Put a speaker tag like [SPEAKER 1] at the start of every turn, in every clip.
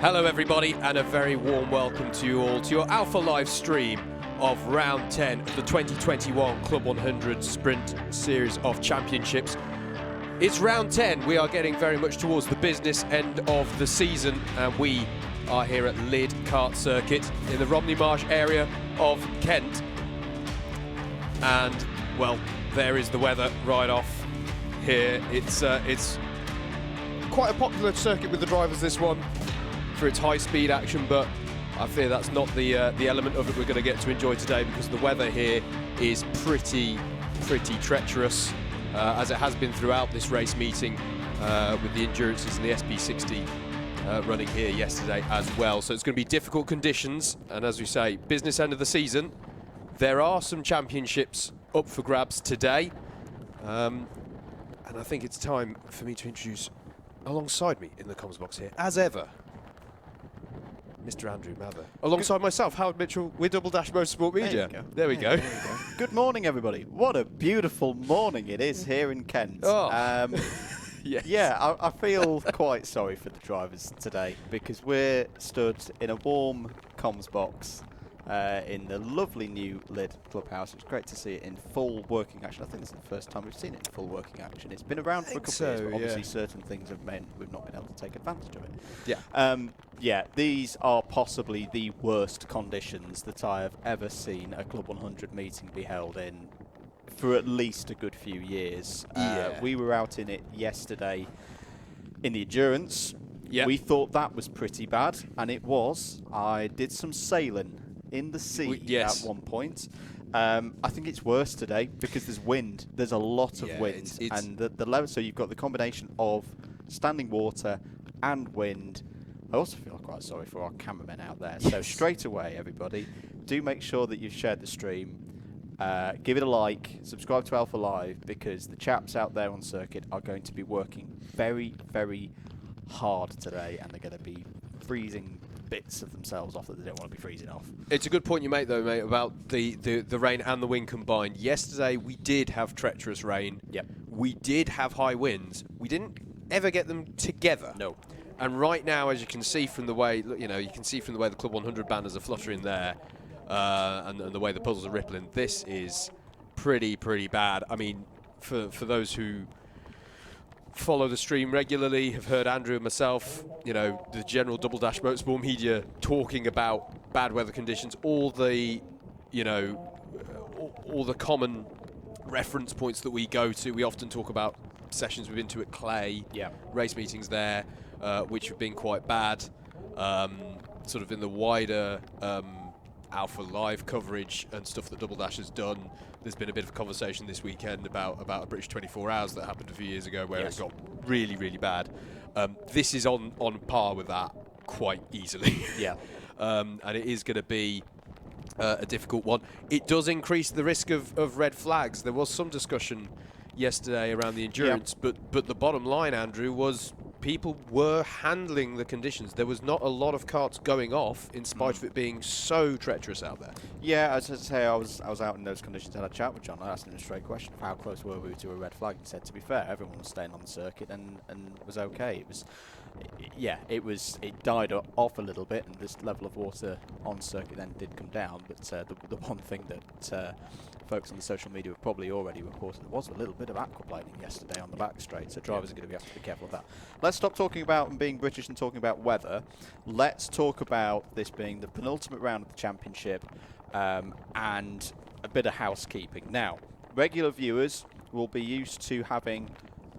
[SPEAKER 1] Hello everybody, and a very warm welcome to you all to your Alpha live stream of round 10 of the 2021 Club 100 Sprint Series of Championships. It's round 10. We are getting very much towards the business end of the season, and we are here at Lydd Kart Circuit in the Romney Marsh area of Kent. And, well, there is the weather right off here. It's quite a popular circuit with the drivers, this one, for its high-speed action, but I fear that's not the element of it we're going to get to enjoy today, because the weather here is pretty treacherous, as it has been throughout this race meeting, with the Endurances and the SB60 running here yesterday as well. So it's going to be difficult conditions, and as we say, business end of the season. There are some championships up for grabs today, and I think it's time for me to introduce, alongside me in the comms box here, as ever, Mr. Andrew Mather. Alongside myself, Howard Mitchell, with Double Dash Motorsport Media.
[SPEAKER 2] There we go. Good morning, everybody. What a beautiful morning it is here in Kent.
[SPEAKER 1] Oh. Yes.
[SPEAKER 2] Yeah, I feel quite sorry for the drivers today, because we're stood in a warm comms box in the lovely new Lydd clubhouse. It's great to see it in full working action. I think it's the first time we've seen it in full working action. It's been around for a couple of years, but obviously certain things have meant we've not been able to take advantage of it.
[SPEAKER 1] Yeah.
[SPEAKER 2] Yeah, these are possibly the worst conditions that I have ever seen a Club 100 meeting be held in for at least a good few years. We were out in it yesterday in the Endurance.
[SPEAKER 1] Yep.
[SPEAKER 2] We thought that was pretty bad, and it was. I did some sailing in the sea at one point. I think it's worse today because there's wind. There's a lot of wind, and the level. So you've got the combination of standing water and wind. I also feel quite sorry for our cameramen out there. So straight away, everybody, do make sure that you've shared the stream. Give it a like, subscribe to Alpha Live, because the chaps out there on circuit are going to be working very, very hard today, and they're going to be freezing bits of themselves off that they don't want to be freezing off.
[SPEAKER 1] It's a good point you make, though, mate, about the rain and the wind combined. Yesterday, we did have treacherous rain.
[SPEAKER 2] Yep. We
[SPEAKER 1] did have high winds. We didn't ever get them together.
[SPEAKER 2] No.
[SPEAKER 1] And right now, as you can see from the way, you can see from the way the Club 100 banners are fluttering there, and the way the puzzles are rippling, this is pretty bad. I mean, for those who follow the stream regularly, have heard Andrew and myself, the general Double Dash Motorsport Media talking about bad weather conditions, all the common reference points that we go to. We often talk about sessions we've been to at Clay, race meetings there, which have been quite bad. Sort of in the wider Alpha Live coverage and stuff that Double Dash has done, there's been a bit of conversation this weekend about a British 24 Hours that happened a few years ago where it got really bad. This is on par with that quite easily. And it is going to be a difficult one. It does increase the risk of red flags. There was some discussion yesterday around the Endurance, but the bottom line, Andrew, was people were handling the conditions. There was not a lot of karts going off, in spite of it being so treacherous out there. Yeah,
[SPEAKER 2] as I say, I was out in those conditions. I had a chat with John. I asked him a straight question of how close were we to a red flag. He said, to be fair, everyone was staying on the circuit and was okay. It was, it died off a little bit, and this level of water on circuit then did come down. But the one thing that folks on the social media have probably already reported, there was a little bit of aquaplaning yesterday on the back straight, so drivers are going to have to be careful of that. Let's stop talking about and being British and talking about weather. Let's talk about this being the penultimate round of the championship, and a bit of housekeeping. Now, regular viewers will be used to having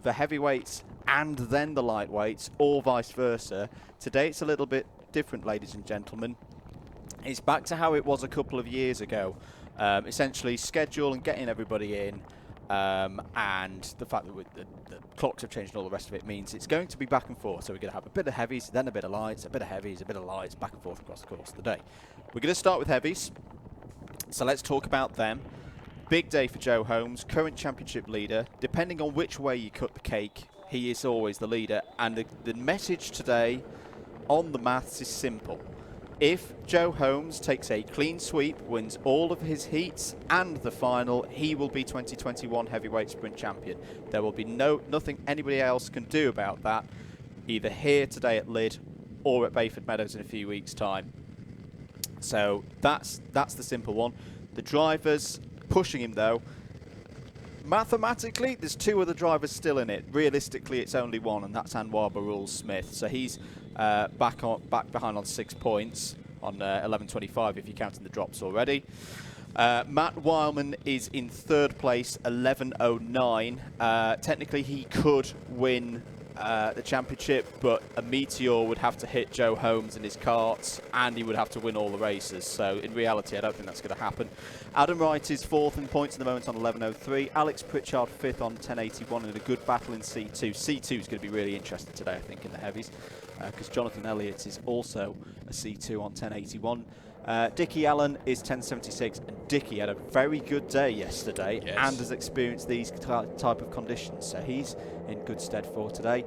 [SPEAKER 2] the heavyweights and then the lightweights, or vice versa. Today it's a little bit different, ladies and gentlemen. It's back to how it was a couple of years ago. Essentially, schedule and getting everybody in, and the fact that the clocks have changed and all the rest of it means it's going to be back and forth. So we're going to have a bit of heavies, then a bit of lights, a bit of heavies, a bit of lights, back and forth across the course of the day. We're going to start with heavies. So let's talk about them. Big day for Joe Holmes, current championship leader. Depending on which way you cut the cake, he is always the leader. And the message today on the maths is simple. If Joe Holmes takes a clean sweep, wins all of his heats and the final, he will be 2021 Heavyweight Sprint Champion. There will be nothing anybody else can do about that, either here today at Lydd or at Bayford Meadows in a few weeks' time. So that's the simple one. The drivers pushing him though. Mathematically, there's 2 other drivers still in it. Realistically, it's only one, and that's Anwar Barul Smith. So he's back behind on 6 points on 11.25 if you're counting the drops already. Matt Wildman is in 3rd place, 11.09. Technically, he could win the championship, but a meteor would have to hit Joe Holmes in his karts, and he would have to win all the races. So in reality, I don't think that's going to happen. Adam Wright is 4th in points at the moment on 11.03. Alex Pritchard 5th on 10.81, and a good battle in C2. C2 is going to be really interesting today, I think, in the heavies, because Jonathan Elliott is also a C2 on 10.81. Dickie Allen is 10.76, and Dickie had a very good day yesterday and has experienced these type of conditions, so he's in good stead for today.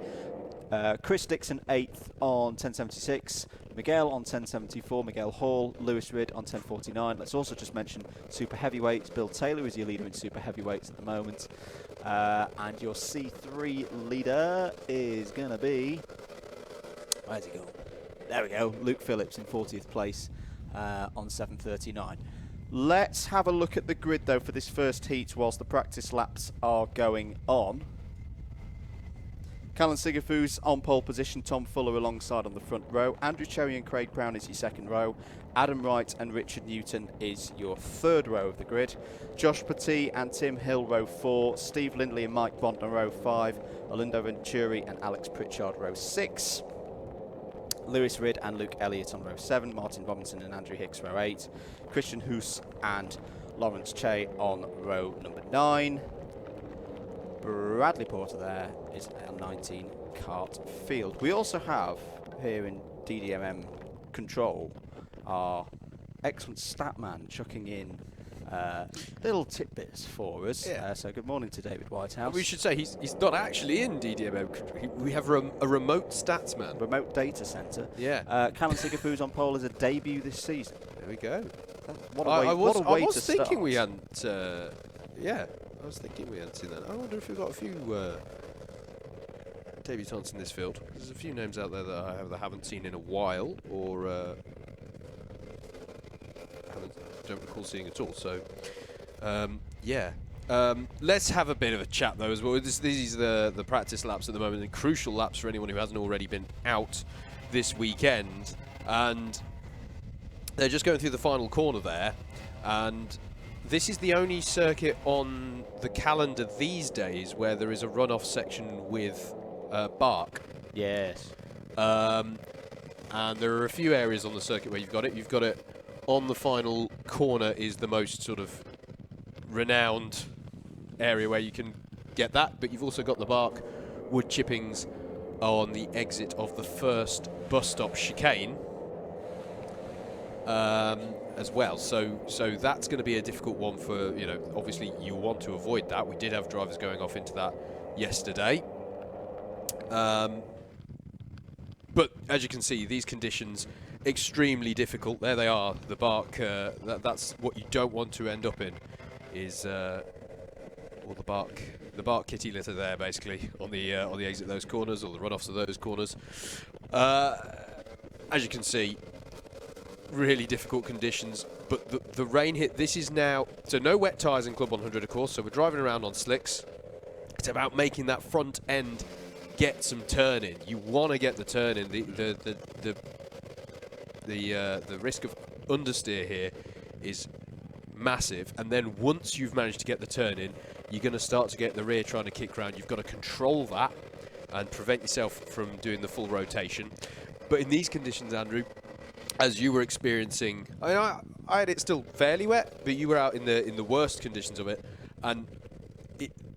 [SPEAKER 2] Chris Dixon 8th on 10.76, Miguel on 10.74, Miguel Hall, Lewis Ridd on 10.49. Let's also just mention super heavyweights. Bill Taylor is your leader in super heavyweights at the moment, and your C3 leader is going to be, where's he going? There we go, Luke Phillips in 40th place. On 7.39. Let's have a look at the grid though for this first heat whilst the practice laps are going on. Callan Sigafoos on pole position, Tom Fuller alongside on the front row. Andrew Cherry and Craig Brown is your 2nd row. Adam Wright and Richard Newton is your 3rd row of the grid. Josh Petit and Tim Hill row 4. Steve Lindley and Mike Bontner row 5. Olindo Venturi and Alex Pritchard row 6. Lewis Ridd and Luke Elliott on row 7, Martin Robinson and Andrew Hicks row 8, Christian Hoos and Lawrence Che on row number 9. Bradley Porter there is on 19 kart field. We also have here in DDMM control our excellent stat man chucking in little tidbits for us. So good morning to David Whitehouse.
[SPEAKER 1] We should say he's not actually in DDMM. We have a remote stats man.
[SPEAKER 2] Remote data centre.
[SPEAKER 1] Yeah.
[SPEAKER 2] Callan Sigafoos on pole as a debut this season.
[SPEAKER 1] There we go.
[SPEAKER 2] What a way
[SPEAKER 1] I was
[SPEAKER 2] to
[SPEAKER 1] thinking
[SPEAKER 2] start.
[SPEAKER 1] we hadn't. I was thinking we hadn't seen that. I wonder if we've got a few debutants in this field. There's a few names out there that I haven't seen in a while, or don't recall seeing at all. So, let's have a bit of a chat though as well. These are the practice laps at the moment, and crucial laps for anyone who hasn't already been out this weekend. And they're just going through the final corner there, and this is the only circuit on the calendar these days where there is a runoff section with bark.
[SPEAKER 2] Yes.
[SPEAKER 1] And there are a few areas on the circuit where you've got it. You've got it on the final corner is the most sort of renowned area where you can get that, but you've also got the bark wood chippings on the exit of the first bus stop chicane as well. So that's going to be a difficult one for, obviously you want to avoid that. We did have drivers going off into that yesterday. But as you can see, these conditions extremely difficult. There they are. The bark. That's what you don't want to end up in. Is the bark kitty litter there, basically on the exit of those corners or the runoffs of those corners. As you can see, really difficult conditions. But the rain hit. This is now no wet tyres in Club 100, of course. So we're driving around on slicks. It's about making that front end get some turn in. You want to get the turn in. The risk of understeer here is massive, and then once you've managed to get the turn in, you're going to start to get the rear trying to kick round. You've got to control that and prevent yourself from doing the full rotation. But in these conditions, Andrew, as you were experiencing, I had it still fairly wet, but you were out in the worst conditions of it, and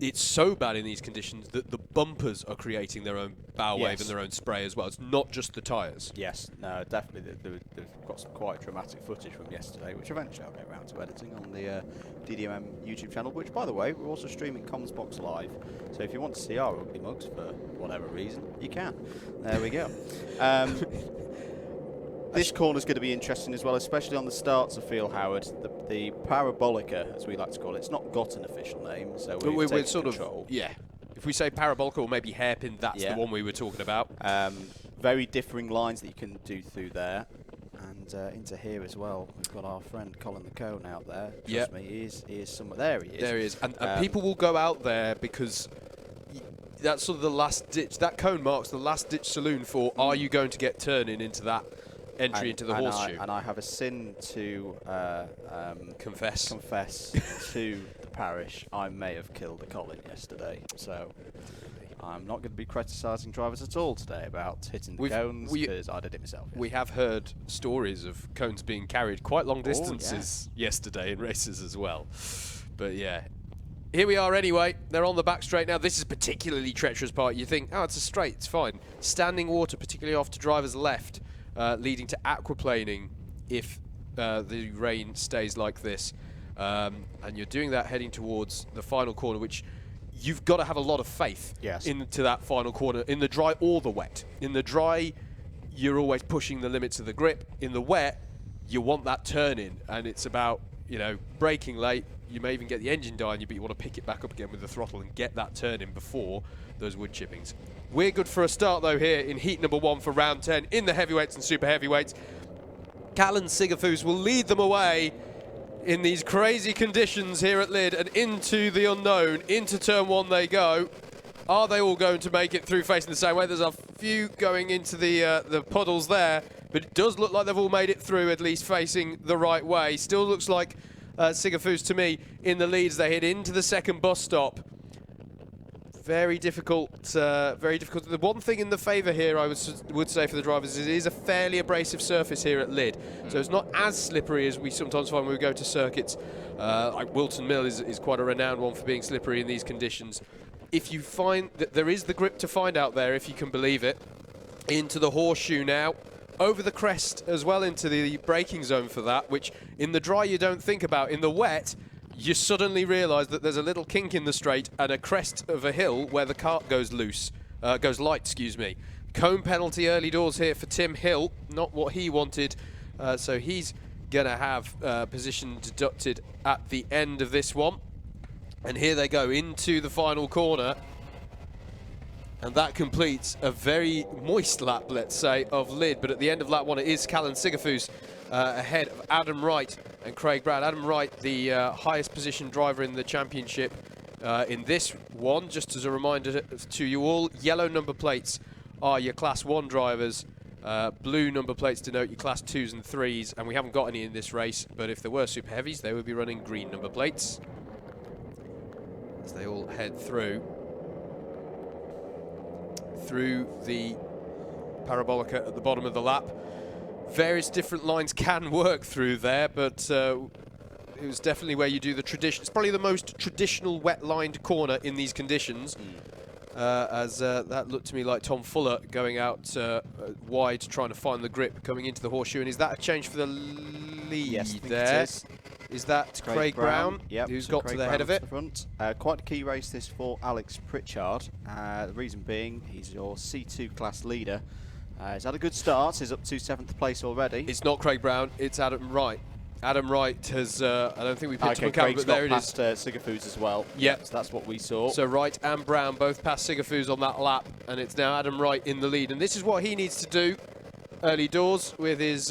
[SPEAKER 1] it's so bad in these conditions that the bumpers are creating their own bow wave and their own spray as well. It's not just the tyres.
[SPEAKER 2] Yes, no, definitely. They've got some quite dramatic footage from yesterday, which eventually I'll get around to editing on the DDMM YouTube channel, which, by the way, we're also streaming Comsbox Live. So if you want to see our ugly mugs for whatever reason, you can. There we go. This corner's going to be interesting as well, especially on the starts of field, Howard. The Parabolica, as we like to call it, it's not got an official name, so we're sort
[SPEAKER 1] control. If we say Parabolica or maybe Hairpin, that's the one we were talking about.
[SPEAKER 2] very differing lines that you can do through there. And into here as well, we've got our friend Colin the Cone out there. Trust me, he is somewhere. There he is.
[SPEAKER 1] There he is. And people will go out there because that's sort of the last ditch. That cone marks the last ditch saloon for are you going to get turning into that entry into the horseshoe?
[SPEAKER 2] And I have a sin to
[SPEAKER 1] confess
[SPEAKER 2] to the parish. I may have killed a Colin yesterday. So I'm not going to be criticising drivers at all today about hitting the cones because I did it myself.
[SPEAKER 1] We have heard stories of cones being carried quite long distances yesterday in races as well. But yeah, here we are anyway. They're on the back straight now. This is a particularly treacherous part. You think, oh, it's a straight, it's fine. Standing water, particularly off to driver's left, leading to aquaplaning if the rain stays like this. And you're doing that heading towards the final corner, which you've got to have a lot of faith into that final corner, in the dry or the wet. In the dry, you're always pushing the limits of the grip. In the wet, you want that turn in, and it's about, you know, braking late. You may even get the engine dying, but you want to pick it back up again with the throttle and get that turn in before those wood chippings. We're good for a start, though, here in heat number 1 for round 10 in the heavyweights and super heavyweights. Callan Sigafus will lead them away in these crazy conditions here at Lydd, and into the unknown. Into turn 1 they go. Are they all going to make it through facing the same way? There's a few going into the puddles there, but it does look like they've all made it through, at least facing the right way. Still looks like Sigafus to me in the lead as they head into the second bus stop. Very difficult, very difficult. The one thing in the favour here, I would say for the drivers, is it is a fairly abrasive surface here at Lydd. So it's not as slippery as we sometimes find when we go to circuits. Like Wilton Mill is quite a renowned one for being slippery in these conditions. If you find that there is the grip to find out there, if you can believe it, into the horseshoe now, over the crest as well into the braking zone for that, which in the dry you don't think about. In the wet, you suddenly realise that there's a little kink in the straight and a crest of a hill where the kart goes light, excuse me. Cone penalty early doors here for Tim Hill, not what he wanted, so he's going to have position deducted at the end of this one. And here they go into the final corner, and that completes a very moist lap, let's say, of Lydd. But at the end of lap 1, it is Callan Sigafus ahead of Adam Wright and Craig Brown. Adam Wright, the highest position driver in the championship in this one. Just as a reminder to you all, yellow number plates are your Class 1 drivers. Blue number plates denote your Class 2s and 3s, and we haven't got any in this race, but if there were super heavies, they would be running green number plates as they all head through the parabolica at the bottom of the lap. Various different lines can work through there, but it was definitely where you do the tradition. It's probably the most traditional wet-lined corner in these conditions, as that looked to me like Tom Fuller going out wide, trying to find the grip coming into the horseshoe. And is that a change for the lead?
[SPEAKER 2] Yes,
[SPEAKER 1] there? Is that Craig Brown, who's got to the head of it?
[SPEAKER 2] Front. Quite a key race this for Alex Pritchard. The reason being, he's your C2 class leader. He's had a good start. He's up to 7th place already.
[SPEAKER 1] It's not Craig Brown, it's Adam Wright. Adam Wright has, I don't think we picked him account, but there it is.
[SPEAKER 2] Past Sigafus as well.
[SPEAKER 1] Yep.
[SPEAKER 2] So that's what we saw.
[SPEAKER 1] So Wright and Brown both passed Sigafus on that lap, and it's now Adam Wright in the lead. And this is what he needs to do early doors with his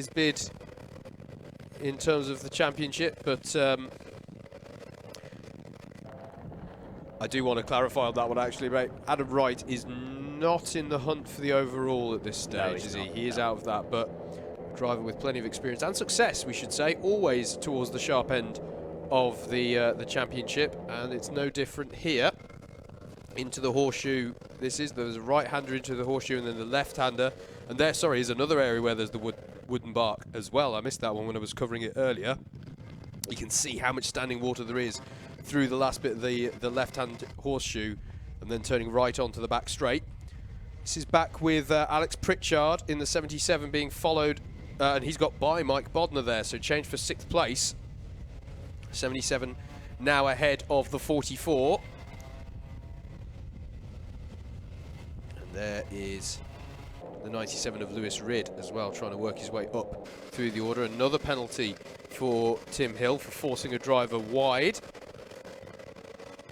[SPEAKER 1] bid in terms of the championship. But I do want to clarify on that one, actually, mate. Adam Wright is not in the hunt for the overall at this stage, is he? He is out of that, but driver with plenty of experience and success, we should say, always towards the sharp end of the championship, and it's no different here. Into the horseshoe, there's a right-hander into the horseshoe and then the left-hander, and there, sorry, is another area where there's the wooden bark as well. I missed that one when I was covering it earlier. You can see how much standing water there is through the last bit of the left-hand horseshoe, and then turning right onto the back straight. This is back with Alex Pritchard in the 77 being followed, and he's got by Mike Bodner there, so change for 6th place. 77 now ahead of the 44. And there is the 97 of Lewis Ridd as well, trying to work his way up through the order. Another penalty for Tim Hill for forcing a driver wide.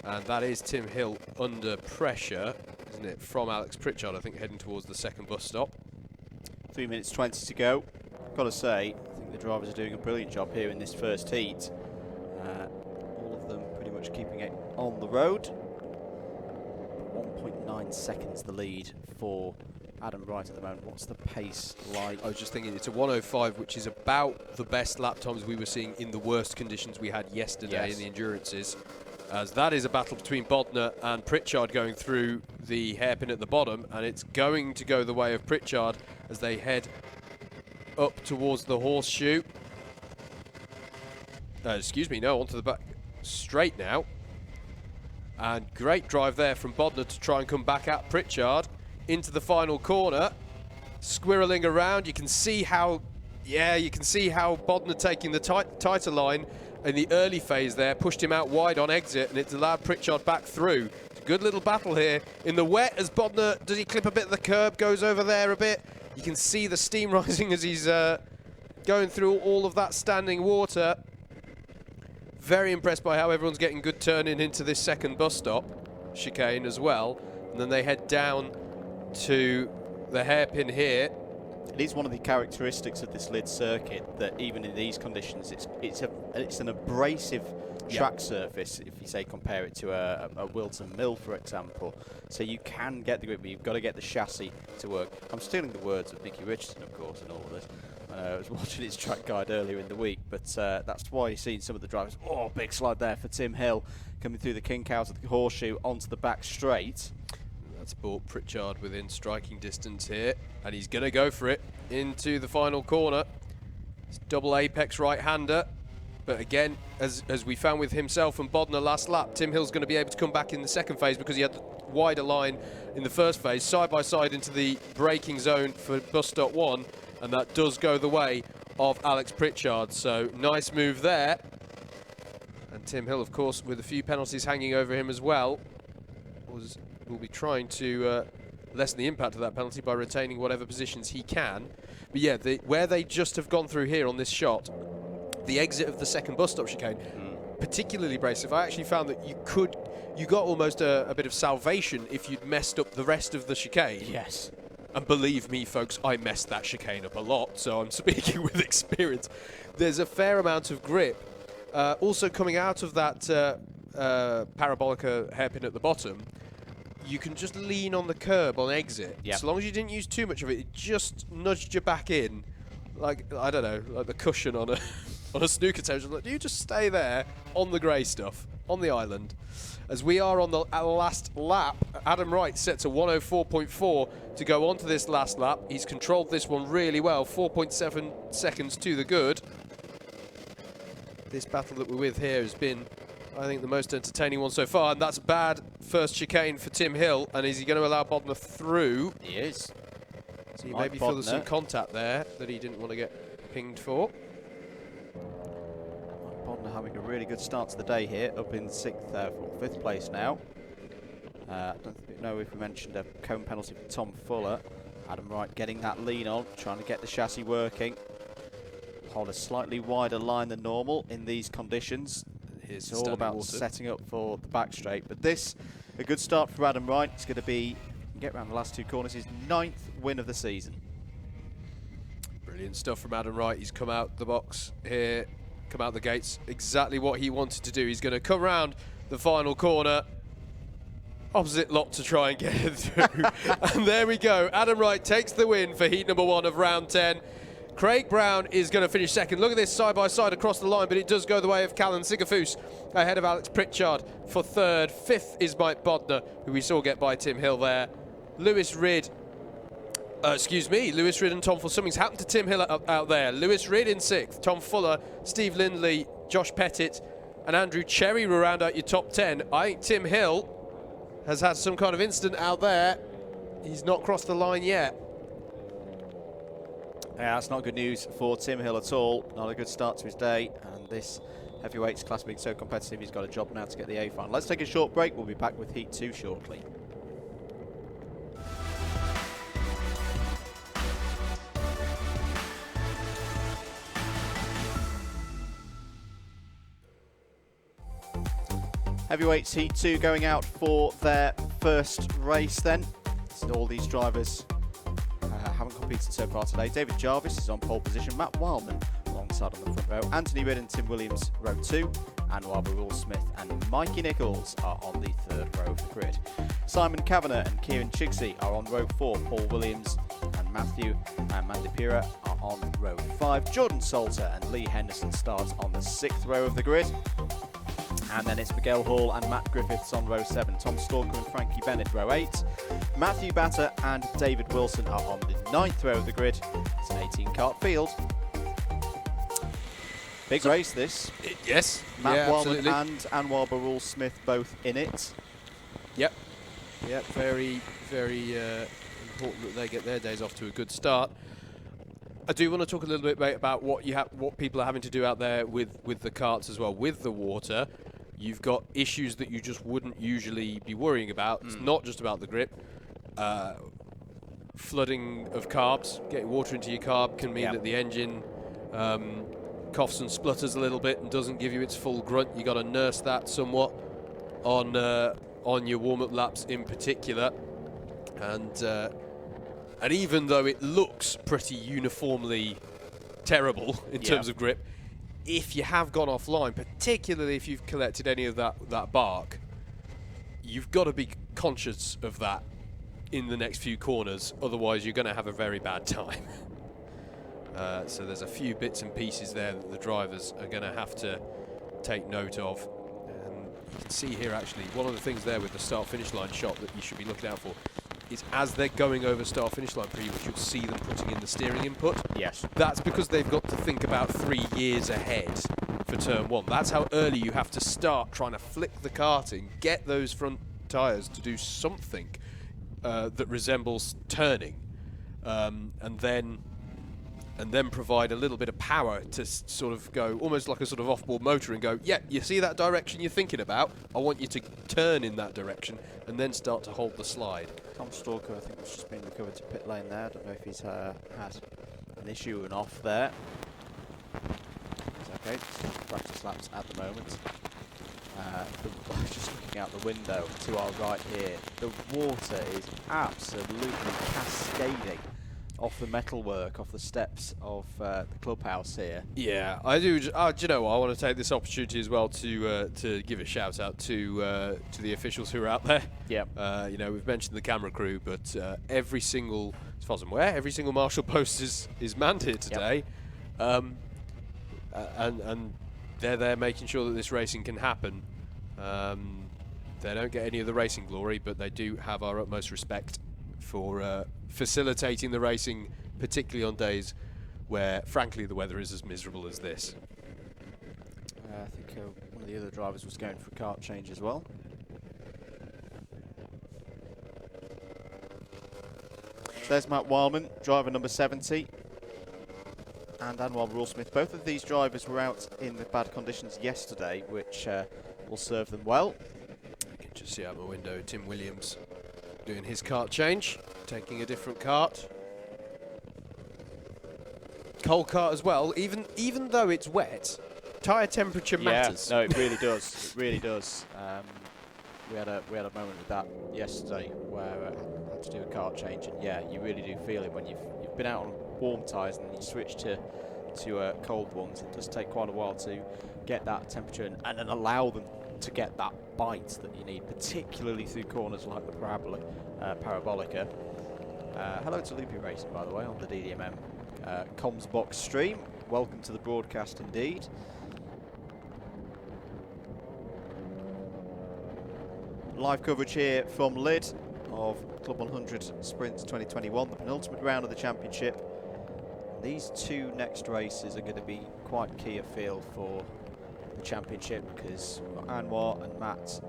[SPEAKER 1] And that is Tim Hill under pressure. There's isn't it, from Alex Pritchard, I think, heading towards the second bus stop.
[SPEAKER 2] 3 minutes 20 to go. Got to say, I think the drivers are doing a brilliant job here in this first heat. All of them pretty much keeping it on the road. 1.9 seconds the lead for Adam Wright at the moment. What's the pace like?
[SPEAKER 1] I was just thinking it's a 1:05, which is about the best lap times we were seeing in the worst conditions we had yesterday in the endurances. As that is a battle between Bodner and Pritchard going through the hairpin at the bottom, and it's going to go the way of Pritchard as they head up towards the horseshoe. Excuse me, no, onto the back straight now. And great drive there from Bodner to try and come back at Pritchard into the final corner. Squirreling around, you can see how, you can see how Bodner taking the tighter line in the early phase there, pushed him out wide on exit, and it's allowed Pritchard back through. It's a good little battle here in the wet as Bodner, does he clip a bit of the curb, goes over there a bit. You can see the steam rising as he's going through all of that standing water. Very impressed by how everyone's getting good turning into this second bus stop, chicane as well. And then they head down to the hairpin here.
[SPEAKER 2] It is one of the characteristics of this Lydd circuit that even in these conditions, it's an abrasive track surface, if you say compare it to a Wilton Mill, for example. So you can get the grip, but you've got to get the chassis to work. I'm stealing the words of Nicky Richardson, of course, in all of this. I was watching his track guide earlier in the week, but that's why you've seen some of the drivers. Oh, big slide there for Tim Hill, coming through the king cows of the horseshoe onto the back straight.
[SPEAKER 1] That's brought Pritchard within striking distance here, and he's going to go for it into the final corner. It's double apex right-hander, but again, as we found with himself and Bodner last lap, Tim Hill's going to be able to come back in the second phase because he had the wider line in the first phase, side by side into the braking zone for bus stop 1, and that does go the way of Alex Pritchard. So nice move there. And Tim Hill, of course, with a few penalties hanging over him as well, will be trying to lessen the impact of that penalty by retaining whatever positions he can. But yeah, where they just have gone through here on this shot, the exit of the second bus stop chicane, particularly abrasive. I actually found that you got almost a bit of salvation if you'd messed up the rest of the chicane.
[SPEAKER 2] Yes.
[SPEAKER 1] And believe me, folks, I messed that chicane up a lot, so I'm speaking with experience. There's a fair amount of grip. Also coming out of that parabolica hairpin at the bottom, you can just lean on the curb on exit.
[SPEAKER 2] Yep.
[SPEAKER 1] So long as you didn't use too much of it, it just nudged you back in, like, I don't know, like the cushion on a on a snooker table. Like, do you just stay there on the grey stuff, on the island? As we are on the last lap, Adam Wright sets a 1:04.4 to go on to this last lap. He's controlled this one really well, 4.7 seconds to the good. This battle that we're with here has been, I think, the most entertaining one so far, and that's bad first chicane for Tim Hill. And is he going to allow Bodner through?
[SPEAKER 2] He is.
[SPEAKER 1] So you maybe feel there's some contact there that he didn't want to get pinged for.
[SPEAKER 2] Bodner having a really good start to the day here, up in fifth place now. I don't know if we mentioned a cone penalty for Tom Fuller. Adam Wright getting that lean on, trying to get the chassis working. Hold a slightly wider line than normal in these conditions. It's all about setting up for the back straight. But this, a good start for Adam Wright. It's going to be, get around the last two corners, his 9th win of the season.
[SPEAKER 1] Brilliant stuff from Adam Wright. He's come out the box here, come out the gates, exactly what he wanted to do. He's going to come round the final corner, opposite lot to try and get it through. And there we go. Adam Wright takes the win for heat number 1 of round 10. Craig Brown is going to finish second. Look at this side by side across the line, but it does go the way of Callan Sigafus ahead of Alex Pritchard for third. Fifth is Mike Bodner, who we saw get by Tim Hill there. Lewis Ridd and Tom Fuller. Something's happened to Tim Hill out there. Lewis Ridd in 6th. Tom Fuller, Steve Lindley, Josh Pettit, and Andrew Cherry will round out your top 10. I think Tim Hill has had some kind of incident out there. He's not crossed the line yet.
[SPEAKER 2] Yeah, that's not good news for Tim Hill at all. Not a good start to his day, and this heavyweights class being so competitive, he's got a job now to get the A final. Let's take a short break. We'll be back with Heat 2 shortly. Heavyweights Heat 2 going out for their first race then. So all these drivers haven't competed so far today. David Jarvis is on pole position. Matt Wildman alongside on the front row. Anthony Ridd and Tim Williams, row 2. Anwar Barul-Smith and Mikey Nichols are on the third row of the grid. Simon Kavanagh and Kieran Chigsey are on row 4. Paul Williams and Matthew and Mandipira are on row 5. Jordan Salter and Lee Henderson start on the 6th row of the grid. And then it's Miguel Hall and Matt Griffiths on row 7. Tom Stalker and Frankie Bennett, row 8. Matthew Batter and David Wilson are on the 9th row of the grid. It's an 18-kart field. Big race, this.
[SPEAKER 1] Yes.
[SPEAKER 2] Matt Wildman
[SPEAKER 1] absolutely.
[SPEAKER 2] and Anwar Barul-Smith both in it.
[SPEAKER 1] Yep. Yep. Very, very important that they get their days off to a good start. I do want to talk a little bit, mate, about what people are having to do out there with the karts as well. With the water, you've got issues that you just wouldn't usually be worrying about. It's not just about the grip. Flooding of carbs, getting water into your carb can mean that the engine coughs and splutters a little bit and doesn't give you its full grunt. You got to nurse that somewhat on your warm-up laps in particular, and even though it looks pretty uniformly terrible in terms of grip, if you have gone offline, particularly if you've collected any of that bark, you've got to be conscious of that in the next few corners, otherwise you're going to have a very bad time. So there's a few bits and pieces there that the drivers are going to have to take note of. You can see here actually one of the things there with the start-finish line shot that you should be looking out for is as they're going over start-finish line pretty much, you'll see them putting in the steering input.
[SPEAKER 2] Yes.
[SPEAKER 1] That's because they've got to think about 3 years ahead for turn 1. That's how early you have to start trying to flick the karting, get those front tyres to do something that resembles turning, and then provide a little bit of power to sort of go almost like a sort of off-board motor and go, yeah, you see that direction you're thinking about? I want you to turn in that direction and then start to hold the slide.
[SPEAKER 2] Tom Stalker, I think, has just been recovered to pit lane there. I don't know if he's had an issue and off there. It's okay, just practice laps at the moment. Just looking out the window to our right here, the water is absolutely cascading off the metalwork, off the steps of the clubhouse here.
[SPEAKER 1] Yeah, I do. Do you know what? I want to take this opportunity as well to give a shout out to the officials who are out there.
[SPEAKER 2] Yeah.
[SPEAKER 1] You know, we've mentioned the camera crew, but every single, as far as I'm aware, every single marshal post is manned here today, and they're there making sure that this racing can happen. They don't get any of the racing glory, but they do have our utmost respect for facilitating the racing, particularly on days where, frankly, the weather is as miserable as this.
[SPEAKER 2] I think one of the other drivers was going for a kart change as well. So there's Matt Wildman, driver number 70, and Anwar Barul-Smith. Both of these drivers were out in the bad conditions yesterday, which will serve them well.
[SPEAKER 1] You can just see out my window Tim Williams doing his kart change, taking a different kart. Cold kart as well, even though it's wet, tyre temperature matters.
[SPEAKER 2] No, it really does. It really does. We had a moment with that yesterday where I had to do a kart change, and yeah, you really do feel it when you've been out on warm tyres and then you switch to cold ones. It does take quite a while to get that temperature and then allow them to get that bite that you need, particularly through corners like the Parabolica. Hello to Loopy Racing, by the way, on the DDMM comms box stream. Welcome to the broadcast indeed. Live coverage here from Lydd of Club 100 Sprints 2021, the penultimate round of the championship. These two next races are going to be quite key afield for the championship, because Anwar and Matt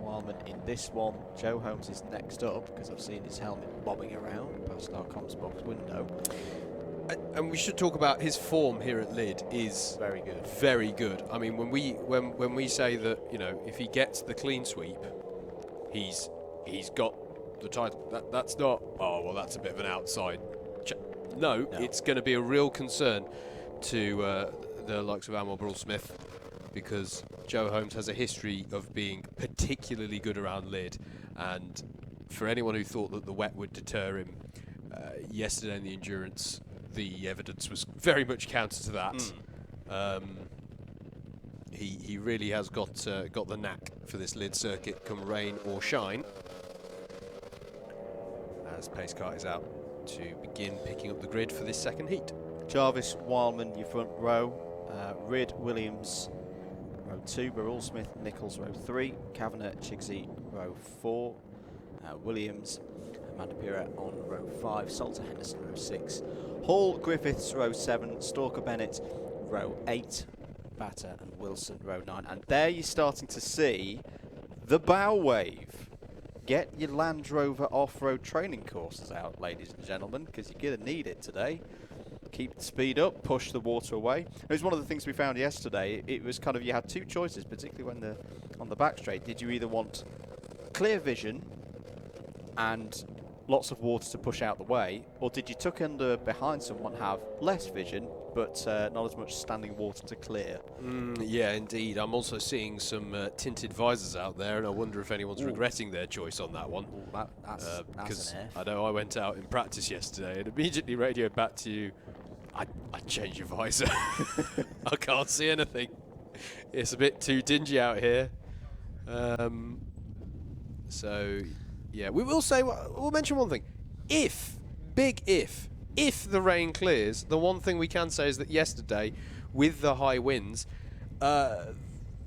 [SPEAKER 2] Wildman in this one. Joe Holmes is next up, because I've seen his helmet bobbing around past our comms box window.
[SPEAKER 1] And we should talk about his form here at Lydd is
[SPEAKER 2] very good.
[SPEAKER 1] Very good. I mean, when we say that, you know, if he gets the clean sweep, he's got the title. That's not, oh well, that's a bit of an outside. No, it's going to be a real concern to the likes of Anwar Barul-Smith, because Joe Holmes has a history of being particularly good around Lydd, And for anyone who thought that the wet would deter him yesterday in the endurance, the evidence was very much counter to that. He really has got the knack for this Lydd circuit, come rain or shine. As pace car is out to begin picking up the grid for this second heat.
[SPEAKER 2] Jarvis, Wildman, your front row. Ryd, Williams, row 2. Burrell, Smith, Nichols, row 3. Kavanagh, Chigsey, row 4. Williams, Amanda Pira on row 5. Salter, Henderson, row 6. Hall, Griffiths, row 7. Stalker, Bennett, row 8. Batter and Wilson, row 9. And there you're starting to see the bow wave. Get your Land Rover off-road training courses out, ladies and gentlemen, because you're going to need it today. Keep the speed up, push the water away. It was one of the things we found yesterday. It was kind of, you had two choices, particularly when on the back straight. Did you either want clear vision and lots of water to push out the way, or did you tuck under behind someone, have less vision, but not as much standing water to clear?
[SPEAKER 1] Yeah, indeed. I'm also seeing some tinted visors out there, and I wonder if anyone's regretting their choice on that one.
[SPEAKER 2] That's
[SPEAKER 1] because
[SPEAKER 2] an F.
[SPEAKER 1] I know I went out in practice yesterday and immediately radioed back to you, I'd change your visor. I can't see anything. It's a bit too dingy out here. So, yeah, we will say, we'll mention one thing. If the rain clears, the one thing we can say is that yesterday, with the high winds,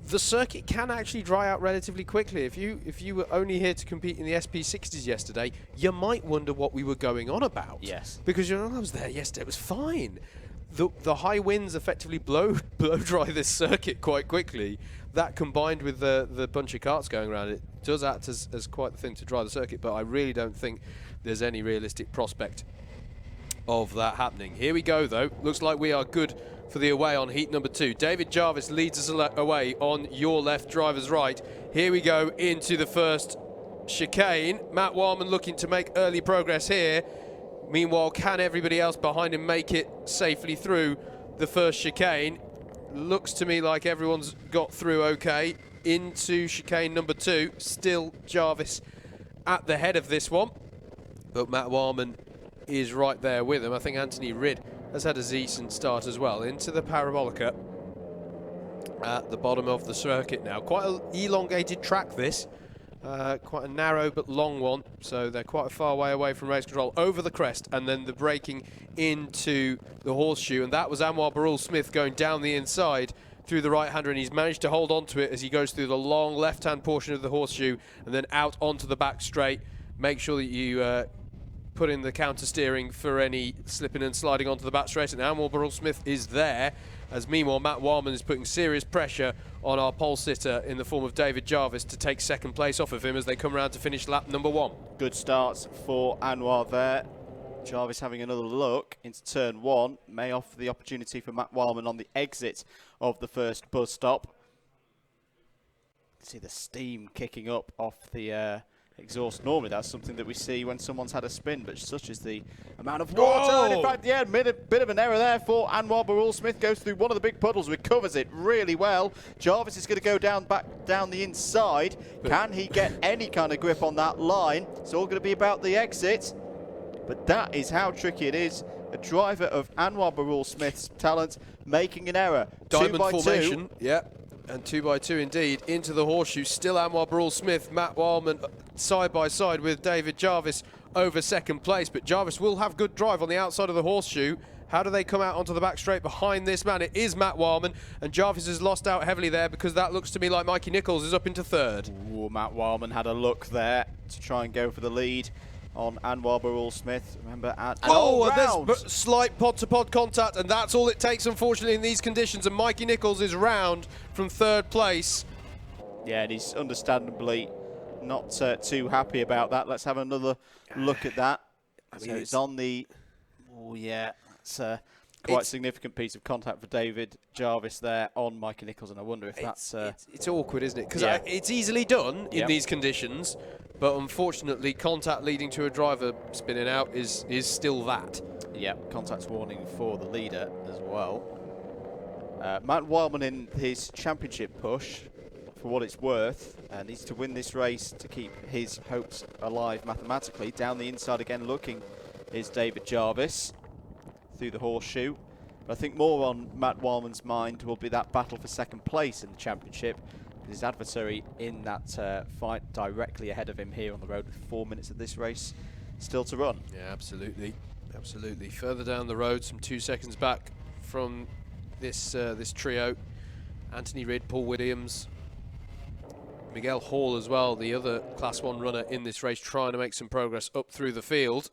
[SPEAKER 1] the circuit can actually dry out relatively quickly. If you were only here to compete in the SP60s yesterday, you might wonder what we were going on about.
[SPEAKER 2] Yes.
[SPEAKER 1] Because I was there yesterday, it was fine. The high winds effectively blow dry this circuit quite quickly. That combined with the bunch of karts going around, it does act as quite the thing to dry the circuit, but I really don't think there's any realistic prospect of that happening. Here we go though. Looks like we are good for the away on heat number 2. David Jarvis leads us away on your left, driver's right. Here we go into the first chicane. Matt Wildman looking to make early progress here. Meanwhile, can everybody else behind him make it safely through the first chicane? Looks to me like everyone's got through okay. Into chicane number 2. Still Jarvis at the head of this one, but Matt Wildman is right there with him. I think Anthony Ryd has had a decent start as well. Into the Parabolica at the bottom of the circuit now. Quite an elongated track this. Quite a narrow but long one, so they're quite a far way away from race control. Over the crest, and then the braking into the horseshoe, and that was Anwar Barul Smith going down the inside through the right-hander, and he's managed to hold on to it as he goes through the long left-hand portion of the horseshoe and then out onto the back straight. Make sure that you put in the counter steering for any slipping and sliding onto the back straight, and Anwar Barul Smith is there, as meanwhile Matt Wildman is putting serious pressure on our pole sitter in the form of David Jarvis to take second place off of him as they come around to finish lap number 1.
[SPEAKER 2] Good starts for Anwar there. Jarvis having another look into turn 1 may offer the opportunity for Matt Wildman on the exit of the first bus stop. See the steam kicking up off the exhaust. Normally that's something that we see when someone's had a spin, but such is the amount of water. And in fact, yeah, made a bit of an error there for Anwar Barul Smith. Goes through one of the big puddles, recovers it really well. Jarvis is going to go back down the inside. Can he get any kind of grip on that line? It's all going to be about the exit, but that is how tricky it is. A driver of Anwar Barul Smith's talent making an error.
[SPEAKER 1] Diamond
[SPEAKER 2] 2 by
[SPEAKER 1] formation,
[SPEAKER 2] 2.
[SPEAKER 1] yeah. And 2 by 2 indeed, into the horseshoe. Still Anwar Barul Smith, Matt Wildman side by side with David Jarvis over second place. But Jarvis will have good drive on the outside of the horseshoe. How do they come out onto the back straight behind this man? It is Matt Wildman, and Jarvis has lost out heavily there because that looks to me like Mikey Nichols is up into 3rd.
[SPEAKER 2] Ooh, Matt Wildman had a look there to try and go for the lead on Anwar Barul Smith. Remember,
[SPEAKER 1] there's slight pod-to-pod contact, and that's all it takes, unfortunately, in these conditions. And Mikey Nichols is round from 3rd place.
[SPEAKER 2] Yeah, and he's understandably not too happy about that. Let's have another look at that. So it's on the... Oh, yeah, that's quite a significant piece of contact for David Jarvis there on Mikey Nichols, and I wonder if that's...
[SPEAKER 1] It's awkward, isn't it? Because it's easily done in these conditions, but unfortunately, contact leading to a driver spinning out is still that.
[SPEAKER 2] Yeah, contact warning for the leader as well. Matt Wildman in his championship push for what it's worth. Needs to win this race to keep his hopes alive mathematically. Down the inside again looking is David Jarvis through the horseshoe. But I think more on Matt Wallman's mind will be that battle for second place in the championship. His adversary in that fight directly ahead of him here on the road with 4 minutes of this race still to run.
[SPEAKER 1] Yeah, absolutely. Absolutely. Further down the road, some 2 seconds back from this this trio. Anthony Rydd, Paul Williams, Miguel Hall as well, the other Class 1 runner in this race, trying to make some progress up through the field.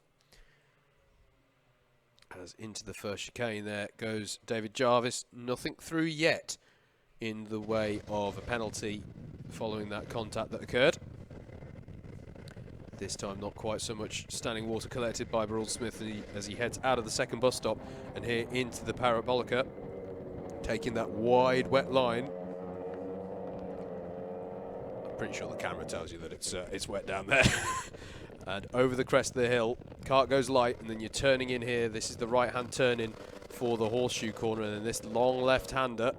[SPEAKER 1] As into the first chicane there goes David Jarvis. Nothing through yet in the way of a penalty following that contact that occurred. This time not quite so much standing water collected by Burrell Smith as he heads out of the second bus stop and here into the Parabolica, taking that wide wet line. I'm pretty sure the camera tells you that it's wet down there. And over the crest of the hill, kart goes light, and then you're turning in here. This is the right-hand turn-in for the horseshoe corner, and then this long left-hander,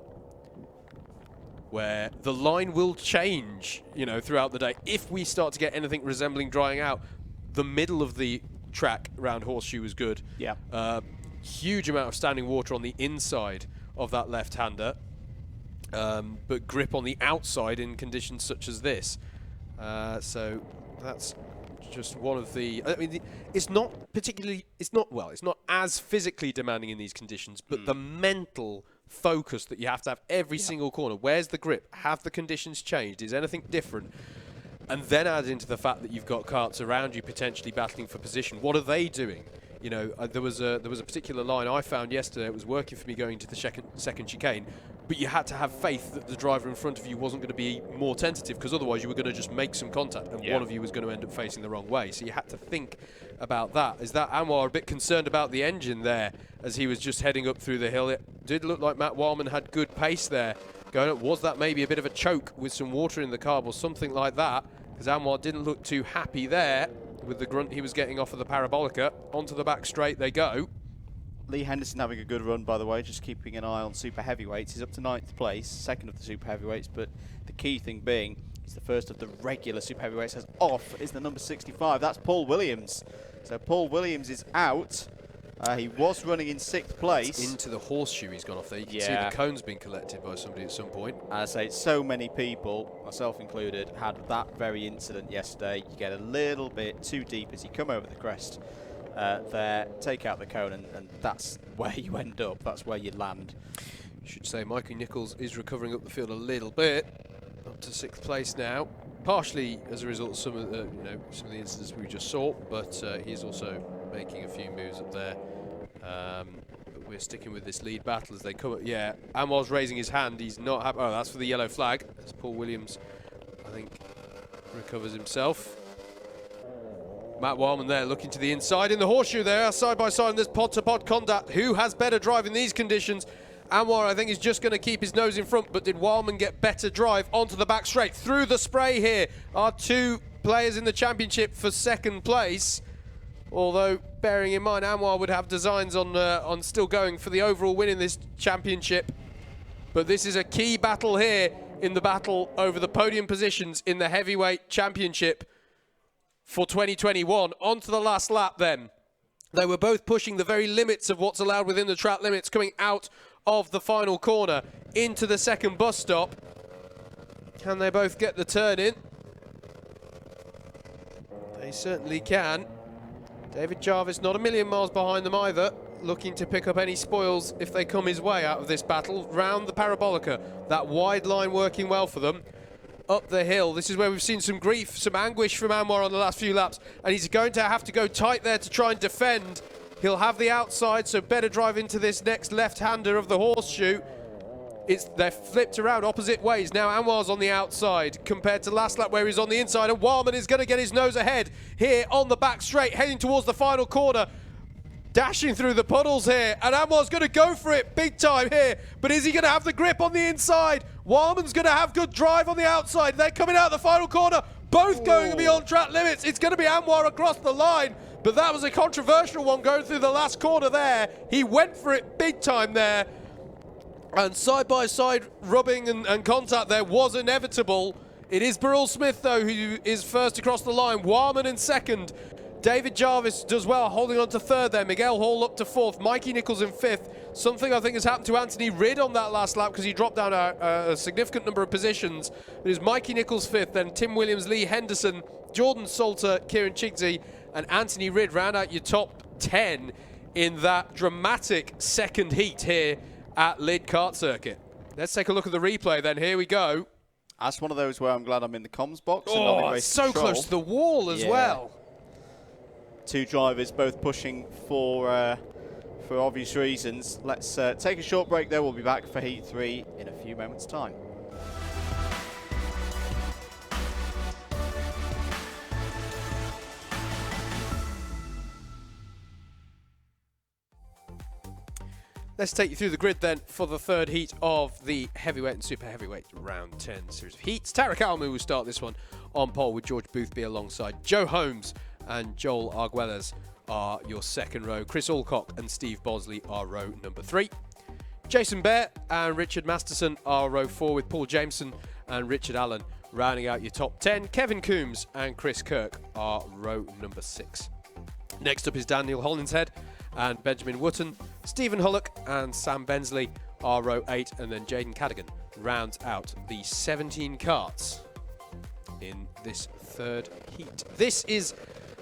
[SPEAKER 1] where the line will change, you know, throughout the day. If we start to get anything resembling drying out, the middle of the track around horseshoe is good.
[SPEAKER 2] Yeah.
[SPEAKER 1] Huge amount of standing water on the inside of that left-hander, but grip on the outside in conditions such as this. So that's just one of the, I mean, it's not as physically demanding in these conditions, but the mental focus that you have to have every single corner. Where's the grip? Have the conditions changed? Is anything different? And then add into the fact that you've got karts around you potentially battling for position. What are they doing? You know, there was a particular line I found yesterday. It was working for me going to the second chicane, but you had to have faith that the driver in front of you wasn't going to be more tentative, because otherwise you were going to just make some contact and one of you was going to end up facing the wrong way. So you had to think about that. Is that Anwar a bit concerned about the engine there as he was just heading up through the hill? It did look like Matt Wallman had good pace there going up. Was that maybe a bit of a choke with some water in the carb or something like that? Because Anwar didn't look too happy there with the grunt he was getting off of the Parabolica. Onto the back straight they go.
[SPEAKER 2] Lee Henderson having a good run, by the way, just keeping an eye on super heavyweights. He's up to 9th place, second of the super heavyweights, but the key thing being he's the first of the regular super heavyweights. As off is the number 65. That's Paul Williams. So Paul Williams is out. He was running in 6th place.
[SPEAKER 1] Into the horseshoe he's gone off there. You can see the cone's been collected by somebody at some point.
[SPEAKER 2] As I say, so many people, myself included, had that very incident yesterday. You get a little bit too deep as you come over the crest there, take out the cone, and that's where you end up. That's where you land.
[SPEAKER 1] I should say Michael Nichols is recovering up the field a little bit, up to 6th place now, partially as a result of some of the incidents we just saw, but he's also making a few moves up there. But we're sticking with this lead battle as they come up. Yeah, Anwar's raising his hand. He's not happy. Oh, that's for the yellow flag. As Paul Williams, I think, recovers himself. Matt Wallman there looking to the inside in the horseshoe there, side by side in this pod-to-pod contact. Who has better drive in these conditions? Anwar, I think, is just going to keep his nose in front, but did Wallman get better drive onto the back straight? Through the spray here are 2 players in the championship for 2nd place. Although, bearing in mind, Anwar would have designs on still going for the overall win in this championship. But this is a key battle here in the battle over the podium positions in the heavyweight championship for 2021. On to the last lap then. They were both pushing the very limits of what's allowed within the track limits, coming out of the final corner into the second bus stop. Can they both get the turn in? They certainly can. David Jarvis not a million miles behind them either, looking to pick up any spoils if they come his way out of this battle. Round the Parabolica, that wide line working well for them. Up the hill, this is where we've seen some grief, some anguish from Anwar on the last few laps, and he's going to have to go tight there to try and defend. He'll have the outside, so better drive into this next left-hander of the horseshoe. They're flipped around opposite ways. Now Anwar's on the outside compared to last lap where he's on the inside, and Wallman is going to get his nose ahead here on the back straight, heading towards the final corner. Dashing through the puddles here, and Anwar's going to go for it big time here, but is he going to have the grip on the inside? Wallman's going to have good drive on the outside. They're coming out the final corner, both going beyond track limits. It's going to be Anwar across the line, but that was a controversial one going through the last corner there. He went for it big time there. And side-by-side rubbing and contact there was inevitable. It is Burrell Smith, though, who is first across the line. Warman in second. David Jarvis does well, holding on to third there. Miguel Hall up to fourth. Mikey Nichols in fifth. Something I think has happened to Anthony Ridd on that last lap because he dropped down a significant number of positions. It is Mikey Nichols fifth, then Tim Williams, Lee Henderson, Jordan Salter, Kieran Chigsey, and Anthony Ridd round out your top 10 in that dramatic second heat here at Lydd Kart Circuit. Let's take a look at the replay then. Here we go.
[SPEAKER 2] That's one of those where I'm glad I'm in the comms box.
[SPEAKER 1] Oh,
[SPEAKER 2] and not in race
[SPEAKER 1] so
[SPEAKER 2] control.
[SPEAKER 1] close to the wall as well.
[SPEAKER 2] Two drivers both pushing for obvious reasons. Let's take a short break there. We'll be back for Heat 3 in a few moments' time.
[SPEAKER 1] Let's take you through the grid then for the third heat of the heavyweight and super heavyweight round 10 series of heats. Tarek Almu will start this one on pole with George Boothby alongside Joe Holmes, and Joel Arguelles are your second row. Chris Alcock and Steve Bosley are row number 3. Jason Bear and Richard Masterson are row 4 with Paul Jameson and Richard Allen rounding out your top 10. Kevin Coombs and Chris Kirk are row number 6. Next up is Daniel Hollinshead and Benjamin Wotton. Stephen Hullock and Sam Bensley are row 8, and then Jaden Cadigan rounds out the 17 karts in this third heat. This is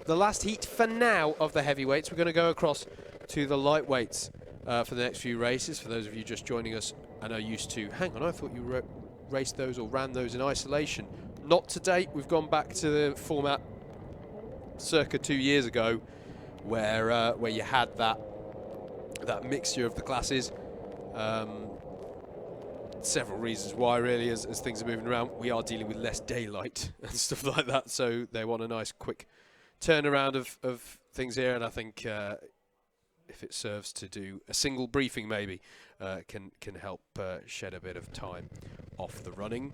[SPEAKER 1] the last heat for now of the heavyweights. We're going to go across to the lightweights for the next few races. For those of you just joining us and are used to, hang on, I thought you raced those or ran those in isolation. Not to date. We've gone back to the format circa 2 years ago, where you had that mixture of the classes. Several reasons why, really, as things are moving around. We are dealing with less daylight and stuff like that, so they want a nice quick turnaround of things here, and I think if it serves to do a single briefing maybe can help shed a bit of time off the running.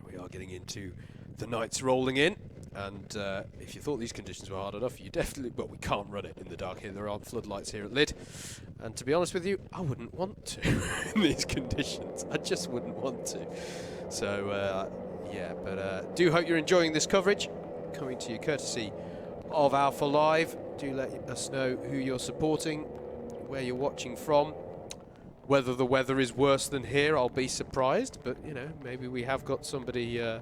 [SPEAKER 1] We are getting into the nights rolling in, and if you thought these conditions were hard enough, you definitely, well, we can't run it in the dark here. There aren't floodlights here at Lydd, and to be honest with you, I wouldn't want to in these conditions. I just wouldn't want to. So yeah, but do hope you're enjoying this coverage, coming to you courtesy of Alpha Live. Do let us know who you're supporting, where you're watching from. Whether the weather is worse than here, I'll be surprised, but you know, maybe we have got somebody I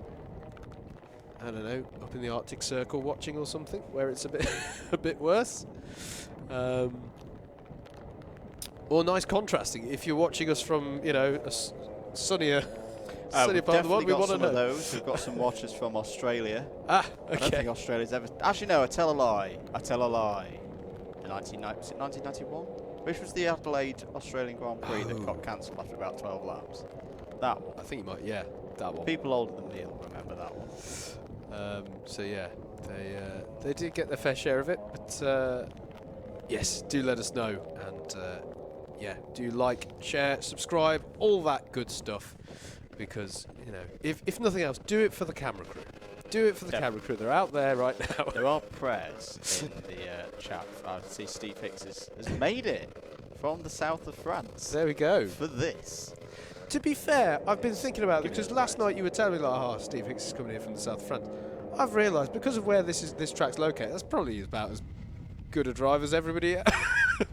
[SPEAKER 1] don't know, up in the Arctic Circle watching or something, where it's a bit a bit worse. Or nice contrasting. If you're watching us from, you know, a sunnier part of the world, we want to know.
[SPEAKER 2] Those. We've got some watchers from Australia.
[SPEAKER 1] Ah, okay.
[SPEAKER 2] I don't think Australia's ever... Actually, no, I tell a lie. In 1991? Which was the Adelaide Australian Grand Prix that got cancelled after about 12 laps? That one.
[SPEAKER 1] I think you might, yeah, that one.
[SPEAKER 2] People older than me will remember that one.
[SPEAKER 1] So yeah, they did get their fair share of it, but yes, do let us know, and yeah, do like, share, subscribe, all that good stuff, because you know, if nothing else, do it for the camera crew. Do it for the camera crew. They're out there right now.
[SPEAKER 2] There are prayers in the chat. I see Steve Hicks has made it from the south of France.
[SPEAKER 1] There we go.
[SPEAKER 2] For this.
[SPEAKER 1] To be fair, I've been thinking about it, because last night you were telling me, like, oh, Steve Hicks is coming here from the south of France. I've realised, because of where this track's located, that's probably about as good a drive as everybody,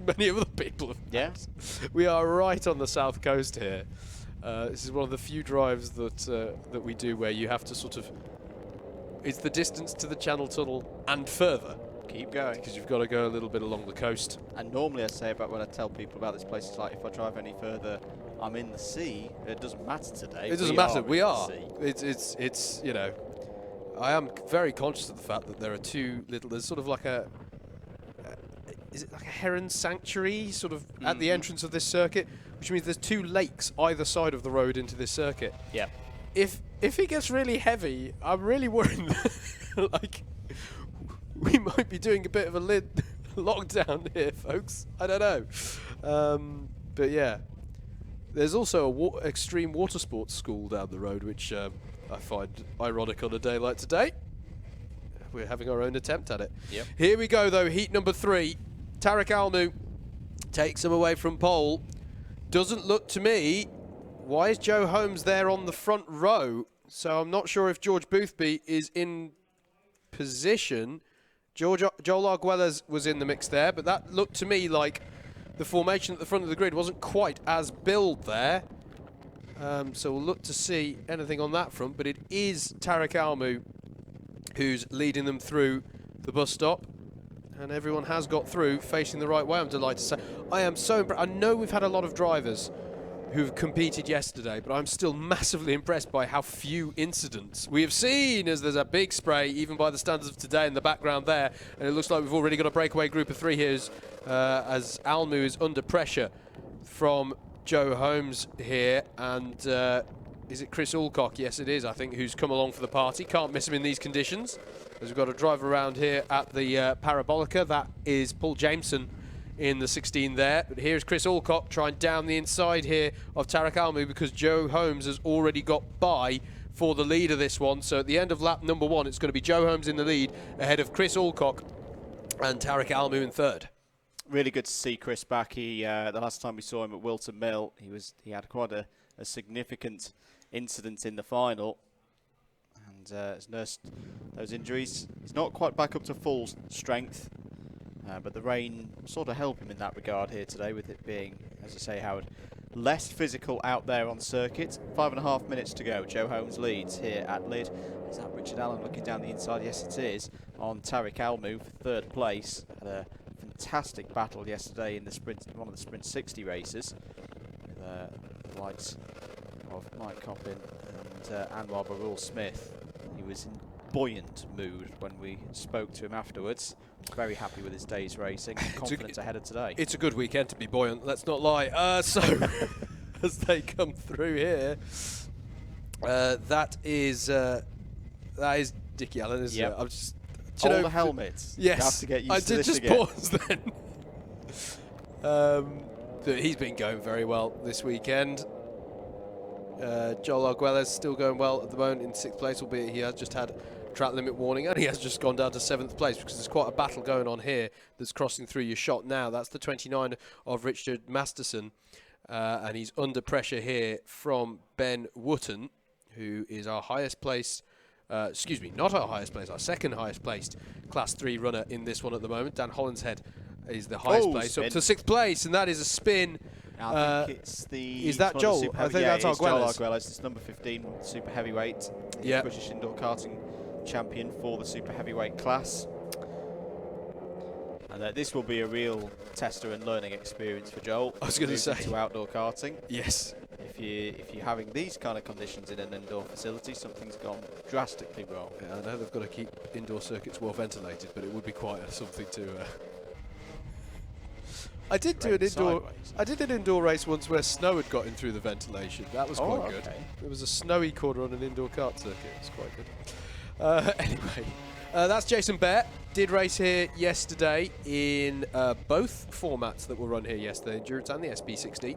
[SPEAKER 1] many other people have.
[SPEAKER 2] Yeah.
[SPEAKER 1] We are right on the south coast here. This is one of the few drives that we do where you have to sort of, it's the distance to the Channel Tunnel and further.
[SPEAKER 2] Keep going.
[SPEAKER 1] Because you've got to go a little bit along the coast.
[SPEAKER 2] And normally I say about when I tell people about this place, it's like, if I drive any further, I'm in the sea. It doesn't matter today.
[SPEAKER 1] It doesn't matter. We are. It's you know, I am very conscious of the fact that there are two little. There's sort of like a. Is it like a heron sanctuary, sort of at the entrance of this circuit, which means there's two lakes either side of the road into this circuit.
[SPEAKER 2] Yeah.
[SPEAKER 1] If it gets really heavy, I'm really worried that, like, we might be doing a bit of a Lydd lockdown here, folks. I don't know. But yeah. There's also a extreme water sports school down the road, which I find ironic on a day like today. We're having our own attempt at it.
[SPEAKER 2] Yep.
[SPEAKER 1] Here we go, though. Heat number 3. Tarek Almu takes him away from pole. doesn't look to me. Why is Joe Holmes there on the front row? So I'm not sure if George Boothby is in position. Joel Arguelles was in the mix there, but that looked to me like the formation at the front of the grid wasn't quite as billed there. So we'll look to see anything on that front, but it is Tarek Almu who's leading them through the bus stop. And everyone has got through facing the right way, I'm delighted to say. I am so impressed. I know we've had a lot of drivers who've competed yesterday, but I'm still massively impressed by how few incidents we have seen, as there's a big spray, even by the standards of today, in the background there. And it looks like we've already got a breakaway group of 3 here as Almu is under pressure from Joe Holmes here. And is it Chris Alcock? Yes, it is, I think, who's come along for the party. Can't miss him in these conditions. As we've got a driver around here at the Parabolica. That is Paul Jameson in the 16 there. But here's Chris Alcock trying down the inside here of Tarek Almu, because Joe Holmes has already got by for the lead of this one. So at the end of lap number 1, it's going to be Joe Holmes in the lead ahead of Chris Alcock and Tarek Almu in third.
[SPEAKER 2] Really good to see Chris back. He the last time we saw him at Wilton Mill, he had quite a significant incident in the final, and has nursed those injuries. He's not quite back up to full strength, but the rain sort of helped him in that regard here today, with it being, as you say, Howard, less physical out there on the circuit. 5.5 minutes to go. Joe Holmes leads here at Lydd. Is that Richard Allen looking down the inside? Yes, it is. On Tarek Almu for third place. Had a fantastic battle yesterday in the sprint, one of the Sprint 60 races, with the likes of Mike Coppin and Anwar Barul Smith. He was in buoyant mood when we spoke to him afterwards. Very happy with his day's racing, confident ahead of today.
[SPEAKER 1] It's a good weekend to be buoyant, let's not lie. So as they come through here, that is Dickie Allen, isn't it? I'm just,
[SPEAKER 2] all the helmets.
[SPEAKER 1] Yes,
[SPEAKER 2] you have to get used to this
[SPEAKER 1] again. I did just pause then. He's been going very well this weekend. Joel Arguelles still going well at the moment in 6th place, albeit he has just had track limit warning, and he has just gone down to 7th place, because there's quite a battle going on here that's crossing through your shot now. That's the 29 of Richard Masterson, and he's under pressure here from Ben Wotton, who is our highest placed, excuse me, not our highest placed, our second highest placed Class 3 runner in this one at the moment. Dan Hollinshead is the highest place, up to 6th place, and that is a spin.
[SPEAKER 2] I think it's the...
[SPEAKER 1] Is that Joel? I think that's Arguelles.
[SPEAKER 2] Joel Arguelles. It's number 15, super heavyweight. The British indoor karting champion for the super heavyweight class. And this will be a real tester and learning experience for Joel.
[SPEAKER 1] I was going to say,
[SPEAKER 2] to outdoor karting.
[SPEAKER 1] Yes.
[SPEAKER 2] If you're having these kind of conditions in an indoor facility, something's gone drastically wrong.
[SPEAKER 1] Yeah, I know they've got to keep indoor circuits well ventilated, but it would be quite something to... I did an indoor race once where snow had got in through the ventilation. That was quite good. There was a snowy corner on an indoor kart circuit. It was quite good. Anyway, that's Jason Bear. Did race here yesterday in both formats that were run here yesterday, Endurance and the SB60.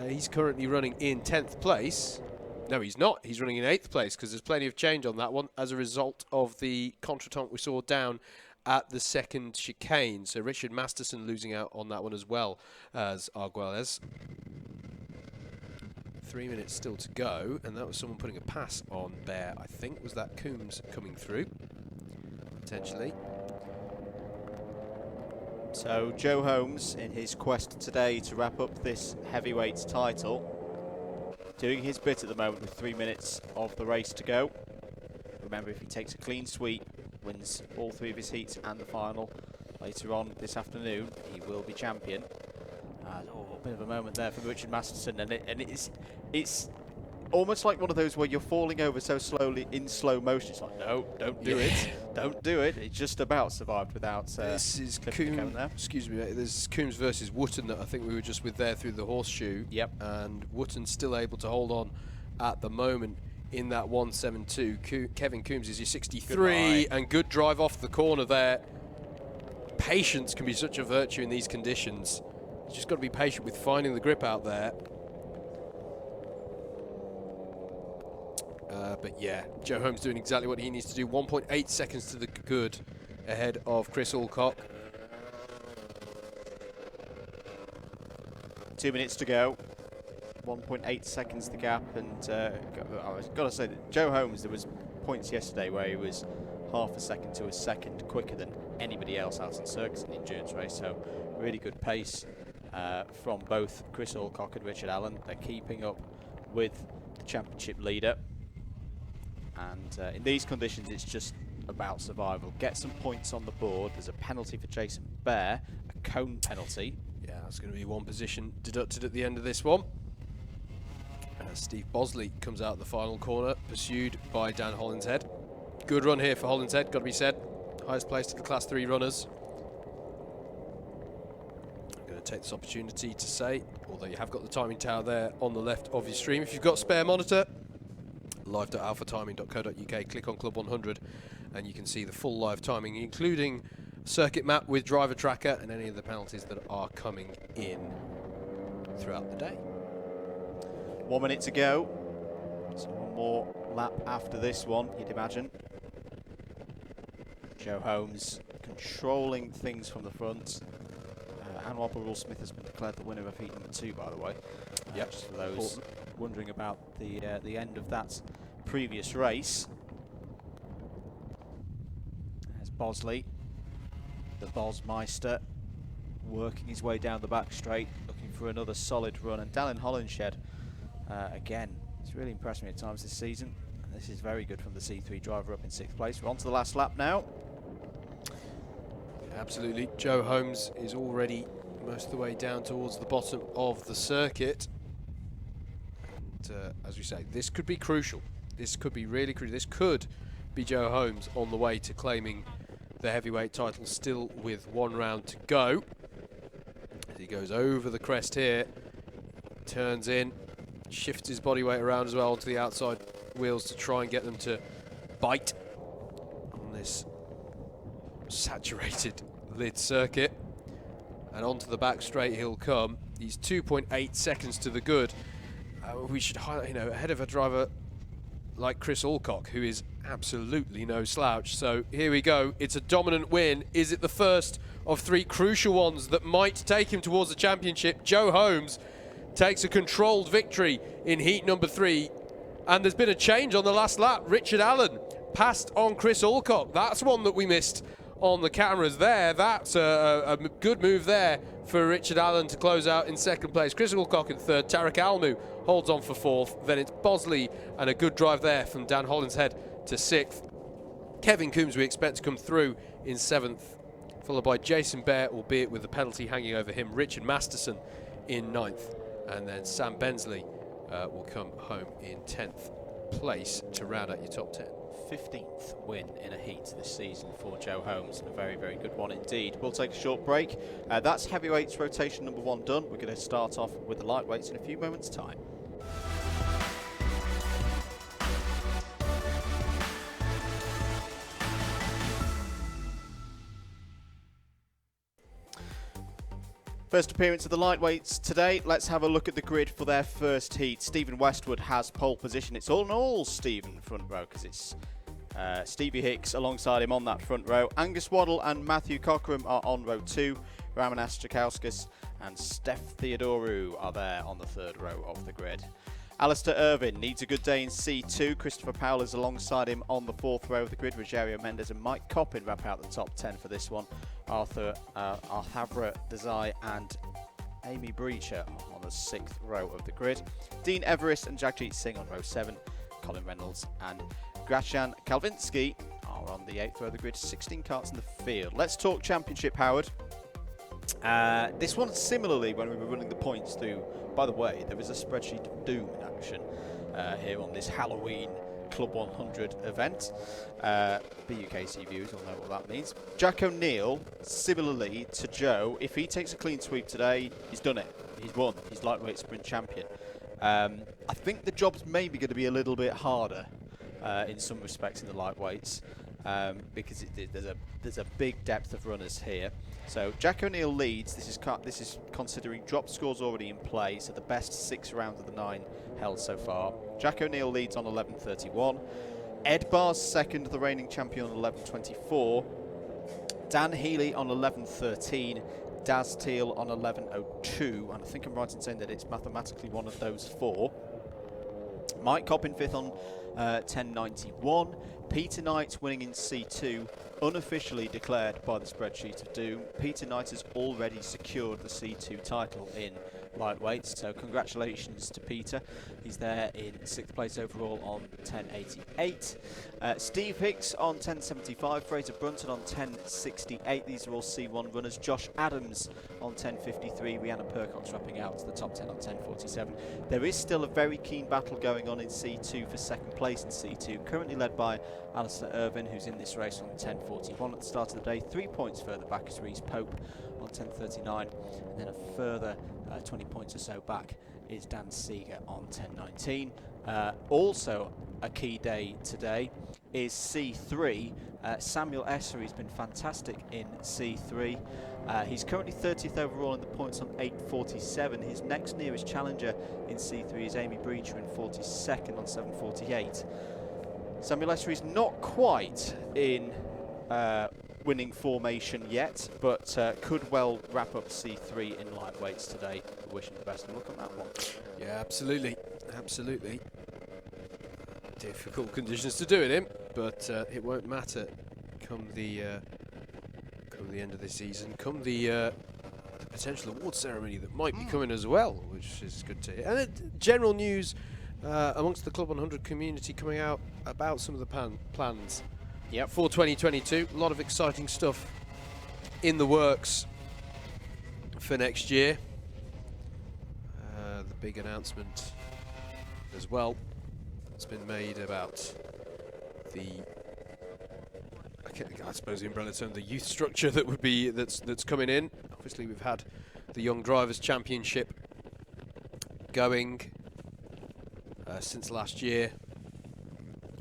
[SPEAKER 1] He's currently running in 10th place. No, he's not. He's running in 8th place, because there's plenty of change on that one as a result of the contretemps we saw down at the second chicane. So Richard Masterson losing out on that one as well as Arguelles. 3 minutes still to go, and that was someone putting a pass on Bear, I think. Was that Coombs coming through? Potentially.
[SPEAKER 2] So Joe Holmes, in his quest today to wrap up this heavyweight title, doing his bit at the moment with 3 minutes of the race to go. Remember, if he takes a clean sweep, wins all 3 of his heats and the final later on this afternoon, he will be champion. A bit of a moment there for Richard Masterson, and it's almost like one of those where you're falling over so slowly in slow motion. It's like, no, don't do it, don't do it. It just about survived without.
[SPEAKER 1] This is Coombs. Excuse me, mate. There's Coombs versus Wotton that I think we were just with there through the horseshoe.
[SPEAKER 2] Yep.
[SPEAKER 1] And Wotton's still able to hold on at the moment in that 172. Kevin Coombs is your 63, and good drive off the corner there. Patience can be such a virtue in these conditions. You just got to be patient with finding the grip out there. But yeah, Joe Holmes doing exactly what he needs to do. 1.8 seconds to the good ahead of Chris Alcock.
[SPEAKER 2] 2 minutes to go. 1.8 seconds the gap, and I've got to say that Joe Holmes, there was points yesterday where he was half a second to a second quicker than anybody else out in circuits in the endurance race, so really good pace from both Chris Alcock and Richard Allen. They're keeping up with the championship leader, and in these conditions it's just about survival. Get some points on the board. There's a penalty for Jason Bear, a cone penalty.
[SPEAKER 1] Yeah, that's going to be one position deducted at the end of this one. As Steve Bosley comes out the final corner, pursued by Dan Hollinshead. Good run here for Hollinshead, got to be said. Highest place to the Class 3 runners. I'm going to take this opportunity to say, although you have got the timing tower there on the left of your stream, if you've got a spare monitor, live.alphatiming.co.uk, click on Club 100 and you can see the full live timing, including circuit map with driver tracker and any of the penalties that are coming in throughout the day.
[SPEAKER 2] 1 minute to go. So one more lap after this one, you'd imagine. Joe Holmes controlling things from the front. Anwar Burrell Smith has been declared the winner of heat number 2, by the way.
[SPEAKER 1] Yep.
[SPEAKER 2] Just for those wondering about the end of that previous race. There's Bosley, the Bosmeister, working his way down the back straight, looking for another solid run. And Dallin Hollinshead, again, it's really impressed me at times this season. And this is very good from the C3 driver up in 6th place. We're on to the last lap now.
[SPEAKER 1] Absolutely. Joe Holmes is already most of the way down towards the bottom of the circuit. And as we say, this could be crucial. This could be really crucial. This could be Joe Holmes on the way to claiming the heavyweight title, still with 1 round to go. As he goes over the crest here, turns in, shifts his body weight around as well onto the outside wheels to try and get them to bite on this saturated Lydd circuit, and onto the back straight he'll come. He's 2.8 seconds to the good. We should highlight, you know, ahead of a driver like Chris Alcock, who is absolutely no slouch. So here we go. It's a dominant win. Is it the first of 3 crucial ones that might take him towards the championship? Joe Holmes takes a controlled victory in heat number 3, and there's been a change on the last lap. Richard Allen passed on Chris Alcock. That's one that we missed on the cameras there. That's a good move there for Richard Allen to close out in 2nd place. Chris Alcock in 3rd. Tarek Almu holds on for 4th. Then it's Bosley, and a good drive there from Dan Hollinshead to 6th. Kevin Coombs we expect to come through in 7th, followed by Jason Bear, albeit with the penalty hanging over him. Richard Masterson in 9th, and then Sam Bensley will come home in 10th place to round out your top 10.
[SPEAKER 2] 15th win in a heat this season for Joe Holmes, and a very, very good one indeed. We'll take a short break. That's heavyweights rotation number 1 done. We're going to start off with the lightweights in a few moments' time. First appearance of the lightweights today. Let's have a look at the grid for their first heat. Stephen Westwood has pole position. It's all in all Stephen front row, because it's Stevie Hicks alongside him on that front row. Angus Waddle and Matthew Cockram are on row 2. Ramanas Chakauskas and Steph Theodorou are there on the 3rd row of the grid. Alistair Irvin needs a good day in C2. Christopher Powell is alongside him on the 4th row of the grid. Rogerio Mendes and Mike Coppin wrap out the top 10 for this one. Arthur Alhavra Desai and Amy Breacher on the 6th row of the grid. Dean Everest and Jagjit Singh on row 7. Colin Reynolds and Grashan Kalvinsky are on the 8th row of the grid. 16 karts in the field. Let's talk championship, Howard. This one, similarly, when we were running the points through, by the way, there is a spreadsheet of doom in action here on this Halloween Club 100 event. ABkC viewers will know what that means. Jack O'Neill, similarly to Joe, if he takes a clean sweep today, he's done it. He's won. He's lightweight sprint champion. I think the job's maybe going to be a little bit harder in some respects in the lightweights, because there's a big depth of runners here. So Jack O'Neill leads. This is considering drop scores already in play, so the best 6 rounds of the 9 held so far. Jack O'Neill leads on 11.31. Ed Barr's second, the reigning champion, on 11.24. Dan Healy on 11.13. Daz Teal on 11.02, and I think I'm right in saying that it's mathematically one of those 4. Mike Coppin 5th on 10.91. Peter Knight winning in C2, unofficially declared by the spreadsheet of doom. Peter Knight has already secured the C2 title in lightweights, so congratulations to Peter. He's there in 6th place overall on 10.88. Steve Hicks on 10.75, Fraser Brunton on 10.68. These are all C1 runners. Josh Adams on 10.53, Rhiannon Percox wrapping out to the top 10 on 10.47. There is still a very keen battle going on in C2 for 2nd place in C2, currently led by Alistair Irvin, who's in this race on 10.41 at the start of the day. 3 points further back is Reese Pope on 10.39, and then a further 20 points or so back is Dan Seeger on 10.19. Also a key day today is C3. Samuel Esser, he's been fantastic in C3. He's currently 30th overall in the points on 8.47. His next nearest challenger in C3 is Amy Breacher in 42nd on 7.48. Samuel Esser is not quite in winning formation yet, but could well wrap up C3 in lightweights today. Wishing the best of luck on that one.
[SPEAKER 1] Yeah, absolutely. Absolutely. Difficult conditions to do it in, but it won't matter come the end of the season, come the potential award ceremony that might be coming as well, which is good to hear. And general news amongst the Club 100 community coming out about some of the plans for 2022. A lot of exciting stuff in the works for next year. The big announcement as well has been made about the, I suppose the umbrella term, the youth structure that would be that's coming in. Obviously we've had the Young Drivers Championship going since last year,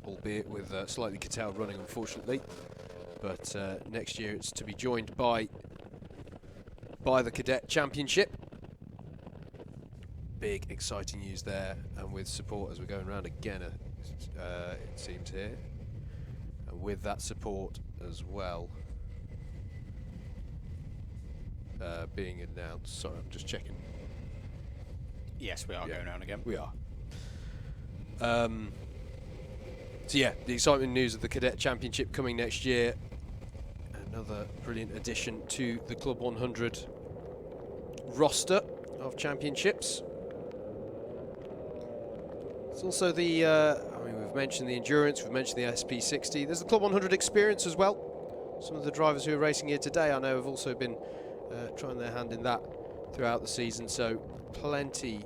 [SPEAKER 1] albeit with slightly curtailed running, unfortunately. But next year it's to be joined by the Cadet Championship. Big, exciting news there, and with support as we're going around again, it seems here. And with that support as well being announced. Sorry, I'm just checking.
[SPEAKER 2] Yes, we are going around again.
[SPEAKER 1] We are. So yeah, the exciting news of the Cadet Championship coming next year. Another brilliant addition to the Club 100 roster of championships. It's also the, I mean, we've mentioned the Endurance, we've mentioned the SP60. There's the Club 100 Experience as well. Some of the drivers who are racing here today, I know, have also been trying their hand in that throughout the season. So plenty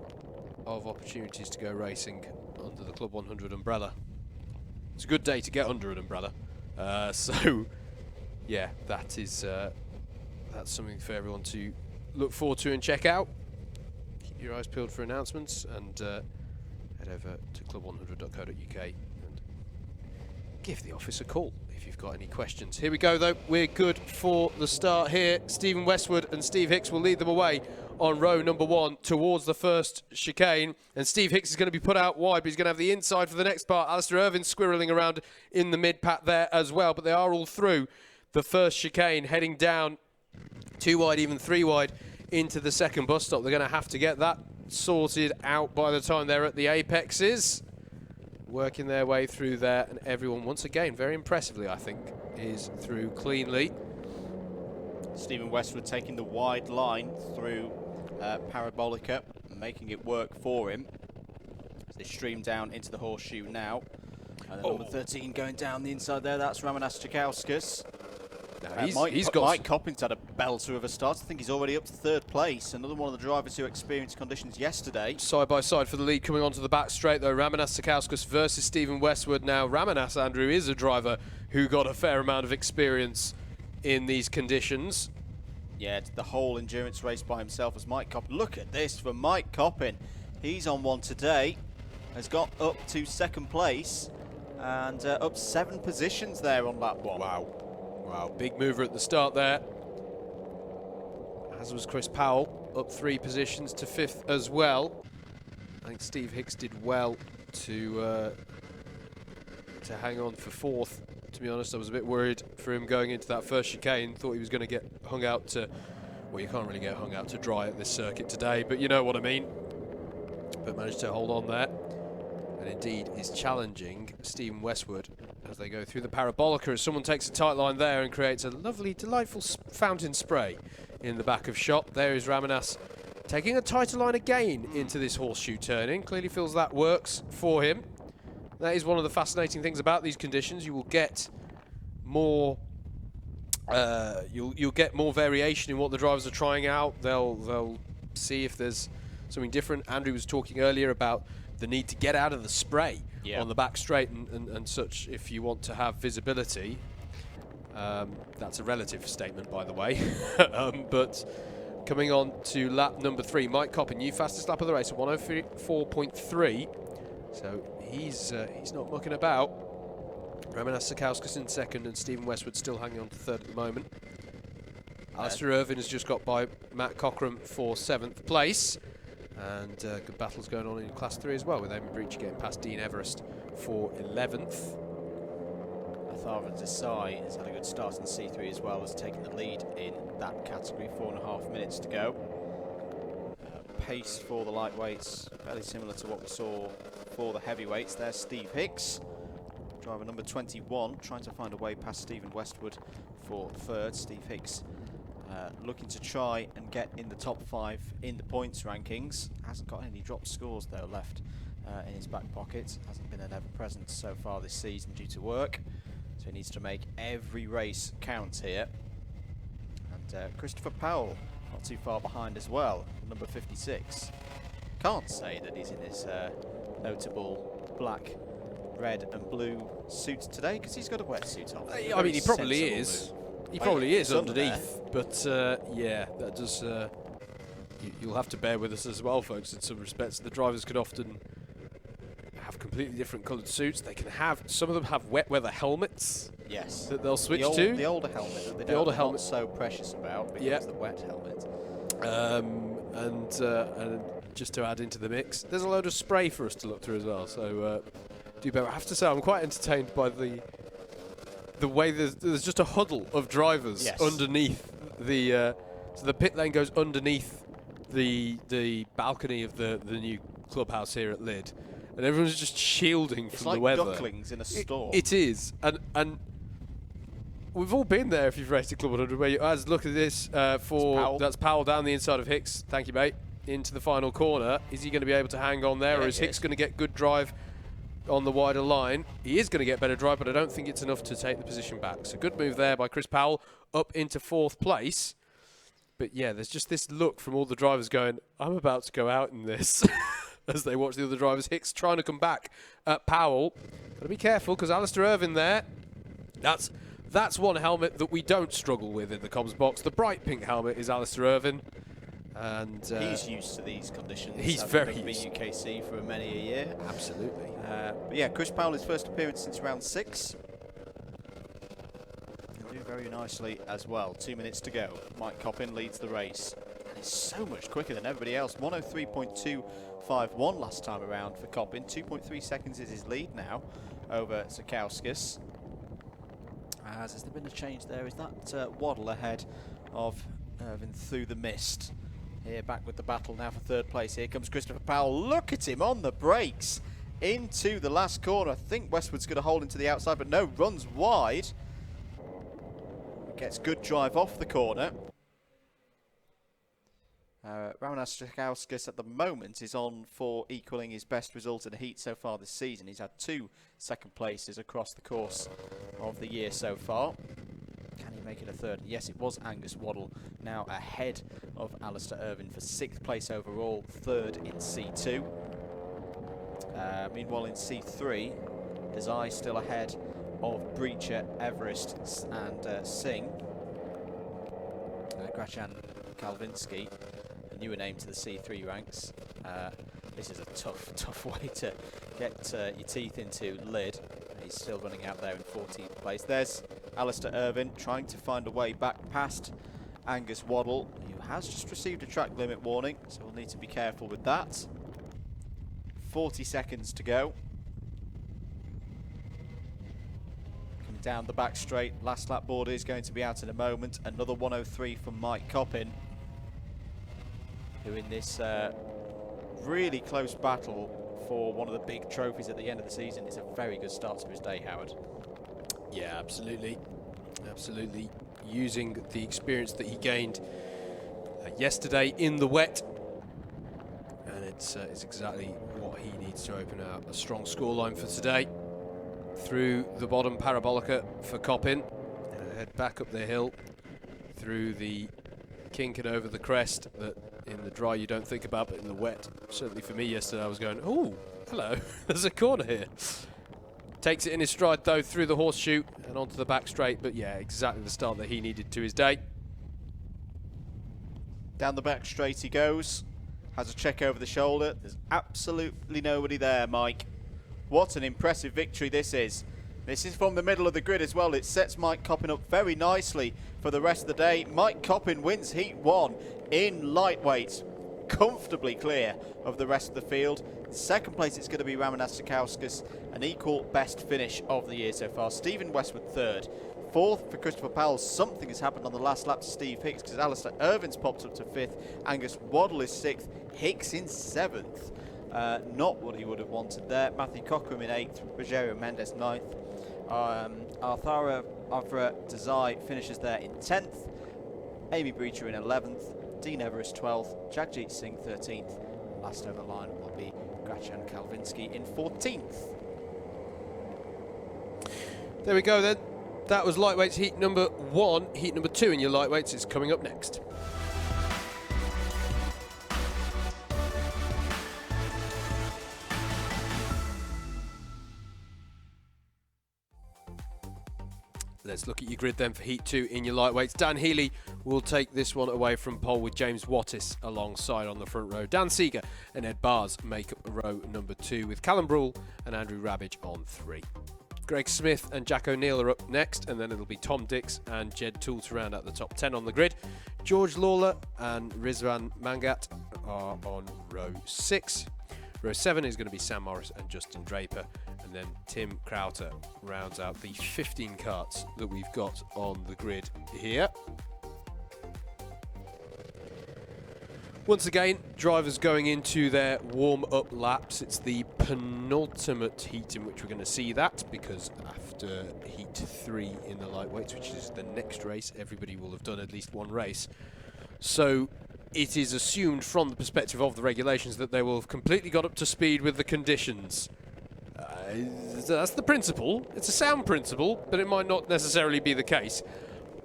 [SPEAKER 1] of opportunities to go racing under the Club 100 umbrella. It's a good day to get under an umbrella. So yeah, that is that's something for everyone to look forward to and check out. Keep your eyes peeled for announcements, and head over to club100.co.uk and give the office a call if you've got any questions. Here we go though, we're good for the start here. Stephen Westwood and Steve Hicks will lead them away on row number 1 towards the first chicane, and Steve Hicks is going to be put out wide, but he's going to have the inside for the next part. Alistair Irvin squirreling around in the mid-pack there as well, but they are all through the first chicane, heading down 2 wide, even 3 wide into the second bus stop. They're going to have to get that sorted out by the time they're at the apexes. Working their way through there, and everyone, once again, very impressively, I think, is through cleanly.
[SPEAKER 2] Stephen Westwood taking the wide line through Parabolica, making it work for him. They stream down into the horseshoe now. And then number 13 going down the inside there, that's Ramanas Chikauskas. Mike Coppin's had a belter of a start. I think he's already up to 3rd place. Another one of the drivers who experienced conditions yesterday.
[SPEAKER 1] Side by side for the lead coming onto the back straight though. Ramanas Chikauskas versus Stephen Westwood. Now Ramanas, Andrew, is a driver who got a fair amount of experience in these conditions.
[SPEAKER 2] Yeah, it's the whole endurance race by himself as Mike Coppin. Look at this for Mike Coppin. He's on one today. Has got up to 2nd place and up 7 positions there on lap 1.
[SPEAKER 1] Wow, big mover at the start there. As was Chris Powell, up 3 positions to 5th as well. I think Steve Hicks did well to hang on for 4th. To be honest, I was a bit worried for him going into that first chicane. Thought he was going to get hung out to Well, you can't really get hung out to dry at this circuit today, but you know what I mean. But managed to hold on there. And indeed is challenging Stephen Westwood as they go through the parabolica, as someone takes a tight line there and creates a lovely, delightful fountain spray in the back of shot. There is Ramanas taking a tighter line again into this horseshoe turning. Clearly feels that works for him. That is one of the fascinating things about these conditions. You will get more you'll get more variation in what the drivers are trying out. They'll see if there's something different. Andrew was talking earlier about the need to get out of the spray on the back straight and such if you want to have visibility. That's a relative statement, by the way. But coming on to lap number 3, Mike Coppin, new fastest lap of the race at 104.3. So he's not mucking about. Ramanas Sakauskas in second and Stephen Westwood still hanging on to third at the moment. Alistair Irvine has just got by Matt Cockram for 7th place. And good battles going on in Class 3 as well, with Eamon Breach getting past Dean Everest for 11th.
[SPEAKER 2] Atharvan Desai has had a good start in C3 as well, has taken the lead in that category. 4.5 minutes to go. Pace for the lightweights, fairly similar to what we saw for the heavyweights. There's Steve Hicks, driver number 21, trying to find a way past Stephen Westwood for third. Steve Hicks looking to try and get in the top 5 in the points rankings. Hasn't got any drop scores though left in his back pocket. Hasn't been an ever present so far this season due to work. So he needs to make every race count here. And Christopher Powell not too far behind as well, number 56. Can't say that he's in his notable black, red and blue suit today because he's got a wetsuit on.
[SPEAKER 1] I mean, he probably is. He probably is underneath, but yeah, that does. You'll have to bear with us as well, folks. In some respects, the drivers can often have completely different coloured suits. They can have, some of them have wet weather helmets.
[SPEAKER 2] Yes.
[SPEAKER 1] That they'll switch to.
[SPEAKER 2] The older helmet that they're not so precious about because the wet helmet.
[SPEAKER 1] And just to add into the mix, there's a load of spray for us to look through as well. So do better. I have to say, I'm quite entertained by the way there's just a huddle of drivers underneath the. So the pit lane goes underneath the balcony of the new clubhouse here at Lydd, and everyone's just shielding from the weather.
[SPEAKER 2] It's like ducklings in a storm.
[SPEAKER 1] It is, and we've all been there if you've raced a Club 100. Where look at this that's Powell down the inside of Hicks. Thank you, mate. Into the final corner. Is he going to be able to hang on there, or is Hicks going to get good drive on the wider line? He is going to get better drive, but I don't think it's enough to take the position back. So good move there by Chris Powell, up into 4th place. But yeah, there's just this look from all the drivers going, I'm about to go out in this, as they watch the other drivers. Hicks trying to come back at Powell. Got to be careful, because Alistair Irvine there, that's one helmet that we don't struggle with in the comms box. The bright pink helmet is Alistair Irvine. And
[SPEAKER 2] he's used to these conditions.
[SPEAKER 1] He's very used.
[SPEAKER 2] ABkC for many a year.
[SPEAKER 1] Absolutely.
[SPEAKER 2] But yeah, Chris Powell, his first appearance since round 6. He'll do very nicely as well. 2 minutes to go. Mike Coppin leads the race. And he's so much quicker than everybody else. 103.251 last time around for Coppin. 2.3 seconds is his lead now over Sakauskas. Has there been a change there? Is that Waddle ahead of Irvine through the mist? Here, back with the battle now for 3rd place. Here comes Christopher Powell. Look at him on the brakes into the last corner. I think Westwood's going to hold into the outside, but no, runs wide. Gets good drive off the corner. Ramanas Sakauskas at the moment is on for equalling his best result in a heat so far this season. He's had 2 second places across the course of the year so far. Can he make it a 3rd? Yes, it was Angus Waddle, now ahead of Alistair Irvine for 6th place overall, 3rd in C2. Meanwhile in C3, Desai still ahead of Breacher, Everest and Singh. Grachan Kalvinsky, a newer name to the C3 ranks. This is a tough way to get your teeth into Lydd. He's still running out there in 14th place. There's Alistair Irvine trying to find a way back past Angus Waddle, who has just received a track limit warning, so we'll need to be careful with that. 40 seconds to go. Coming down the back straight, last lap border is going to be out in a moment. Another 103 from Mike Coppin. who in this really close battle for one of the big trophies at the end of the season is a very good start to his day, Howard.
[SPEAKER 1] Yeah, absolutely. Absolutely. Using the experience that he gained yesterday in the wet. And it's exactly what he needs to open out a strong scoreline for today. Through the bottom parabolica for Coppin. Head back up the hill. Through the kink and over the crest that in the dry you don't think about, but in the wet, certainly for me yesterday, I was going, oh, hello, there's a corner here. Takes it in his stride though, through the horseshoe and onto the back straight, but yeah, exactly the start that he needed to his day.
[SPEAKER 2] Down the back straight he goes, has a check over the shoulder. There's absolutely nobody there, Mike. What an impressive victory this is. This is from the middle of the grid as well. It sets Mike Coppin up very nicely for the rest of the day. Mike Coppin wins Heat 1 in lightweight, comfortably clear of the rest of the field. Second place, it's going to be Ramanas Sakauskas, an equal best finish of the year so far. Stephen Westwood third. Fourth for Christopher Powell. Something has happened on the last lap to Steve Hicks because Alistair Irvin's popped up to fifth. Angus Waddle is sixth. Hicks in seventh. Not what he would have wanted there. Matthew Cockram in eighth. Rogerio Mendes ninth. Arthara Avra Desai finishes there in 10th. Amy Breacher in 11th. Dean Everest 12th. Jagjit Singh 13th. Last over the line will be Grachan Kalvinsky in 14th.
[SPEAKER 1] There we go then. That was lightweights heat number 1. Heat number 2 in your lightweights is coming up next. Let's look at your grid then for Heat 2 in your lightweights. Dan Healy will take this one away from pole with James Wattis alongside on the front row. Dan Seeger and Ed Bars make up row number 2 with Callum Brule and Andrew Rabbage on 3. Greg Smith and Jack O'Neill are up next, and then it'll be Tom Dix and Jed Toole to round out the top 10 on the grid. George Lawler and Rizwan Mangat are on row 6. Row 7 is going to be Sam Morris and Justin Draper, and then Tim Crowter rounds out the 15 karts that we've got on the grid here. Once again, drivers going into their warm-up laps. It's the penultimate heat in which we're going to see that, because after Heat 3 in the lightweights, which is the next race, everybody will have done at least one race. So it is assumed from the perspective of the regulations that they will have completely got up to speed with the conditions. That's the principle. It's a sound principle, but it might not necessarily be the case.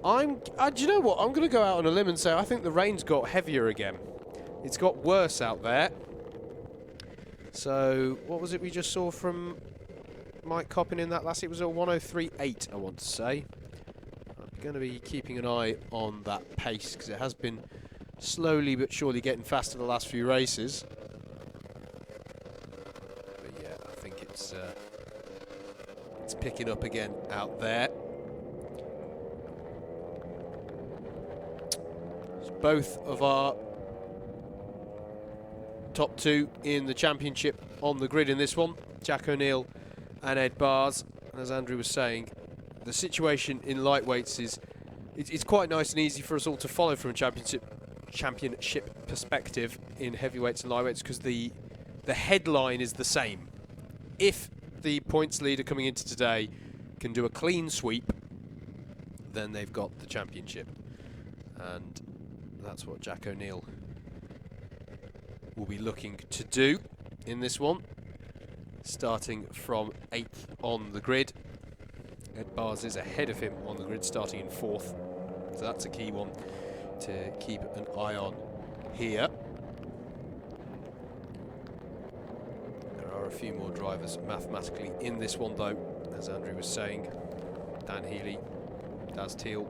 [SPEAKER 1] Do you know what? I'm going to go out on a limb and say I think the rain's got heavier again. It's got worse out there. So, what was it we just saw from Mike Coppin in that last? It was a 103.8, I want to say. I'm going to be keeping an eye on that pace, because it has been slowly but surely getting faster the last few races. But yeah, I think it's picking up again out there. So both of our top 2 in the championship on the grid in this one, Jack O'Neill and Ed Bars. As Andrew was saying, the situation in lightweights is it's quite nice and easy for us all to follow from a championship perspective in heavyweights and lightweights, because the headline is the same. If the points leader coming into today can do a clean sweep, then they've got the championship, and that's what Jack O'Neill will be looking to do in this one, starting from 8th on the grid. Ed Bars is ahead of him on the grid, starting in 4th, so that's a key one to keep an eye on here. There are a few more drivers mathematically in this one though, as Andrew was saying. Dan Healy, Daz Teal,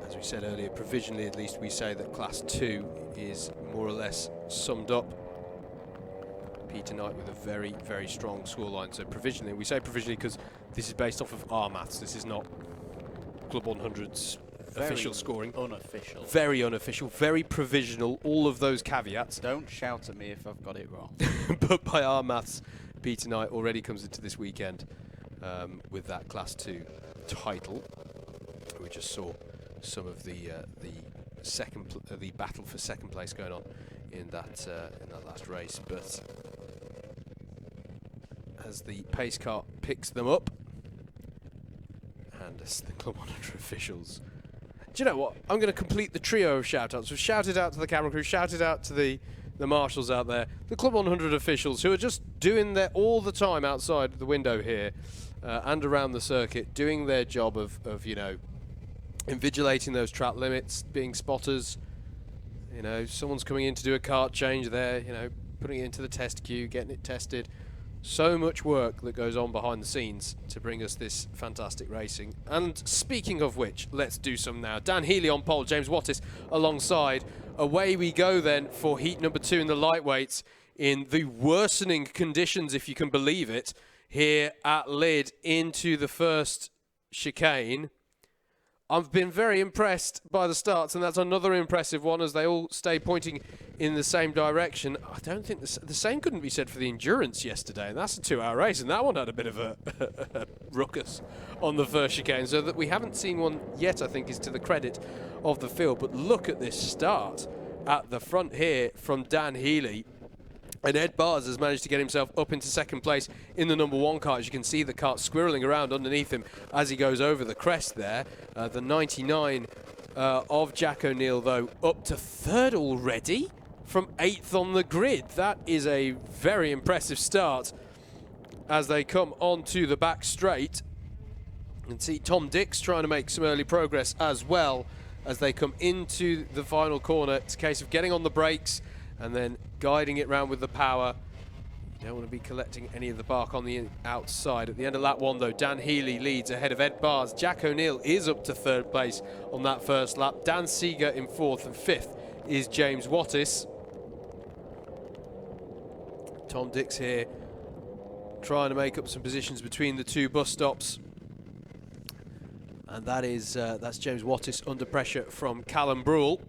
[SPEAKER 1] as we said earlier, provisionally at least we say that Class 2 is more or less summed up. Peter Knight with a very, very strong scoreline. So provisionally, we say provisionally because this is based off of our maths. This is not Club 100's official scoring.
[SPEAKER 2] Unofficial.
[SPEAKER 1] Very unofficial, very provisional, all of those caveats.
[SPEAKER 2] Don't shout at me if I've got it wrong.
[SPEAKER 1] But by our maths, Peter Knight already comes into this weekend with that Class 2 title, we just saw some of the the battle for second place going on in that last race. But as the pace car picks them up, and as the Club 100 officials, do you know what? I'm going to complete the trio of shout-outs. We've shouted out to the camera crew, shouted out to the marshals out there, the Club 100 officials who are just doing their all the time outside the window here and around the circuit, doing their job of you know, invigilating those track limits, being spotters. You know, someone's coming in to do a kart change there, you know, putting it into the test queue, getting it tested. So much work that goes on behind the scenes to bring us this fantastic racing. And speaking of which, let's do some now. Dan Healy on pole, James Wattis alongside. Away we go then for heat number 2 in the lightweights in the worsening conditions, if you can believe it, here at Lydd into the first chicane. I've been very impressed by the starts, and that's another impressive one as they all stay pointing in the same direction. I don't think the same couldn't be said for the endurance yesterday, and that's a 2-hour race, and that one had a bit of a ruckus on the first chicane, so that we haven't seen one yet, I think, is to the credit of the field. But look at this start at the front here from Dan Healy. And Ed Bars has managed to get himself up into second place in the number 1 car. As you can see, the kart squirreling around underneath him as he goes over the crest there. The 99 of Jack O'Neill, though, up to 3rd already from 8th on the grid. That is a very impressive start as they come onto the back straight. You can see Tom Dix trying to make some early progress as well as they come into the final corner. It's a case of getting on the brakes and then guiding it round with the power. You don't want to be collecting any of the bark on the outside. At the end of lap 1, though, Dan Healy leads ahead of Ed Bars. Jack O'Neill is up to 3rd place on that first lap. Dan Seeger in 4th, and 5th is James Wattis. Tom Dix here trying to make up some positions between the 2 bus stops. And that is that's James Wattis under pressure from Callum Brule.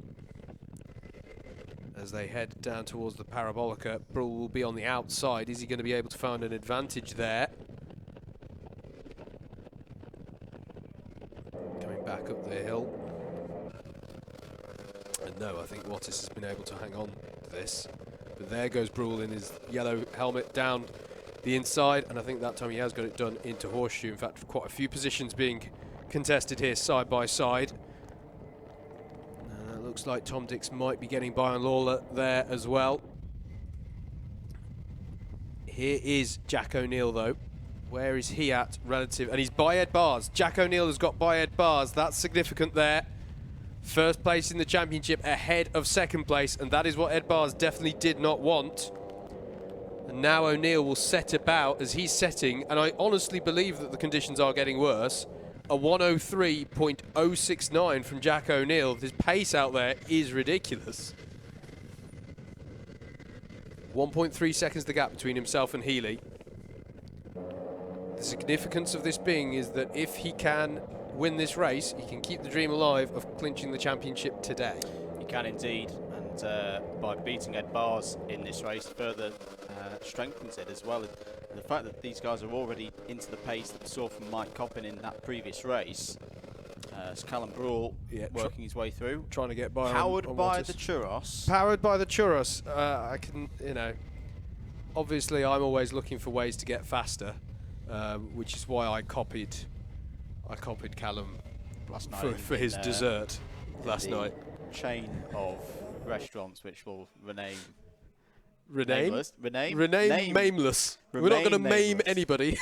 [SPEAKER 1] As they head down towards the Parabolica, Brule will be on the outside. Is he going to be able to find an advantage there? Coming back up the hill. And no, I think Wattis has been able to hang on to this. But there goes Brule in his yellow helmet down the inside, and I think that time he has got it done into horseshoe. In fact, quite a few positions being contested here side by side. Looks like Tom Dix might be getting by on Lawler there as well. Here is Jack O'Neill, though. Where is he at relative? And he's by Ed Bars. Jack O'Neill has got by Ed Bars. That's significant there. 1st place in the championship ahead of 2nd place, and that is what Ed Bars definitely did not want. And now O'Neill will set about as he's setting, and I honestly believe that the conditions are getting worse. A 103.069 from Jack O'Neill. His pace out there is ridiculous. 1.3 seconds the gap between himself and Healy. The significance of this being is that if he can win this race, he can keep the dream alive of clinching the championship today.
[SPEAKER 2] He can indeed, and by beating Ed Bars in this race further strengthens it as well. The fact that these guys are already into the pace that we saw from Mike Coppin in that previous race. It's Callum Brule working his way through.
[SPEAKER 1] Trying to get by
[SPEAKER 2] Powered
[SPEAKER 1] on
[SPEAKER 2] by
[SPEAKER 1] Wattis.
[SPEAKER 2] the Churros.
[SPEAKER 1] Powered by the Churros. I can, you know, obviously I'm always looking for ways to get faster, which is why I copied Callum
[SPEAKER 2] last night
[SPEAKER 1] for his dessert last night.
[SPEAKER 2] Chain of restaurants which will rename.
[SPEAKER 1] Rename
[SPEAKER 2] Name.
[SPEAKER 1] Mameless. We're not going to maim anybody.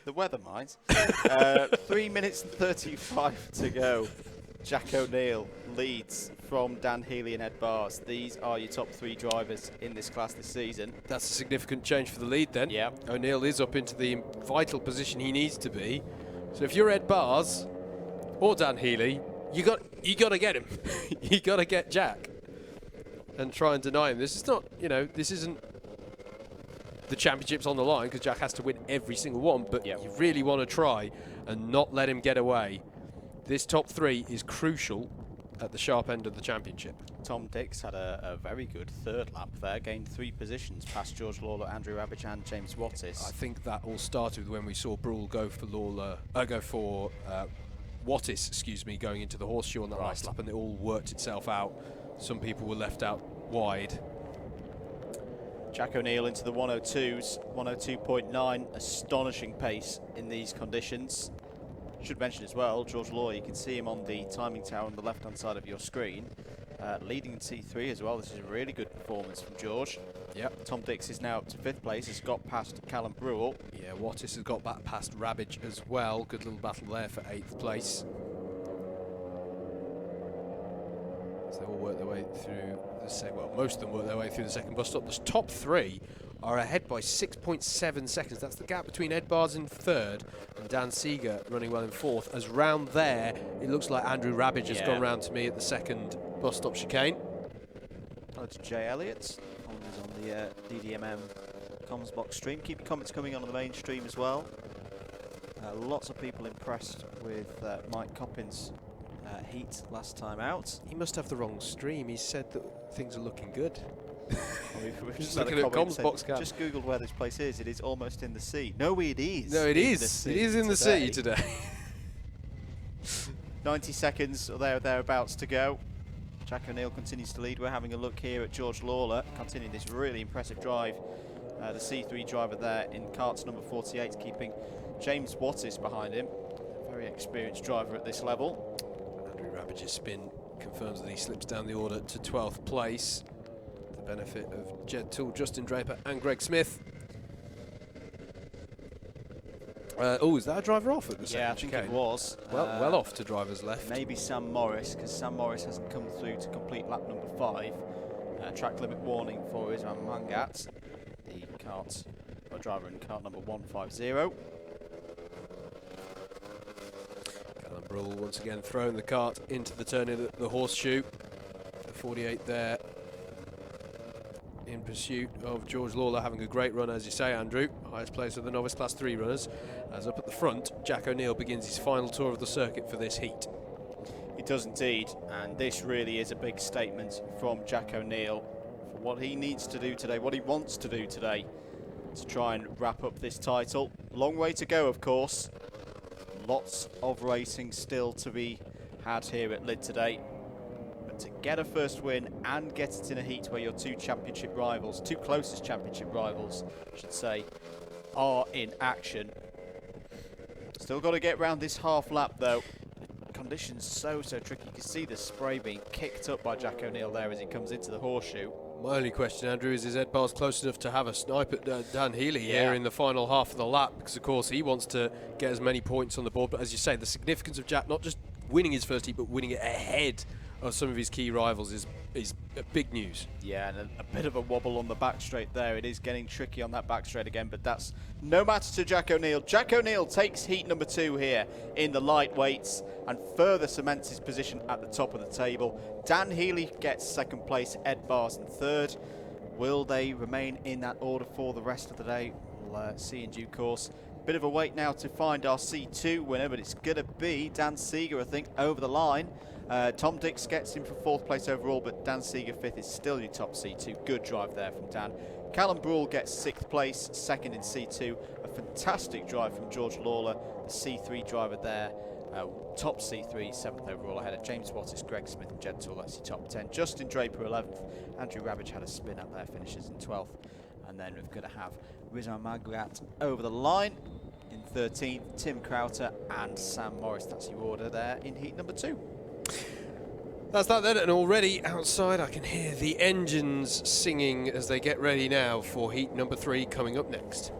[SPEAKER 2] The weather might. 3 minutes and 35 to go. Jack O'Neill leads from Dan Healy and Ed Bars. These are your top 3 drivers in this class this season.
[SPEAKER 1] That's a significant change for the lead then.
[SPEAKER 2] Yeah.
[SPEAKER 1] O'Neill is up into the vital position he needs to be. So if you're Ed Bars or Dan Healy, you got to get him. You got to get Jack and try and deny him. This is not, you know, this isn't the championship's on the line because Jack has to win every single one, but you really want to try and not let him get away. This top 3 is crucial at the sharp end of the championship.
[SPEAKER 2] Tom Dix had a very good 3rd lap there, gained 3 positions past George Lawler, Andrew Abichan, James Wattis.
[SPEAKER 1] I think that all started when we saw Brule go for Wattis, excuse me, going into the horseshoe on that last lap, and it all worked itself out. Some people were left out wide.
[SPEAKER 2] Jack O'Neill into the 102s, 102.9, astonishing pace in these conditions. Should mention as well, George Law, you can see him on the timing tower on the left-hand side of your screen, leading in T3 as well. This is a really good performance from George.
[SPEAKER 1] Yep.
[SPEAKER 2] Tom Dix is now up to 5th place, has got past Callum Brewell.
[SPEAKER 1] Yeah, Wattis has got back past Rabbage as well. Good little battle there for 8th place. So they all work their way through the second, well, most of them work their way through the second bus stop. The top 3 are ahead by 6.7 seconds. That's the gap between Ed Bars in 3rd and Dan Seeger running well in 4th. As round there, it looks like Andrew Rabbage has gone round to me at the second bus stop chicane.
[SPEAKER 2] Hello to Jay Elliott, on the DDMM comms box stream. Keep your comments coming on the main stream as well. Lots of people impressed with Mike Coppins' heat last time out.
[SPEAKER 1] He must have the wrong stream. He said that things are looking good.
[SPEAKER 2] We've
[SPEAKER 1] just looking at comms box cam.
[SPEAKER 2] Just googled where this place is. It is almost in the sea. No, it is.
[SPEAKER 1] No, it is. It is in the sea today.
[SPEAKER 2] 90 seconds or thereabouts to go. Jack O'Neill continues to lead. We're having a look here at George Lawler, continuing this really impressive drive. The C3 driver there in karts number 48, keeping James Wattis behind him. A very experienced driver at this level.
[SPEAKER 1] Andrew Rabbage's spin confirms that he slips down the order to 12th place. The benefit of Jed Toole, Justin Draper and Greg Smith. Oh, is that a driver off at the second?
[SPEAKER 2] Yeah, I think it was.
[SPEAKER 1] Well off to drivers left.
[SPEAKER 2] Maybe Sam Morris, because Sam Morris hasn't come through to complete lap number 5. Track limit warning for Isran Mangat, the kart driver in kart number 150.
[SPEAKER 1] Callum Brule once again throwing the kart into the turn in the horseshoe. The 48 there in pursuit of George Lawler, having a great run, as you say, Andrew. Highest place of the novice class 3 runners. As up at the front, Jack O'Neill begins his final tour of the circuit for this heat.
[SPEAKER 2] He does indeed, and this really is a big statement from Jack O'Neill for what he needs to do today, what he wants to do today to try and wrap up this title. Long way to go, of course. Lots of racing still to be had here at Lydd today. To get a first win and get it in a heat where your two championship rivals, two closest championship rivals, I should say, are in action. Still got to get round this half lap though. Conditions so tricky. You can see the spray being kicked up by Jack O'Neill there as he comes into the horseshoe.
[SPEAKER 1] My only question, Andrew, is Ed Bar's close enough to have a snipe at Dan Healy here in the final half of the lap? Because of course he wants to get as many points on the board, but as you say, the significance of Jack not just winning his first heat but winning it ahead of some of his key rivals is big news.
[SPEAKER 2] Yeah, and a bit of a wobble on the back straight there. It is getting tricky on that back straight again, but that's no matter to Jack O'Neill. Jack O'Neill takes heat number 2 here in the lightweights and further cements his position at the top of the table. Dan Healy gets second place, Ed Bars in third. Will they remain in that order for the rest of the day? We'll see in due course. Bit of a wait now to find our C2 winner, but it's going to be Dan Seeger, I think, over the line. Tom Dix gets him for 4th place overall, but Dan Seeger 5th is still your top C2. Good drive there from Dan. Callum Brule gets 6th place, 2nd in C2. A fantastic drive from George Lawler, the C3 driver there. Top C3, 7th overall ahead of James Wattis, Greg Smith and Jed Toole. That's your top 10. Justin Draper 11th. Andrew Rabbage had a spin up there, finishes in 12th. And then we're going to have Rizwan Magrat over the line in 13th. Tim Crowter and Sam Morris. That's your order there in heat number 2.
[SPEAKER 1] That's that then, and already outside I can hear the engines singing as they get ready now for heat number 3 coming up next.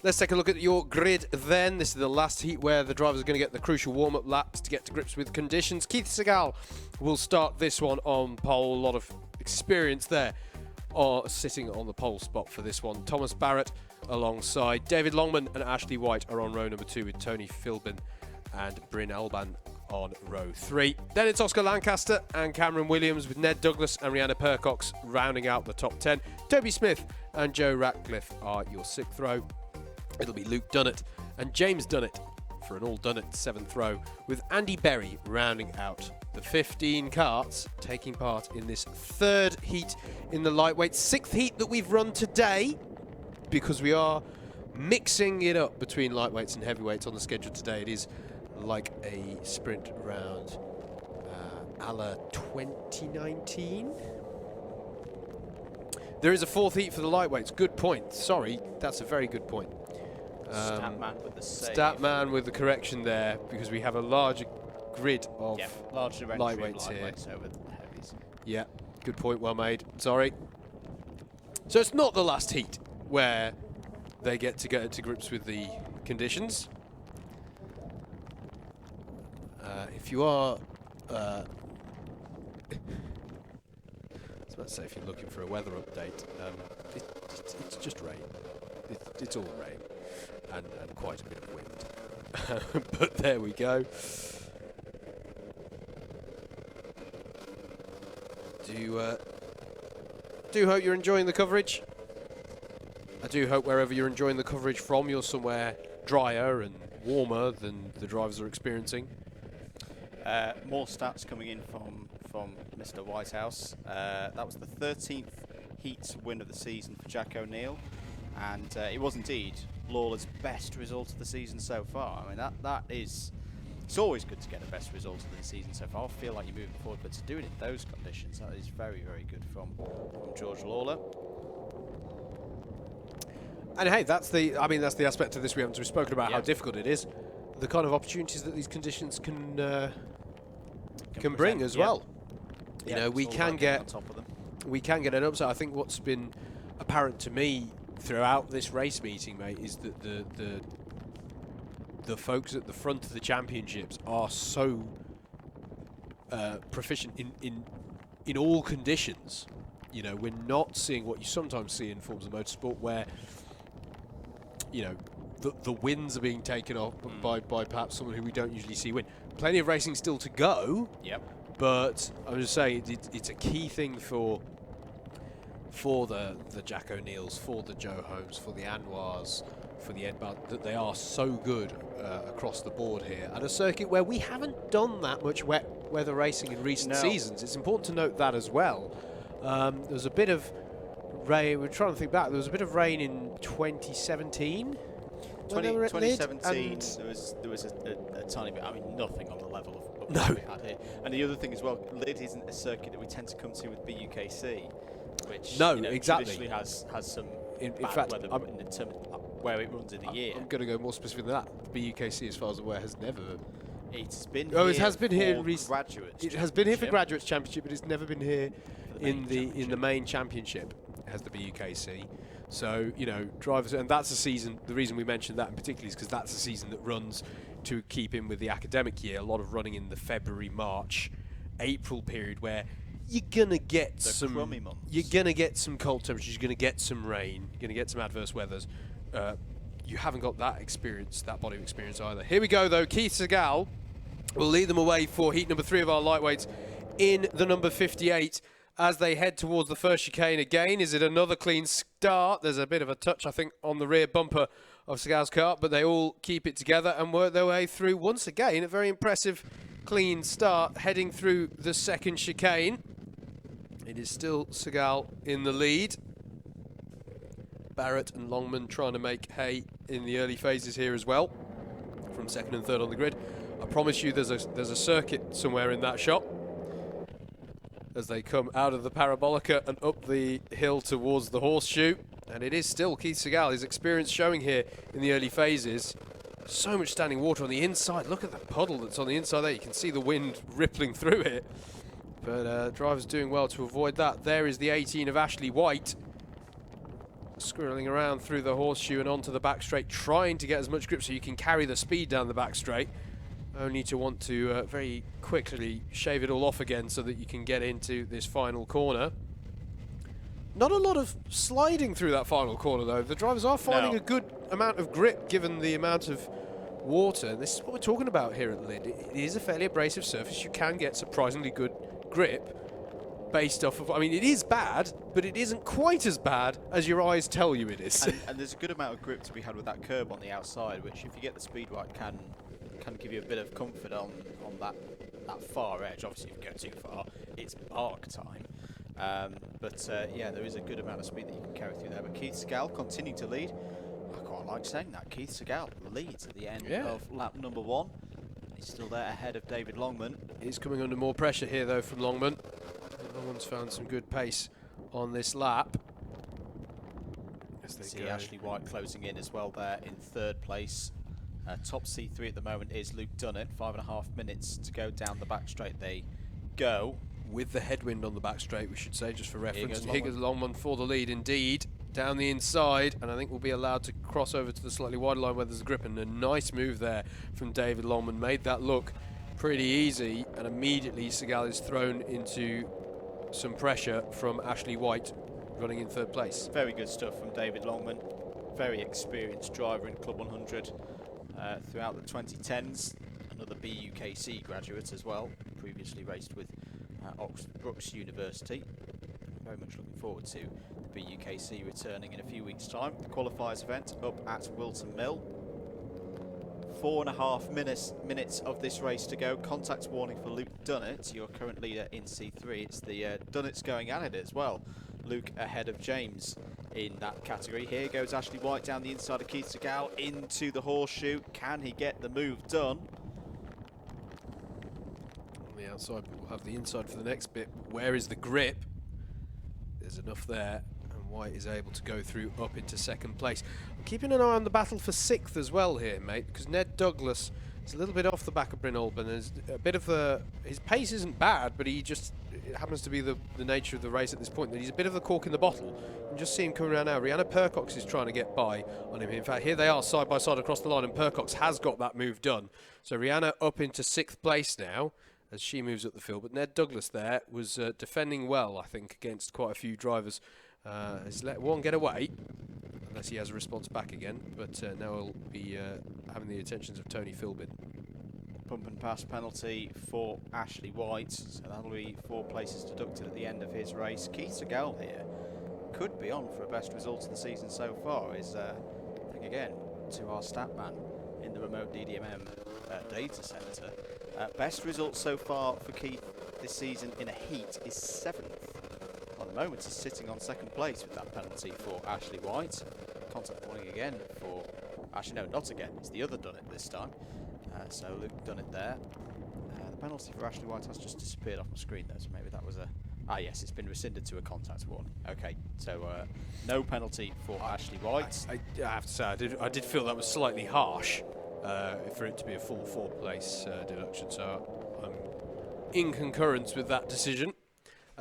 [SPEAKER 1] Let's take a look at your grid then. This is the last heat where the drivers are going to get the crucial warm-up laps to get to grips with conditions. Keith Segal will start this one on pole. A lot of experience there sitting on the pole spot for this one. Thomas Barrett alongside David Longman and Ashley White are on row number 2 with Tony Philbin and Bryn Alban on row 3. Then it's Oscar Lancaster and Cameron Williams with Ned Douglas and Rihanna Percox rounding out the top 10. Toby Smith and Joe Ratcliffe are your 6th row. It'll be Luke Dunnett and James Dunnett for an all done at 7th row, with Andy Berry rounding out the 15 karts taking part in this 3rd heat in the lightweight. 6th heat that we've run today, because we are mixing it up between lightweights and heavyweights on the schedule today. It is like a sprint round a la 2019. There is a 4th heat for the lightweights. Good point. Sorry, that's a very good point.
[SPEAKER 2] Statman with the save.
[SPEAKER 1] Statman with the correction there, because we have a larger grid of
[SPEAKER 2] larger
[SPEAKER 1] lightweights here.
[SPEAKER 2] Over the heavies.
[SPEAKER 1] Yeah, good point, well made. Sorry. So it's not the last heat where they get to grips with the conditions. If you are... I was about to say if you're looking for a weather update, it's just rain. It's all rain and quite a bit of wind. But there we go. Do hope you're enjoying the coverage. I do hope wherever you're enjoying the coverage from, you're somewhere drier and warmer than the drivers are experiencing.
[SPEAKER 2] More stats coming in from Mr. Whitehouse. That was the 13th heat win of the season for Jack O'Neill, and it was indeed Lawler's best result of the season so far. I mean, that is... It's always good to get the best result of the season so far. I feel like you're moving forward, but to do it in those conditions, that is very, very good from George Lawler.
[SPEAKER 1] And hey, that's the aspect of this we haven't spoken about, how difficult it is. The kind of opportunities that these conditions can bring as well. You know, we can get
[SPEAKER 2] on top of them.
[SPEAKER 1] We can get an upset. I think what's been apparent to me throughout this race meeting, mate, is that the folks at the front of the championships are so proficient in all conditions. You know, we're not seeing what you sometimes see in forms of motorsport, where, you know, the wins are being taken off by perhaps someone who we don't usually see win. Plenty of racing still to go.
[SPEAKER 2] Yep.
[SPEAKER 1] But I'm just saying it's a key thing for the Jack O'Neills, for the Joe Holmes, for the Anwars, for the Ed Bud, that they are so good across the board here at a circuit where we haven't done that much wet weather racing in recent seasons. It's important to note that as well. There was a bit of rain. We're trying to think back. There was a bit of rain in 2017.
[SPEAKER 2] 2017, there was a tiny bit. I mean, nothing on the level of what we had here. And the other thing as well, Lydd isn't a circuit that we tend to come to with BUKC, which traditionally has some bad weather in terms of where it runs in the year.
[SPEAKER 1] I'm going to go more specific than that. BUKC, as far as I'm aware, has never.
[SPEAKER 2] It's been.
[SPEAKER 1] It has been here
[SPEAKER 2] for graduates.
[SPEAKER 1] It has been here for graduates championship, but it's never been here in the main championship. Has the BUKC. So, you know, drivers, and that's a season, the reason we mentioned that in particular is because that's a season that runs to keep in with the academic year. A lot of running in the February, March, April period, where you're going to get some cold temperatures, you're going to get some rain, you're going to get some adverse weathers. You haven't got that experience, that body of experience either. Here we go, though. Keith Segal will lead them away for heat number 3 of our lightweights in the number 58. As they head towards the first chicane again. Is it another clean start? There's a bit of a touch, I think, on the rear bumper of Segal's car, but they all keep it together and work their way through once again. A very impressive clean start heading through the second chicane. It is still Segal in the lead. Barrett and Longman trying to make hay in the early phases here as well, from second and third on the grid. I promise you there's a circuit somewhere in that shot, as they come out of the Parabolica and up the hill towards the horseshoe. And it is still Keith Segal, his experience showing here in the early phases. So much standing water on the inside. Look at the puddle that's on the inside there. You can see the wind rippling through it. But drivers doing well to avoid that. There is the 18 of Ashley White, squirreling around through the horseshoe and onto the back straight, trying to get as much grip so you can carry the speed down the back straight. Only to want to very quickly shave it all off again so that you can get into this final corner. Not a lot of sliding through that final corner, though. The drivers are finding a good amount of grip given the amount of water. And this is what we're talking about here at Lydd. It is a fairly abrasive surface. You can get surprisingly good grip based off of... I mean, it is bad, but it isn't quite as bad as your eyes tell you it is.
[SPEAKER 2] And there's a good amount of grip to be had with that curb on the outside, which if you get the speed right can kind of give you a bit of comfort on that far edge. Obviously, if you go too far, it's bark time. Yeah, there is a good amount of speed that you can carry through there. But Keith Segal continuing to lead. I quite like saying that. Keith Segal leads at the end of lap number 1. He's still there ahead of David Longman.
[SPEAKER 1] He's coming under more pressure here, though, from Longman. Longman's found some good pace on this lap.
[SPEAKER 2] See Ashley White closing in as well there in 3rd place. Top C3 at the moment is Luke Dunnett. 5.5 minutes to go down the back straight. They go.
[SPEAKER 1] With the headwind on the back straight, we should say, just for reference. Here goes Longman for the lead, indeed. Down the inside, and I think we'll be allowed to cross over to the slightly wider line where there's a grip, and a nice move there from David Longman. Made that look pretty easy, and immediately Segal is thrown into some pressure from Ashley White, running in 3rd place.
[SPEAKER 2] Very good stuff from David Longman. Very experienced driver in Club 100 throughout the 2010s. Another BUKC graduate as well. Previously raced with Oxford Brookes University. Very much looking forward to the BUKC returning in a few weeks' time. The qualifiers event up at Wilton Mill. 4.5 minutes of this race to go. Contact warning for Luke Dunnett, your current leader in C3. It's the Dunnett's going at it as well. Luke ahead of James in that category. Here goes Ashley White down the inside of Keith Segal into the horseshoe. Can he get the move done?
[SPEAKER 1] On the outside, but we'll have the inside for the next bit. Where is the grip? There's enough there, and White is able to go through up into 2nd place. I'm keeping an eye on the battle for 6th as well here, mate, because Ned Douglas is a little bit off the back of Bryn Olban. There's a bit of his pace isn't bad, but it happens to be the nature of the race at this point that he's a bit of the cork in the bottle. You can just see him coming around now. Rihanna Percox is trying to get by on him. In fact, here they are side by side across the line, and Percox has got that move done. So Rihanna up into 6th place now as she moves up the field. But Ned Douglas there was defending well, I think, against quite a few drivers. Has let one get away, unless he has a response back again. But now he'll be having the attentions of Tony Philbin.
[SPEAKER 2] Pump and pass penalty for Ashley White, so that'll be 4 places deducted at the end of his race. Keith Segal here could be on for a best result of the season so far. Is I think again to our stat man in the remote DDMM data centre. Best result so far for Keith this season in a heat is 7th. At the moment he's sitting on 2nd place with that penalty for Ashley White. Contact warning again for actually no, not again. It's the other Dunnett this time. So Luke Dunnett there. The penalty for Ashley White has just disappeared off my screen though, so maybe that was a... Ah yes, it's been rescinded to a contact warning. Okay, so no penalty for Ashley White.
[SPEAKER 1] I have to say, I did feel that was slightly harsh for it to be a full 4-place deduction, so I'm in concurrence with that decision.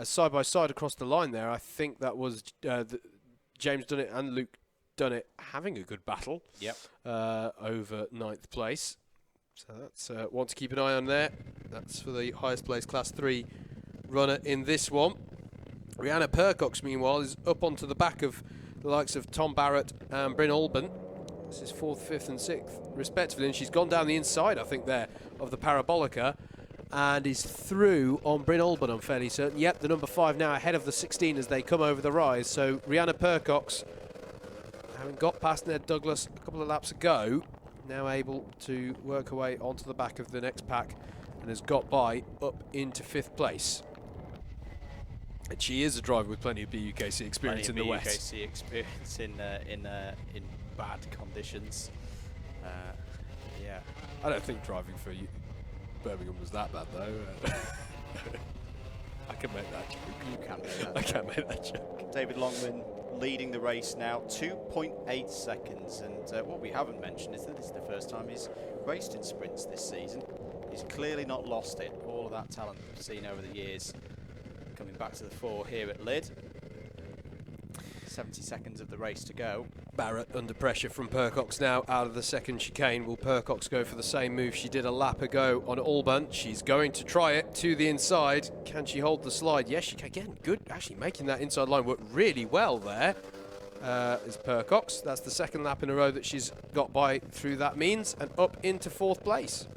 [SPEAKER 1] Side by side across the line there, I think that was James Dunnett and Luke Dunnett having a good battle.
[SPEAKER 2] Yep.
[SPEAKER 1] Over 9th place. So that's one to keep an eye on there. That's for the highest place Class 3 runner in this one. Rihanna Percox, meanwhile, is up onto the back of the likes of Tom Barrett and Bryn Olban. This is 4th, 5th and 6th, respectively. And she's gone down the inside, I think, there, of the Parabolica, and is through on Bryn Olban, I'm fairly certain. Yep, the number 5 now ahead of the 16 as they come over the rise. So Rihanna Percox, having got past Ned Douglas a couple of laps ago, now able to work her way onto the back of the next pack and has got by up into 5th place. And she is a driver with plenty of BUKC experience in the West.
[SPEAKER 2] BUKC experience in bad conditions. Yeah.
[SPEAKER 1] I don't think driving for Birmingham was that bad though. I can make that joke.
[SPEAKER 2] You can make that
[SPEAKER 1] I can make that joke.
[SPEAKER 2] David Longman leading the race now, 2.8 seconds. And what we haven't mentioned is that this is the first time he's raced in sprints this season. He's clearly not lost it. All of that talent that we've seen over the years coming back to the fore here at Lydd. 70 seconds of the race to go.
[SPEAKER 1] Barrett under pressure from Percox now out of the second chicane. Will Percox go for the same move she did a lap ago on Alban? She's going to try it to the inside. Can she hold the slide? Yes, she can. Again, good. Actually making that inside line work really well there. Is Percox. That's the 2nd lap in a row that she's got by through that means and up into 4th place.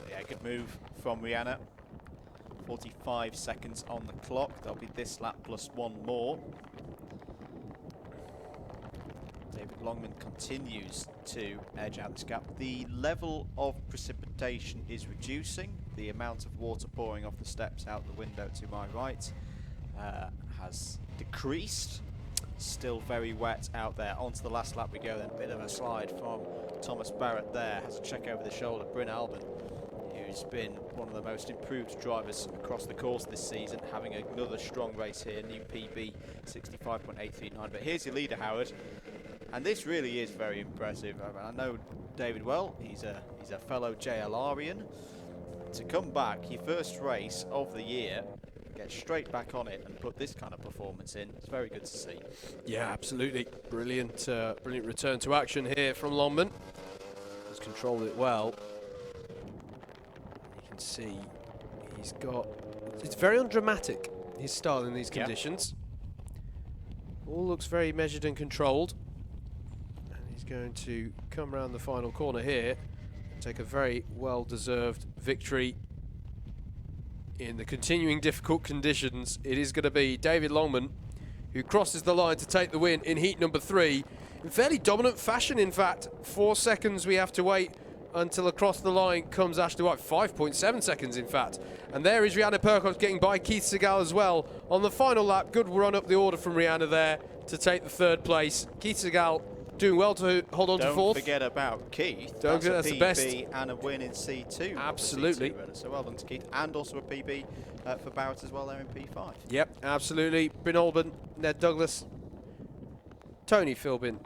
[SPEAKER 2] Yeah, good move from Rihanna. 45 seconds on the clock. There'll be this lap plus one more. David Longman continues to edge out this gap. The level of precipitation is reducing. The amount of water pouring off the steps out the window to my right has decreased. Still very wet out there. Onto the last lap we go then. Bit of a slide from Thomas Barrett there. Has a check over the shoulder. Bryn Albin, who's been one of the most improved drivers across the course this season, having another strong race here. New PB 65.839. But here's your leader, Howard. And this really is very impressive. I know David well. He's a fellow JLRian. To come back, your first race of the year, get straight back on it and put this kind of performance in, it's very good to see.
[SPEAKER 1] Yeah, absolutely. Brilliant brilliant return to action here from Longman. He's controlled it well. You can see he's got... It's very undramatic, his style in these conditions. All looks very measured and controlled. And he's going to come around the final corner here and take a very well-deserved victory. In the continuing difficult conditions, it is going to be David Longman who crosses the line to take the win in heat number 3. In fairly dominant fashion, in fact. 4 seconds we have to wait until across the line comes Ashley White. 5.7 seconds, in fact. And there is Rihanna Perkos getting by Keith Segal as well on the final lap. Good run up the order from Rihanna there to take the 3rd place. Keith Segal doing well to hold on to 4th.
[SPEAKER 2] Don't forget about Keith.
[SPEAKER 1] That's the best.
[SPEAKER 2] And a win in C2.
[SPEAKER 1] Absolutely.
[SPEAKER 2] So well done to Keith. And also a PB for Barrett as well there in P5.
[SPEAKER 1] Yep, absolutely. Bryn Albin, Ned Douglas, Tony Philbin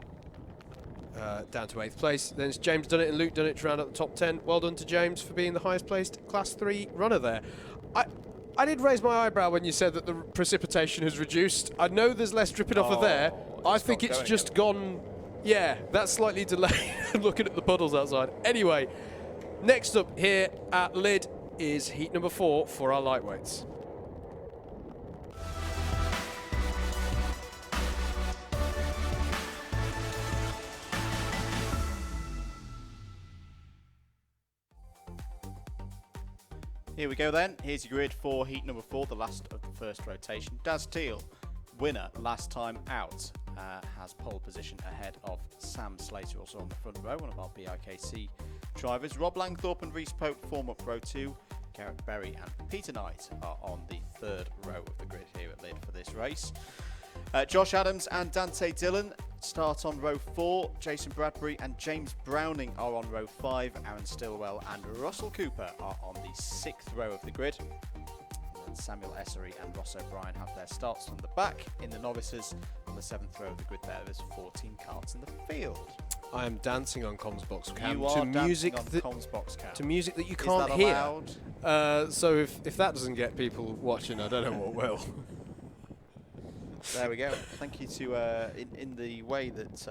[SPEAKER 1] down to 8th place. Then it's James Dunnett and Luke Dunnett to round up the top 10. Well done to James for being the highest placed Class 3 runner there. I did raise my eyebrow when you said that the precipitation has reduced. I know there's less dripping off of there. I think it's just gone... Yeah, that's slightly delayed. Looking at the puddles outside. Anyway, next up here at Lydd is heat number 4 for our lightweights.
[SPEAKER 2] Here we go then. Here's your grid for heat number 4, the last of the first rotation. Daz Teal, winner last time out, has pole position ahead of Sam Slater, also on the front row, one of our ABkC drivers. Rob Langthorpe and Reese Pope form up row 2. Garrett Berry and Peter Knight are on the 3rd row of the grid here at Lydd for this race. Josh Adams and Dante Dillon start on row 4. Jason Bradbury and James Browning are on row 5. Aaron Stillwell and Russell Cooper are on the 6th row of the grid. And Samuel Essery and Ross O'Brien have their starts from the back. In the novices, on the 7th row of the grid there's 14 karts in the field.
[SPEAKER 1] I am dancing on Comms Box Cam
[SPEAKER 2] You are
[SPEAKER 1] to music
[SPEAKER 2] dancing on Comms Box Cam.
[SPEAKER 1] To music that you
[SPEAKER 2] Is
[SPEAKER 1] can't
[SPEAKER 2] that
[SPEAKER 1] hear.
[SPEAKER 2] allowed?
[SPEAKER 1] So if that doesn't get people watching, I don't know what will.
[SPEAKER 2] There we go. Thank you to in the way that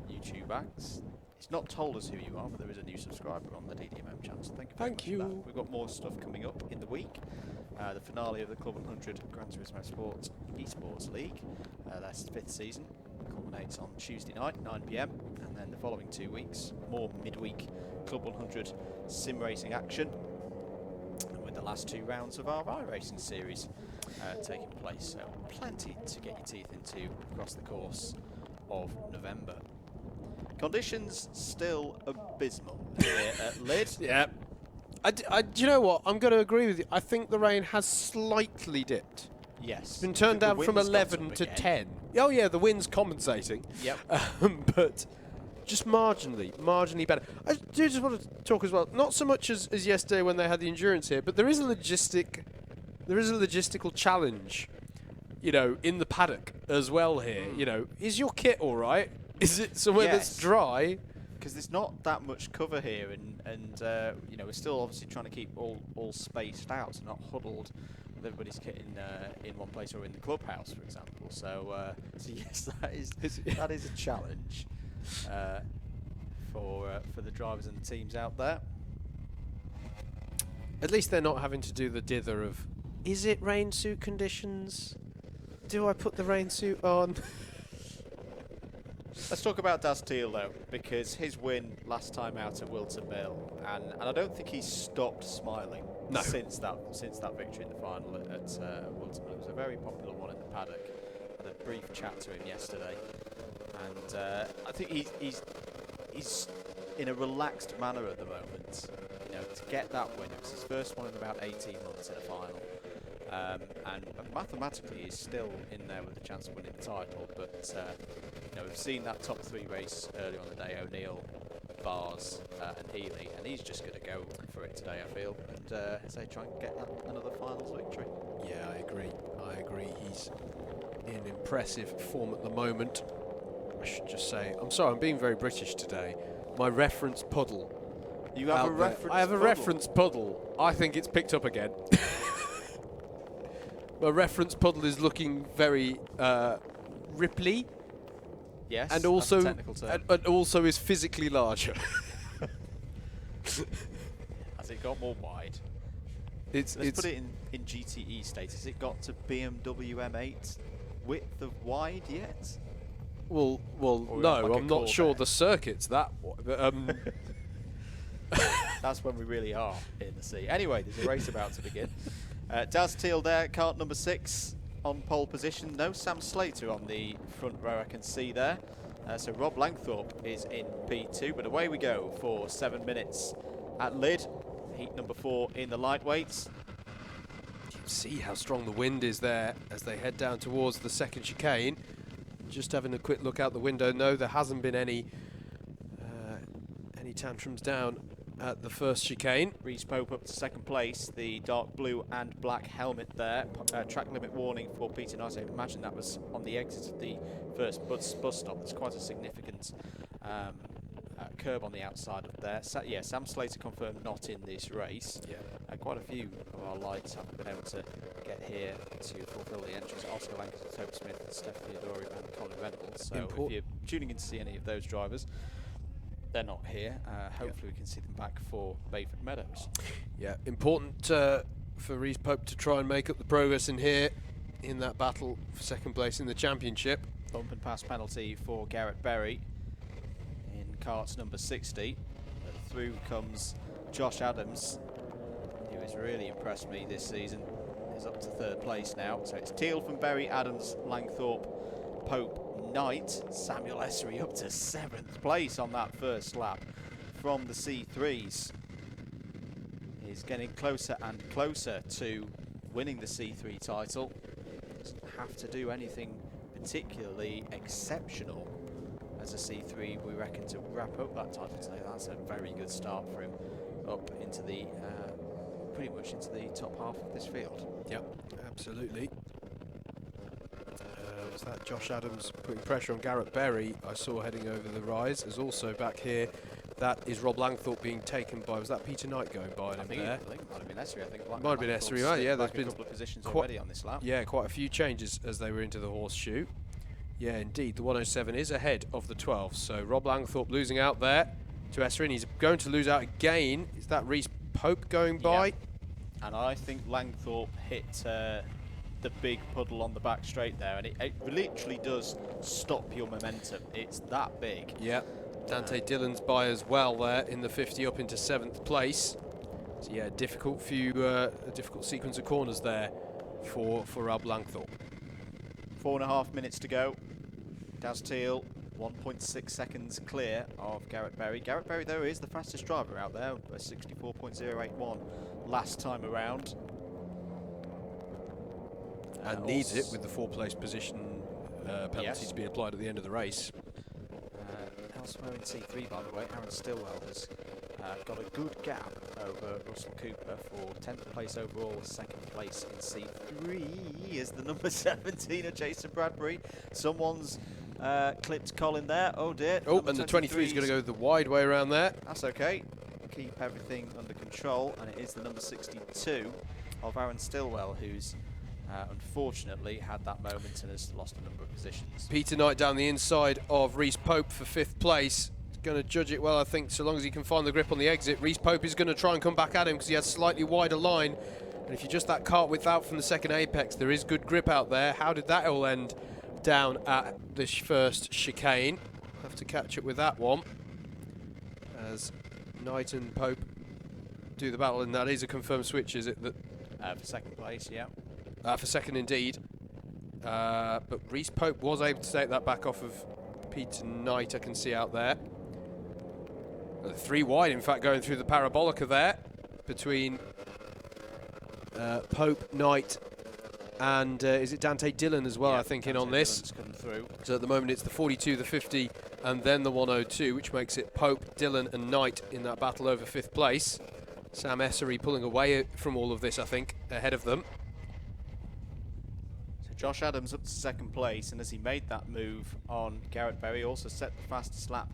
[SPEAKER 2] YouTube acts. It's not told us who you are, but there is a new subscriber on the DDMM channel. So thank you. For that. We've got more stuff coming up in the week. The finale of the Club 100 Gran Turismo Sports Esports League. That's the 5th season. Culminates on Tuesday night, 9 PM, and then the following 2 weeks, more midweek Club 100 sim racing action, with the last 2 rounds of our iRacing series taking place. So plenty to get your teeth into across the course of November. Conditions still abysmal here at Lydd.
[SPEAKER 1] Yeah. Do you know what? I'm going to agree with you. I think the rain has slightly dipped.
[SPEAKER 2] Yes.
[SPEAKER 1] It's been turned down from 11 to 10. Oh yeah, the wind's compensating.
[SPEAKER 2] Yep.
[SPEAKER 1] But just marginally better. I do just want to talk as well, not so much as yesterday when they had the endurance here, but there is a logistical challenge, you know, in the paddock as well here. You know, is your kit all right? Is it somewhere that's dry?
[SPEAKER 2] Because there's not that much cover here, and you know, we're still obviously trying to keep all spaced out, so not huddled with everybody's kit in one place or in the clubhouse, for example. So yes, that is a challenge for the drivers and the teams out there.
[SPEAKER 1] At least they're not having to do the dither of, is it rain suit conditions? Do I put the rain suit on?
[SPEAKER 2] Let's talk about Daz Teal though, because his win last time out at Wilton Mill, and I don't think he's stopped smiling since that victory in the final at Wilton Mill. It was a very popular one in the paddock. Had a brief chat to him yesterday, And I think he's in a relaxed manner at the moment. You know, to get that win, it was his first one in about 18 months in a final. And mathematically, he's still in there with a chance of winning the title. But you know, we've seen that top 3 race earlier on the day: O'Neill, Bars, and Healy, and he's just going to go for it today, I feel, and say try and get another finals victory.
[SPEAKER 1] Yeah, I agree. He's in impressive form at the moment. I should just say, I'm sorry, I'm being very British today. My reference puddle.
[SPEAKER 2] You have a reference.
[SPEAKER 1] I have a reference puddle. I think it's picked up again. My reference puddle is looking very Ripley.
[SPEAKER 2] Yes,
[SPEAKER 1] and also
[SPEAKER 2] that's a technical term.
[SPEAKER 1] and also is physically larger.
[SPEAKER 2] Has it got more wide?
[SPEAKER 1] Let's
[SPEAKER 2] put it in GTE status. It got to BMW M8 width of wide yet?
[SPEAKER 1] Well,
[SPEAKER 2] or
[SPEAKER 1] no,
[SPEAKER 2] like
[SPEAKER 1] I'm not sure the circuit's that wide. But,
[SPEAKER 2] that's when we really are in the sea. Anyway, there's a race about to begin. Daz Teal there, kart number 6 on pole position. No Sam Slater on the front row I can see there. So Rob Langthorpe is in P2, but away we go for 7 minutes at Lydd. Heat number 4 in the lightweights.
[SPEAKER 1] you can see how strong the wind is there as they head down towards the second chicane. Just having a quick look out the window. No, there hasn't been any tantrums down at the first chicane.
[SPEAKER 2] Reese Pope up to second place. The dark blue and black helmet there. Track limit warning for Peter Knight. I imagine that was on the exit of the first bus stop. There's quite a significant curb on the outside of there. Yeah, Sam Slater confirmed not in this race.
[SPEAKER 1] Yeah.
[SPEAKER 2] Quite a few of our lights haven't been able to get here to fulfil the entries. Oscar Lankers, Toby Smith, Steph Theodori and Colin Reynolds. So if you're tuning in to see any of those drivers, they're not here. Hopefully we can see them back for Bayford Meadows.
[SPEAKER 1] Yeah, important for Reese Pope to try and make up the progress in here in that battle for second place in the championship.
[SPEAKER 2] Bump and pass penalty for Garrett Berry in karts number 60. But through comes Josh Adams, who has really impressed me this season. He's up to third place now. So it's Teal from Berry, Adams, Langthorpe, Pope, Knight, Samuel Essery up to 7th place on that first lap from the C3s. He's getting closer and closer to winning the C3 title. Doesn't have to do anything particularly exceptional as a C3, we reckon, to wrap up that title today. That's a very good start for him up into the pretty much into the top half of this field.
[SPEAKER 1] Yep, absolutely. Was that Josh Adams putting pressure on Garrett Berry? I saw heading over the rise. There's also back here, that is Rob Langthorpe being taken by, was that Peter Knight going by him there?
[SPEAKER 2] I think it might have been Essery. I think
[SPEAKER 1] might have been Essery, right? Yeah, there's been
[SPEAKER 2] a couple of positions already on this lap.
[SPEAKER 1] Yeah, quite a few changes as they were into the horseshoe. Yeah, indeed, the 107 is ahead of the 12. So Rob Langthorpe losing out there to Essery, and he's going to lose out again. Is that Reese Pope going by?
[SPEAKER 2] Yeah. And I think Langthorpe hit the big puddle on the back straight there, and it literally does stop your momentum. It's that big.
[SPEAKER 1] Yeah, Dante Dillon's by as well there in the 50 up into 7th place. So yeah, difficult sequence of corners there for Rob Langthorpe.
[SPEAKER 2] 4.5 minutes to go. Daz Teal 1.6 seconds clear of Garrett Berry. Garrett Berry, though, is the fastest driver out there, a 64.081 last time around.
[SPEAKER 1] And needs it with the 4th place position penalty to be applied at the end of the race.
[SPEAKER 2] Elsewhere in C3, by the way, Aaron Stillwell has got a good gap over Russell Cooper for 10th place overall, 2nd place in C3 is the number 17 of Jason Bradbury. Someone's clipped Colin there. Oh dear.
[SPEAKER 1] Oh, and the 23 is going to go the wide way around there.
[SPEAKER 2] That's okay. Keep everything under control, and it is the number 62 of Aaron Stillwell who's unfortunately had that moment and has lost a number of positions.
[SPEAKER 1] Peter Knight down the inside of Reese Pope for 5th place. He's going to judge it well, I think, so long as he can find the grip on the exit. Reese Pope is going to try and come back at him because he has slightly wider line. And if you just that cart width out from the second apex, there is good grip out there. How did that all end down at this first chicane? Have to catch up with that one as Knight and Pope do the battle, and that is a confirmed switch, is it? That
[SPEAKER 2] for 2nd place, yeah.
[SPEAKER 1] For 2nd indeed. But Reese Pope was able to take that back off of Peter Knight I can see out there. 3 wide, in fact, going through the parabolica there between Pope, Knight, and is it Dante Dillon as well, I think, Dante in on this. So at the moment it's the 42, the 50, and then the 102, which makes it Pope, Dillon and Knight in that battle over 5th place. Sam Essery pulling away from all of this, I think, ahead of them.
[SPEAKER 2] So Josh Adams up to 2nd place, and as he made that move on Garrett Berry, also set the fastest lap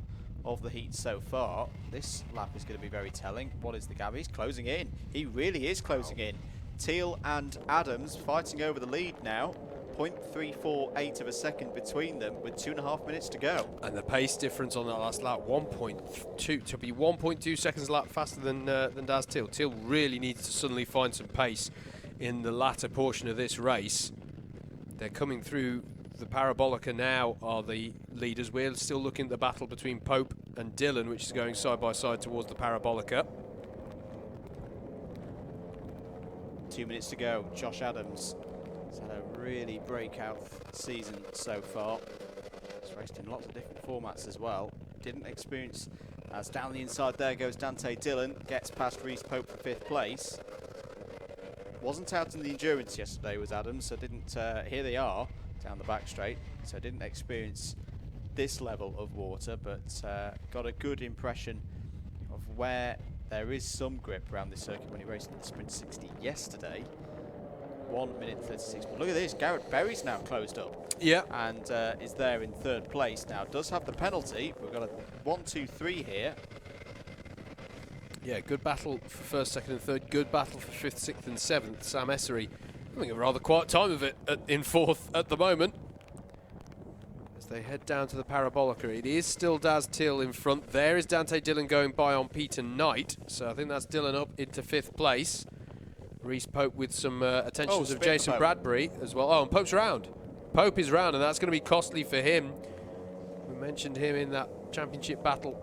[SPEAKER 2] of the heat so far. This lap is going to be very telling. What is the gap? He's closing in. He really is closing in. Teal and Adams fighting over the lead now. 0.348 of a second between them with 2.5 minutes to go.
[SPEAKER 1] And the pace difference on that last lap, 1.2, to be 1.2 seconds a lap faster than Daz Teal. Teal really needs to suddenly find some pace in the latter portion of this race. They're coming through the parabolica now, are the leaders. We're still looking at the battle between Pope and Dillon, which is going side by side towards the parabolica.
[SPEAKER 2] 2 minutes to go. Josh Adams has had a really breakout season so far. He's raced in lots of different formats as well. Didn't experience, as down the inside there goes Dante Dillon, gets past Reese Pope for 5th place. Wasn't out in the endurance yesterday, was Adams, so didn't, here they are, down the back straight, so didn't experience this level of water, but got a good impression of where there is some grip around this circuit when he raced in the Sprint 60 yesterday. 1 minute 36. But look at this, Garrett Berry's now closed up.
[SPEAKER 1] Yeah.
[SPEAKER 2] And is there in 3rd place now. Does have the penalty. We've got a 1, 2, 3 here.
[SPEAKER 1] Yeah, good battle for 1st, 2nd and 3rd. Good battle for 5th, 6th and 7th. Sam Essery having a rather quiet time of it in 4th at the moment. As they head down to the parabolica, it is still Daz Teal in front. There is Dante Dillon going by on Peter Knight. So I think that's Dillon up into 5th place. Reese Pope with some attentions of Jason Bradbury as well. Oh, and Pope's round. Pope is round, and that's going to be costly for him. We mentioned him in that championship battle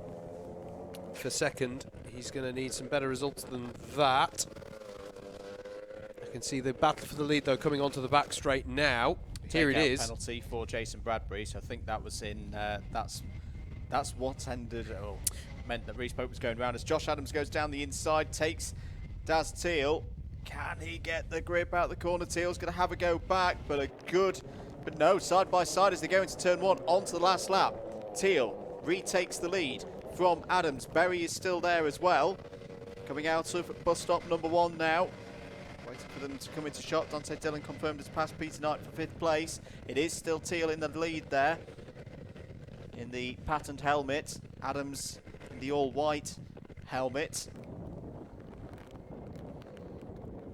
[SPEAKER 1] for 2nd. He's going to need some better results than that. I can see the battle for the lead, though, coming onto the back straight now. Here it is.
[SPEAKER 2] Penalty for Jason Bradbury, so I think that was in, that's what meant that Reese Pope was going round. As Josh Adams goes down the inside, takes Daz Teal. Can he get the grip out the corner? Teal's going to have a go back, but no, side by side as they go into turn 1 onto the last lap. Teal retakes the lead from Adams. Berry is still there as well. Coming out of bus stop number 1 now. Waiting for them to come into shot. Dante Dillon confirmed as past Peter Knight for 5th place. It is still Teal in the lead there in the patterned helmet. Adams in the all-white helmet.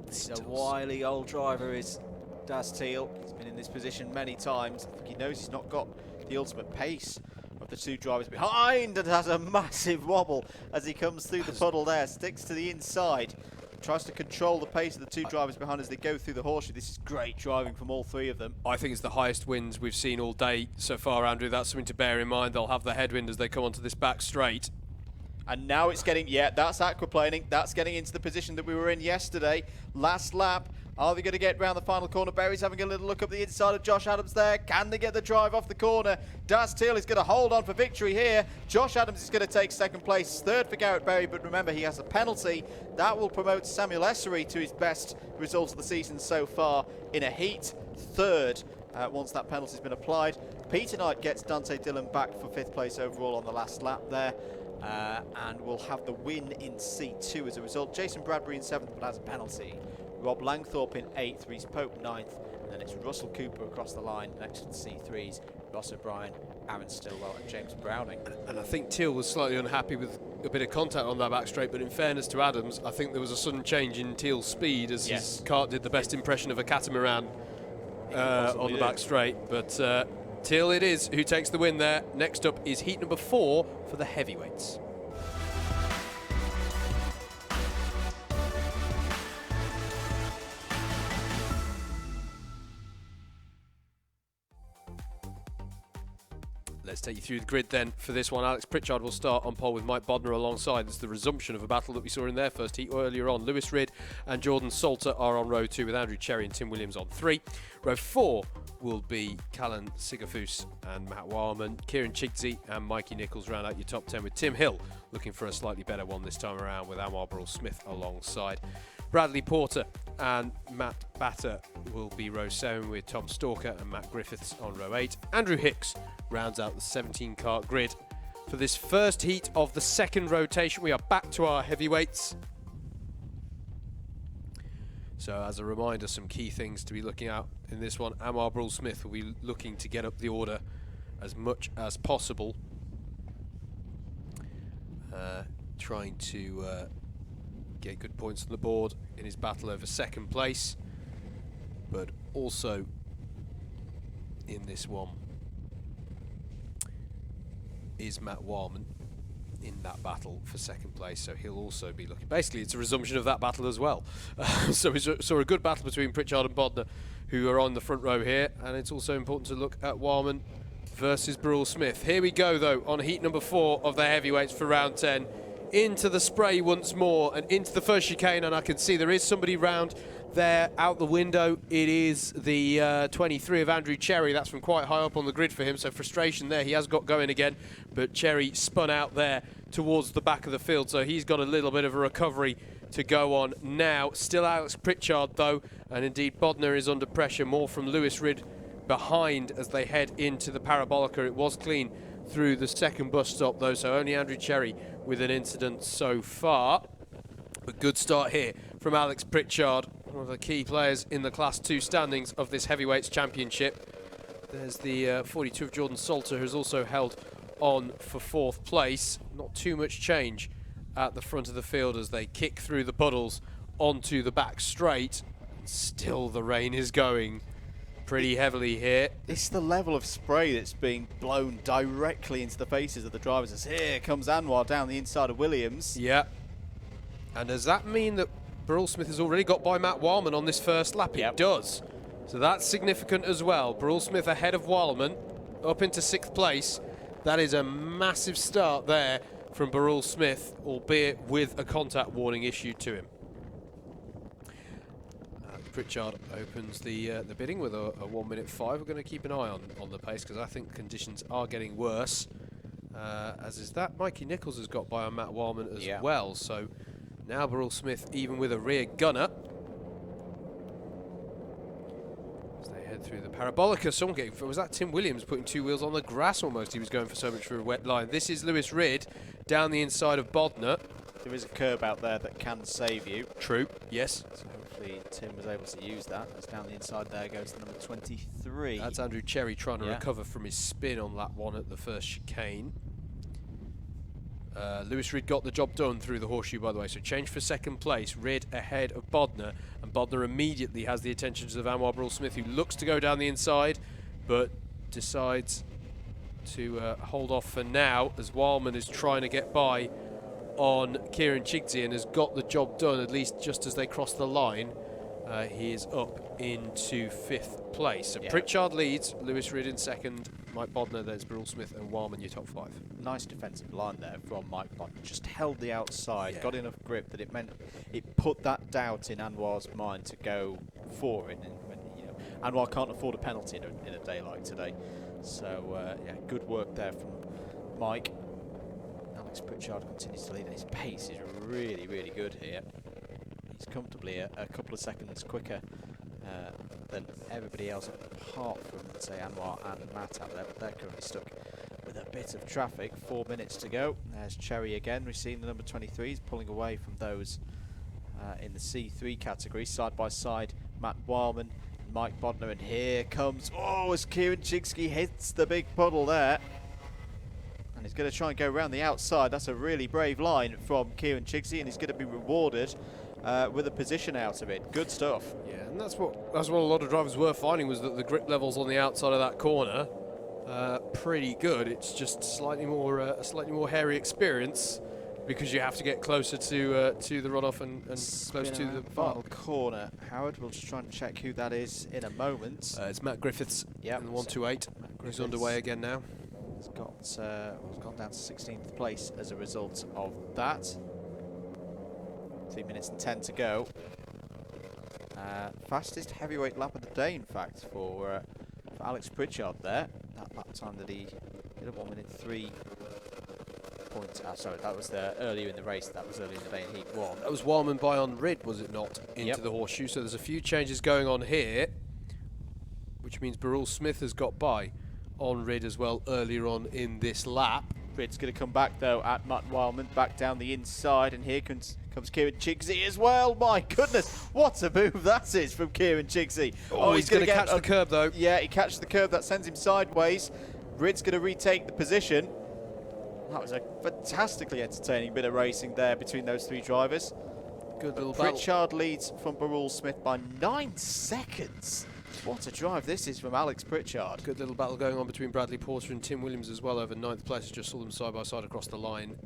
[SPEAKER 2] He's a wily old driver, is Daz Teal. He's been in this position many times. I think he knows he's not got the ultimate pace of the 2 drivers behind, and has a massive wobble as he comes through the puddle there. Sticks to the inside. Tries to control the pace of the 2 drivers behind as they go through the horseshoe. This is great driving from all 3 of them.
[SPEAKER 1] I think it's the highest winds we've seen all day so far, Andrew. That's something to bear in mind. They'll have the headwind as they come onto this back straight.
[SPEAKER 2] And now it's getting, yeah, that's aquaplaning. That's getting into the position that we were in yesterday. Last lap. Are they going to get round the final corner? Berry's having a little look up the inside of Josh Adams there. Can they get the drive off the corner? Daz Teal is going to hold on for victory here. Josh Adams is going to take 2nd place. 3rd for Garrett Berry, but remember he has a penalty. That will promote Samuel Essery to his best results of the season so far in a heat. 3rd once that penalty's been applied. Peter Knight gets Dante Dillon back for 5th place overall on the last lap there. And will have the win in C2 as a result. Jason Bradbury in 7th, but has a penalty. Rob Langthorpe in 8th, Reese Pope 9th, and then it's Russell Cooper across the line next to the C3s, Ross O'Brien, Aaron Stillwell and James Browning. And
[SPEAKER 1] I think Teal was slightly unhappy with a bit of contact on that back straight, but in fairness to Adams, I think there was a sudden change in Teal's speed as his kart did the best impression of a catamaran on the back straight. But Teal it is who takes the win there. Next up is heat number 4 for the heavyweights. Let's take you through the grid then for this one. Alex Pritchard will start on pole with Mike Bodner alongside. It's the resumption of a battle that we saw in their first heat earlier on. Lewis Ridd and Jordan Salter are on row 2 with Andrew Cherry and Tim Williams on 3. Row 4 will be Callan Sigafus and Matt Wileman. Kieran Chigsey and Mikey Nichols round out your top 10, with Tim Hill looking for a slightly better one this time around, with Anwar Burrell-Smith alongside. Bradley Porter and Matt Batter will be row 7, with Tom Stalker and Matt Griffiths on row 8. Andrew Hicks rounds out the 17-kart grid. For this first heat of the second rotation, we are back to our heavyweights. So as a reminder, some key things to be looking out in this one. Anwar Burrell-Smith will be looking to get up the order as much as possible. Trying to get good points on the board in his battle over second place. But also in this one is Matt Wileman in that battle for second place, so he'll also be looking. Basically, it's a resumption of that battle as well. So we saw a good battle between Pritchard and Bodner, who are on the front row here, and it's also important to look at Wileman versus Burrell-Smith. Here we go, though, on heat number 4 of the heavyweights for round 10. Into the spray once more, and into the first chicane, and I can see there is somebody round there out the window. It is the 23 of Andrew Cherry. That's from quite high up on the grid for him, so frustration there. He has got going again, but Cherry spun out there towards the back of the field, so he's got a little bit of a recovery to go on now. Still Alex Pritchard, though, and indeed Bodner is under pressure, more from Lewis Ridd behind as they head into the Parabolica. It was clean through the second bus stop, though, so only Andrew Cherry with an incident so far. A good start here from Alex Pritchard, one of the key players in the Class 2 standings of this Heavyweights Championship. There's the 42 of Jordan Salter, who's also held on for 4th place. Not too much change at the front of the field as they kick through the puddles onto the back straight. Still the rain is going pretty heavily here.
[SPEAKER 2] It's the level of spray that's being blown directly into the faces of the drivers. As here comes Anwar down the inside of Williams.
[SPEAKER 1] Yeah. And does that mean that Burrell-Smith has already got by Matt Wileman on this first lap? It does. So that's significant as well. Burrell-Smith ahead of Wileman, up into 6th place. That is a massive start there from Burrell-Smith, albeit with a contact warning issued to him. Pritchard opens the bidding with a 1:05. We're going to keep an eye on the pace, because I think conditions are getting worse. As is that. Mikey Nichols has got by on Matt Wileman as well. So now Burrell-Smith even with a rear gunner. As they head through the Parabolica, someone getting, was that Tim Williams putting 2 wheels on the grass almost? He was going for so much for a wet line. This is Lewis Ridd down the inside of Bodner.
[SPEAKER 2] There is a curb out there that can save you.
[SPEAKER 1] True, yes.
[SPEAKER 2] So hopefully Tim was able to use that. As down the inside there goes the number 23.
[SPEAKER 1] That's Andrew Cherry trying to recover from his spin on that one at the first chicane. Lewis Ridd got the job done through the horseshoe, by the way, so change for second place. Ridd ahead of Bodner, and Bodner immediately has the attentions of Anwar Burrell-Smith, who looks to go down the inside, but decides to hold off for now, as Wileman is trying to get by on Kieran Chigsey and has got the job done, at least just as they cross the line. He is up into 5th place. So Pritchard leads, Lewis Ridd in 2nd, Mike Bodner, there's Burrell-Smith and Wileman, your top 5.
[SPEAKER 2] Nice defensive line there from Mike Bodner. Just held the outside, got enough grip that it meant it put that doubt in Anwar's mind to go for it. And when, you know, Anwar can't afford a penalty in a day like today. So yeah, good work there from Mike. Alex Pritchard continues to lead, and his pace is really, really good here. He's comfortably a couple of seconds quicker than everybody else, apart from, let's say, Anwar and Matt out there, but they're currently stuck with a bit of traffic. 4 minutes to go. There's Cherry again. We've seen the number 23s pulling away from those in the C3 category. Side by side, Matt Wileman, Mike Bodner, and here comes, as Kieran Chigsey hits the big puddle there. And he's going to try and go around the outside. That's a really brave line from Kieran Chigsey, and he's going to be rewarded with a position out of it. Good stuff. Yeah,
[SPEAKER 1] and that's what a lot of drivers were finding, was that the grip levels on the outside of that corner pretty good. It's just slightly more a slightly more hairy experience, because you have to get closer to the runoff and close to the final
[SPEAKER 2] corner. Howard will just try and check who that is in a moment.
[SPEAKER 1] It's Matt Griffiths in the 128. Who's underway again now.
[SPEAKER 2] He's gone down to 16th place as a result of that. 3 minutes and 10 to go. Fastest heavyweight lap of the day, in fact, for for Alex Pritchard there. That time that he did a 1 minute 3 points. Sorry, that was earlier in the race. That was earlier in the day in Heat 1.
[SPEAKER 1] That was Wildman by on Rd, was it not? Into the horseshoe. So there's a few changes going on here, which means Burrell Smith has got by on Rd as well earlier on in this lap.
[SPEAKER 2] Rid's going to come back though at Matt Wildman, back down the inside, and here comes Kieran Chigsey as well. My goodness, what a move that is from Kieran Chigsey.
[SPEAKER 1] Oh, he's going to catch the curb though.
[SPEAKER 2] Yeah, he catches the curb, that sends him sideways. Rid's going to retake the position. That was a fantastically entertaining bit of racing there between those three drivers.
[SPEAKER 1] Good little battle.
[SPEAKER 2] Pritchard leads from Burrell Smith by 9 seconds. What a drive this is from Alex Pritchard.
[SPEAKER 1] Good little battle going on between Bradley Porter and Tim Williams as well over 9th place. Just saw them side by side across the line.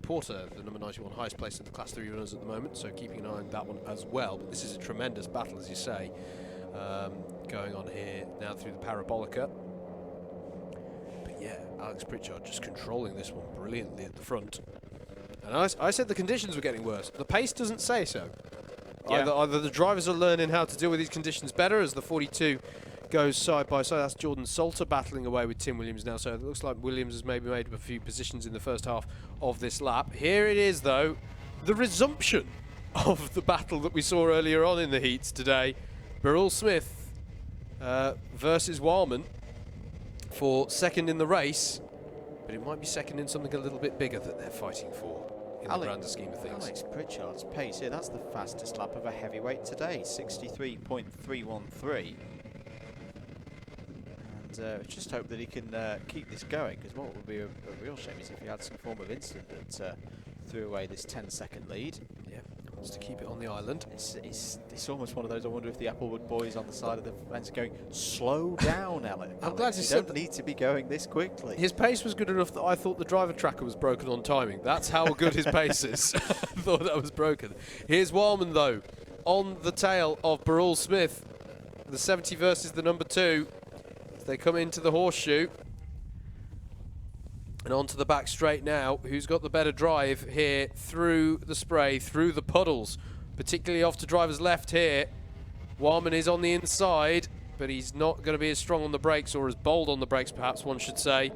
[SPEAKER 1] Porter, the number 91, highest place in the Class 3 runners at the moment, so keeping an eye on that one as well. But this is a tremendous battle, as you say, going on here now through the Parabolica. But yeah, Alex Pritchard just controlling this one brilliantly at the front. And I said the conditions were getting worse. The pace doesn't say so. Yeah. Either the drivers are learning how to deal with these conditions better as the 42 goes side by side. That's Jordan Salter battling away with Tim Williams now. So it looks like Williams has maybe made a few positions in the first half of this lap. Here it is, though, the resumption of the battle that we saw earlier on in the heats today. Burrell Smith versus Wildman for second in the race. But it might be second in something a little bit bigger that they're fighting for. In the grander scheme of things.
[SPEAKER 2] Alex Pritchard's pace here, that's the fastest lap of a heavyweight today, 63.313. And just hope that he can keep this going, because what would be a real shame is if he had some form of incident that threw away this 10-second lead.
[SPEAKER 1] Yeah, wants to keep it on the island.
[SPEAKER 2] It's almost one of those, I wonder if the Applewood boys on the side of the fence are going, slow down, Alex.
[SPEAKER 1] I'm glad you said
[SPEAKER 2] don't need to be going this quickly.
[SPEAKER 1] His pace was good enough that I thought the driver tracker was broken on timing. That's how good his pace is. I thought that was broken. Here's Wildman, though, on the tail of Burrell Smith. The 70 versus the number 2. As they come into the horseshoe. And onto the back straight now. Who's got the better drive here through the spray, through the puddles, particularly off to driver's left here. Wildman is on the inside, but he's not going to be as strong on the brakes, or as bold on the brakes, perhaps one should say.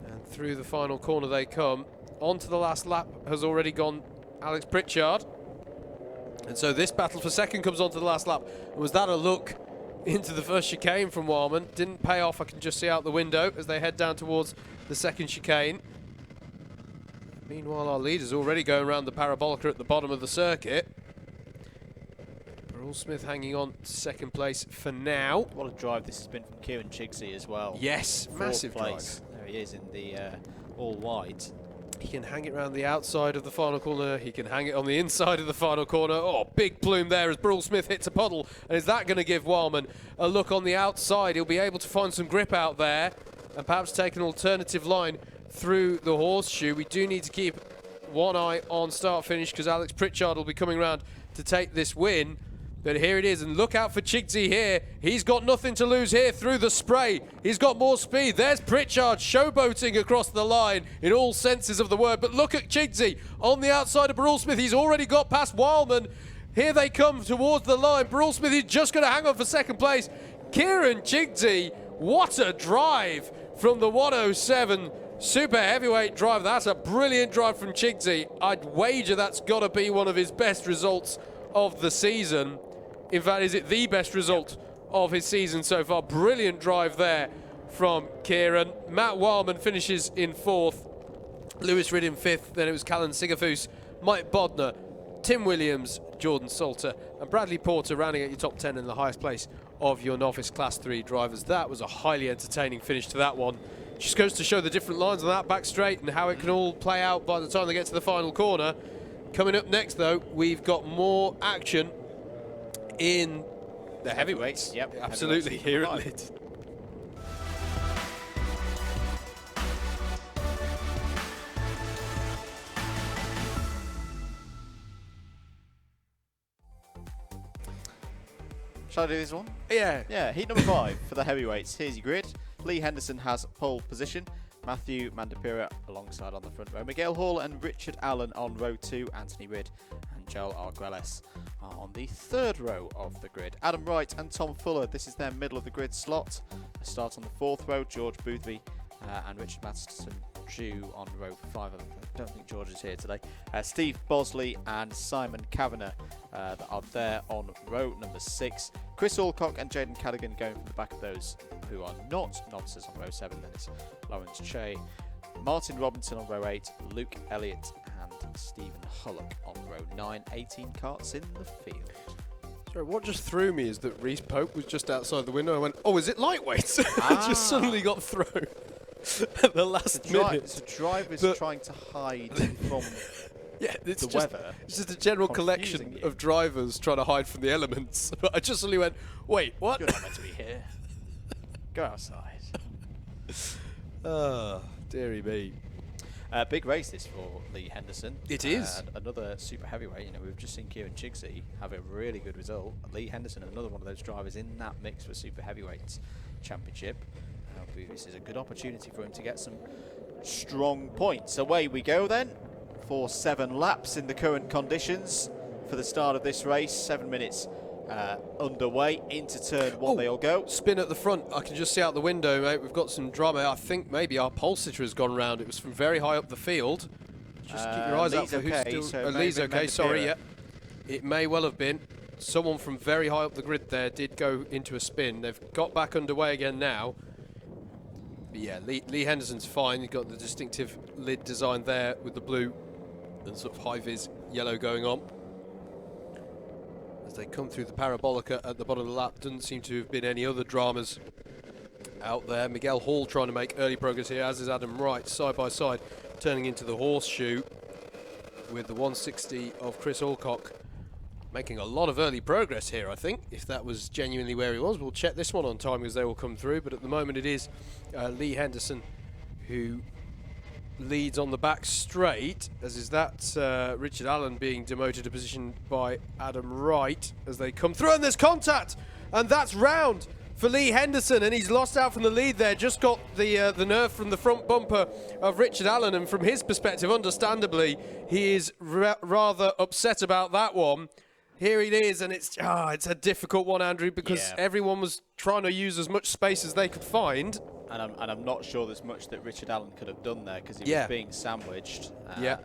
[SPEAKER 1] And through the final corner they come. Onto the last lap has already gone Alex Pritchard. And so this battle for second comes onto the last lap. Was that a look into the first chicane from Wildman? Didn't pay off, I can just see out the window as they head down towards the second chicane. Meanwhile, our leader's already going around the Parabolica at the bottom of the circuit. Burrell Smith hanging on to second place for now.
[SPEAKER 2] What a drive this has been from Kieran Chigsey as well.
[SPEAKER 1] Yes, massive drive.
[SPEAKER 2] There he is in the all white.
[SPEAKER 1] He can hang it around the outside of the final corner. He can hang it on the inside of the final corner. Oh, big plume there as Burrell Smith hits a puddle. And is that going to give Wildman a look on the outside? He'll be able to find some grip out there and perhaps take an alternative line through the horseshoe. We do need to keep one eye on start-finish because Alex Pritchard will be coming around to take this win. But here it is, and look out for Chigsey here. He's got nothing to lose here through the spray. He's got more speed. There's Pritchard showboating across the line in all senses of the word. But look at Chigsey on the outside of Burrell Smith. He's already got past Wildman. Here they come towards the line. Burrell Smith is just going to hang on for second place. Kieran Chigsey, what a drive from the 107 super heavyweight drive. That's a brilliant drive from Chigsey. I'd wager that's got to be one of his best results of the season. In fact, is it the best result of his season so far? Brilliant drive there from Kieran. Matt Wildman finishes in 4th. Lewis Ridd in 5th. Then it was Callan Sigafus, Mike Bodner, Tim Williams, Jordan Salter, and Bradley Porter rounding out your top 10 in the highest place of your novice Class 3 drivers. That was a highly entertaining finish to that one. Just goes to show the different lines on that back straight and how it can all play out by the time they get to the final corner. Coming up next, though, we've got more action in the heavyweights.
[SPEAKER 2] Yep,
[SPEAKER 1] absolutely, here at Lydd.
[SPEAKER 2] Shall I do this one?
[SPEAKER 1] Yeah.
[SPEAKER 2] Yeah, heat number 5 for the heavyweights. Here's your grid. Lee Henderson has pole position. Matthew Mandapira alongside on the front row. Miguel Hall and Richard Allen on row 2. Anthony Ridd and Joel Arguelles are on the third row of the grid. Adam Wright and Tom Fuller, this is their middle of the grid slot. They start on the fourth row. George Boothby and Richard Masterson Jew on row 5. I don't think George is here today. Steve Bosley and Simon Kavanagh that are there on row number 6. Chris Alcock and Jaden Cadigan going from the back of those who are not novices on row 7. Then it's Lawrence Che, Martin Robinson on row 8, Luke Elliott and Stephen Hullock on row 9. 18 karts in the field.
[SPEAKER 1] Sorry, what just threw me is that Reese Pope was just outside the window. I went, oh, is it lightweight? Just suddenly got thrown at the last minute.
[SPEAKER 2] So drivers trying to hide from
[SPEAKER 1] it's
[SPEAKER 2] the weather.
[SPEAKER 1] It's just a general collection of drivers trying to hide from the elements. But I just suddenly went, wait, what?
[SPEAKER 2] You're not meant to be here. Go outside.
[SPEAKER 1] Dearie me.
[SPEAKER 2] Big race this for Lee Henderson.
[SPEAKER 1] It is.
[SPEAKER 2] Another super heavyweight. You know, we've just seen Kieran Chigsey have a really good result. Lee Henderson, another one of those drivers in that mix for super heavyweights championship. This is a good opportunity for him to get some strong points. Away we go then for 7 laps in the current conditions for the start of this race. 7 minutes underway. Into turn 1 they'll go.
[SPEAKER 1] Spin at the front. I can just see out the window, mate. We've got some drama. I think maybe our pole sitter has gone round. It was from very high up the field. Just keep your eyes out for who's still...
[SPEAKER 2] So
[SPEAKER 1] Lee's okay, sorry, yeah. It may well have been. Someone from very high up the grid there did go into a spin. They've got back underway again now. But yeah, Lee Henderson's fine. You've got the distinctive lid design there with the blue and sort of high-vis yellow going on. As they come through the parabolica at the bottom of the lap, doesn't seem to have been any other dramas out there. Miguel Hall trying to make early progress here, as is Adam Wright, side by side, turning into the horseshoe with the 160 of Chris Alcock. Making a lot of early progress here, I think, if that was genuinely where he was. We'll check this one on time because they will come through, but at the moment it is Lee Henderson who leads on the back straight, as is that Richard Allen being demoted to position by Adam Wright as they come through, and there's contact, and that's round for Lee Henderson, and he's lost out from the lead there, just got the nerve from the front bumper of Richard Allen, and from his perspective, understandably, he is rather upset about that one. Here it is, and it's a difficult one, Andrew, because everyone was trying to use as much space as they could find.
[SPEAKER 2] And I'm not sure there's much that Richard Allen could have done there because he was being sandwiched. I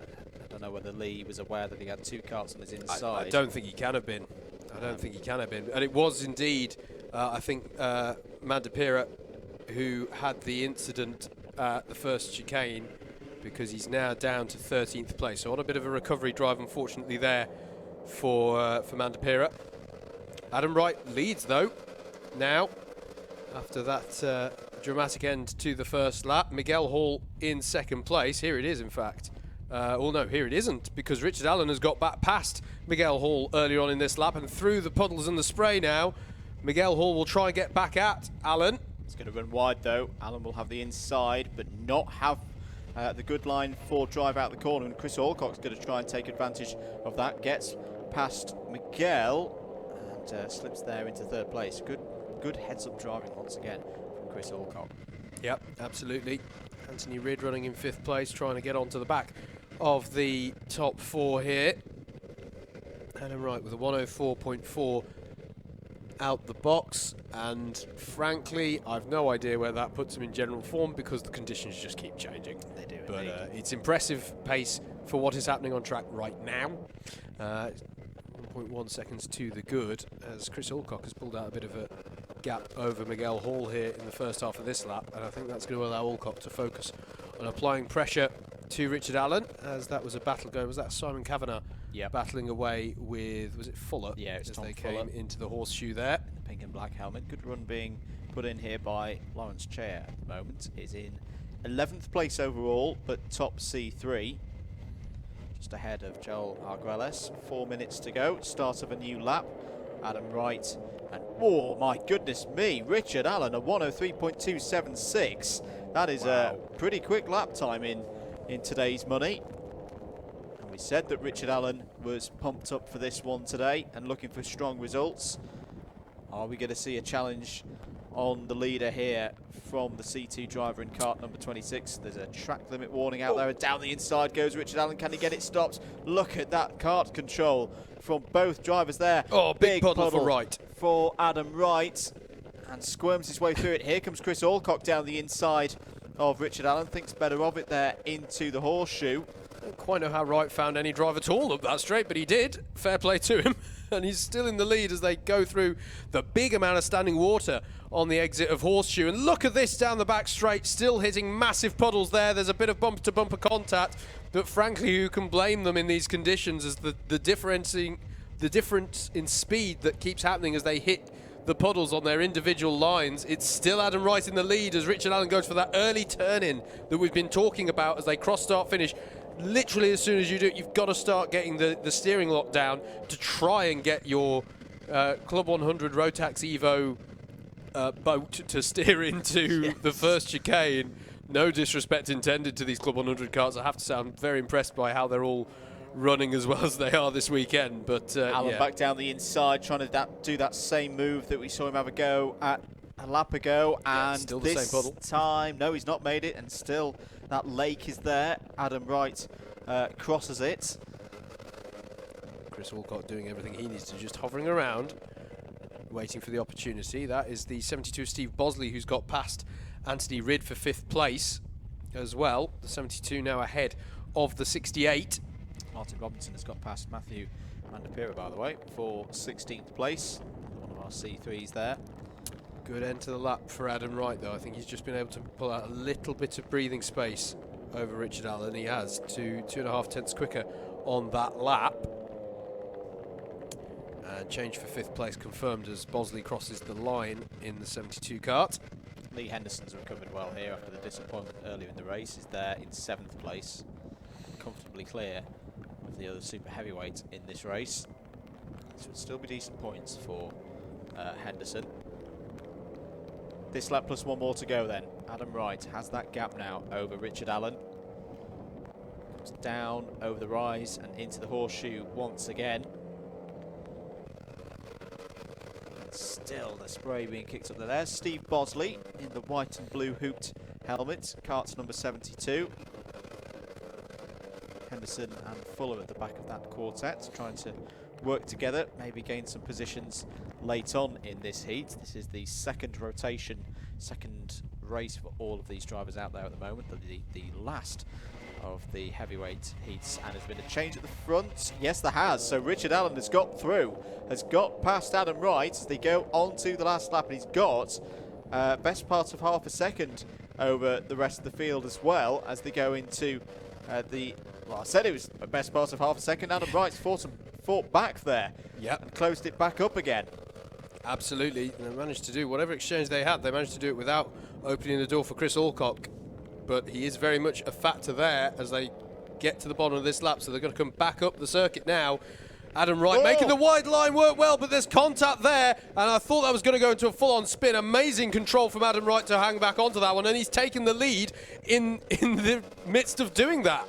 [SPEAKER 2] don't know whether Lee was aware that he had 2 karts on his inside.
[SPEAKER 1] I don't think he can have been. I don't think he can have been. And it was indeed, I think, Mandapira who had the incident at the first chicane, because he's now down to 13th place. So on a bit of a recovery drive, unfortunately, there for Mandapira. Adam Wright leads though now after that dramatic end to the first lap. Miguel Hall in second place. Here it is, in fact. Well, no, here it isn't, because Richard Allen has got back past Miguel Hall earlier on in this lap and through the puddles and the spray now. Miguel Hall will try and get back at Allen.
[SPEAKER 2] It's going to run wide though. Allen will have the inside but not have the good line for drive out the corner, and Chris Alcock's going to try and take advantage of that. Gets past Miguel and slips there into third place. Good heads-up driving once again from Chris Alcock.
[SPEAKER 1] Yep, absolutely. Anthony Ridd running in 5th place, trying to get onto the back of the top 4 here. Adam Wright with a 104.4 out the box, and frankly, I've no idea where that puts him in general form because the conditions just keep changing.
[SPEAKER 2] They do.
[SPEAKER 1] But it's impressive pace for what is happening on track right now. 1.1 seconds to the good, as Chris Alcock has pulled out a bit of a gap over Miguel Hall here in the first half of this lap, and I think that's going to allow Alcock to focus on applying pressure to Richard Allen, as that was a battle going. Was that Simon Kavanagh battling away with, was it Fuller?
[SPEAKER 2] Yeah, it's Tom
[SPEAKER 1] Fuller.
[SPEAKER 2] Came
[SPEAKER 1] into the horseshoe there.
[SPEAKER 2] The pink and black helmet. Good run being put in here by Lawrence Chair at the moment. Is in 11th place overall, but top C3. Just ahead of Joel Arguelles. 4 minutes to go. Start of a new lap. Adam Wright. And oh my goodness me, Richard Allen, a 103.276. That is a pretty quick lap time in today's money. And we said that Richard Allen was pumped up for this one today and looking for strong results. Are we going to see a challenge on the leader here from the C2 driver in kart number 26. There's a track limit warning out there, and down the inside goes Richard Allen. Can he get it stopped? Look at that kart control from both drivers there.
[SPEAKER 1] Oh, big puddle for Wright.
[SPEAKER 2] For Adam Wright, and squirms his way through it. Here comes Chris Alcock down the inside of Richard Allen. Thinks better of it there into the horseshoe.
[SPEAKER 1] I don't quite know how Wright found any drive at all up that straight, but he did. Fair play to him. And he's still in the lead as they go through the big amount of standing water on the exit of Horseshoe. And look at this down the back straight, still hitting massive puddles there. There's a bit of bumper-to-bumper contact, but frankly, who can blame them in these conditions as the difference in speed that keeps happening as they hit the puddles on their individual lines. It's still Adam Wright in the lead as Richard Allen goes for that early turn-in that we've been talking about as they cross, start, finish. Literally, as soon as you do it, you've got to start getting the steering lock down to try and get your Club 100 ROTAX Evo boat to steer into the first chicane. No disrespect intended to these Club 100 karts. I have to say I'm very impressed by how they're all running as well as they are this weekend. But
[SPEAKER 2] Allen back down the inside, trying to do that same move that we saw him have a go at a lap ago, and
[SPEAKER 1] still the
[SPEAKER 2] this
[SPEAKER 1] same puddle.
[SPEAKER 2] time, no, he's not made it, and still that lake is there. Adam Wright crosses it.
[SPEAKER 1] Chris Alcock doing everything he needs to, just hovering around, waiting for the opportunity. That is the 72 Steve Bosley, who's got past Anthony Rydd for 5th place as well. The 72 now ahead of the 68.
[SPEAKER 2] Martin Robinson has got past Matthew Mandapira, by the way, for 16th place. One of our C3s there.
[SPEAKER 1] Good end to the lap for Adam Wright, though. I think he's just been able to pull out a little bit of breathing space over Richard Allen. He has to 2.5 tenths quicker on that lap. And change for 5th place confirmed as Bosley crosses the line in the 72 kart.
[SPEAKER 2] Lee Henderson's recovered well here after the disappointment earlier in the race. Is there in 7th place, comfortably clear of the other super heavyweight in this race. This would still be decent points for Henderson. This lap plus one more to go then. Adam Wright has that gap now over Richard Allen. Comes down over the rise and into the horseshoe once again. And still the spray being kicked up there. There's Steve Bosley in the white and blue hooped helmet. Kart's number 72. Henderson and Fuller at the back of that quartet, trying to work together, maybe gain some positions late on in this heat. This is the second rotation, second race for all of these drivers out there at the moment, the last of the heavyweight heats, and there's been a change at the front. Yes, there has. So Richard Allen has got through, has got past Adam Wright as they go on to the last lap, and he's got best part of half a second over the rest of the field as well as they go into well, I said it was the best part of half a second. Adam Wright's fought back there, and closed it back up again.
[SPEAKER 1] Absolutely, they managed to do whatever exchange they had. They managed to do it without opening the door for Chris Alcock, but he is very much a factor there as they get to the bottom of this lap. So they're going to come back up the circuit now. Adam Wright making the wide line work well, but there's contact there, and I thought that was going to go into a full-on spin. Amazing control from Adam Wright to hang back onto that one, and he's taken the lead in the midst of doing that.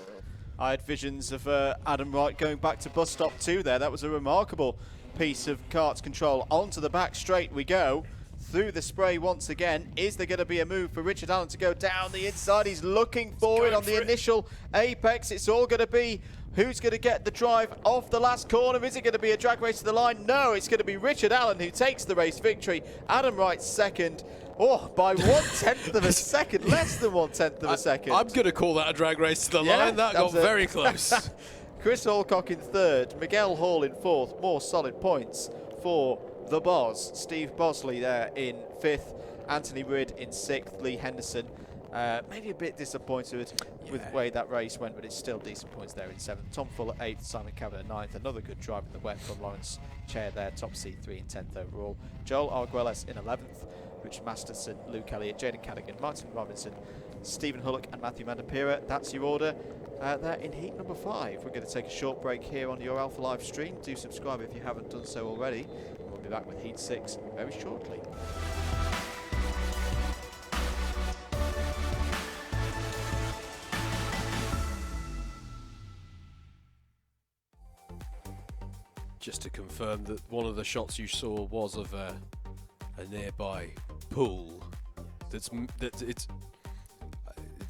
[SPEAKER 2] I had visions of Adam Wright going back to bus stop 2 there. That was a remarkable piece of karts control. Onto the back straight we go. Through the spray once again. Is there going to be a move for Richard Allen to go down the inside? He's looking for it on the initial apex. It's all going to be who's going to get the drive off the last corner. Is it going to be a drag race to the line? No, it's going to be Richard Allen who takes the race victory. Adam Wright second. Oh, by 1/10 of a second, less than 1/10 of a second.
[SPEAKER 1] I'm going to call that a drag race to the line. That got very close.
[SPEAKER 2] Chris Alcock in 3rd, Miguel Hall in 4th. More solid points for the Boz. Steve Bosley there in 5th. Anthony Rydd in 6th. Lee Henderson maybe a bit disappointed with the way that race went, but it's still decent points there in 7th. Tom Fuller 8th, Simon Cavan 9th. Another good drive in the wet from Lawrence Chair there, top C3 in 10th overall. Joel Arguelles in 11th. Richard Masterson, Luke Elliott, Jaden Cadigan, Martin Robinson, Stephen Hullock and Matthew Mandapira. That's your order there in heat number 5. We're going to take a short break here on your Alpha Live stream. Do subscribe if you haven't done so already. We'll be back with heat 6 very shortly.
[SPEAKER 1] Just to confirm that one of the shots you saw was of a nearby pool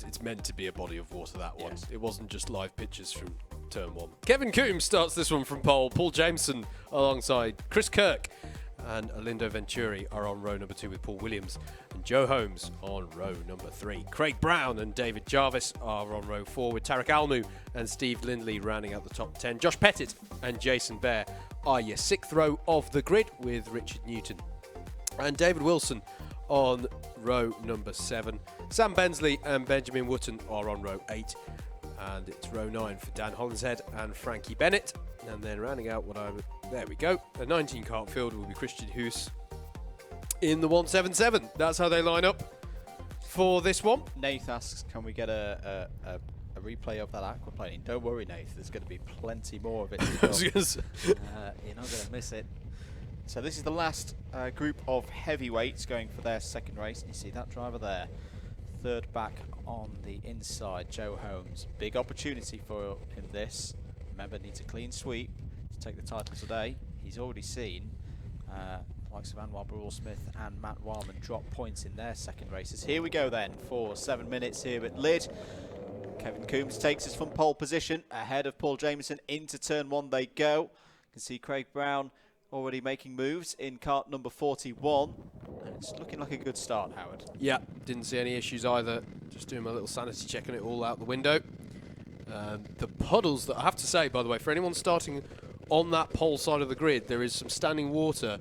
[SPEAKER 1] it's meant to be a body of water, that one.
[SPEAKER 2] Yes.
[SPEAKER 1] It wasn't just live pictures from turn 1. Kevin Coombs starts this one from pole. Paul Jameson alongside Chris Kirk and Alindo Venturi are on row number 2 with Paul Williams, and Joe Holmes on row number 3. Craig Brown and David Jarvis are on row 4 with Tarek Almu and Steve Lindley rounding out the top 10. Josh Pettit and Jason Bear are your 6th row of the grid with Richard Newton and David Wilson on row number 7. Sam Bensley and Benjamin Wotton are on row 8, and it's row 9 for Dan Hollinshead and Frankie Bennett. And then rounding out there we go, a 19 kart field will be Christian Hoos in the 177. That's how they line up for this one.
[SPEAKER 2] Nath asks, can we get a replay of that aquaplaning? Don't worry, Nath, there's going to be plenty more of it. You're not going to miss it. So this is the last group of heavyweights going for their second race. You see that driver there, third back on the inside, Joe Holmes. Big opportunity for him this. Remember, needs a clean sweep to take the title today. He's already seen likes of Anwar Burrell-Smith and Matt Wildman drop points in their second races. Here we go then for 7 minutes here at Lydd. Kevin Coombs takes us from pole position ahead of Paul Jameson. Into turn 1 they go. You can see Craig Brown already making moves in kart number 41. And it's looking like a good start, Howard.
[SPEAKER 1] Yeah, didn't see any issues either. Just doing my little sanity checking it all out the window. The puddles that I have to say, by the way, for anyone starting on that pole side of the grid, there is some standing water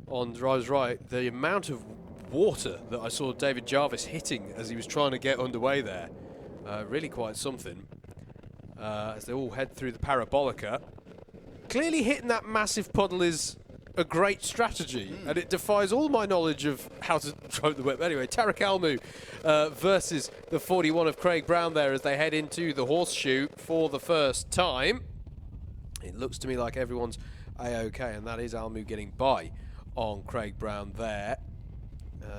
[SPEAKER 1] on driver's right. The amount of water that I saw David Jarvis hitting as he was trying to get underway there, really quite something. As they all head through the parabolica. Clearly hitting that massive puddle is a great strategy, and it defies all my knowledge of how to drive the whip. Anyway, Tarek Almu versus the 41 of Craig Brown there as they head into the horseshoe for the first time. It looks to me like everyone's A-OK, and that is Almu getting by on Craig Brown there,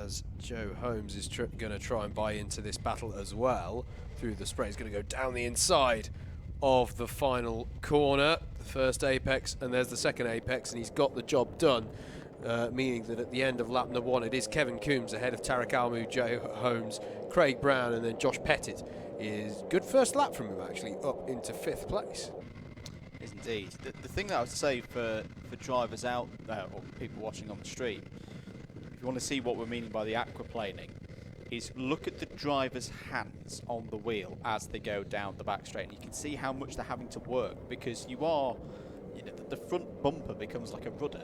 [SPEAKER 1] as Joe Holmes is going to try and buy into this battle as well through the spray. He's going to go down the inside of the final corner, the first apex, and there's the second apex, and he's got the job done, meaning that at the end of lap number 1 it is Kevin Coombs ahead of Tarek Almu, Joe Holmes, Craig Brown, and then Josh Pettit is good first lap from him actually, up into 5th place.
[SPEAKER 2] Is indeed. The thing that I would say for drivers out there or people watching on the stream, if you want to see what we're meaning by the aquaplaning, is look at the driver's hands on the wheel as they go down the back straight, and you can see how much they're having to work, because the front bumper becomes like a rudder.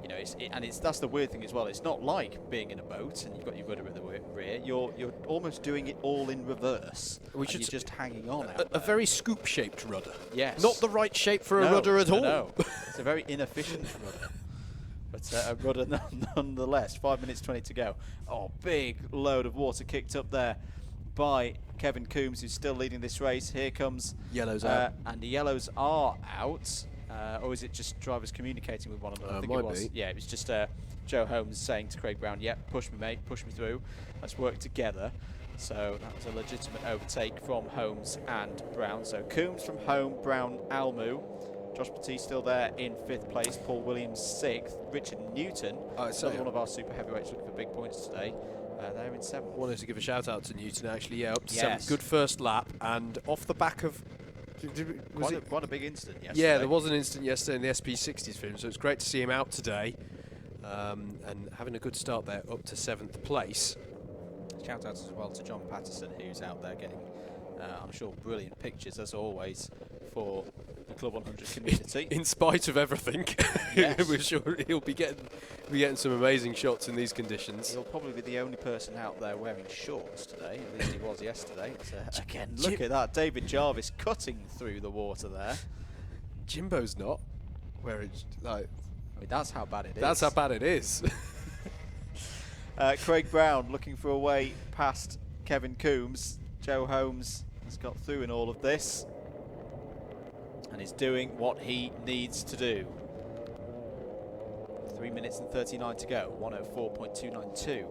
[SPEAKER 2] That's the weird thing as well. It's not like being in a boat and you've got your rudder at the rear. You're almost doing it all in reverse. You're just hanging on.
[SPEAKER 1] A very scoop-shaped rudder.
[SPEAKER 2] Yes.
[SPEAKER 1] Not the right shape for a rudder at all.
[SPEAKER 2] No, it's a very inefficient rudder. But a rudder nonetheless. 5 minutes 20 to go. Oh, big load of water kicked up there by Kevin Coombs, who's still leading this race. Here comes
[SPEAKER 1] yellows out,
[SPEAKER 2] and the yellows are out. Or is it just drivers communicating with one another? I think it was. Yeah, it was just Joe Holmes saying to Craig Brown, "Yep, push me, mate, push me through. Let's work together." So that was a legitimate overtake from Holmes and Brown. So Coombs from home, Brown, Almu. Josh Petit still there in 5th place. Paul Williams 6th. Richard Newton, another one of our super heavyweights looking for big points today. They're in 7th.
[SPEAKER 1] Wanted to give a shout out to Newton actually. Yeah, up to 7th. Good first lap, and off the back of.
[SPEAKER 2] Quite a big incident yesterday.
[SPEAKER 1] Yeah, there was an incident yesterday in the SP60s for him, so it's great to see him out today and having a good start there up to 7th place.
[SPEAKER 2] Shout out as well to John Patterson, who's out there getting, I'm sure, brilliant pictures as always for the Club 100 community.
[SPEAKER 1] In spite of everything,
[SPEAKER 2] yes.
[SPEAKER 1] We're sure he'll be getting some amazing shots in these conditions.
[SPEAKER 2] He'll probably be the only person out there wearing shorts today. At least he was yesterday. Again, look at that. David Jarvis cutting through the water there.
[SPEAKER 1] Jimbo's not.
[SPEAKER 2] That's how bad it is.
[SPEAKER 1] That's how bad it is.
[SPEAKER 2] Craig Brown looking for a way past Kevin Coombs. Joe Holmes has got through in all of this and is doing what he needs to do. 3 minutes and 39 to go. 1:04.292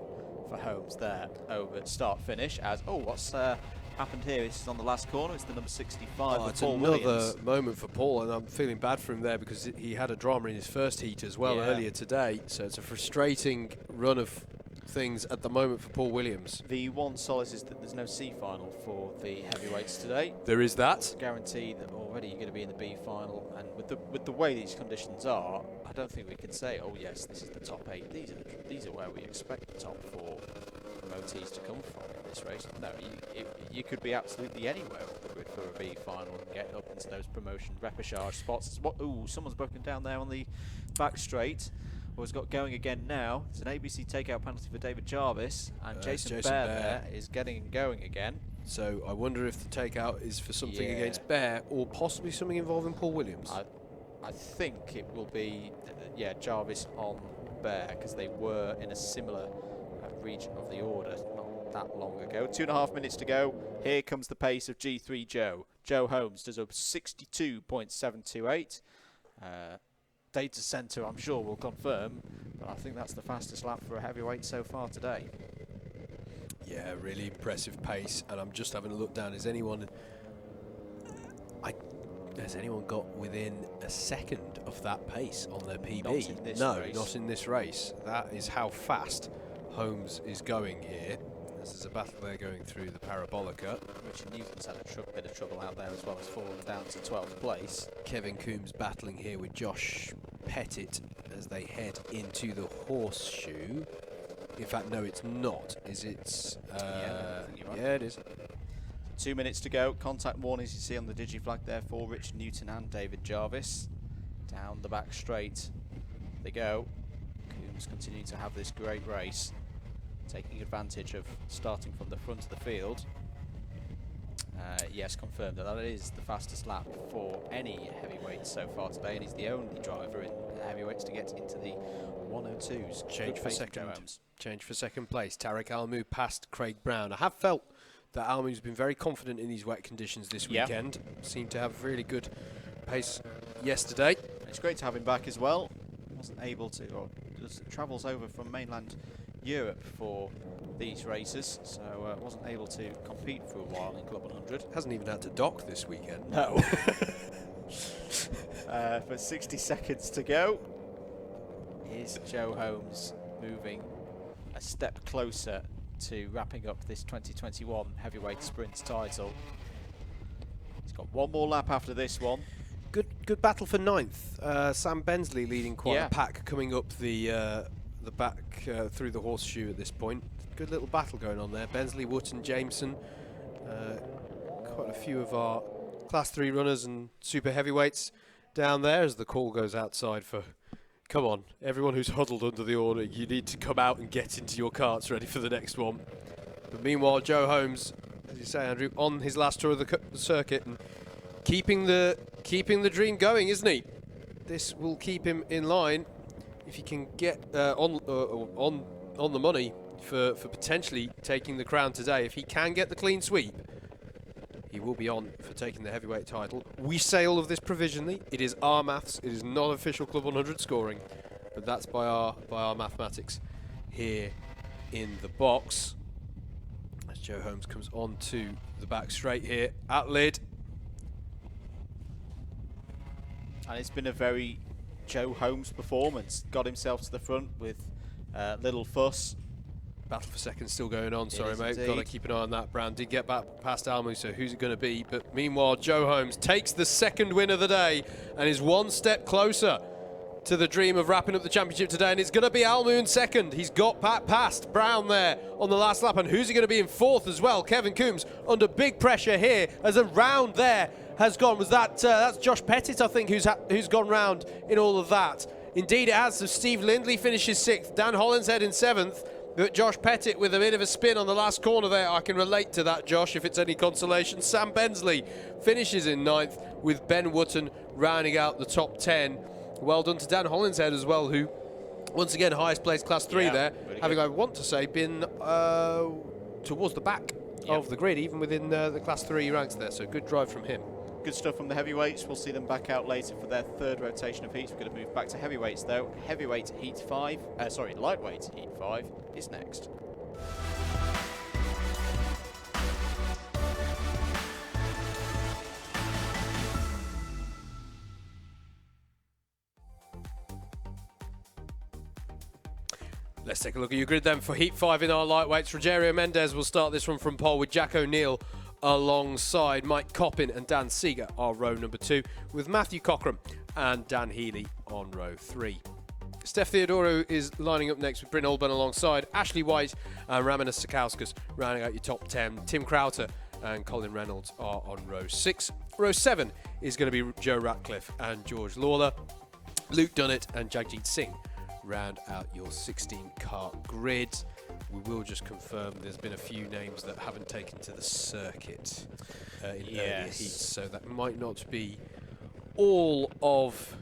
[SPEAKER 2] for Holmes there over start finish. As what's happened here. This is on the last corner. It's the number 65.
[SPEAKER 1] Oh, it's
[SPEAKER 2] Paul
[SPEAKER 1] another
[SPEAKER 2] Williams.
[SPEAKER 1] moment for Paul, and I'm feeling bad for him there because he had a drama in his first heat as well earlier today. So it's a frustrating run of things at the moment for Paul Williams.
[SPEAKER 2] The one solace is that there's no C final for the heavyweights today.
[SPEAKER 1] There is that.
[SPEAKER 2] Guaranteed that already you're going to be in the B final, and with the way these conditions are, I don't think we can say, oh yes, this is the top 8. These are where we expect the top 4 promotees to come from in this race. No, you could be absolutely anywhere on the grid for a B final and get up into those promotion repechage spots. Ooh, someone's broken down there on the back straight. Has got going again now. It's an ABC takeout penalty for David Jarvis, and Jason Bear there is getting going again.
[SPEAKER 1] So I wonder if the takeout is for something against Bear or possibly something involving Paul Williams.
[SPEAKER 2] I think it will be, Jarvis on Bear, because they were in a similar region of the order not that long ago. 2.5 minutes to go. Here comes the pace of G3 Joe. Joe Holmes does a 62.728. Data center, I'm sure, will confirm, but I think that's the fastest lap for a heavyweight so far today.
[SPEAKER 1] Yeah, really impressive pace, and I'm just having a look down. Has anyone got within a second of that pace on their PB?
[SPEAKER 2] Not in this race.
[SPEAKER 1] Not in this race. That is how fast Holmes is going here. There's a battle there going through the Parabolica.
[SPEAKER 2] Richard Newton's had a bit of trouble out there as well, as fallen down to 12th place.
[SPEAKER 1] Kevin Coombs battling here with Josh Pettit as they head into the horseshoe. In fact, no, it's not. Is it? Yeah, it is.
[SPEAKER 2] 2 minutes to go. Contact warnings you see on the digiflag there for Richard Newton and David Jarvis. Down the back straight they go. Coombs continuing to have this great race, taking advantage of starting from the front of the field. Yes, confirmed that is the fastest lap for any heavyweight so far today, and he's the only driver in heavyweights to get into the 102s.
[SPEAKER 1] Change for second place. Tarek Almu passed Craig Brown. I have felt that Almu's been very confident in these wet conditions this weekend. Seemed to have really good pace yesterday.
[SPEAKER 2] It's great to have him back as well. Wasn't able to, or just travels over from mainland Europe for these races, so wasn't able to compete for a while in Club 100.
[SPEAKER 1] Hasn't even had to dock this weekend.
[SPEAKER 2] No. For 60 seconds to go. Is Joe Holmes moving a step closer to wrapping up this 2021 heavyweight sprints title? He's got one more lap after this one.
[SPEAKER 1] Good battle for 9th. Sam Bensley leading quite a pack coming up the back through the horseshoe at this point. Good little battle going on there. Bensley, Wootton, Jameson, quite a few of our Class 3 runners and super heavyweights down there as the call goes outside for, come on, everyone who's huddled under the order, you need to come out and get into your carts ready for the next one. But meanwhile, Joe Holmes, as you say, Andrew, on his last tour of the circuit and keeping the dream going, isn't he? This will keep him in line if he can get on the money for potentially taking the crown today. If he can get the clean sweep, he will be on for taking the heavyweight title. We say all of this provisionally. It is our maths. It is not official Club 100 scoring, but that's by our mathematics here in the box. As Joe Holmes comes on to the back straight here at Lydd.
[SPEAKER 2] And it's been a very Joe Holmes performance. Got himself to the front with little fuss.
[SPEAKER 1] Battle for second still going on. Sorry, mate.
[SPEAKER 2] Indeed.
[SPEAKER 1] Got to keep an eye on that. Brown did get back past Almu, so who's it going to be? But meanwhile, Joe Holmes takes the second win of the day and is one step closer to the dream of wrapping up the championship today. And it's going to be Almu in second. He's got past Brown there on the last lap. And who's he going to be in fourth as well? Kevin Coombs under big pressure here as a round there has gone. Was that that's Josh Pettit, I think, who's gone round in all of that. Indeed, it has. So Steve Lindley finishes sixth. Dan Hollinshead in seventh. But Josh Pettit with a bit of a spin on the last corner there. I can relate to that, Josh, if it's any consolation. Sam Bensley finishes in ninth with Ben Wootton rounding out the top 10. Well done to Dan Hollinshead as well, who, once again, highest placed Class 3 there, having, I want to say, been towards the back of the grid, even within the Class 3 ranks there. So good drive from him.
[SPEAKER 2] Good stuff from the heavyweights. We'll see them back out later for their third rotation of heats. We're going to move back to heavyweights though. Lightweight Heat 5 is next.
[SPEAKER 1] Let's take a look at your grid then for Heat 5 in our lightweights. Rogerio Mendez will start this one from pole with Jack O'Neill alongside Mike Coppin and Dan Seeger are row number 2, with Matthew Cockram and Dan Healy on row 3. Steph Theodoro is lining up next with Bryn Olben alongside Ashley White and Raminas Sakauskas rounding out your top 10. Tim Crowther and Colin Reynolds are on row 6. Row 7 is going to be Joe Ratcliffe and George Lawler. Luke Dunnett and Jagjit Singh round out your 16-car grid. We will just confirm there's been a few names that haven't taken to the circuit in earlier heats, so that might not be all of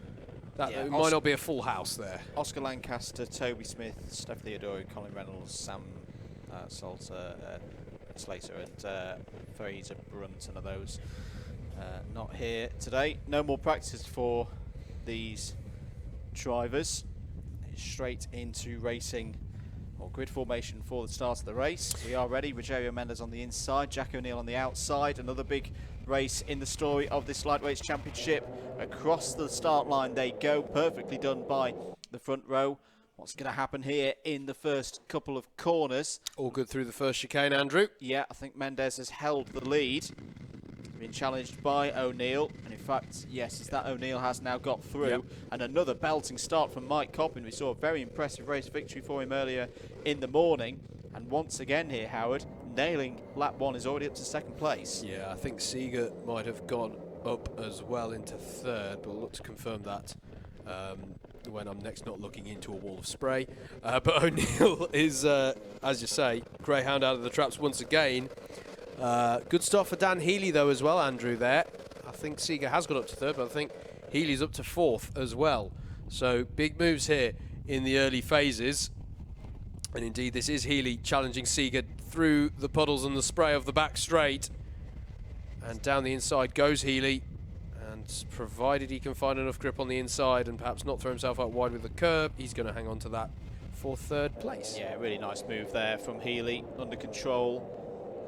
[SPEAKER 1] that. It might not be a full house there.
[SPEAKER 2] Oscar Lancaster, Toby Smith, Steph Theodore, Colin Reynolds, Sam Salter, Slater, and Fraser Brunton are those not here today. No more practice for these drivers. Straight into racing or grid formation for the start of the race. We are ready. Rogerio Mendez on the inside, Jack O'Neill on the outside. Another big race in the story of this Lightweights Championship. Across the start line they go, perfectly done by the front row. What's going to happen here in the first couple of corners?
[SPEAKER 1] All good through the first chicane, Andrew.
[SPEAKER 2] Yeah, I think Mendez has held the lead. Been challenged by O'Neill, and in fact, yes, as that O'Neill has now got through.
[SPEAKER 1] Yep.
[SPEAKER 2] And another belting start from Mike Coppin. We saw a very impressive race victory for him earlier in the morning, and once again here, Howard, nailing lap 1, is already up to 2nd place.
[SPEAKER 1] Yeah, I think Seeger might have gone up as well into 3rd, but we'll look to confirm that when I'm next not looking into a wall of spray. But O'Neill is, as you say, greyhound out of the traps once again. Good start for Dan Healy though as well, Andrew, there. I think Seeger has got up to 3rd, but I think Healy's up to 4th as well. So big moves here in the early phases. And indeed this is Healy challenging Seeger through the puddles and the spray of the back straight. And down the inside goes Healy. And provided he can find enough grip on the inside and perhaps not throw himself out wide with the curb, he's going to hang on to that for 3rd place.
[SPEAKER 2] Yeah, really nice move there from Healy, under control.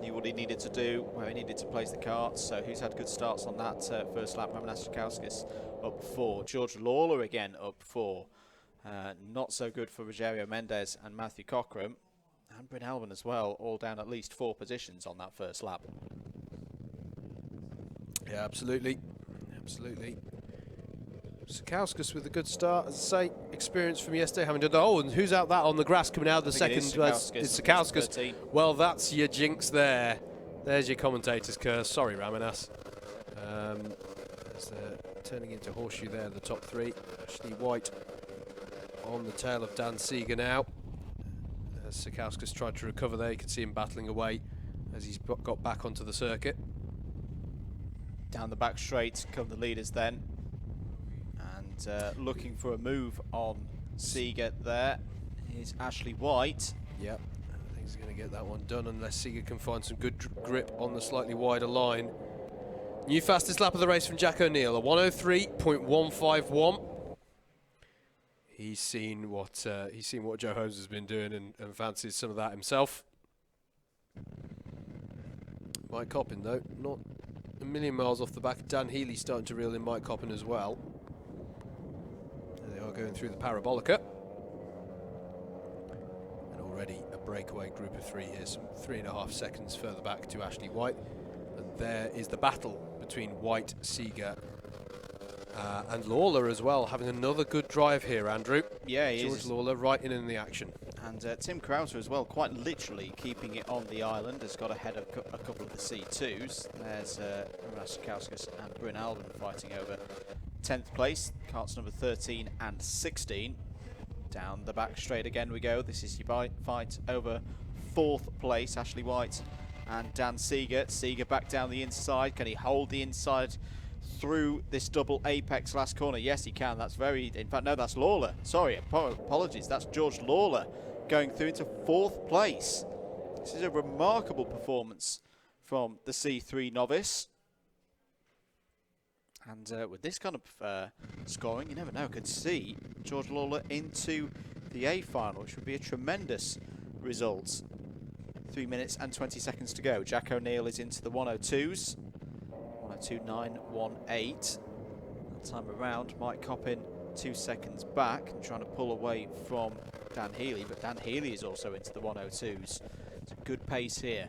[SPEAKER 2] Knew what he needed to do, where he needed to place the karts, so who's had good starts on that first lap. Raminas Sakauskas up 4, George Lawler again up 4. Not so good for Rogerio Mendez and Matthew Cockram, and Bryn Elben as well, all down at least 4 positions on that first lap.
[SPEAKER 1] Yeah, absolutely. Absolutely. Sakauskas with a good start, as I say, experience from yesterday, having done that. Oh, and who's out that on the grass coming out of the second? It's Sakauskas. Well, that's your jinx there. There's your commentator's curse. Sorry, Raminas. Turning into horseshoe there, the top 3. Ashley White on the tail of Dan Seeger now. As Sakauskas tried to recover there, you can see him battling away as he's got back onto the circuit.
[SPEAKER 2] Down the back straight come the leaders then. Looking for a move on Seeger there is Ashley White.
[SPEAKER 1] Yep, I think he's going to get that one done unless Seeger can find some good grip on the slightly wider line. New fastest lap of the race from Jack O'Neill, a 1:03.151. He's seen what Joe Holmes has been doing and fancies some of that himself. Mike Coppin though, not a million miles off the back. Dan Healy starting to reel in Mike Coppin as well. They are going through the Parabolica. And already a breakaway group of 3 here, some 3.5 seconds further back to Ashley White. And there is the battle between White, Seeger and Lawler as well, having another good drive here, Andrew.
[SPEAKER 2] Yeah, he
[SPEAKER 1] George
[SPEAKER 2] is.
[SPEAKER 1] Lawler right in the action.
[SPEAKER 2] And Tim Crowther as well, quite literally keeping it on the island, has got ahead of a couple of the C2s. There's Raminas Sakauskas and Bryn Elben fighting over 10th place, karts number 13 and 16. Down the back straight again we go. This is your fight over 4th place, Ashley White and Dan Seeger. Seeger back down the inside. Can he hold the inside through this double apex last corner? Yes, he can. That's in fact, no, that's Lawler. Sorry, apologies. That's George Lawler going through into 4th place. This is a remarkable performance from the C3 novice. And with this kind of scoring, you never know, could see George Lawler into the A final, which would be a tremendous result. 3 minutes and 20 seconds to go. Jack O'Neill is into the 102s. 102.918. That time around, Mike Coppin 2 seconds back and trying to pull away from Dan Healy, but Dan Healy is also into the 102s. It's a good pace here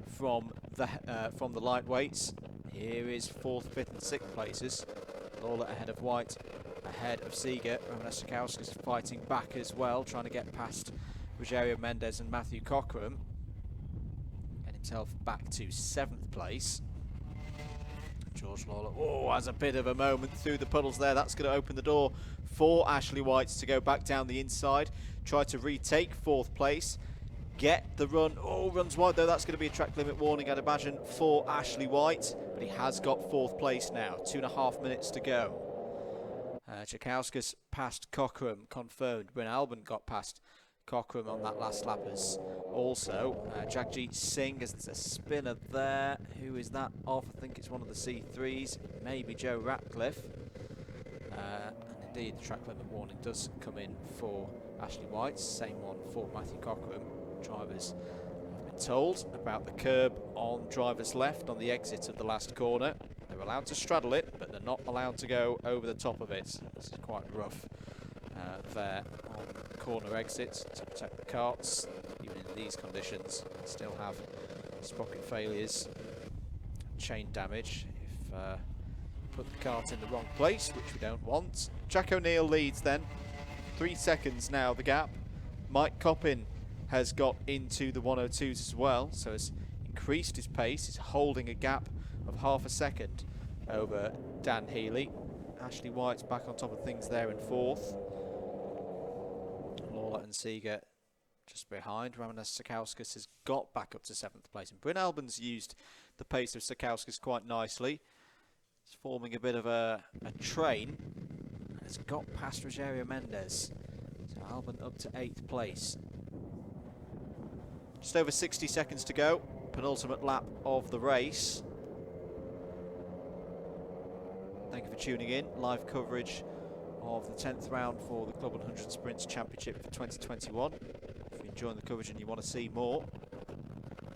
[SPEAKER 2] from the lightweights. Here is 4th, 5th and 6th places. Lawler ahead of White, ahead of Seeger. Roman Strakowski's fighting back as well, trying to get past Rogerio Mendes and Matthew Cockram. Get himself back to 7th place. George Lawler, has a bit of a moment through the puddles there. That's going to open the door for Ashley White to go back down the inside. Try to retake 4th place. Get the run. Runs wide though. That's going to be a track limit warning, I'd imagine, for Ashley White. But he has got 4th place now. 2.5 minutes to go. Tchaikovsky's passed Cockram, confirmed. Bryn Albin got past Cockram on that last lap as also. Jagjit Singh, as there's a spinner there. Who is that off? I think it's one of the C3s. Maybe Joe Ratcliffe. And indeed, the track limit warning does come in for Ashley White. Same one for Matthew Cockram. Drivers have been told about the curb on driver's left on the exit of the last corner. They're allowed to straddle it, but they're not allowed to go over the top of it. This is quite rough there on the corner exit to protect the carts. Even in these conditions, still have sprocket failures, chain damage if put the cart in the wrong place, which we don't want. Jack O'Neill leads then. 3 seconds now, the gap. Mike Coppin has got into the 102s as well, so has increased his pace. He's holding a gap of half a second over Dan Healy. Ashley White's back on top of things there in 4th. Lawler and Seeger just behind. Ramanas Strakowskis has got back up to 7th place. And Bryn Albin's used the pace of Strakowskis quite nicely. He's forming a bit of a train. Has got past Rogerio Mendes. So Albin up to 8th place. Just over 60 seconds to go. Penultimate lap of the race. Thank you for tuning in. Live coverage of the 10th round for the Club 100 Sprints Championship for 2021. If you're enjoying the coverage and you want to see more,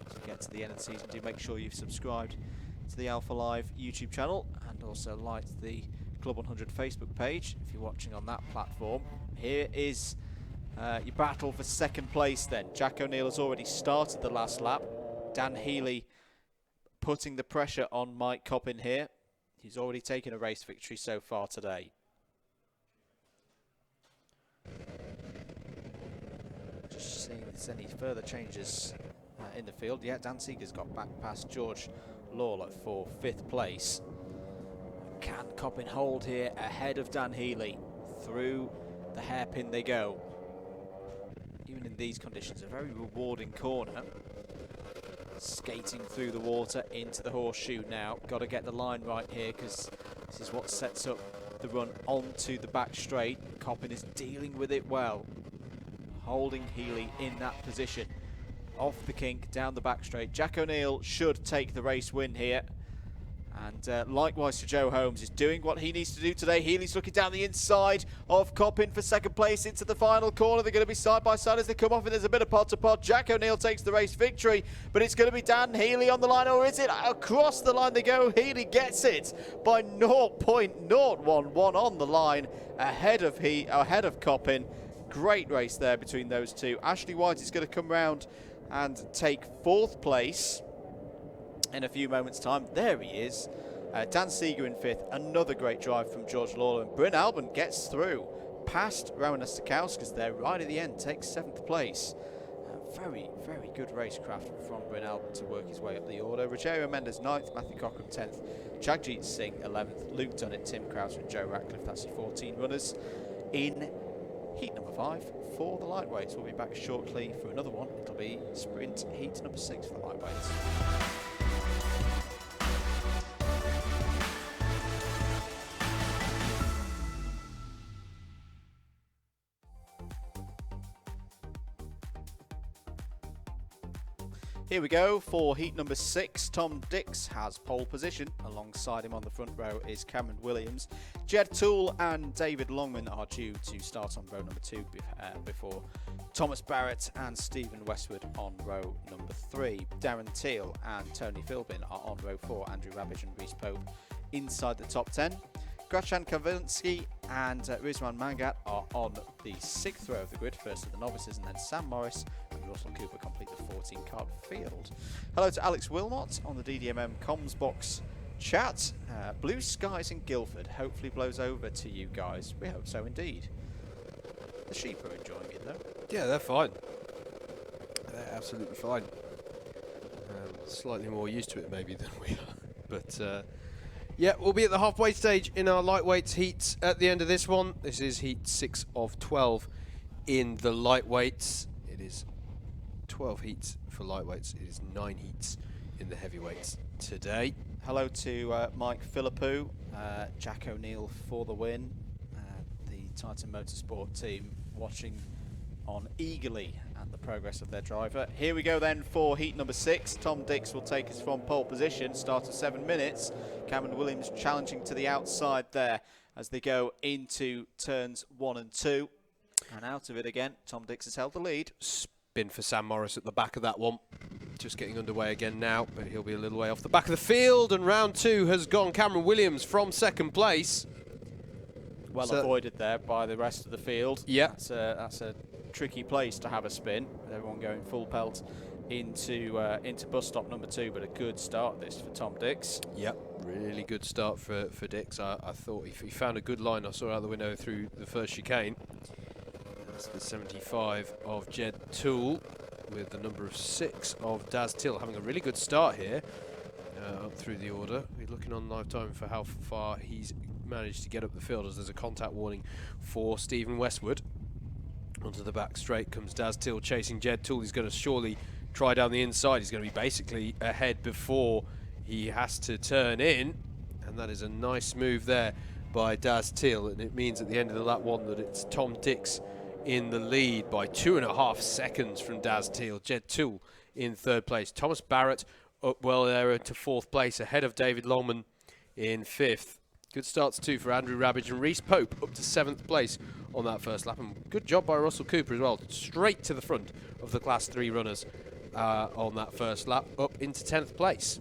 [SPEAKER 2] as we get to the end of the season, do make sure you've subscribed to the Alpha Live YouTube channel and also like the Club 100 Facebook page if you're watching on that platform. Here is your battle for 2nd place then. Jack O'Neill has already started the last lap. Dan Healy putting the pressure on Mike Coppin here. He's already taken a race victory so far today. Just seeing if there's any further changes in the field. Yeah, Dan Seeger's got back past George Lawler for 5th place. Can Coppin hold here ahead of Dan Healy? Through the hairpin they go. Even in these conditions, a very rewarding corner. Skating through the water into the horseshoe now. Got to get the line right here because this is what sets up the run onto the back straight. Coppin is dealing with it well. Holding Healy in that position. Off the kink, down the back straight. Jack O'Neill should take the race win here. And likewise to Joe Holmes, is doing what he needs to do today. Healy's looking down the inside of Coppin for 2nd place into the final corner. They're going to be side by side as they come off, and there's a bit of pod to pod. Jack O'Neill takes the race victory, but it's going to be Dan Healy on the line, or is it? Across the line they go. Healy gets it by 0.011 on the line ahead of Coppin. Great race there between those two. Ashley White is going to come round and take 4th place in a few moments' time. There he is. Dan Seeger in 5th. Another great drive from George Lawler. And Bryn Albin gets through past Rowan Strakowskis there right at the end. Takes 7th place. Very, very good racecraft from Bryn Albin to work his way up the order. Rogerio Mendes 9th. Matthew Cockram 10th. Jagjit Singh 11th. Luke Dunnett, Tim Krauser and Joe Ratcliffe. That's your 14 runners in heat number 5 for the lightweights. We'll be back shortly for another one. It'll be sprint heat number 6 for the lightweights. Here we go for heat number 6. Tom Dix has pole position. Alongside him on the front row is Cameron Williams. Jed Toole and David Longman are due to start on row number 2 before Thomas Barrett and Stephen Westwood on row number 3. Darren Teal and Tony Philbin are on row 4. Andrew Rabbage and Reece Pope inside the top 10. Grachan Kavinsky and Rizwan Mangat are on the 6th row of the grid, first of the novices, and then Sam Morris and Russell Cooper complete the 14-card field. Hello to Alex Wilmot on the DDMM comms box chat. Blue skies in Guildford hopefully blows over to you guys. We hope so indeed. The sheep are enjoying it though.
[SPEAKER 1] Yeah, they're fine. They're absolutely fine. Slightly more used to it maybe than we are. But yeah, we'll be at the halfway stage in our lightweights heats at the end of this one. This is heat 6 of 12 in the lightweights. It is 12 heats for lightweights. It is 9 heats in the heavyweights today.
[SPEAKER 2] Hello to Mike Philippou, Jack O'Neill for the win. The Titan Motorsport team watching on eagerly at the progress of their driver. Here we go then for heat number 6. Tom Dix will take us from pole position, start at 7 minutes. Cameron Williams challenging to the outside there as they go into turns 1 and 2. And out of it again, Tom Dix has held the lead.
[SPEAKER 1] Spin for Sam Morris at the back of that one. Just getting underway again now, but he'll be a little way off the back of the field, and round 2 has gone Cameron Williams from 2nd place.
[SPEAKER 2] Well avoided there by the rest of the field.
[SPEAKER 1] Yeah.
[SPEAKER 2] That's a tricky place to have a spin, with everyone going full pelt into bus stop number 2, but a good start this for Tom Dix.
[SPEAKER 1] Yep, really good start for Dix. I thought he found a good line. I saw out the window through the first chicane. That's the 75 of Jed Toole, with the number of 6 of Daz Till having a really good start here up through the order. We're looking on live time for how far he's managed to get up the field, as there's a contact warning for Stephen Westwood. Onto the back straight comes Daz Till chasing Jed Toole. He's going to surely try down the inside. He's going to be basically ahead before he has to turn in, and that is a nice move there by Daz Till, and it means at the end of the lap 1 that it's Tom Dix in the lead by 2.5 seconds from Daz Till. Jed Toole in 3rd place. Thomas Barrett up well there into 4th place, ahead of David Longman in 5th. Good starts too for Andrew Rabbage and Reese Pope up to 7th place on that first lap, and good job by Russell Cooper as well, straight to the front of the Class 3 runners on that first lap, up into 10th place.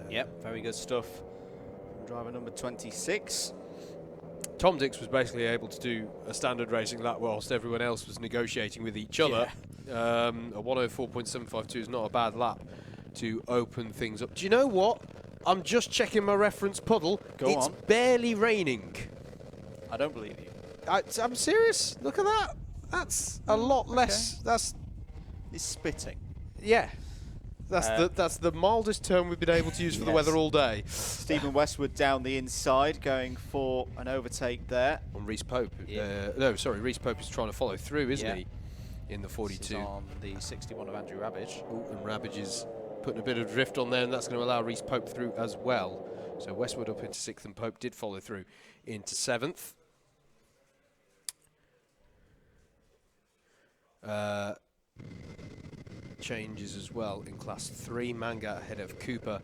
[SPEAKER 2] Yep, very good stuff. Driver number 26.
[SPEAKER 1] Tom Dix was basically able to do a standard racing lap whilst everyone else was negotiating with each other. Yeah. A 104.752 is not a bad lap to open things up. Do you know what? I'm just checking my reference puddle. It's barely raining.
[SPEAKER 2] I don't believe you.
[SPEAKER 1] I'm serious. Look at that. That's a lot less. That's.
[SPEAKER 2] It's spitting.
[SPEAKER 1] Yeah. That's the mildest term we've been able to use for the weather all day.
[SPEAKER 2] Stephen Westwood down the inside, going for an overtake there.
[SPEAKER 1] On Reese Pope.
[SPEAKER 2] Yeah.
[SPEAKER 1] No, sorry, Reese Pope is trying to follow through, isn't he? In the 42.
[SPEAKER 2] This is on the 61 of Andrew Rabbage.
[SPEAKER 1] Ooh, and Rabbage is putting a bit of drift on there, and that's going to allow Reese Pope through as well. So Westwood up into 6th, and Pope did follow through into 7th. Changes as well in Class 3. Mangat ahead of Cooper.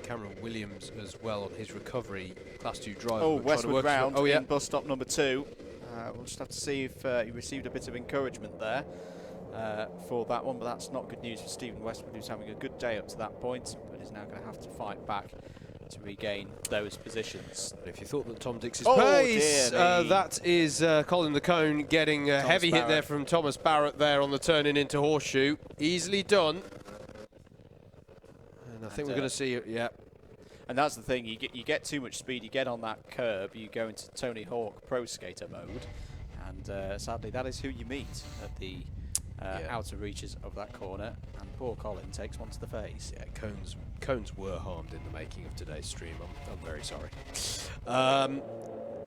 [SPEAKER 1] Cameron Williams as well on his recovery. Class 2 driver.
[SPEAKER 2] Oh, Westwood round in bus stop number 2. We'll just have to see if he received a bit of encouragement there for that one, but that's not good news for Stephen Westwood, who's having a good day up to that point, but is now going to have to fight back to regain those positions.
[SPEAKER 1] If you thought that Tom Dix's pace, that is Colin the Cone getting a heavy hit there from Thomas Barrett there on the turning into Horseshoe. Easily done. And I think we're going to see it, yeah.
[SPEAKER 2] And that's the thing, you get too much speed, you get on that curb, you go into Tony Hawk Pro Skater mode, and sadly that is who you meet at the outer reaches of that corner, and poor Colin takes one to the face.
[SPEAKER 1] Yeah, cones were harmed in the making of today's stream. I'm very sorry.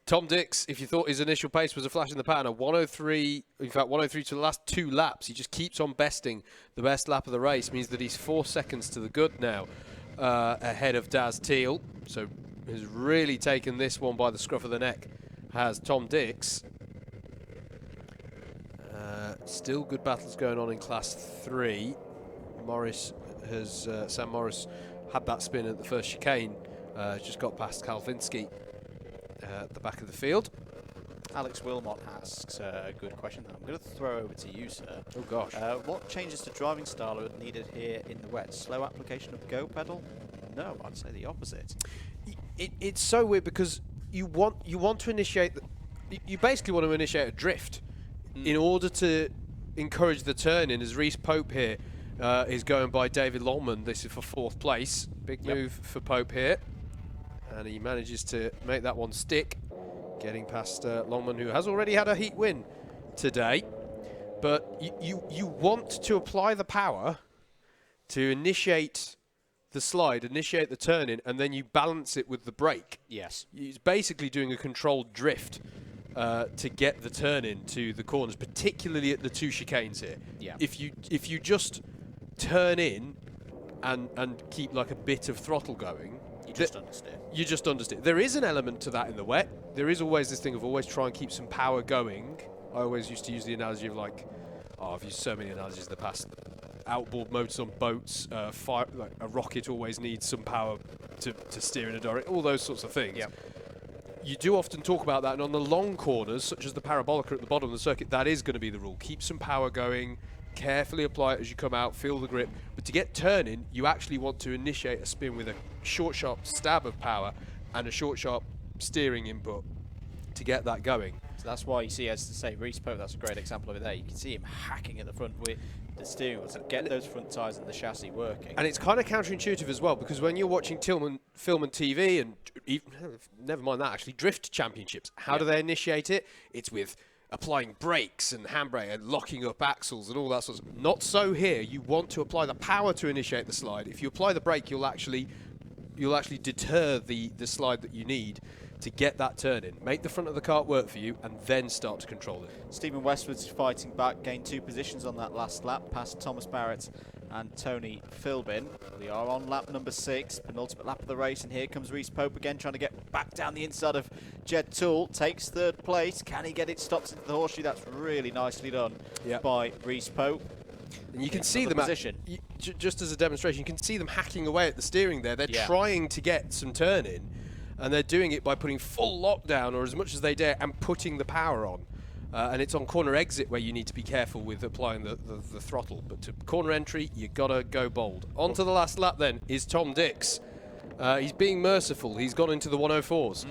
[SPEAKER 1] Tom Dix, if you thought his initial pace was a flash in the pan, a 103, in fact 103 to the last 2 laps, he just keeps on besting the best lap of the race, means that he's 4 seconds to the good now, ahead of Daz Till. So has really taken this one by the scruff of the neck, has Tom Dix. Still good battles going on in Class 3. Morris has, Sam Morris had that spin at the first chicane, just got past Kalvinski at the back of the field.
[SPEAKER 2] Alex Wilmot asks a good question that I'm going to throw over to you, sir.
[SPEAKER 1] Oh gosh.
[SPEAKER 2] What changes to driving style are needed here in the wet? Slow application of go pedal? No, I'd say the opposite.
[SPEAKER 1] It's so weird because you want to initiate, you basically want to initiate a drift in order to encourage the turn in, as Reese Pope here is going by David Longman. This is for 4th place. Big move for Pope here. And he manages to make that one stick, getting past Longman, who has already had a heat win today. But you want to apply the power to initiate the slide, initiate the turn in, and then you balance it with the brake.
[SPEAKER 2] Yes.
[SPEAKER 1] It's basically doing a controlled drift to get the turn in to the corners, particularly at the 2 chicanes here.
[SPEAKER 2] Yeah.
[SPEAKER 1] If you just turn in and keep like a bit of throttle going,
[SPEAKER 2] you just understeer.
[SPEAKER 1] You just understeer. There is an element to that in the wet. There is always this thing of always try and keep some power going. I always used to use the analogy of like, I've used so many analogies in the past. Outboard motors on boats, like a rocket always needs some power to steer in a direction, all those sorts of things.
[SPEAKER 2] Yep.
[SPEAKER 1] You do often talk about that, and on the long corners, such as the parabolica at the bottom of the circuit, that is going to be the rule. Keep some power going, carefully apply it as you come out, feel the grip. But to get turning, you actually want to initiate a spin with a short, sharp stab of power and a short, sharp steering input to get that going.
[SPEAKER 2] So that's why you see, as to say, Reese Pope, that's a great example of it there. You can see him hacking at the front with the steering wheel to get those front tyres and the chassis working.
[SPEAKER 1] And it's kind of counterintuitive as well, because when you're watching film and TV, and even, never mind that, actually, drift championships, how do they initiate it? It's with applying brakes and handbrake and locking up axles and all that sort of. Not so here. You want to apply the power to initiate the slide. If you apply the brake, you'll actually deter the slide that you need to get that turn in. Make the front of the kart work for you and then start to control it.
[SPEAKER 2] Stephen Westwood's fighting back, gained 2 positions on that last lap, past Thomas Barrett and Tony Philbin. We are on lap number 6, penultimate lap of the race, and here comes Reese Pope again, trying to get back down the inside of Jed Toole. Takes 3rd place. Can he get it? Stops into the horseshoe. That's really nicely done by Reese Pope.
[SPEAKER 1] And you can see them just as a demonstration. You can see them hacking away at the steering there. They're trying to get some turn in, and they're doing it by putting full lockdown, or as much as they dare, and putting the power on. And it's on corner exit where you need to be careful with applying the throttle. But to corner entry, you gotta go bold. On to the last lap then is Tom Dix. He's being merciful. He's gone into the 104s.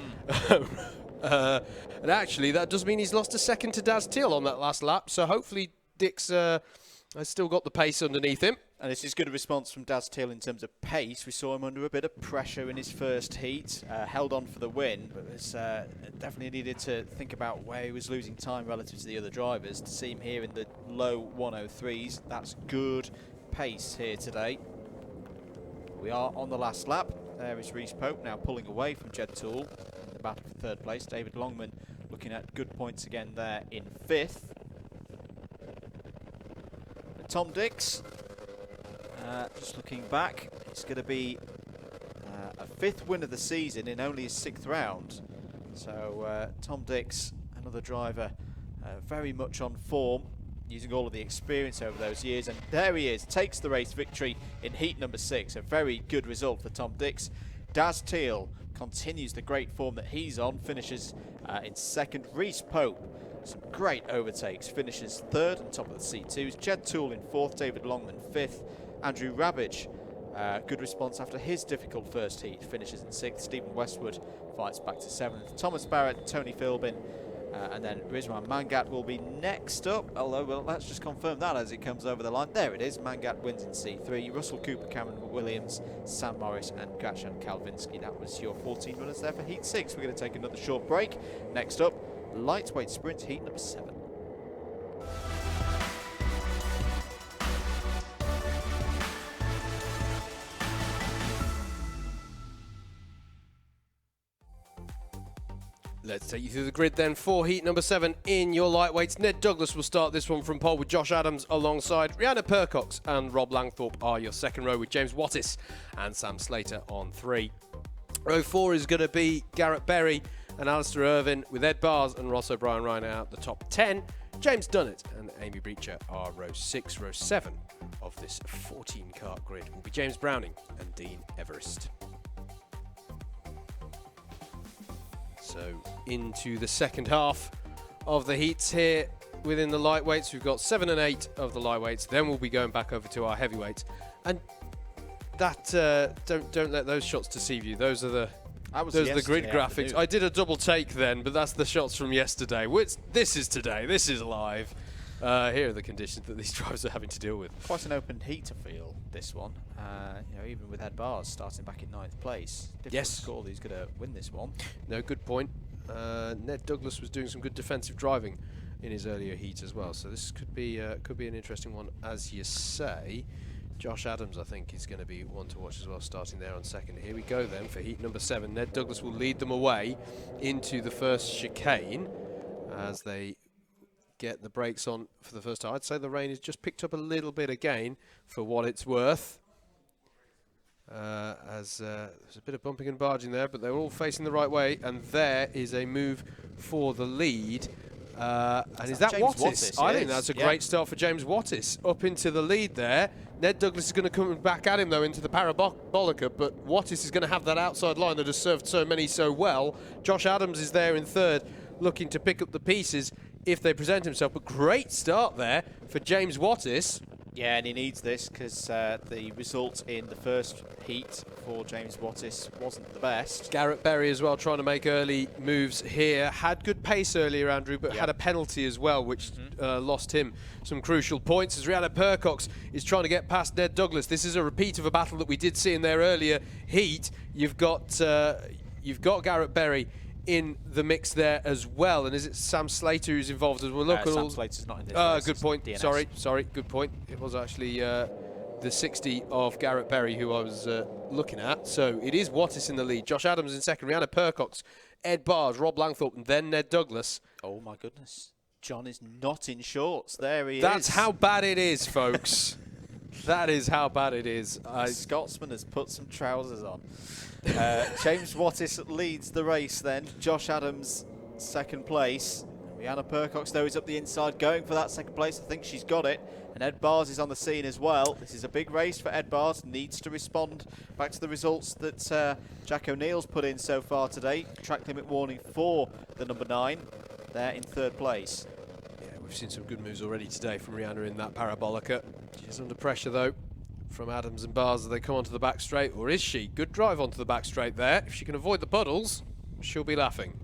[SPEAKER 1] And actually, that does mean he's lost a second to Daz Teal on that last lap. So hopefully Dix has still got the pace underneath him.
[SPEAKER 2] And this is good response from Daz Teal in terms of pace. We saw him under a bit of pressure in his first heat, held on for the win, but was definitely needed to think about where he was losing time relative to the other drivers. To see him here in the low 103s, that's good pace here today. We are on the last lap. There is Reese Pope now pulling away from Jed Toole in the battle for 3rd place. David Longman looking at good points again there in 5th. And Tom Dix, just looking back, it's going to be a 5th win of the season in only his 6th round. So Tom Dix, another driver, very much on form, using all of the experience over those years. And there he is, takes the race victory in heat number 6. A very good result for Tom Dix. Daz Teal continues the great form that he's on, finishes in 2nd. Reese Pope, some great overtakes, finishes 3rd on top of the C2s. Jed Toole in 4th, David Longman 5th. Andrew Rabbage, good response after his difficult first heat, finishes in 6th. Stephen Westwood fights back to 7th. Thomas Barrett, Tony Philbin, and then Rizwan Mangat will be next up, although let's just confirm that as it comes over the line. There it is, Mangat wins in C3. Russell Cooper, Cameron Williams, Sam Morris and Gachan Kalvinsky. That was your 14 runners there for heat 6. We're going to take another short break. Next up, lightweight sprint heat number 7.
[SPEAKER 1] Let's take you through the grid then for heat number 7 in your lightweights. Ned Douglas will start this one from pole with Josh Adams alongside Rhianna Percox, and Rob Langthorpe are your 2nd row with James Wattis and Sam Slater on 3. Row 4 is going to be Garrett Berry and Alistair Irvin with Ed Bars and Ross O'Brien Ryan out the top 10. James Dunnett and Amy Breacher are row 6. Row 7 of this 14 kart grid will be James Browning and Dean Everest. So into the second half of the heats here within the lightweights. We've got 7 and 8 of the lightweights. Then we'll be going back over to our heavyweights. And don't let those shots deceive you. Those are the grid graphics.
[SPEAKER 2] Afternoon.
[SPEAKER 1] I did a double take then, but that's the shots from yesterday. This is today. This is live. Here are the conditions that these drivers are having to deal with.
[SPEAKER 2] Quite an open heat to feel, this one. Even with Ed Bars starting back in 9th place. Difficult to call who's going to win this one.
[SPEAKER 1] No, good point. Ned Douglas was doing some good defensive driving in his earlier heat as well, so this could be an interesting one, as you say. Josh Adams, I think, is going to be one to watch as well, starting there on second. Here we go then for heat number 7. Ned Douglas will lead them away into the first chicane as they get the brakes on for the first time. I'd say the rain has just picked up a little bit again, for what it's worth. There's a bit of bumping and barging there, but they're all facing the right way, and there is a move for the lead. And is that Wattis? I think that's a great start for James Wattis, up into the lead there. Ned Douglas is going to come back at him, though, into the Parabolica, but Wattis is going to have that outside line that has served so many so well. Josh Adams is there in third, looking to pick up the pieces if they present himself. But great start there for James Wattis.
[SPEAKER 2] Yeah, and he needs this because the result in the first heat for James Wattis wasn't the best.
[SPEAKER 1] Garrett Berry as well, trying to make early moves here. Had good pace earlier, Andrew, but had a penalty as well, which lost him some crucial points. As Rhiannon Percox is trying to get past Ned Douglas. This is a repeat of a battle that we did see in their earlier heat. You've got Garrett Berry in the mix there as well, and is it Sam Slater who's involved as well? Look,
[SPEAKER 2] Sam Slater's not in this.
[SPEAKER 1] Good point. DNS. Sorry, good point. It was actually the 60 of Garrett Berry who I was looking at. So it is Wattis in the lead. Josh Adams in second. Rhiannon Percox, Ed Bars, Rob Langthorpe, and then Ned Douglas.
[SPEAKER 2] Oh my goodness, John is not in shorts. There he is.
[SPEAKER 1] That's how bad it is, folks. That is how bad it is.
[SPEAKER 2] The Scotsman has put some trousers on. James Wattis leads the race then. Josh Adams, second place. Rhiannon Percox, though, is up the inside going for that second place. I think she's got it. And Ed Bars is on the scene as well. This is a big race for Ed Bars. Needs to respond back to the results that Jack O'Neill's put in so far today. Track limit warning for the number 9. There in third place.
[SPEAKER 1] Yeah, we've seen some good moves already today from Rhiannon in that Parabolica. She's under pressure, though, from Adams and Bars as they come onto the back straight. Or is she? Good drive onto the back straight there. If she can avoid the puddles, she'll be laughing.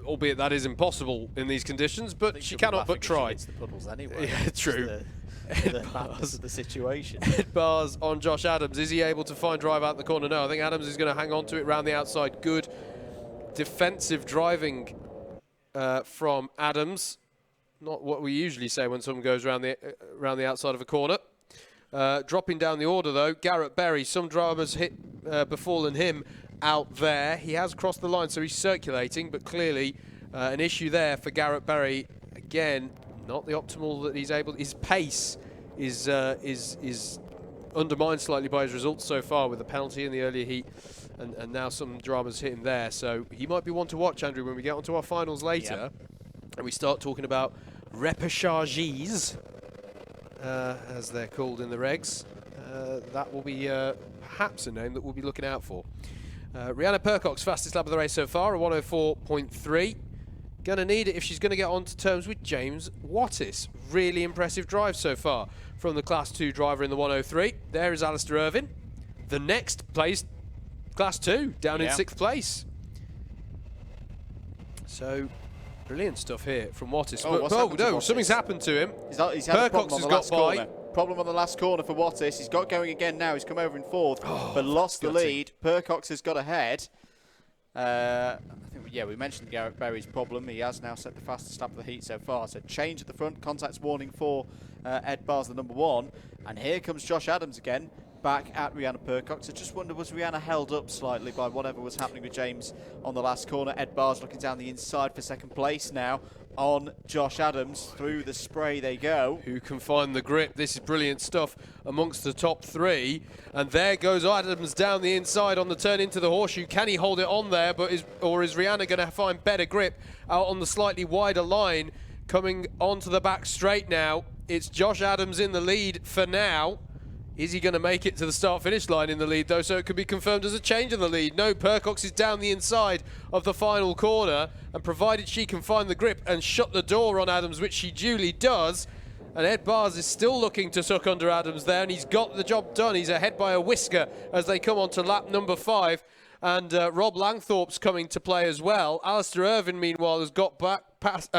[SPEAKER 1] Albeit that is impossible in these conditions, but she cannot but try.
[SPEAKER 2] It's the puddles anyway.
[SPEAKER 1] Yeah, true.
[SPEAKER 2] The madness of the situation.
[SPEAKER 1] Ed Bars on Josh Adams. Is he able to find drive out the corner? No, I think Adams is going to hang on to it round the outside. Good defensive driving from Adams. Not what we usually say when someone goes around the outside of a corner. Dropping down the order, though, Garrett Berry. Some dramas befallen him out there. He has crossed the line, so he's circulating, but clearly an issue there for Garrett Berry. Again, not the optimal that he's able. His pace is undermined slightly by his results so far, with the penalty in the earlier heat, and now some dramas hit him there. So he might be one to watch, Andrew, when we get onto our finals later, and we start talking about repêchages, as they're called in the regs. That will be perhaps a name that we'll be looking out for. Rhiannon Percox, fastest lap of the race so far, a 104.3. Going to need it if she's going to get on to terms with James Wattis. Really impressive drive so far from the Class 2 driver in the 103. There is Alistair Irvine. The next place, Class 2, down in 6th place. So, brilliant stuff here from Wattis. Oh no, something's happened to him.
[SPEAKER 2] He's had Percox has got by. Problem on the last corner for Wattis. He's got going again now. He's come over in fourth, but lost the lead. Percox has got ahead. I think, we mentioned Garrett Berry's problem. He has now set the fastest lap of the heat so far. So change at the front, contacts warning for Ed Bars, the number 1. And here comes Josh Adams again, back at Rhiannon Percox. I just wonder, was Rhiannon held up slightly by whatever was happening with James on the last corner? Ed Bars looking down the inside for second place now on Josh Adams. Through the spray they go.
[SPEAKER 1] Who can find the grip? This is brilliant stuff amongst the top 3. And there goes Adams down the inside on the turn into the horseshoe. Can he hold it on there? Or is Rhiannon going to find better grip out on the slightly wider line? Coming onto the back straight now. It's Josh Adams in the lead for now. Is he going to make it to the start-finish line in the lead, though? So it could be confirmed as a change in the lead. No, Percox is down the inside of the final corner, and provided she can find the grip and shut the door on Adams, which she duly does, And Ed Bars is still looking to suck under Adams there, and he's got the job done. He's ahead by a whisker as they come on to lap number 5. And Rob Langthorpe's coming to play as well. Alistair Irvine, meanwhile, has got past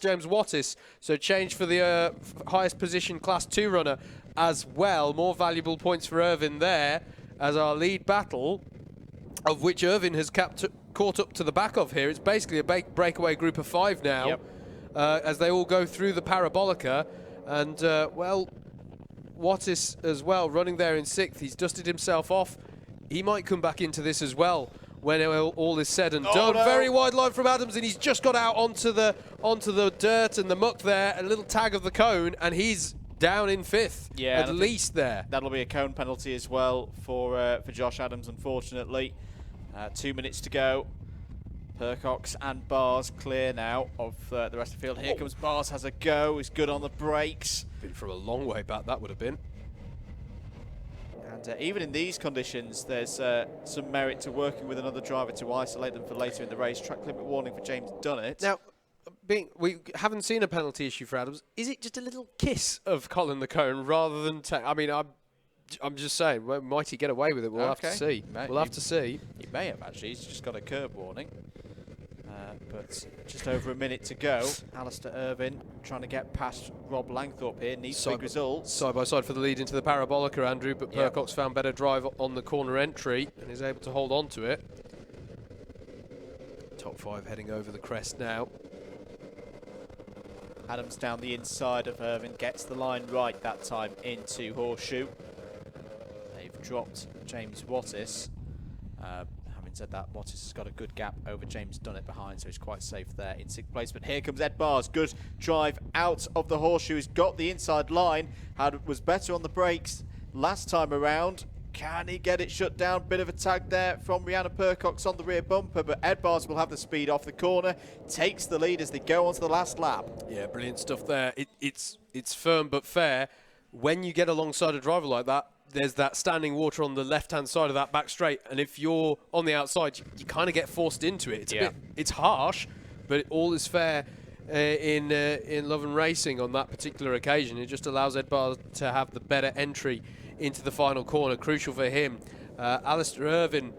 [SPEAKER 1] James Wattis. So change for the highest position Class 2 runner as well. More valuable points for Irvine there as our lead battle, of which Irvine has caught up to the back of here. It's basically a breakaway group of 5 now, as they all go through the Parabolica. And, well, Wattis as well, running there in 6th. He's dusted himself off. He might come back into this as well when all is said and done. No. Very wide line from Adams, and he's just got out onto the dirt and the muck there. A little tag of the cone, and he's down in 5th. Yeah, at least there.
[SPEAKER 2] That'll be a cone penalty as well for Josh Adams, unfortunately. 2 minutes to go. Percox and Bars clear now of the rest of the field. Here comes Bars, has a go. He's good on the brakes.
[SPEAKER 1] Been from a long way back, that would have been.
[SPEAKER 2] And even in these conditions, there's some merit to working with another driver to isolate them for later in the race. Track limit warning for James Dunnett.
[SPEAKER 1] Now, we haven't seen a penalty issue for Adams. Is it just a little kiss of Colin the Cone rather than... I mean, I'm just saying, might he get away with it? We'll have to see. We'll have to see.
[SPEAKER 2] He may have, actually. He's just got a curb warning. But just over a minute to go. Alistair Irvine trying to get past Rob Langthorpe here. Needs big results.
[SPEAKER 1] Side by side for the lead into the Parabolica, Andrew, but Percox found better drive on the corner entry and is able to hold on to it. Top 5 heading over the crest now.
[SPEAKER 2] Adams down the inside of Irvine, gets the line right that time into Horseshoe. They've dropped James Wattis. Having said that, Wattis has got a good gap over James Dunnett behind, so he's quite safe there in 6th place. But here comes Ed Bars. Good drive out of the Horseshoe. He's got the inside line. Was better on the brakes last time around. Can he get it shut down? Bit of a tag there from Rihanna Percox on the rear bumper, but Ed Bars will have the speed off the corner. Takes the lead as they go on to the last lap.
[SPEAKER 1] Yeah, brilliant stuff there. It's firm but fair. When you get alongside a driver like that, there's that standing water on the left-hand side of that back straight, and if you're on the outside, you kind of get forced into it. It's harsh, but all is fair in Love and Racing on that particular occasion. It just allows Ed Bars to have the better entry into the final corner. Crucial for him. Alistair Irvine,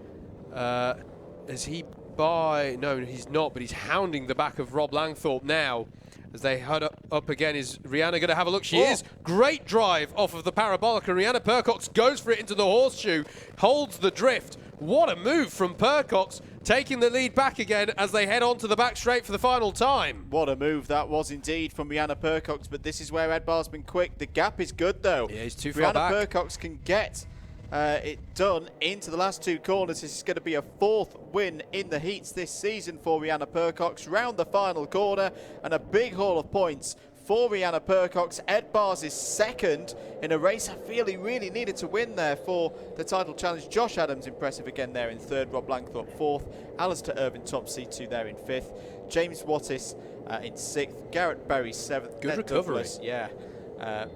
[SPEAKER 1] is he by? No, he's not, but he's hounding the back of Rob Langthorpe now. As they head up again, is Rihanna going to have a look? She is. Great drive off of the Parabolica. Rihanna Percox goes for it into the Horseshoe, holds the drift. What a move from Percox, taking the lead back again as they head on to the back straight for the final time.
[SPEAKER 2] What a move that was indeed from Rihanna Percox, but this is where Ed Bar's been quick. The gap is good though.
[SPEAKER 1] Yeah, he's too far back.
[SPEAKER 2] Rihanna Percox can get it done into the last 2 corners. This is going to be a 4th win in the heats this season for Rihanna Percox. Round the final corner and a big haul of points for Rihanna Percox. Ed Bars is 2nd in a race I feel he really needed to win there for the title challenge. Josh Adams impressive again there in 3rd. Rob Langthorpe 4th. Alistair Irvine top C2 there in 5th. James Wattis in 6th. Garrett Berry 7th.
[SPEAKER 1] Good recovery.
[SPEAKER 2] Douglas,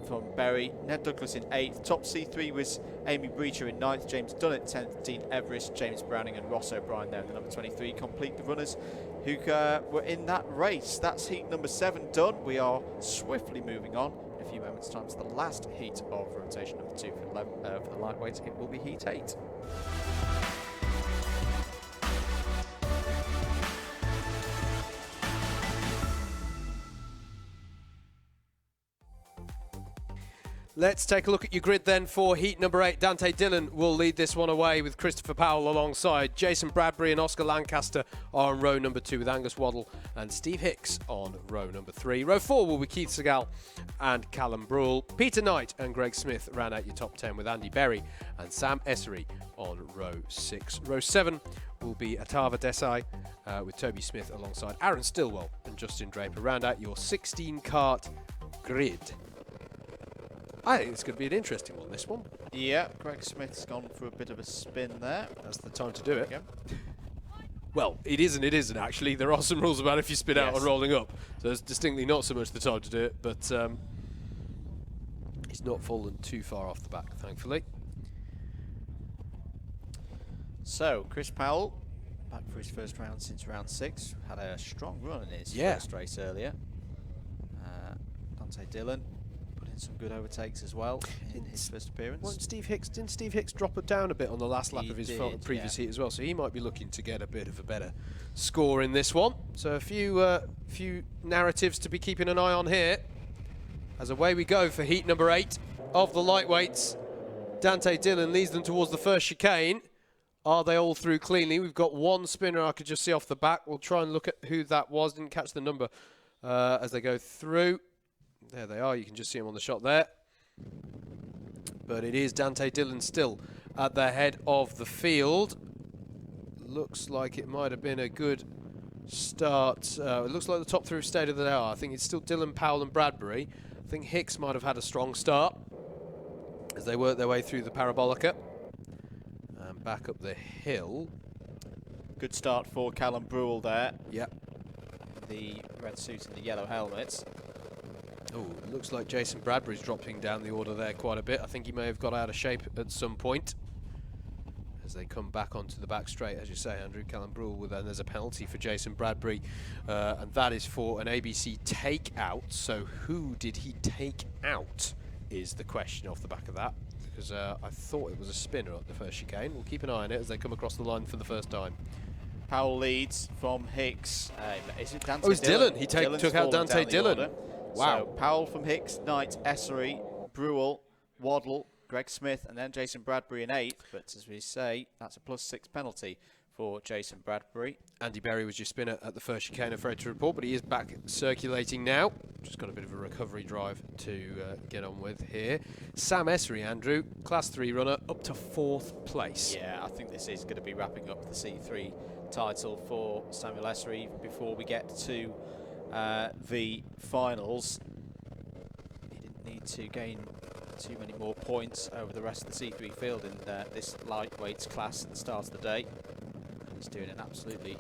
[SPEAKER 2] from Berry. Ned Douglas in 8th. Top C3 was Amy Breacher in 9th. James Dunnett 10th. Dean Everest, James Browning and Ross O'Brien there in the number 23. Complete the runners who were in that race. That's heat number 7 done. We are swiftly moving on in a few moments' time to the last heat of rotation number 2 for the lightweights. It will be heat 8.
[SPEAKER 1] Let's take a look at your grid then for heat number 8. Dante Dillon will lead this one away with Christopher Powell alongside. Jason Bradbury and Oscar Lancaster are on row number 2 with Angus Waddle and Steve Hicks on row number 3. Row 4 will be Keith Segal and Callum Brule. Peter Knight and Greg Smith round out your top 10 with Andy Berry and Sam Essery on row 6. Row 7 will be Atava Desai with Toby Smith alongside Aaron Stillwell and Justin Draper. Round out your 16-kart grid. I think it's going to be an interesting one, this one.
[SPEAKER 2] Yeah, Greg Smith's gone for a bit of a spin there.
[SPEAKER 1] That's the time to do it. Well, it is and it isn't, actually. There are some rules about if you spin out and rolling up. So it's distinctly not so much the time to do it, but he's not fallen too far off the back, thankfully.
[SPEAKER 2] So, Chris Powell, back for his first round since round 6. Had a strong run in his first race earlier. Dante Dillon some good overtakes as well in his first appearance.
[SPEAKER 1] Well, didn't Steve Hicks drop it down a bit on the last lap of his previous heat as well? So he might be looking to get a bit of a better score in this one. So a few narratives to be keeping an eye on here. As away we go for heat number 8 of the lightweights. Dante Dillon leads them towards the first chicane. Are they all through cleanly? We've got one spinner I could just see off the back. We'll try and look at who that was. Didn't catch the number as they go through. There they are. You can just see them on the shot there. But it is Dante Dillon still at the head of the field. Looks like it might have been a good start. It looks like the top three stayed as they are. I think it's still Dillon, Powell and Bradbury. I think Hicks might have had a strong start as they work their way through the Parabolica. And back up the hill.
[SPEAKER 2] Good start for Callum Brewell there.
[SPEAKER 1] Yep.
[SPEAKER 2] The red suit and the yellow helmet.
[SPEAKER 1] Oh, it looks like Jason Bradbury's dropping down the order there quite a bit. I think he may have got out of shape at some point. As they come back onto the back straight, as you say, Andrew, Callum Brewell, and there's a penalty for Jason Bradbury, and that is for an ABC takeout. So who did he take out is the question off the back of that, because I thought it was a spinner at the first chicane. We'll keep an eye on it as they come across the line for the first time.
[SPEAKER 2] Powell leads from Hicks. Is it Dante
[SPEAKER 1] Dillon? Oh, it's Dillon. He took out Dante Dillon. Wow.
[SPEAKER 2] So Powell from Hicks, Knight, Essery, Brewell, Waddle, Greg Smith, and then Jason Bradbury in 8th. But as we say, that's a +6 penalty for Jason Bradbury.
[SPEAKER 1] Andy Berry was your spinner at the first chicane, afraid to report, but he is back circulating now. Just got a bit of a recovery drive to get on with here. Sam Essery, Andrew, Class 3 runner, up to 4th place.
[SPEAKER 2] Yeah, I think this is going to be wrapping up the C3 title for Samuel Essery before we get to the finals. He didn't need to gain too many more points over the rest of the C3 field in this lightweights class at the start of the day. He's doing an absolutely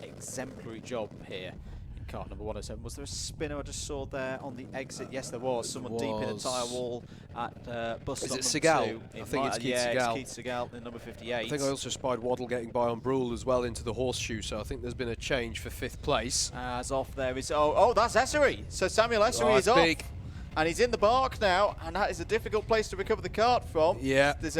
[SPEAKER 2] exemplary job here in kart number 107. Was there a spinner I just saw there on the exit? Yes, there was. Someone deep in a tyre wall at bus stop
[SPEAKER 1] Is it
[SPEAKER 2] number
[SPEAKER 1] Segal?
[SPEAKER 2] 2.
[SPEAKER 1] I think it's Keith Segal.
[SPEAKER 2] Yeah, it's Keith Segal in number 58.
[SPEAKER 1] I think I also spied Waddle getting by on Brewell as well into the horseshoe, so I think there's been a change for 5th place.
[SPEAKER 2] As off there is... Oh, that's Essery. So Samuel Essery is off.
[SPEAKER 1] Big.
[SPEAKER 2] And he's in the bark now, and that is a difficult place to recover the kart from.
[SPEAKER 1] Yeah.
[SPEAKER 2] There's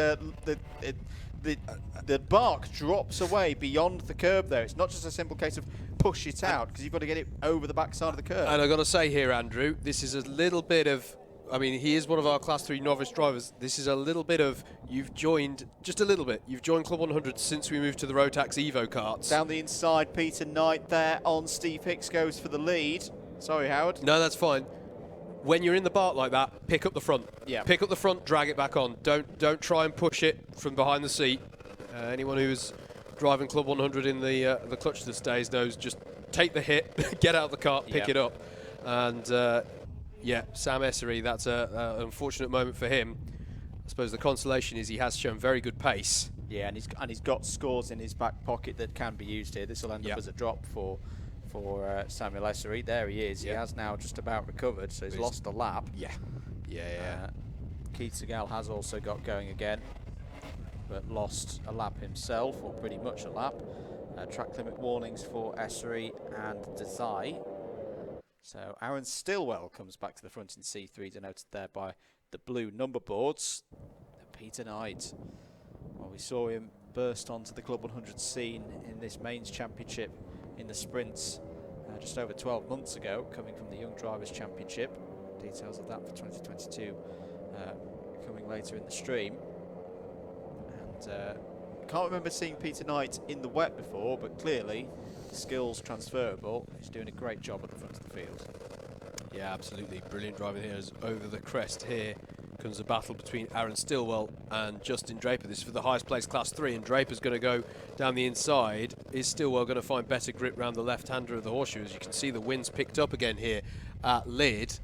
[SPEAKER 2] the bark drops away beyond the curb there. It's not just a simple case of push it out, because you've got to get it over the backside of the curb.
[SPEAKER 1] And I've got to say here, Andrew, this is a little bit of... I mean, he is one of our Class 3 novice drivers. This is a little bit of... You've joined... Just a little bit. You've joined Club 100 since we moved to the ROTAX Evo karts.
[SPEAKER 2] Down the inside, Peter Knight there on Steve Hicks goes for the lead. Sorry, Howard.
[SPEAKER 1] No, that's fine. When you're in the bark like that, pick up the front.
[SPEAKER 2] Yeah.
[SPEAKER 1] Pick up the front, drag it back on. Don't try and push it from behind the seat. Anyone who's driving Club 100 in the clutch these days knows just take the hit, get out of the cart, pick it up. And yeah, Sam Essery, that's an unfortunate moment for him. I suppose the consolation is he has shown very good pace.
[SPEAKER 2] Yeah, and he's got scores in his back pocket that can be used here. This will end up as a drop for Samuel Essery. There he is. He has now just about recovered, so he's lost a lap.
[SPEAKER 1] Yeah.
[SPEAKER 2] Keith Segal has also got going again, but lost a lap himself, or pretty much a lap. Track limit warnings for Essery and Desai. So Aaron Stillwell comes back to the front in C3, denoted there by the blue number boards. And Peter Knight, well, we saw him burst onto the Club 100 scene in this mains championship in the sprints just over 12 months ago, coming from the Young Drivers Championship. Details of that for 2022 coming later in the stream. And can't remember seeing Peter Knight in the wet before, but clearly skills transferable. He's doing a great job at the front of the field.
[SPEAKER 1] Yeah, absolutely. Brilliant driving here. As over the crest here comes a battle between Aaron Stillwell and Justin Draper. This is for the highest place, Class 3, and Draper's going to go down the inside. Is Stillwell going to find better grip around the left-hander of the horseshoe? As you can see, the wind's picked up again here at Lydd.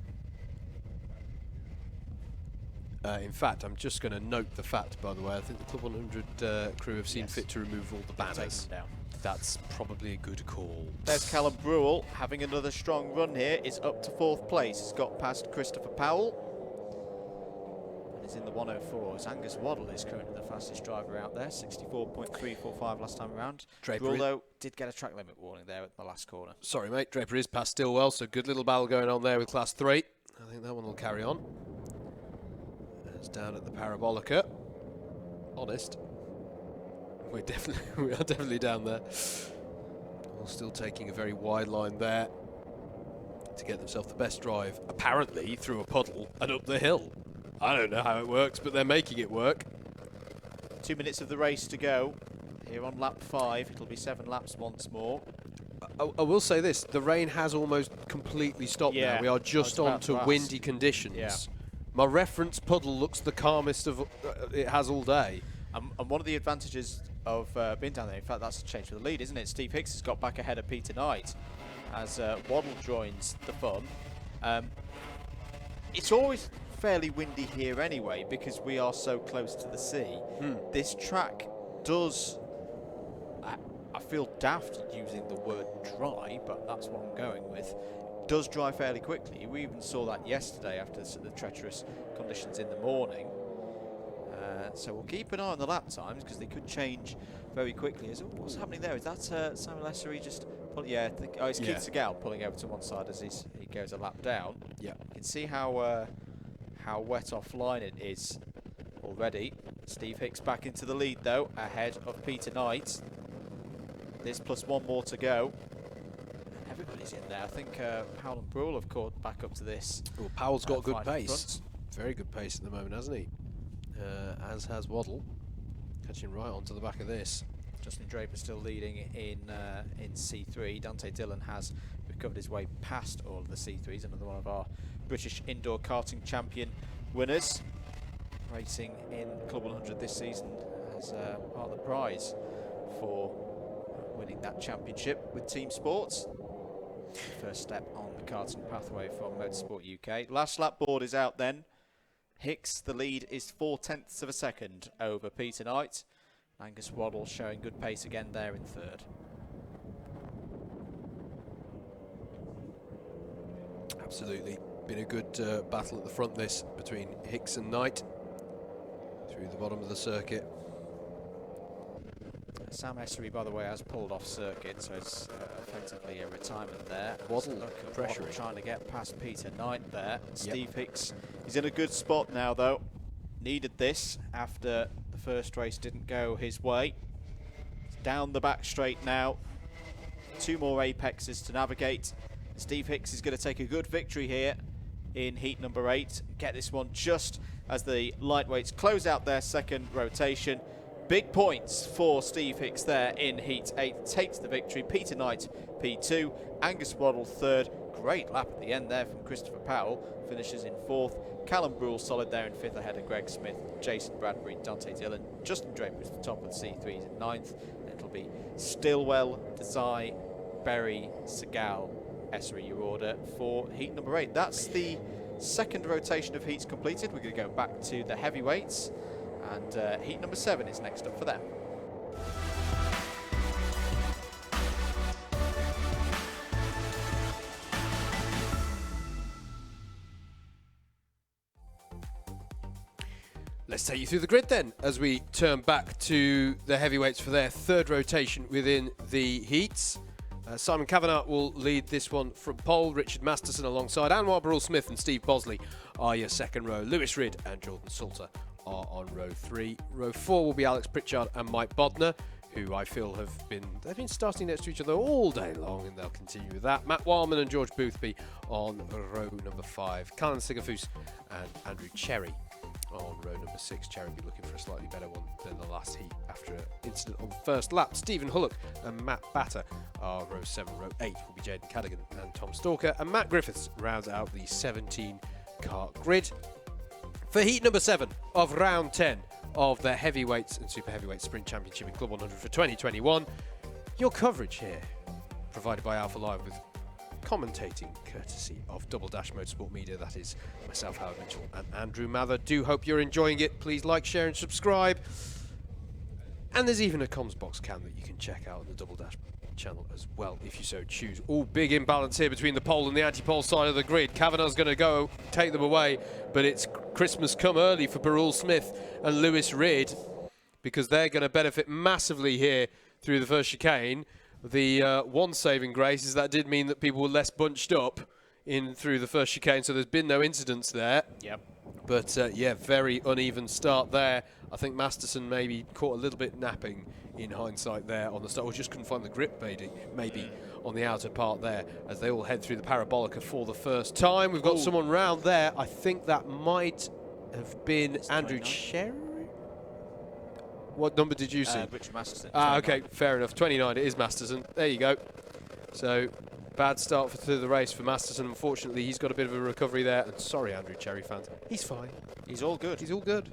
[SPEAKER 1] In fact, I'm just going to note the fact, by the way, I think the Club 100 crew have seen fit to remove all the banners.
[SPEAKER 2] Down.
[SPEAKER 1] That's probably a good call.
[SPEAKER 2] There's Callum Brewell having another strong run here. Is up to 4th place. He's got past Christopher Powell. And is in the 104. As Angus Waddle is currently the fastest driver out there. 64.345 last time around. Draper, though, did get a track limit warning there at the last corner.
[SPEAKER 1] Sorry, mate. Draper is past Stillwell, so good little battle going on there with Class 3. I think that one will carry on. It's down at the Parabolica. Honest. We are definitely down there. All still taking a very wide line there to get themselves the best drive, apparently through a puddle and up the hill. I don't know how it works, but they're making it work.
[SPEAKER 2] 2 minutes of the race to go. Here on lap 5, it'll be 7 laps once more.
[SPEAKER 1] I will say this, the rain has almost completely stopped now. We are just on to windy conditions.
[SPEAKER 2] Yeah.
[SPEAKER 1] My reference puddle looks the calmest of it has all day.
[SPEAKER 2] And one of the advantages of being down there, in fact, that's a change for the lead, isn't it? Steve Hicks has got back ahead of Peter Knight as Waddle joins the fun. It's always fairly windy here anyway because we are so close to the sea. This track does, I feel daft using the word dry, but that's what I'm going with, does dry fairly quickly. We even saw that yesterday after the treacherous conditions in the morning. So we'll keep an eye on the lap times because they could change very quickly. What's happening there? Is that Simon Lessery just pulling? Yeah, it's Keith Segal pulling over to one side as he goes a lap down. Yeah, you can see how wet offline it is already. Steve Hicks back into the lead though, ahead of Peter Knight. This plus one more to go. Everybody's in there. I think Powell and Brule have caught back up to this.
[SPEAKER 1] Well, Powell's got good pace. Very good pace at the moment, hasn't he? As has Waddle, catching right onto the back of this.
[SPEAKER 2] Justin Draper still leading in C3. Dante Dillon has recovered his way past all of the C3s. Another one of our British indoor karting champion winners, racing in Club 100 this season as part of the prize for winning that championship with Team Sports. First step on the karting pathway from Motorsport UK. Last lap board is out then. Hicks, the lead is 0.4 of a second over Peter Knight. Angus Waddle showing good pace again there in third.
[SPEAKER 1] Absolutely. Been a good battle at the front this between Hicks and Knight through the bottom of the circuit.
[SPEAKER 2] Sam Essery, by the way, has pulled off circuit, so it's effectively a retirement there.
[SPEAKER 1] Waddle
[SPEAKER 2] Waddle trying to get past Peter Knight there. Steve Hicks, he's in a good spot now though. Needed this after the first race didn't go his way. He's down the back straight now. 2 more apexes to navigate. Steve Hicks is going to take a good victory here in heat number 8. Get this one just as the lightweights close out their second rotation. Big points for Steve Hicks there in Heat 8. Takes the victory. Peter Knight, P2. Angus Waddle, 3rd. Great lap at the end there from Christopher Powell. Finishes in 4th. Callum Brule solid there in 5th ahead of Greg Smith, Jason Bradbury, Dante Dillon. Justin Draper is the top of the C3s in 9th. And it'll be Stillwell, Desai, Berry, Segal, Essery, your order for Heat number 8. That's the second rotation of heats completed. We're going to go back to the heavyweights. And heat number 7 is next up for them.
[SPEAKER 1] Let's take you through the grid then, as we turn back to the heavyweights for their 3rd rotation within the heats. Simon Kavanagh will lead this one from pole. Richard Masterson alongside Anwar Burrell-Smith and Steve Bosley are your 2nd row. Lewis Ridd and Jordan Salter are on row 3. Row 4 will be Alex Pritchard and Mike Bodner, who I feel they've been starting next to each other all day long, and they'll continue with that. Matt Wildman and George Boothby on row number 5. Callan Sigafus and Andrew Cherry on row number 6. Cherry will be looking for a slightly better one than the last heat after an incident on the first lap. Stephen Hullock and Matt Batter are row 7. Row 8 will be Jaden Cadigan and Tom Stalker, and Matt Griffiths rounds out the 17 car grid. For heat number 7 of round 10 of the Heavyweights and Super Heavyweight Sprint Championship in Club 100 for 2021, your coverage here provided by Alpha Live with commentating courtesy of Double Dash Motorsport Media. That is myself, Howard Mitchell, and Andrew Mather. Do hope you're enjoying it. Please like, share and subscribe. And there's even a comms box cam that you can check out on the Double Dash channel as well, if you so choose. All big imbalance here between the pole and the anti-pole side of the grid. Kavanagh's going to go take them away, but it's Christmas come early for Burrell-Smith and Lewis Ridd, because they're going to benefit massively here through the first chicane. The one saving grace is that did mean that people were less bunched up in through the first chicane, so there's been no incidents there.
[SPEAKER 2] Yep.
[SPEAKER 1] But yeah, very uneven start there. I think Masterson maybe caught a little bit napping in hindsight there on the start, or just couldn't find the grip maybe on the outer part there as they all head through the parabolica for the first time. We've got someone round there. I think that might have been Andrew Cherry. What number did you see?
[SPEAKER 2] Richard Masterson.
[SPEAKER 1] Okay, fair enough. 29, it is Masterson. There you go. So, bad start through the race for Masterson. Unfortunately, he's got a bit of a recovery there. And sorry, Andrew Cherry fans. He's fine.
[SPEAKER 2] He's all good.
[SPEAKER 1] He's all good.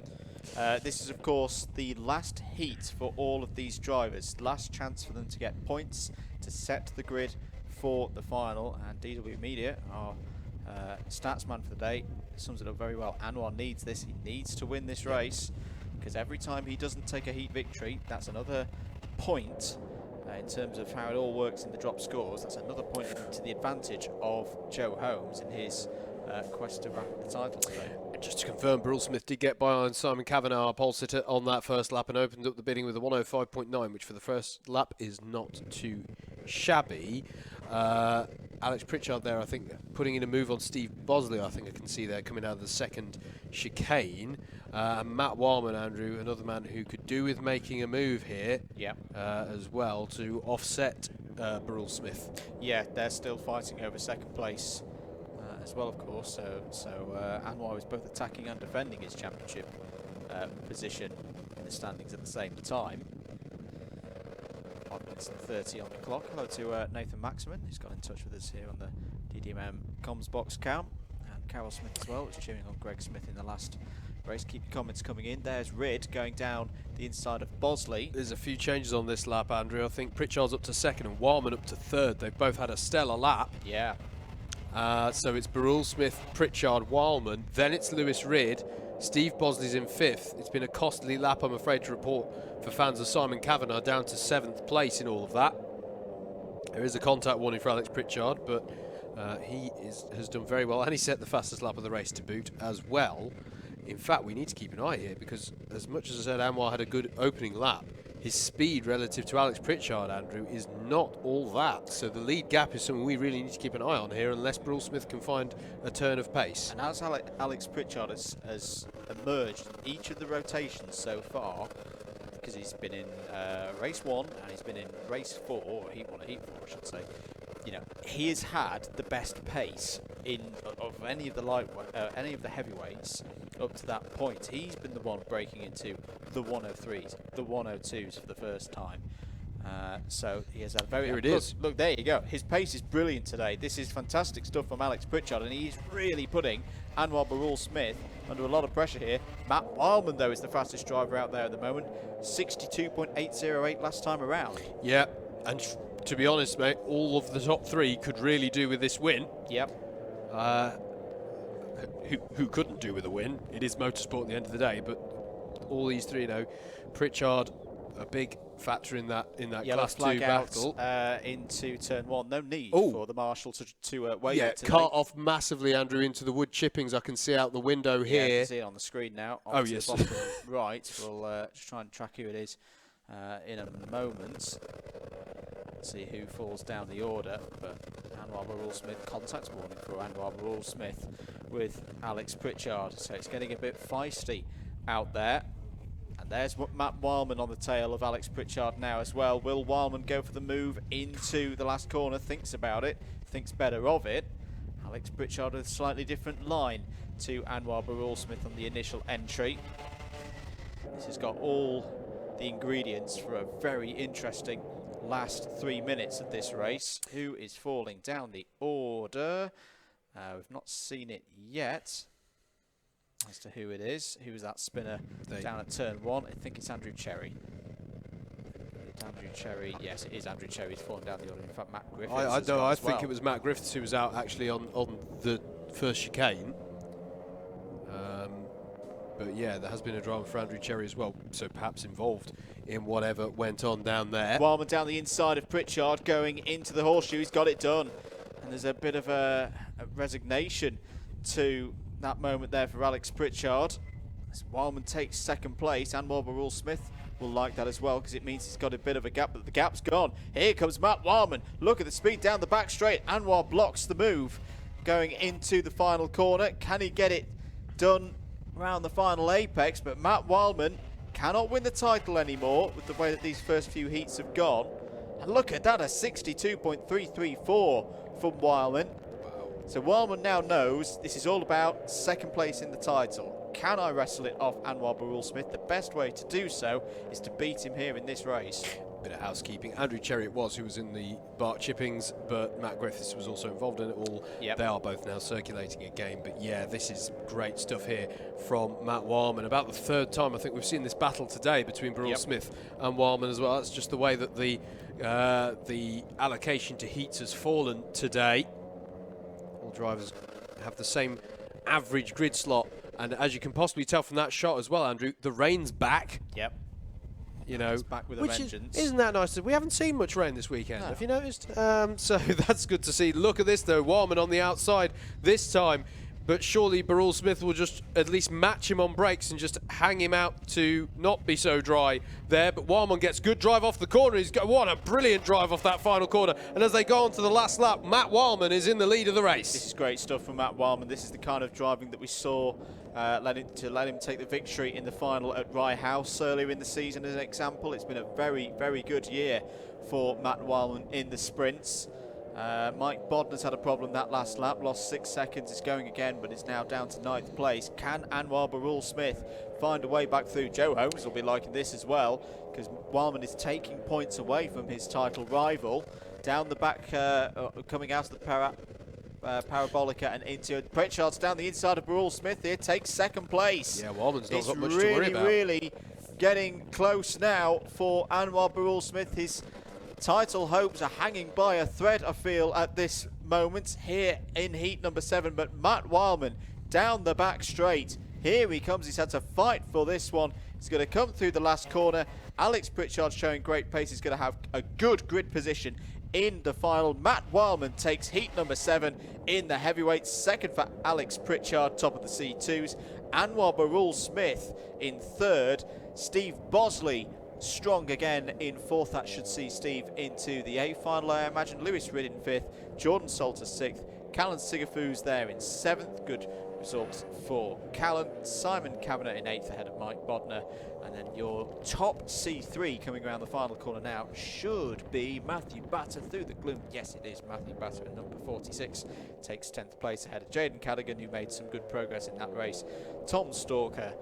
[SPEAKER 2] This is, of course, the last heat for all of these drivers. Last chance for them to get points to set the grid for the final. And DW Media, our statsman for the day, sums it up very well. Anwar needs this. He needs to win this race, because every time he doesn't take a heat victory, that's another point in terms of how it all works in the drop scores. That's another point to the advantage of Joe Holmes in his quest to wrap up the title today.
[SPEAKER 1] Just to confirm, Burrell Smith did get by on Simon Kavanagh, our pole sitter, on that first lap and opened up the bidding with a 105.9, which for the first lap is not too shabby. Alex Pritchard there, I think, putting in a move on Steve Bosley, I think I can see there, coming out of the second chicane. Matt Warman, Andrew, another man who could do with making a move here as well to offset Burrell Smith. Yeah,
[SPEAKER 2] they're still fighting over second place as well, of course. So Anwar is both attacking and defending his championship position in the standings at the same time. 5 minutes and 30 on the clock. Hello to Nathan Maximin, who's got in touch with us here on the DDMM comms box cam, and Carol Smith as well, who's cheering on Greg Smith in the last race. Keep your comments coming in. There's Rydd going down the inside of Bosley.
[SPEAKER 1] There's a few changes on this lap, Andrew. I think Pritchard's up to second and Warman up to third. They've both had a stellar lap.
[SPEAKER 2] Yeah.
[SPEAKER 1] So it's Burrell Smith, Pritchard, Warman. Then it's Lewis Rydd. Steve Bosley's in fifth. It's been a costly lap, I'm afraid to report, for fans of Simon Kavanagh, down to 7th place in all of that. There is a contact warning for Alex Pritchard, but he has done very well, and he set the fastest lap of the race to boot as well. In fact, we need to keep an eye here, because as much as I said Anwar had a good opening lap, his speed relative to Alex Pritchard, Andrew, is not all that. So the lead gap is something we really need to keep an eye on here, unless Burrell Smith can find a turn of pace.
[SPEAKER 2] And as Alex Pritchard has emerged in each of the rotations so far, because he's been in race 1 and he's been in race 4, or heat 1 or heat 4 I should say, you know, he has had the best pace of any of the heavyweights up to that point. He's been the one breaking into the 103s, the 102s for the first time. So he has had a very...
[SPEAKER 1] Here it is.
[SPEAKER 2] Look, there you go. His pace is brilliant today. This is fantastic stuff from Alex Pritchard, and he's really putting Anwar Burrell Smith under a lot of pressure here. Matt Wildman, though, is the fastest driver out there at the moment. 62.808 last time around.
[SPEAKER 1] Yeah, and to be honest, mate, all of the top 3 could really do with this win.
[SPEAKER 2] Yep.
[SPEAKER 1] Who couldn't do with a win? It is motorsport at the end of the day, but all these 3, you know, Pritchard, a big factor in that Class 2 battle.
[SPEAKER 2] Into turn 1. No need for the marshal to wait.
[SPEAKER 1] Yeah, cut off massively, Andrew, into the wood chippings. I can see out the window here.
[SPEAKER 2] Yeah, you can see it on the screen now.
[SPEAKER 1] Oh, yes.
[SPEAKER 2] The bottom right. We'll just try and track who it is in a moment. Let's see who falls down the order. But Anwar Burrell Smith, contact warning for Anwar Burrell Smith with Alex Pritchard. So it's getting a bit feisty out there. And there's Matt Wildman on the tail of Alex Pritchard now as well. Will Wildman go for the move into the last corner? Thinks about it, thinks better of it. Alex Pritchard with a slightly different line to Anwar Burrell Smith on the initial entry. This has got all the ingredients for a very interesting last 3 minutes of this race. Who is falling down the order? We've not seen it yet as to who it is. Who is that spinner down at turn 1? I think it's Andrew Cherry. Andrew Cherry, yes, it is Andrew Cherry. He's fallen down the order. In fact, Matt Griffiths.
[SPEAKER 1] I think it was Matt Griffiths who was out actually on the first chicane. But yeah, there has been a drama for Andrew Cherry as well, so perhaps involved in whatever went on down there.
[SPEAKER 2] Wildman down the inside of Pritchard, going into the horseshoe. He's got it done. And there's a bit of a resignation to that moment there for Alex Pritchard. As Wildman takes second place, Anwar Burrell Smith will like that as well, because it means he's got a bit of a gap, but the gap's gone. Here comes Matt Wildman. Look at the speed down the back straight. Anwar blocks the move going into the final corner. Can he get it done around the final apex, but Matt Wildman cannot win the title anymore with the way that these first few heats have gone. And look at that, a 62.334 from Wildman. So Wildman now knows this is all about second place in the title. Can I wrestle it off Anwar Barul-Smith? The best way to do so is to beat him here in this race.
[SPEAKER 1] Bit of housekeeping. Andrew Cherry was who was in the Bart Chippings, but Matt Griffiths was also involved in it all.
[SPEAKER 2] Yep.
[SPEAKER 1] They are both now circulating again. But yeah, this is great stuff here from Matt Wildman. About the third time I think we've seen this battle today between Barul-Smith and Wildman as well. That's just the way that the allocation to heats has fallen today. All drivers have the same average grid slot, and as you can possibly tell from that shot as well, Andrew, the rain's back.
[SPEAKER 2] Yep.
[SPEAKER 1] You know,
[SPEAKER 2] it's back with a vengeance.
[SPEAKER 1] Isn't that nice? We haven't seen much rain this weekend.
[SPEAKER 2] No.
[SPEAKER 1] Have you noticed? So that's good to see. Look at this though, Wildman on the outside this time, but surely Barul-Smith will just at least match him on brakes and just hang him out to not be so dry there. But Wildman gets good drive off the corner. He's got what a brilliant drive off that final corner. And as they go on to the last lap, Matt Wildman is in the lead of the race.
[SPEAKER 2] This is great stuff from Matt Wildman. This is the kind of driving that we saw let him take the victory in the final at Rye House earlier in the season as an example. It's been a very, very good year for Matt Wildman in the sprints. Mike Bodner's had a problem that last lap, lost 6 seconds, is going again, but is now down to 9th place. Can Anwar Barul-Smith find a way back through? Joe Holmes will be liking this as well, because Wildman is taking points away from his title rival. Down the back, coming out of the Parabolica and into Pritchard's down the inside of Barul-Smith here, takes 2nd place.
[SPEAKER 1] Yeah, Wildman's not got much
[SPEAKER 2] really,
[SPEAKER 1] to worry about.
[SPEAKER 2] Really getting close now for Anwar Barul-Smith. His title hopes are hanging by a thread, I feel, at this moment here in heat number 7. But Matt Wildman down the back straight. Here he comes. He's had to fight for this one. He's going to come through the last corner. Alex Pritchard showing great pace. He's going to have a good grid position in the final. Matt Wildman takes heat number 7 in the heavyweights. Second for Alex Pritchard, top of the C2s. Anwar Barul-Smith in 3rd. Steve Bosley strong again in 4th. That should see Steve into the A final, I imagine. Lewis Ridd in 5th. Jordan Salter 6th. Callan Sigafoos there in 7th. Good results for Callan. Simon Kavanagh in 8th ahead of Mike Bodner. And then your top C3 coming around the final corner now should be Matthew Batter through the gloom. Yes, it is Matthew Batter at number 46. Takes 10th place ahead of Jaden Cadigan, who made some good progress in that race. Tom Stalker,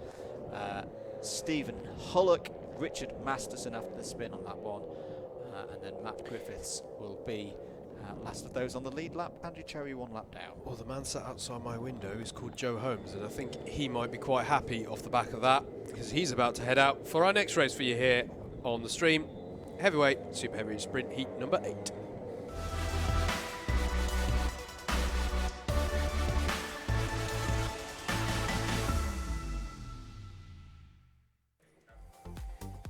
[SPEAKER 2] Stephen Hullock, Richard Masterson after the spin on that one. And then Matt Griffiths will be last of those on the lead lap. Andrew Cherry 1 lap down.
[SPEAKER 1] Well, the man sat outside my window is called Joe Holmes, and I think he might be quite happy off the back of that, because he's about to head out for our next race for you here on the stream. Heavyweight, Super Heavyweight Sprint Heat number 8.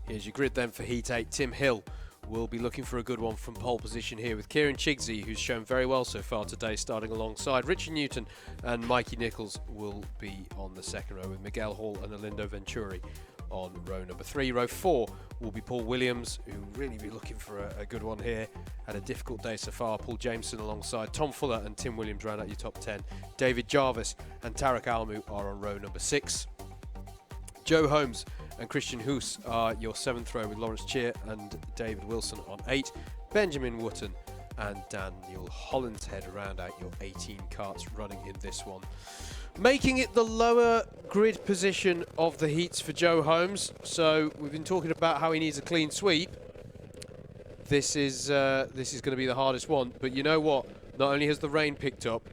[SPEAKER 1] Here's your grid then for Heat 8. Tim Hill will be looking for a good one from pole position here with Kieran Chigsey, who's shown very well so far today, starting alongside Richard Newton, and Mikey Nichols will be on the 2nd row with Miguel Hall and Alindo Venturi on row number 3. Row 4 will be Paul Williams, who really be looking for a good one here. Had a difficult day so far. Paul Jameson alongside Tom Fuller and Tim Williams round out your top 10. David Jarvis and Tarek Almu are on row number 6. Joe Holmes and Christian Hoos are your 7th row with Lawrence Cheer and David Wilson on 8. Benjamin Wotton and Daniel Hollinshead round out your 18 karts running in this one. Making it the lower grid position of the heats for Joe Holmes. So we've been talking about how he needs a clean sweep. This is going to be the hardest one. But you know what? Not only has the rain picked up,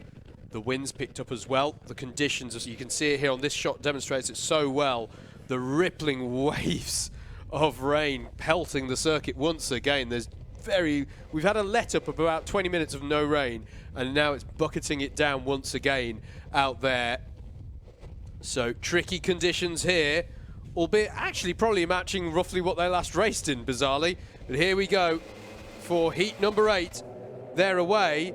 [SPEAKER 1] the wind's picked up as well. The conditions, as you can see it here on this shot, demonstrates it so well. The rippling waves of rain pelting the circuit once again. We've had a let-up of about 20 minutes of no rain, and now it's bucketing it down once again out there. So tricky conditions here, albeit actually probably matching roughly what they last raced in, bizarrely. But here we go for heat number 8. They're away.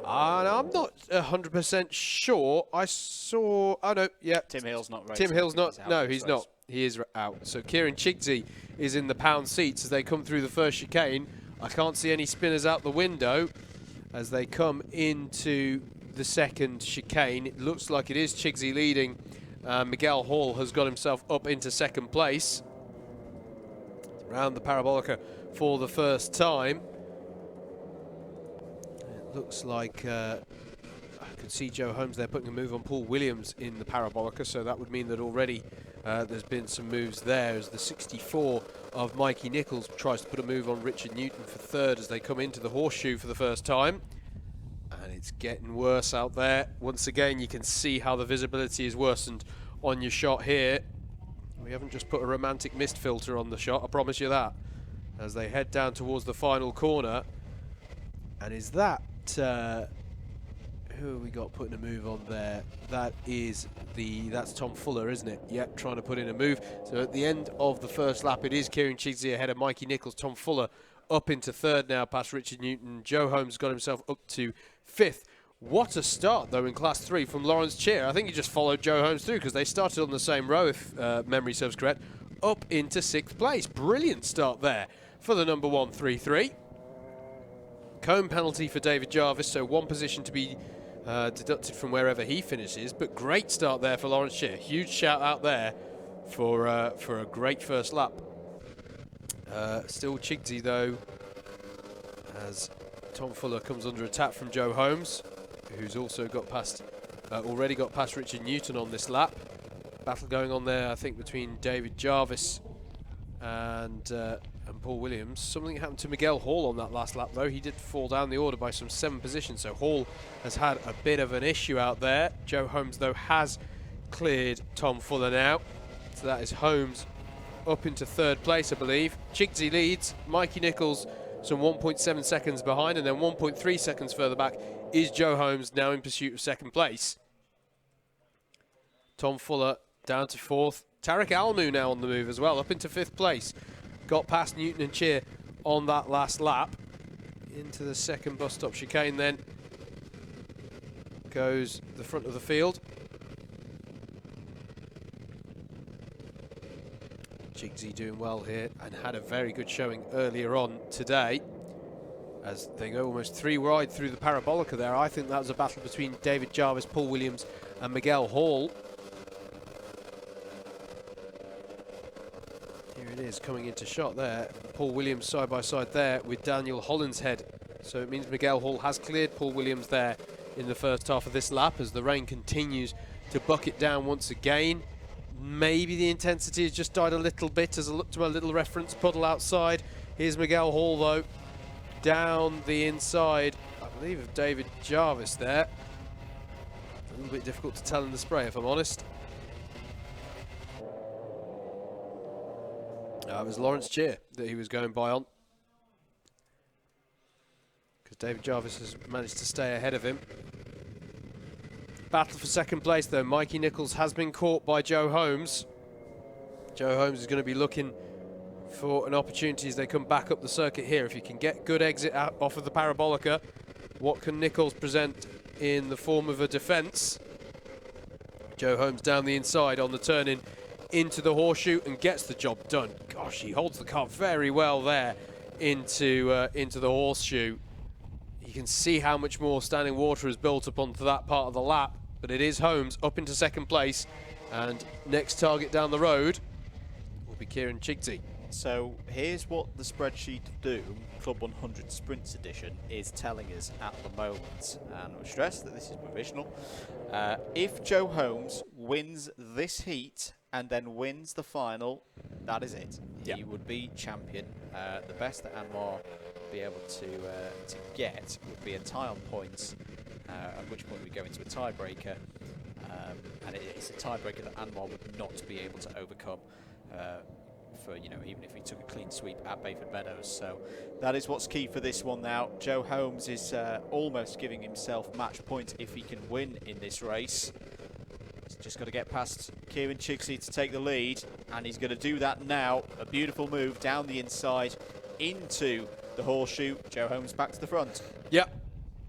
[SPEAKER 1] And I'm not 100% sure. I saw... Oh, no, yeah.
[SPEAKER 2] Tim Hill's not racing.
[SPEAKER 1] Tim Hill's not. No, he's not. He is out. So Kieran Chigsey is in the pound seats as they come through the first chicane. I can't see any spinners out the window as they come into the second chicane. It looks like it is Chigsey leading Miguel Hall has got himself up into second place. Around the Parabolica for the first time. It looks like I could see Joe Holmes there putting a move on Paul Williams in the Parabolica, so that would mean that already there's been some moves there as the 64 of Mikey Nichols tries to put a move on Richard Newton for third as they come into the horseshoe for the first time. And it's getting worse out there. Once again, you can see how the visibility is worsened on your shot here. We haven't just put a romantic mist filter on the shot, I promise you that. As they head down towards the final corner. And is that... who have we got putting a move on there? That's Tom Fuller, isn't it? Yep, trying to put in a move. So at the end of the first lap, it is Kieran Chigsey ahead of Mikey Nichols. Tom Fuller up into third now past Richard Newton. Joe Holmes got himself up to fifth. What a start, though, in Class 3 from Lawrence Cheer. I think he just followed Joe Holmes through because they started on the same row, if memory serves correct, up into sixth place. Brilliant start there for the number 133. Cone penalty for David Jarvis, so one position to be deducted from wherever he finishes, but great start there for Lawrence Cheer. Huge shout out there for a great first lap. Still Chigsey, though, as Tom Fuller comes under attack from Joe Holmes, who's also got past, already got past Richard Newton on this lap. Battle going on there, I think, between David Jarvis and Paul Williams. Something happened to Miguel Hall on that last lap, though. He did fall down the order by some 7 positions, so Hall has had a bit of an issue out there. Joe Holmes, though, has cleared Tom Fuller now. So that is Holmes up into third place, I believe. Chigsey leads. Mikey Nichols some 1.7 seconds behind, and then 1.3 seconds further back is Joe Holmes, now in pursuit of second place. Tom Fuller down to fourth. Tarek Almu now on the move as well, up into fifth place. Got past Newton and Cheer on that last lap. Into the second bus stop chicane then goes the front of the field. Chigsey doing well here and had a very good showing earlier on today as they go almost 3 wide through the Parabolica there. I think that was a battle between David Jarvis, Paul Williams and Miguel Hall. Here it is coming into shot there. Paul Williams side by side there with Daniel Hollinshead. So it means Miguel Hall has cleared Paul Williams there in the first half of this lap as the rain continues to bucket down once again. Maybe the intensity has just died a little bit as I look to my little reference puddle outside. Here's Miguel Hall, though, down the inside, I believe, of David Jarvis there. A little bit difficult to tell in the spray, if I'm honest. It was Lawrence Cheer that he was going by on, because David Jarvis has managed to stay ahead of him. Battle for second place, though. Mikey Nichols has been caught by Joe Holmes. Joe Holmes is going to be looking for an opportunity as they come back up the circuit here. If you can get good exit out off of the Parabolica, what can Nichols present in the form of a defence? Joe Holmes down the inside on the turn-in into the horseshoe and gets the job done. Gosh, he holds the car very well there into the horseshoe. You can see how much more standing water is built up onto that part of the lap, but it is Holmes up into second place, and next target down the road will be Kieran Chigsey.
[SPEAKER 2] So here's what the spreadsheet of doom, Club 100 Sprints edition, is telling us at the moment, and I stress that this is provisional. If Joe Holmes wins this heat and then wins the final, that is it. Yep. He would be champion. The best that Anwar would be able to get would be a tie on points, at which point we go into a tiebreaker, and it's a tiebreaker that Anwar would not be able to overcome. For, you know, even if he took a clean sweep at Bayford Meadows. So that is what's key for this one now. Joe Holmes is almost giving himself match points if he can win in this race. He's just got to get past Kieran Chigsey to take the lead, and he's going to do that now. A beautiful move down the inside into the horseshoe. Joe Holmes back to the front.
[SPEAKER 1] Yep.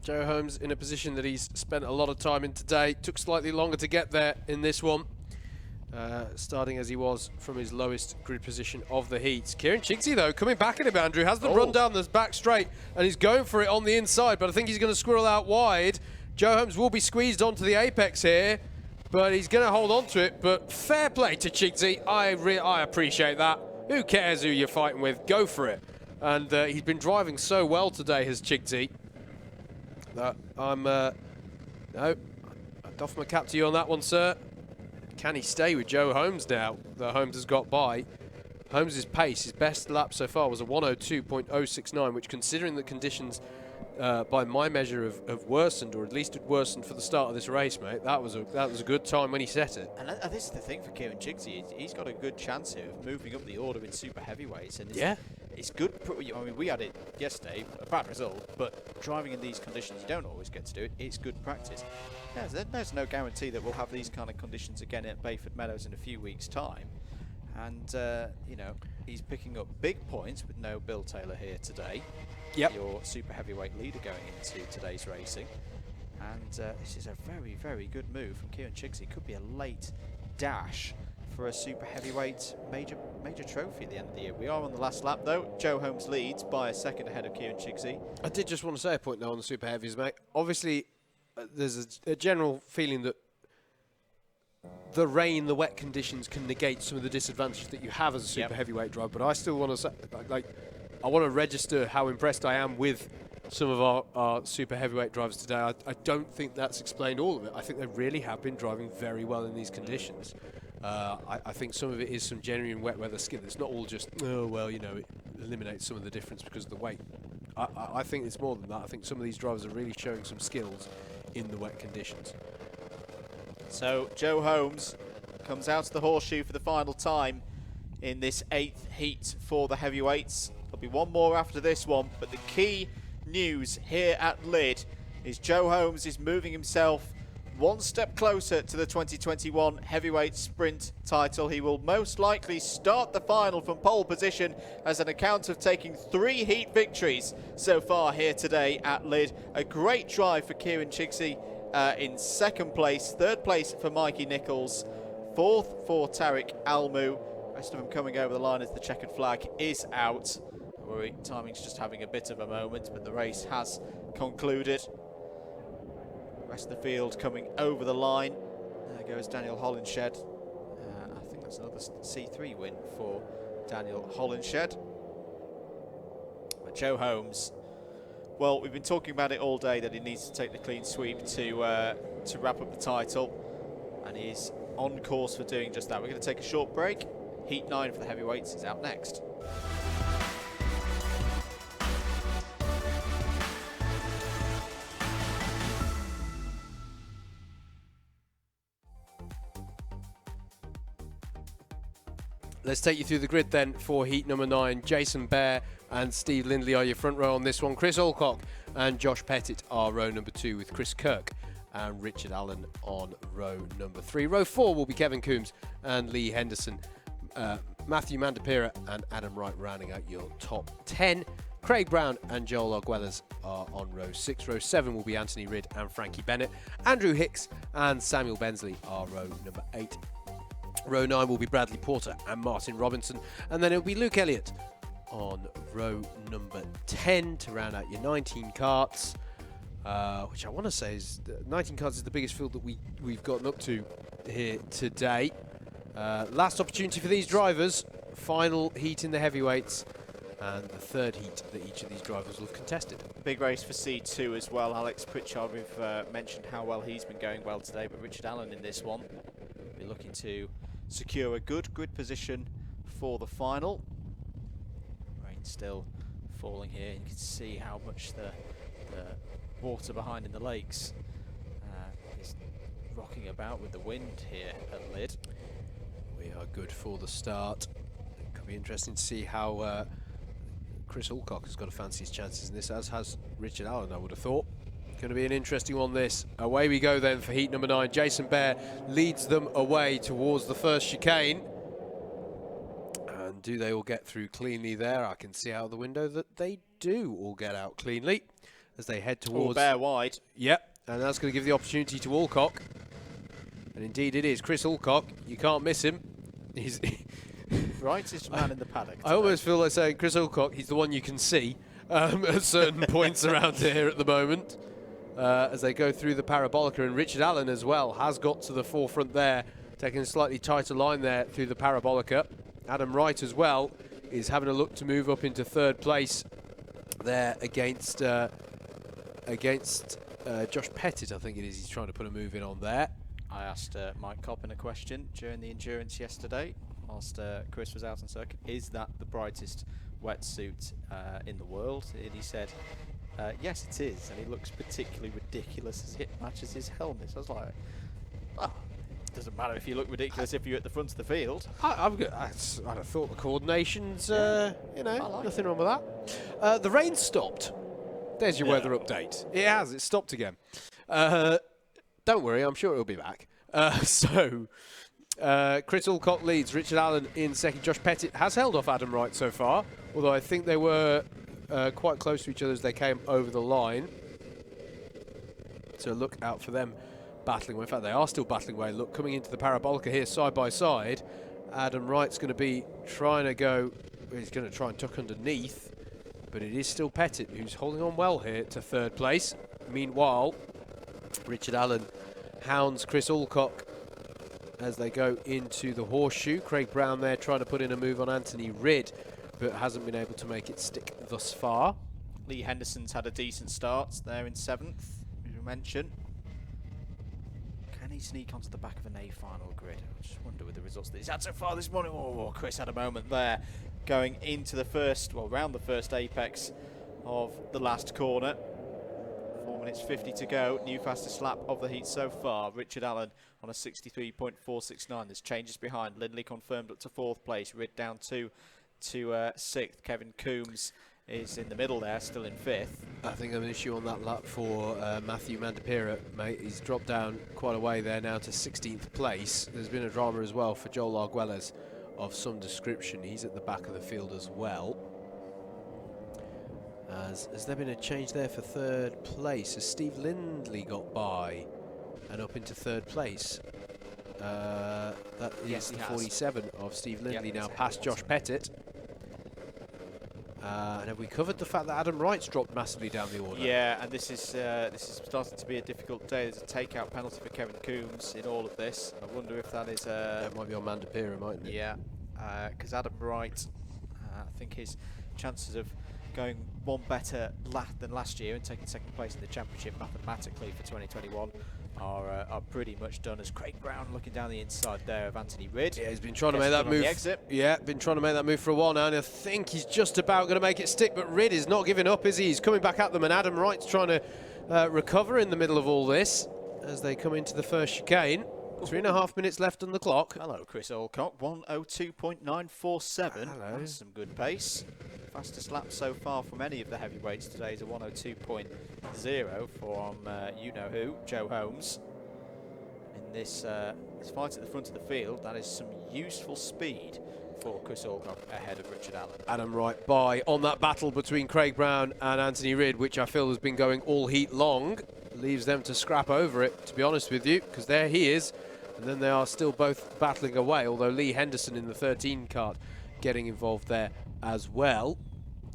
[SPEAKER 1] Joe Holmes in a position that he's spent a lot of time in today. Took slightly longer to get there in this one. Starting as he was from his lowest grid position of the heats. Kieran Chigsey, though, coming back at him, Andrew, has the run down the back straight, and he's going for it on the inside, but I think he's going to squirrel out wide. Joe Holmes will be squeezed onto the apex here, but he's going to hold on to it. But fair play to Chigsy. I appreciate that. Who cares who you're fighting with? Go for it. And he's been driving so well today, has Chigsy. No, I doff my cap to you on that one, sir. Can he stay with Joe Holmes now that Holmes has got by? Holmes' pace, his best lap so far was a 102.069, which, considering the conditions by my measure have worsened, or at least had worsened for the start of this race, mate, that was a good time when he set it.
[SPEAKER 2] And this is the thing for Kieran Chigsy. He's got a good chance here of moving up the order in super heavyweights. And it's good. I mean, we had it yesterday, a bad result, but driving in these conditions, you don't always get to do it. It's good practice. There's no guarantee that we'll have these kind of conditions again at Bayford Meadows in a few weeks' time. And, you know, he's picking up big points with no Bill Taylor here today.
[SPEAKER 1] Yep.
[SPEAKER 2] Your super heavyweight leader going into today's racing. And this is a very, very good move from Kieran Chigsy. Could be a late dash for a super heavyweight major trophy at the end of the year. We are on the last lap, though. Joe Holmes leads by a second ahead of Kieran Chigsy.
[SPEAKER 1] I did just want to say a point, though, on the super heavies, mate. Obviously, there's a general feeling that the rain, the wet conditions can negate some of the disadvantages that you have as a super heavyweight driver. But I still want to say, I want to register how impressed I am with some of our super heavyweight drivers today. I don't think that's explained all of it. I think they really have been driving very well in these conditions. I think some of it is some genuine wet weather skill. It's not all just, oh, well, you know, it eliminates some of the difference because of the weight. I think it's more than that. I think some of these drivers are really showing some skills in the wet conditions.
[SPEAKER 2] So Joe Holmes comes out of the horseshoe for the final time in this 8th heat for the heavyweights. There'll be one more after this one, but the key news here at Lydd is Joe Holmes is moving himself one step closer to the 2021 heavyweight sprint title. He will most likely start the final from pole position as an account of taking 3 heat victories so far here today at Lydd. A great drive for Kieran Chigsy in second place, third place for Mikey Nichols, fourth for Tariq Almu. Rest of them coming over the line as the checkered flag is out. Timing's just having a bit of a moment, but the race has concluded. Rest of the field coming over the line. There goes Daniel Holinshed. I think that's another C3 win for Daniel Holinshed. But Joe Holmes, well, we've been talking about it all day that he needs to take the clean sweep to wrap up the title, and he's on course for doing just that. We're going to take a short break. Heat 9 for the heavyweights is out next.
[SPEAKER 1] Let's take you through the grid then for heat number 9. Jason Bear and Steve Lindley are your front row on this one. Chris Alcock and Josh Pettit are row number 2, with Chris Kirk and Richard Allen on row number 3. Row 4 will be Kevin Coombs and Lee Henderson, Matthew Mandapira and Adam Wright rounding out your top 10. Craig Brown and Joel Arguelles are on row 6. Row 7 will be Anthony Ridd and Frankie Bennett. Andrew Hicks and Samuel Bensley are row number 8. Row 9 will be Bradley Porter and Martin Robinson, and then it'll be Luke Elliott on row number 10 to round out your 19 karts, which I want to say is 19 karts is the biggest field that we've gotten up to here today. Last opportunity for these drivers, final heat in the heavyweights, and the third heat that each of these drivers will have contested.
[SPEAKER 2] Big race for C2 as well. Alex Pritchard, we've mentioned how well he's been going well today, but Richard Allen in this one will be looking to secure a good grid position for the final. Rain still falling here. You can see how much the water behind in the lakes is rocking about with the wind here at Lydd.
[SPEAKER 1] We are good for the start. It could be interesting to see how Chris Alcock has got to fancy his chances in this, as has Richard Allen, I would have thought. Going to be an interesting one, this. Away we go then for heat number 9. Jason Bear leads them away towards the first chicane. And do they all get through cleanly there? I can see out the window that they do all get out cleanly as they head towards...
[SPEAKER 2] Bear wide.
[SPEAKER 1] Yep, and that's going to give the opportunity to Alcock. And indeed it is. Chris Alcock, you can't miss him. He's...
[SPEAKER 2] brightest man in the paddock today.
[SPEAKER 1] I almost feel like saying Chris Alcock, he's the one you can see at certain points around here at the moment. as they go through the parabolica, and Richard Allen as well has got to the forefront there, taking a slightly tighter line there through the parabolica. Adam Wright as well is having a look to move up into third place there against Josh Pettit, I think it is. He's trying to put a move in on there.
[SPEAKER 2] I asked Mike Coppin a question during the endurance yesterday, whilst Chris was out on circuit. Is that the brightest wetsuit in the world? And he said, yes, it is. And he looks particularly ridiculous as it matches his helmet. So I was like, well, it doesn't matter if you look ridiculous if you're at the front of the field.
[SPEAKER 1] I'd have thought the coordination's, you know,
[SPEAKER 2] like
[SPEAKER 1] nothing wrong with that. The rain stopped. There's your weather update. It has. It stopped again. Don't worry, I'm sure it'll be back. Chris Alcock leads, Richard Allen in second. Josh Pettit has held off Adam Wright so far, although I think they were quite close to each other as they came over the line. So look out for them battling. In fact, they are still battling away. Look, coming into the parabolica here side by side. Adam Wright's going to be trying to go, he's going to try and tuck underneath, but it is still Pettit who's holding on well here to third place. Meanwhile, Richard Allen hounds Chris Alcock as they go into the horseshoe. Craig Brown there trying to put in a move on Anthony Ridd, but hasn't been able to make it stick thus far.
[SPEAKER 2] Lee Henderson's had a decent start there in 7th, as you mentioned. Can he sneak onto the back of an A final grid? I just wonder with the results that he's had so far this morning. Oh, Chris had a moment there going into the first, well, round the first apex of the last corner. 4 minutes 50 to go. New fastest lap of the heat so far. Richard Allen on a 63.469. There's changes behind. Lindley confirmed up to 4th place. Ridd down to 6th. Kevin Coombs is in the middle there, still in 5th.
[SPEAKER 1] I think there's an issue on that lap for Matthew Mandapira, mate. He's dropped down quite a way there now to 16th place. There's been a drama as well for Joel Arguelles of some description. He's at the back of the field as well. Has there been a change there for 3rd place? Has Steve Lindley got by and up into 3rd place? That is the 47 of Steve Lindley now past Josh Pettit. And have we covered the fact that Adam Wright's dropped massively down the order?
[SPEAKER 2] Yeah, and this is starting to be a difficult day. There's a takeout penalty for Kevin Coombs in all of this. I wonder if that is...
[SPEAKER 1] that might be on Mandapira, mightn't it?
[SPEAKER 2] Yeah, because Adam Wright, I think his chances of going one better than last year and taking 2nd place in the championship mathematically for 2021 are pretty much done, as Craig Brown looking down the inside there of Anthony Ridd.
[SPEAKER 1] Yeah, he's been trying to make that move. Yeah, been trying to make that move for a while now, and I think he's just about going to make it stick, but Ridd is not giving up, is he? He's coming back at them, and Adam Wright's trying to recover in the middle of all this as they come into the first chicane. 3.5 minutes left on the clock.
[SPEAKER 2] Hello, Chris Alcock. 1:02.947.
[SPEAKER 1] Hello.
[SPEAKER 2] That's some good pace. Fastest lap so far from any of the heavyweights today is a 1:02.0 from you-know-who, Joe Holmes. In this fight at the front of the field, that is some useful speed for Chris Alcock ahead of Richard Allen.
[SPEAKER 1] Adam Wright by on that battle between Craig Brown and Anthony Ridd, which I feel has been going all heat long. Leaves them to scrap over it, to be honest with you, because there he is. And then they are still both battling away, although Lee Henderson in the 13 kart getting involved there as well.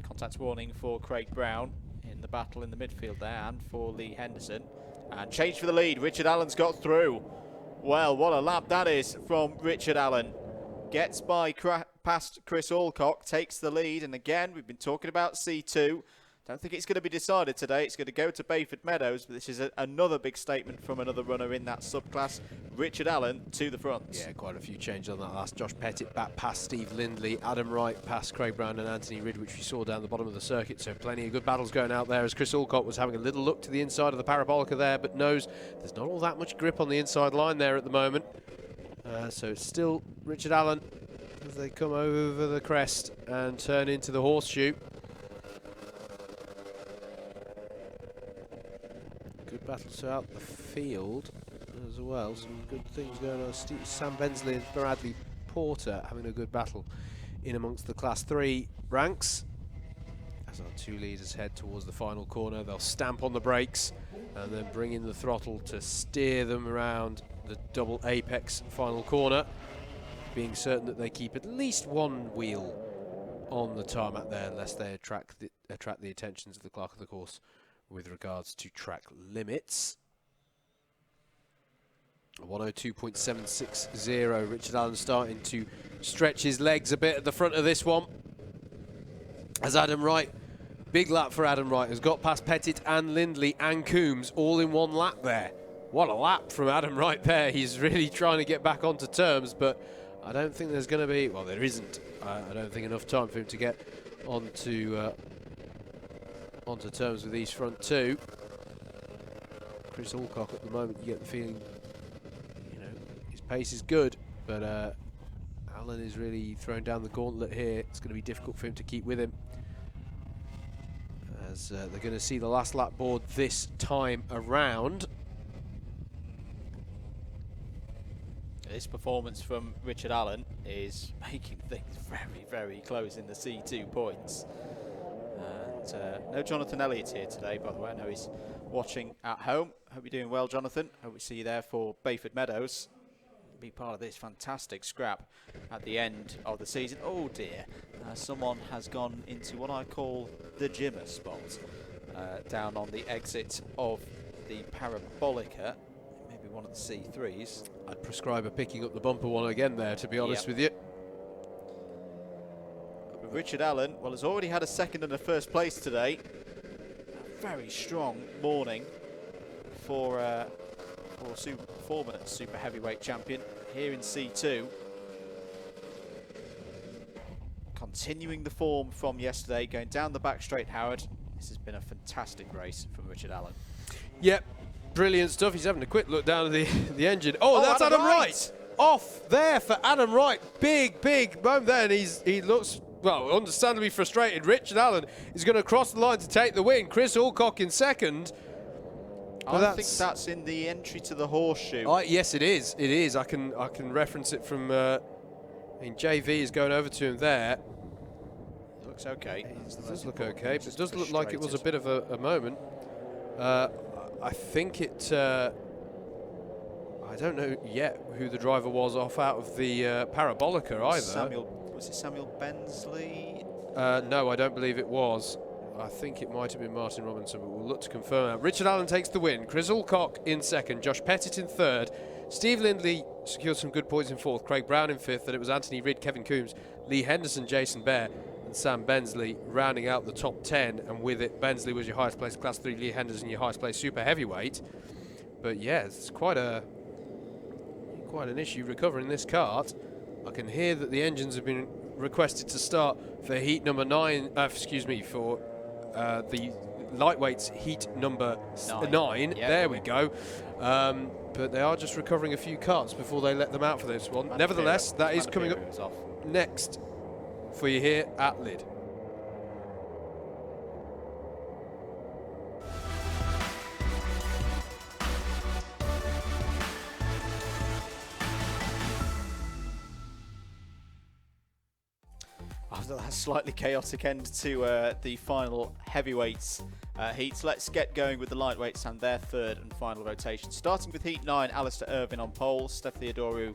[SPEAKER 2] Contact warning for Craig Brown in the battle in the midfield there, and for Lee Henderson. And change for the lead. Richard Allen's got through. Well, what a lap that is from Richard Allen. Gets by past Chris Alcock, takes the lead, and again, we've been talking about C2. Don't think it's going to be decided today. It's going to go to Bayford Meadows, but this is another big statement from another runner in that subclass. Richard Allen to the front.
[SPEAKER 1] Yeah, quite a few changes on that last. Josh Pettit back past Steve Lindley. Adam Wright past Craig Brown and Anthony Ridd, which we saw down the bottom of the circuit. So plenty of good battles going out there, as Chris Alcock was having a little look to the inside of the parabolica there, but knows there's not all that much grip on the inside line there at the moment. So it's still Richard Allen as they come over the crest and turn into the horseshoe. Good battles throughout the field as well. Some good things going on. Sam Bensley and Bradley Porter having a good battle in amongst the Class 3 ranks. As our two leaders head towards the final corner, they'll stamp on the brakes and then bring in the throttle to steer them around the double apex final corner, being certain that they keep at least one wheel on the tarmac there, lest they attract the attentions of the clerk of the course with regards to track limits. 102.760. Richard Allen starting to stretch his legs a bit at the front of this one. As Adam Wright, big lap for Adam Wright, has got past Pettit and Lindley and Coombs all in one lap there. What a lap from Adam Wright there. He's really trying to get back onto terms, but I don't think there's going to be, well, there isn't. I don't think enough time for him to get onto terms with these front two. Chris Alcock at the moment, you get the feeling, you know, his pace is good, but Allen is really throwing down the gauntlet here. It's going to be difficult for him to keep with him, as they're going to see the last lap board this time around.
[SPEAKER 2] This performance from Richard Allen is making things very, very close in the C2 points. And no Jonathan Elliott here today, by the way. I know he's watching at home. Hope you're doing well, Jonathan. Hope we see you there for Bayford Meadows. Be part of this fantastic scrap at the end of the season. Oh dear, someone has gone into what I call the Jimmer spot down on the exit of the Parabolica. Maybe one of the C3s.
[SPEAKER 1] I'd prescribe a picking up the bumper one again there, to be honest with you.
[SPEAKER 2] But Richard Allen, well, has already had a second and a first place today. A very strong morning for Foreman at Super Heavyweight Champion here in C2. Continuing the form from yesterday, going down the back straight, Howard. This has been a fantastic race from Richard Allen.
[SPEAKER 1] Yep, brilliant stuff. He's having a quick look down at the engine. Oh, that's Adam Wright. Off there for Adam Wright. Big moment there, and he looks, well, understandably frustrated. Richard Allen is going to cross the line to take the win. Chris Alcock in second.
[SPEAKER 2] I think that's in the entry to the horseshoe.
[SPEAKER 1] Yes, it is. It is. I can reference it from. I mean, JV is going over to him there.
[SPEAKER 2] It looks okay.
[SPEAKER 1] It does look okay, but it does look like it was a bit of a moment. I think it. I don't know yet who the driver was off out of the Parabolica either.
[SPEAKER 2] Was it Samuel Bensley?
[SPEAKER 1] No, I don't believe it was. I think it might have been Martin Robinson, but we'll look to confirm that. Richard Allen takes the win. Chris Alcock in second. Josh Pettit in third. Steve Lindley secured some good points in fourth. Craig Brown in fifth. And it was Anthony Ridd, Kevin Coombs, Lee Henderson, Jason Bear, and Sam Bensley rounding out the top 10. And with it, Bensley was your highest placed Class 3. Lee Henderson, your highest placed Super Heavyweight. But yeah, it's quite an issue recovering this kart. I can hear that the engines have been requested to start for heat number 9. For the lightweights heat number 9.
[SPEAKER 2] Yep.
[SPEAKER 1] There we go. But they are just recovering a few karts before they let them out for this one. Nevertheless, that is coming up next for you here at Lydd.
[SPEAKER 2] After that slightly chaotic end to the final heavyweights heats, let's get going with the lightweights and their third and final rotation. Starting with heat 9, Alistair Irvin on pole. Steph Theodorou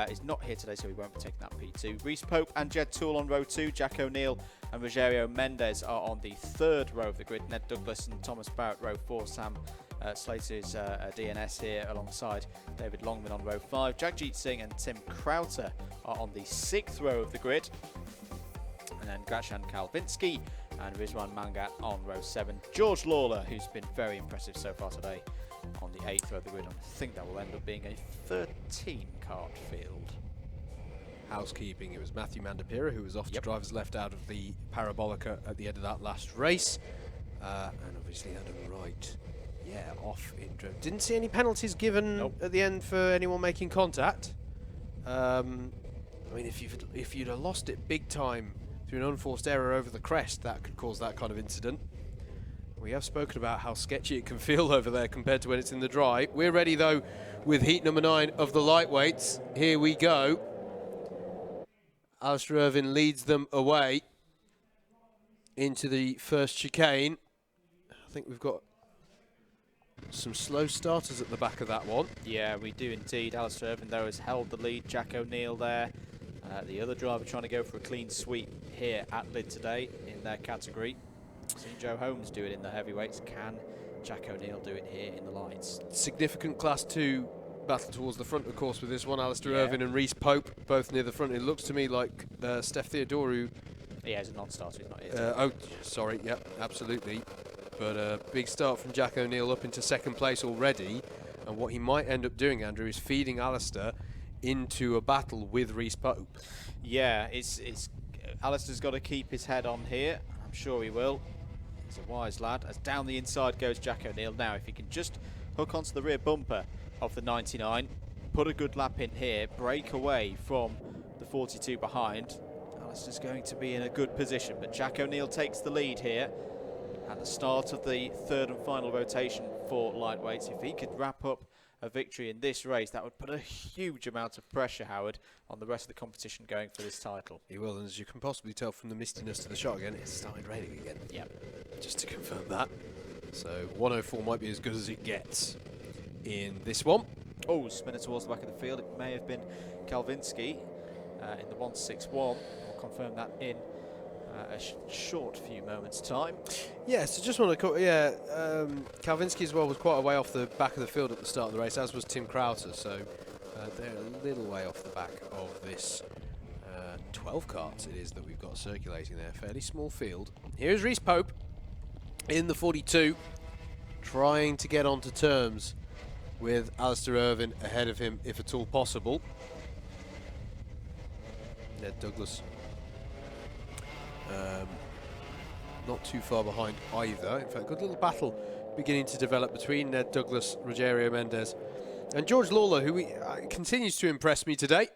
[SPEAKER 2] is not here today, so he won't be taking that P2. Reece Pope and Jed Toole on row 2. Jack O'Neill and Rogerio Mendez are on the third row of the grid. Ned Douglas and Thomas Barrett row 4. Sam Slater's DNS here alongside David Longman on row 5. Jagjit Singh and Tim Crowther are on the 6th row of the grid. And then Grashan Kalvinsky and Rizwan Mangat on row 7. George Lawler, who's been very impressive so far today, on the 8th row of the grid. And I think that will end up being a 13 kart field.
[SPEAKER 1] Housekeeping, it was Matthew Mandapira who was off to drivers left out of the Parabolica at the end of that last race. And obviously Adam Wright, off in drift. Didn't see any penalties given at the end for anyone making contact. I mean, if you'd have lost it big time through an unforced error over the crest, that could cause that kind of incident. We have spoken about how sketchy it can feel over there compared to when it's in the dry. We're ready, though, with heat number 9 of the lightweights. Here we go. Alistair Irvin leads them away into the first chicane. I think we've got some slow starters at the back of that one.
[SPEAKER 2] Yeah, we do indeed. Alistair Irvin, though, has held the lead. Jack O'Neill there. The other driver trying to go for a clean sweep here at Lydd today in their category. Seen Joe Holmes do it in the heavyweights. Can Jack O'Neill do it here in the lights?
[SPEAKER 1] Significant Class 2 battle towards the front, of course, with this one. Alistair Irvine and Reece Pope both near the front. It looks to me like Steph Theodorou.
[SPEAKER 2] Yeah, he's a non-starter. He's not here.
[SPEAKER 1] Oh, sorry. Yep, absolutely. But a big start from Jack O'Neill up into second place already. And what he might end up doing, Andrew, is feeding Alistair into a battle with Reece Pope.
[SPEAKER 2] Yeah, Alistair's got to keep his head on here. I'm sure he will. He's a wise lad. As down the inside goes Jack O'Neill. Now, if he can just hook onto the rear bumper of the 99, put a good lap in here, break away from the 42 behind, Alistair's going to be in a good position. But Jack O'Neill takes the lead here at the start of the third and final rotation for lightweights. If he could wrap up a victory in this race, that would put a huge amount of pressure, Howard, on the rest of the competition going for this title.
[SPEAKER 1] He will, and as you can possibly tell from the mistiness to the shot again, it's started raining again.
[SPEAKER 2] Yep.
[SPEAKER 1] Just to confirm that. So 104 might be as good as it gets in this one.
[SPEAKER 2] Oh, spinner towards the back of the field. It may have been Kalvinski in the 161. We'll confirm that in a short few moments' time.
[SPEAKER 1] Yeah, so just want to Kalvinski as well was quite a way off the back of the field at the start of the race, as was Tim Crowther, so they're a little way off the back of this 12 carts it is that we've got circulating there. Fairly small field. Here's Reece Pope in the 42, trying to get onto terms with Alistair Irvine ahead of him, if at all possible. Ned Douglas not too far behind either. In fact, good little battle beginning to develop between Ned Douglas, Rogerio Mendes, and George Lawler, who continues to impress me today.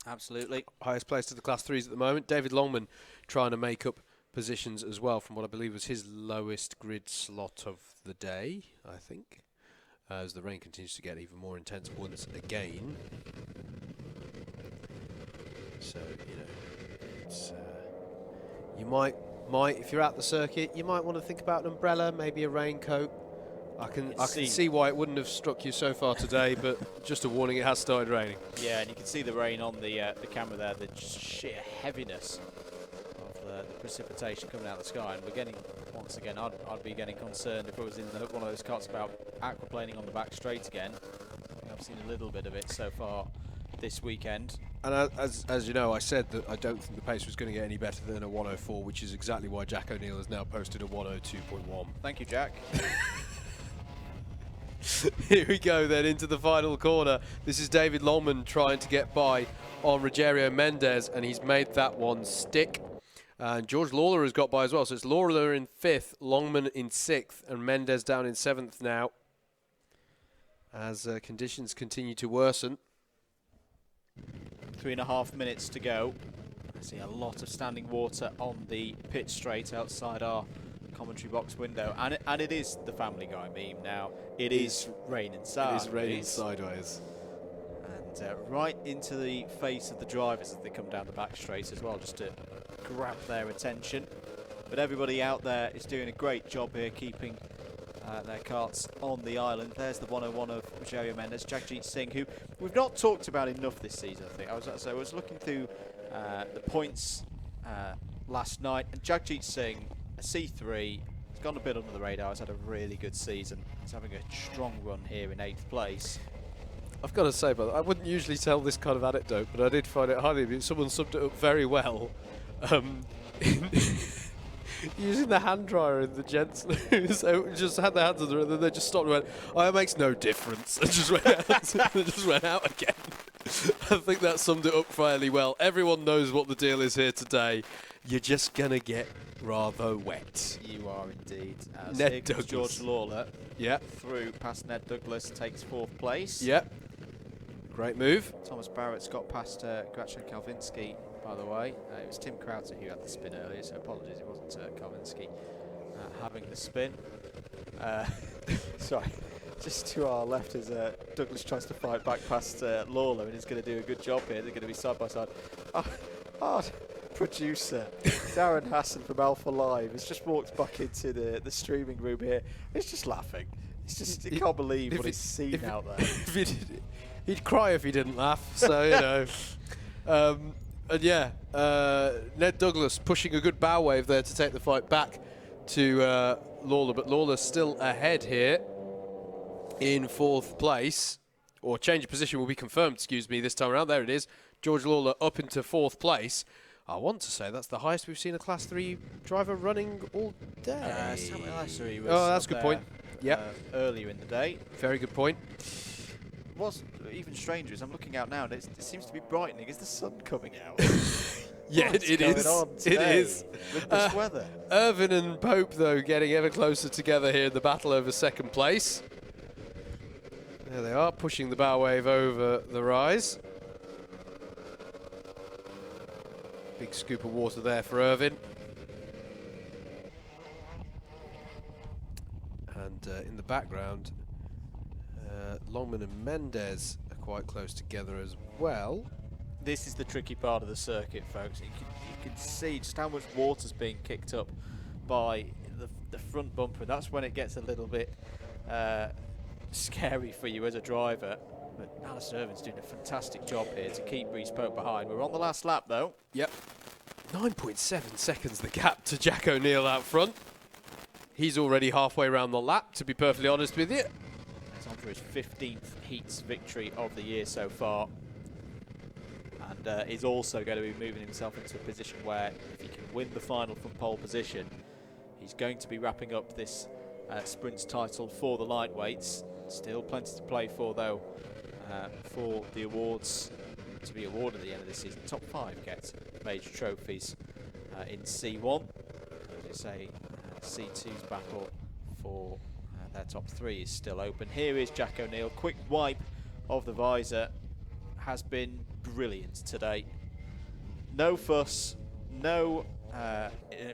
[SPEAKER 2] Absolutely.
[SPEAKER 1] Highest placed of the Class 3s at the moment. David Longman trying to make up positions as well from what I believe was his lowest grid slot of the day, I think, as the rain continues to get even more intense once again. So, you know, it's you might, if you're at the circuit, you might want to think about an umbrella, maybe a raincoat. I can see why it wouldn't have struck you so far today, but just a warning, it has started raining. Yeah,
[SPEAKER 2] and you can see the rain on the camera there, the sheer heaviness of the precipitation coming out of the sky. And we're getting, once again, I'd be getting concerned if it was in one of those carts about aquaplaning on the back straight again. I've seen a little bit of it so far this weekend.
[SPEAKER 1] And as you know, I said that I don't think the pace was going to get any better than a 104, which is exactly why Jack O'Neill has now posted a 102.1.
[SPEAKER 2] Thank you, Jack.
[SPEAKER 1] Here we go then into the final corner. This is David Longman trying to get by on Rogerio Mendes, and he's made that one stick. And George Lawler has got by as well. So it's Lawler in 5th, Longman in 6th, and Mendes down in 7th now, as conditions continue to worsen.
[SPEAKER 2] 3.5 minutes to go. I see a lot of standing water on the pit straight outside our commentary box window, and it is the Family Guy meme now. It is raining sideways.
[SPEAKER 1] It is raining sideways.
[SPEAKER 2] And right into the face of the drivers as they come down the back straight as well, just to grab their attention. But everybody out there is doing a great job here, keeping their carts on the island. There's the 101 of Rogerio Mendes, Jagjit Singh, who we've not talked about enough this season, I think. I was looking through the points last night, and Jagjit Singh, a C3, he's gone a bit under the radar. He's had a really good season. He's having a strong run here in 8th place.
[SPEAKER 1] I've got to say, but I wouldn't usually tell this kind of anecdote, but I did find it highly amusing. Someone summed it up very well. Using the hand dryer in the gents' loo, so just had their hands on the, and then they just stopped and went, "Oh, it makes no difference," and just went out. And just went out again. I think that summed it up fairly well. Everyone knows what the deal is here today. You're just gonna get rather wet.
[SPEAKER 2] You are indeed.
[SPEAKER 1] Ned Douglas.
[SPEAKER 2] George Lawler.
[SPEAKER 1] Yeah.
[SPEAKER 2] Through past Ned Douglas, takes 4th place.
[SPEAKER 1] Yeah. Great move.
[SPEAKER 2] Thomas Barrett's got past Gracjan Kalvinski, by the way. It was Tim Crowther who had the spin earlier, so apologies, it wasn't Kalvinski having the spin. Sorry, just to our left as Douglas tries to fight back past Lawler, and he's going to do a good job here. They're going to be side by side. Our producer, Darren Hassan from Alpha Live, has just walked back into the streaming room here. He's just laughing. He's just, he can't believe what he's seen out there.
[SPEAKER 1] He'd cry if he didn't laugh, so, you know. And yeah, Ned Douglas pushing a good bow wave there to take the fight back to Lawler, but Lawler still ahead here in 4th place, or change of position will be confirmed, excuse me, this time around. There it is. George Lawler up into 4th place. I want to say that's the highest we've seen a Class 3 driver running all day.
[SPEAKER 2] Samuel Essery was
[SPEAKER 1] that's a good point. Yep.
[SPEAKER 2] Earlier in the day.
[SPEAKER 1] Very good point.
[SPEAKER 2] What's even stranger is I'm looking out now and it seems to be brightening. Is the sun coming out?
[SPEAKER 1] Yeah, it is. It is.
[SPEAKER 2] With this weather.
[SPEAKER 1] Irvin and Pope, though, getting ever closer together here in the battle over 2nd place. There they are, pushing the bow wave over the rise. Big scoop of water there for Irvin. And in the background, Longman and Mendez are quite close together as well.
[SPEAKER 2] This is the tricky part of the circuit, folks. You can see just how much water's being kicked up by the front bumper. That's when it gets a little bit scary for you as a driver. But Alistair Irvin's doing a fantastic job here to keep Rhys Pope behind. We're on the last lap, though.
[SPEAKER 1] Yep. 9.7 seconds the gap to Jack O'Neill out front. He's already halfway around the lap, to be perfectly honest with you.
[SPEAKER 2] He's on for his 15th heats victory of the year so far. And is also going to be moving himself into a position where if he can win the final from pole position, he's going to be wrapping up this sprints title for the lightweights. Still plenty to play for, though, for the awards to be awarded at the end of the season. Top 5 get major trophies in C1. As I say, C2's battle for their top 3 is still open. Here is Jack O'Neill. Quick wipe of the visor. Has been brilliant today. No fuss, no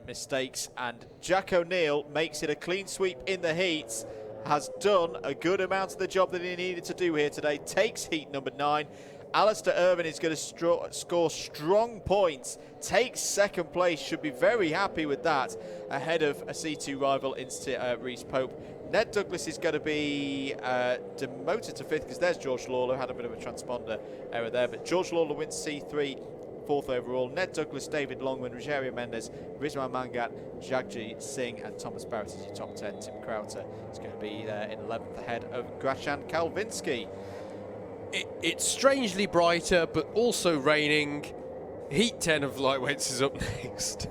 [SPEAKER 2] mistakes, and Jack O'Neill makes it a clean sweep in the heats. Has done a good amount of the job that he needed to do here today. Takes heat number 9. Alistair Irvin is going to score strong points. Takes 2nd place. Should be very happy with that. Ahead of a C2 rival in Rhys Pope. Ned Douglas is going to be demoted to 5th because there's George Lawler. Had a bit of a transponder error there. But George Lawler wins C3. 4th overall. Ned Douglas, David Longman, Rogerio Mendes, Rizwan Mangat, Jagji Singh and Thomas Barrett is your top 10. Tim Crowther is going to be there in 11th ahead of Grashan Kalvinsky.
[SPEAKER 1] It's strangely brighter, but also raining. Heat 10 of lightweights is up next.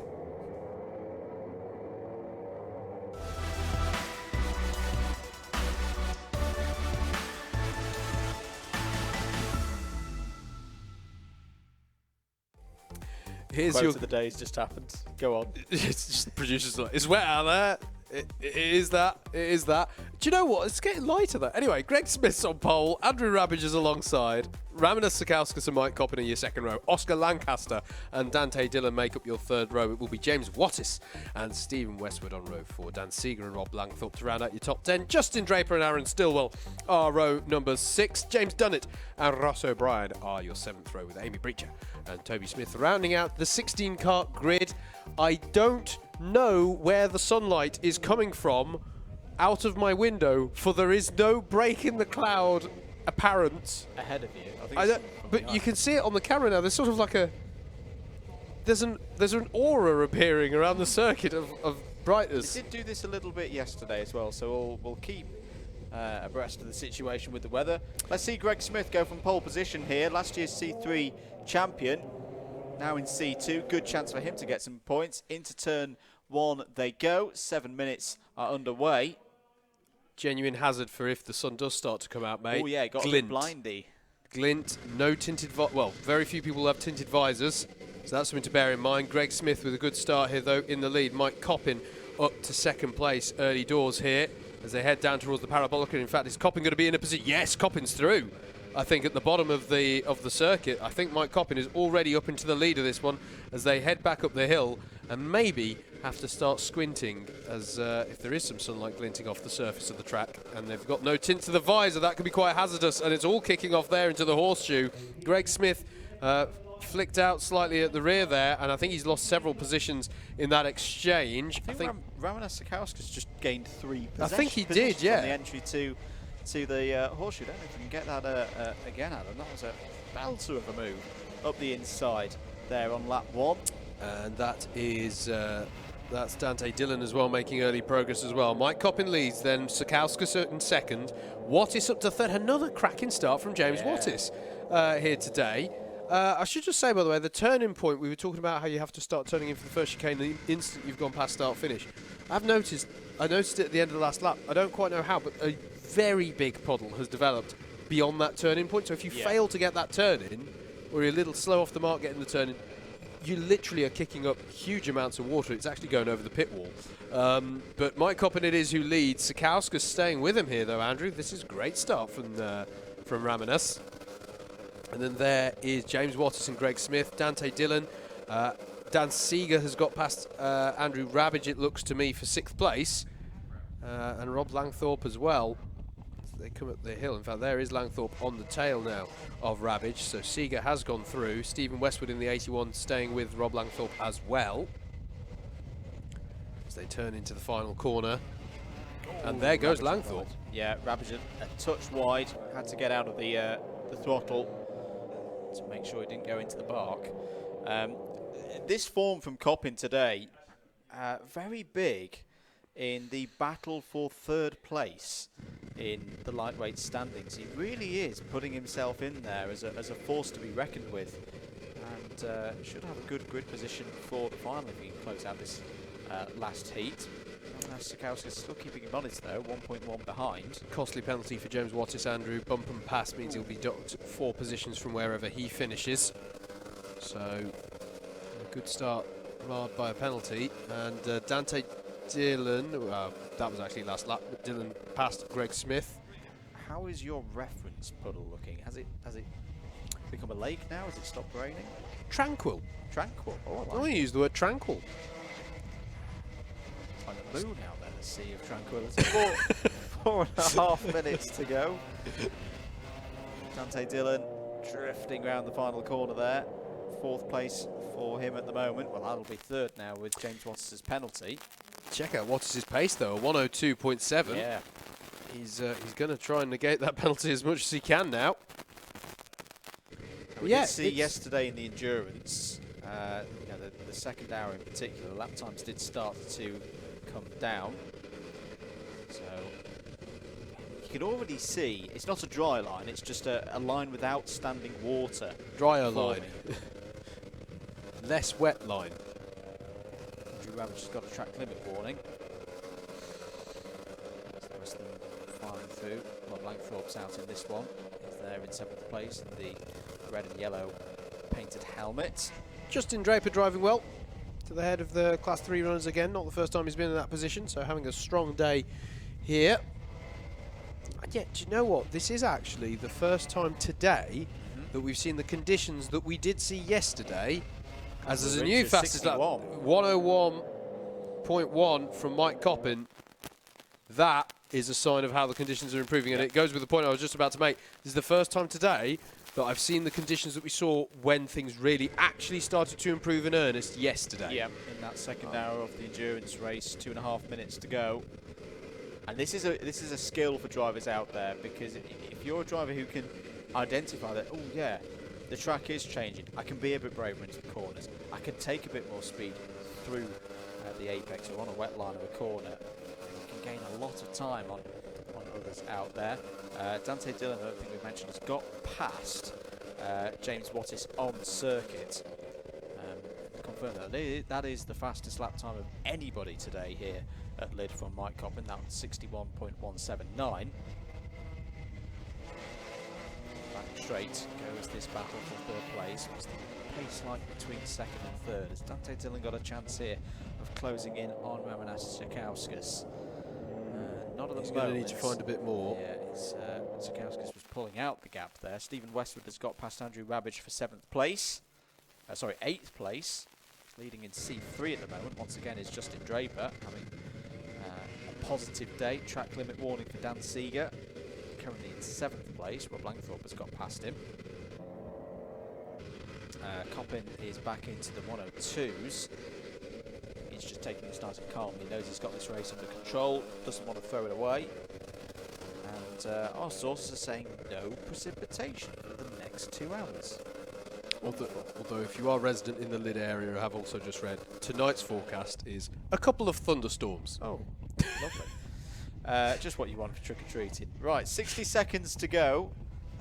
[SPEAKER 1] Here's
[SPEAKER 2] Quote
[SPEAKER 1] your
[SPEAKER 2] of the day's just happened. Go on.
[SPEAKER 1] It's just producers like, it's wet out there. It is that. It is that. Do you know what? It's getting lighter though. Anyway, Greg Smith's on pole. Andrew Rabbage is alongside. Ramanas Sakauskas and Mike Coppin in your 2nd row. Oscar Lancaster and Dante Dillon make up your 3rd row. It will be James Wattis and Stephen Westwood on row 4. Dan Seeger and Rob Langthorpe to round out your top 10. Justin Draper and Aaron Stillwell are row number 6. James Dunnett and Ross O'Brien are your 7th row with Amy Breacher and Toby Smith rounding out the 16-kart grid. I don't know where the sunlight is coming from out of my window, for there is no break in the cloud apparent.
[SPEAKER 2] Ahead of you. I think
[SPEAKER 1] but you can see it on the camera now. There's sort of like there's an aura appearing around the circuit of brightness.
[SPEAKER 2] They did do this a little bit yesterday as well, so we'll keep abreast of the situation with the weather. Let's see Greg Smith go from pole position here. Last year's C3 champion, now in C2. Good chance for him to get some points. Into turn 1 they go. 7 minutes are underway.
[SPEAKER 1] Genuine hazard for if the sun does start to come out, mate.
[SPEAKER 2] Oh yeah, got
[SPEAKER 1] glint.
[SPEAKER 2] a bit blindy.
[SPEAKER 1] Glint, no tinted well, very few people have tinted visors, so that's something to bear in mind. Greg Smith with a good start here, though, in the lead. Mike Coppin up to 2nd place early doors here as they head down towards the parabolic. And in fact, is Coppin going to be in a position? Yes, Coppin's through. I think at the bottom of the circuit, I think Mike Coppin is already up into the lead of this one as they head back up the hill and maybe have to start squinting as if there is some sunlight glinting off the surface of the track and they've got no tint to the visor. That could be quite hazardous, and it's all kicking off there into the horseshoe. Greg Smith flicked out slightly at the rear there, and I think he's lost several positions in that exchange.
[SPEAKER 2] I think Ramanas Sakauskas just gained 3 positions.
[SPEAKER 1] I think he did, yeah.
[SPEAKER 2] On the entry to the horseshoe. I don't know if you can get that again, Adam. That was a belter of a move up the inside there on lap 1.
[SPEAKER 1] And that is That's Dante Dillon as well, making early progress as well. Mike Coppin leads, then Sakauskas in second. Wattis up to third. Another cracking start from James Wattis here today. I should just say, by the way, the turning point, we were talking about how you have to start turning in for the first chicane the instant you've gone past start-finish. I noticed it at the end of the last lap. I don't quite know how, but a very big puddle has developed beyond that turning point. So if you fail to get that turn in, or you're a little slow off the mark getting the turn in, you literally are kicking up huge amounts of water. It's actually going over the pit wall. But Mike Coppin it is who leads. Sakauskas staying with him here, though, Andrew. This is a great start from Ramanas. And then there is James Wattis and Greg Smith, Dante Dillon. Dan Seeger has got past Andrew Rabbage, it looks to me, for 6th place. And Rob Langthorpe as well. They come up the hill. In fact, there is Langthorpe on the tail now of Rabbage. So Seeger has gone through. Stephen Westwood in the 81 staying with Rob Langthorpe as well. As they turn into the final corner. And there goes Langthorpe.
[SPEAKER 2] Yeah, Rabbage a touch wide. Had to get out of the throttle to make sure he didn't go into the bark. This form from Coppin today, very big in the battle for 3rd place in the lightweight standings. He really is putting himself in there as a force to be reckoned with, and should have a good grid position for the final if he can close out this last heat. Sakauskas still keeping him honest though, 1.1 behind.
[SPEAKER 1] Costly penalty for James Wattis, Andrew. Bump and pass means he'll be docked 4 positions from wherever he finishes. So a good start marred by a penalty. And Dante Dillon, that was actually last lap, but Dillon passed Greg Smith.
[SPEAKER 2] How is your reference puddle looking? Has it become a lake now? Has it stopped raining?
[SPEAKER 1] Tranquil.
[SPEAKER 2] Tranquil. Oh,
[SPEAKER 1] I only use the word tranquil.
[SPEAKER 2] Like a moon out there, the sea of tranquility. 4.5 minutes to go. Dante Dillon drifting around the final corner there. 4th place for him at the moment. Well, that'll be 3rd now with James Wattis' penalty.
[SPEAKER 1] Check out Wattis' pace though, 102.7.
[SPEAKER 2] Yeah.
[SPEAKER 1] He's going to try and negate that penalty as much as he can now.
[SPEAKER 2] We did see yesterday in the endurance, the second hour in particular, lap times did start to come down. So you can already see it's not a dry line, it's just a line without standing water.
[SPEAKER 1] Drier line. Less wet line.
[SPEAKER 2] Andrew Rabbage has got a track limit warning. As the rest of them firing through. Rob Langthorpe's out in this one. He's there in 7th place in the red and yellow painted helmet.
[SPEAKER 1] Justin Draper driving well to the head of the Class 3 runners again. Not the first time he's been in that position, so having a strong day here. And yet, do you know what? This is actually the first time today that we've seen the conditions that we did see yesterday. As there's a new fastest lap, 101.1 from Mike Coppin. That is a sign of how the conditions are improving, and it goes with the point I was just about to make. This is the first time today that I've seen the conditions that we saw when things really actually started to improve in earnest yesterday.
[SPEAKER 2] Yeah, in that second hour of the endurance race, 2.5 minutes to go. And this is a skill for drivers out there, because if you're a driver who can identify that, oh yeah, the track is changing, I can be a bit braver into the corners, I can take a bit more speed through the apex or on a wet line of a corner, and you can gain a lot of time on others out there. Dante Dillon, I don't think we mentioned, has got past James Wattis on circuit. Confirm that is the fastest lap time of anybody today here at Lydd from Mike Coppin. That was 61.179. Back straight goes this battle for 3rd place. What's the pace like between 2nd and 3rd? Has Dante Dillon got a chance here of closing in on Ramanas Sakauskas? Not at the moment.
[SPEAKER 1] He's going to need to find a bit more.
[SPEAKER 2] Yeah, Sakauskas was pulling out the gap there. Stephen Westwood has got past Andrew Rabbage for 7th place. 8th place. He's leading in C3 at the moment. Once again is Justin Draper having a positive day. Track limit warning for Dan Seeger. Currently in 7th place. Rob Langthorpe has got past him. Coppin is back into the 102s. He's just taking it nice and calm. He knows he's got this race under control, doesn't want to throw it away. And our sources are saying no precipitation for the next 2 hours.
[SPEAKER 1] Although if you are resident in the Lydd area, I have also just read tonight's forecast is a couple of thunderstorms.
[SPEAKER 2] Oh, lovely. Just what you want for trick-or-treating. Right, 60 seconds to go.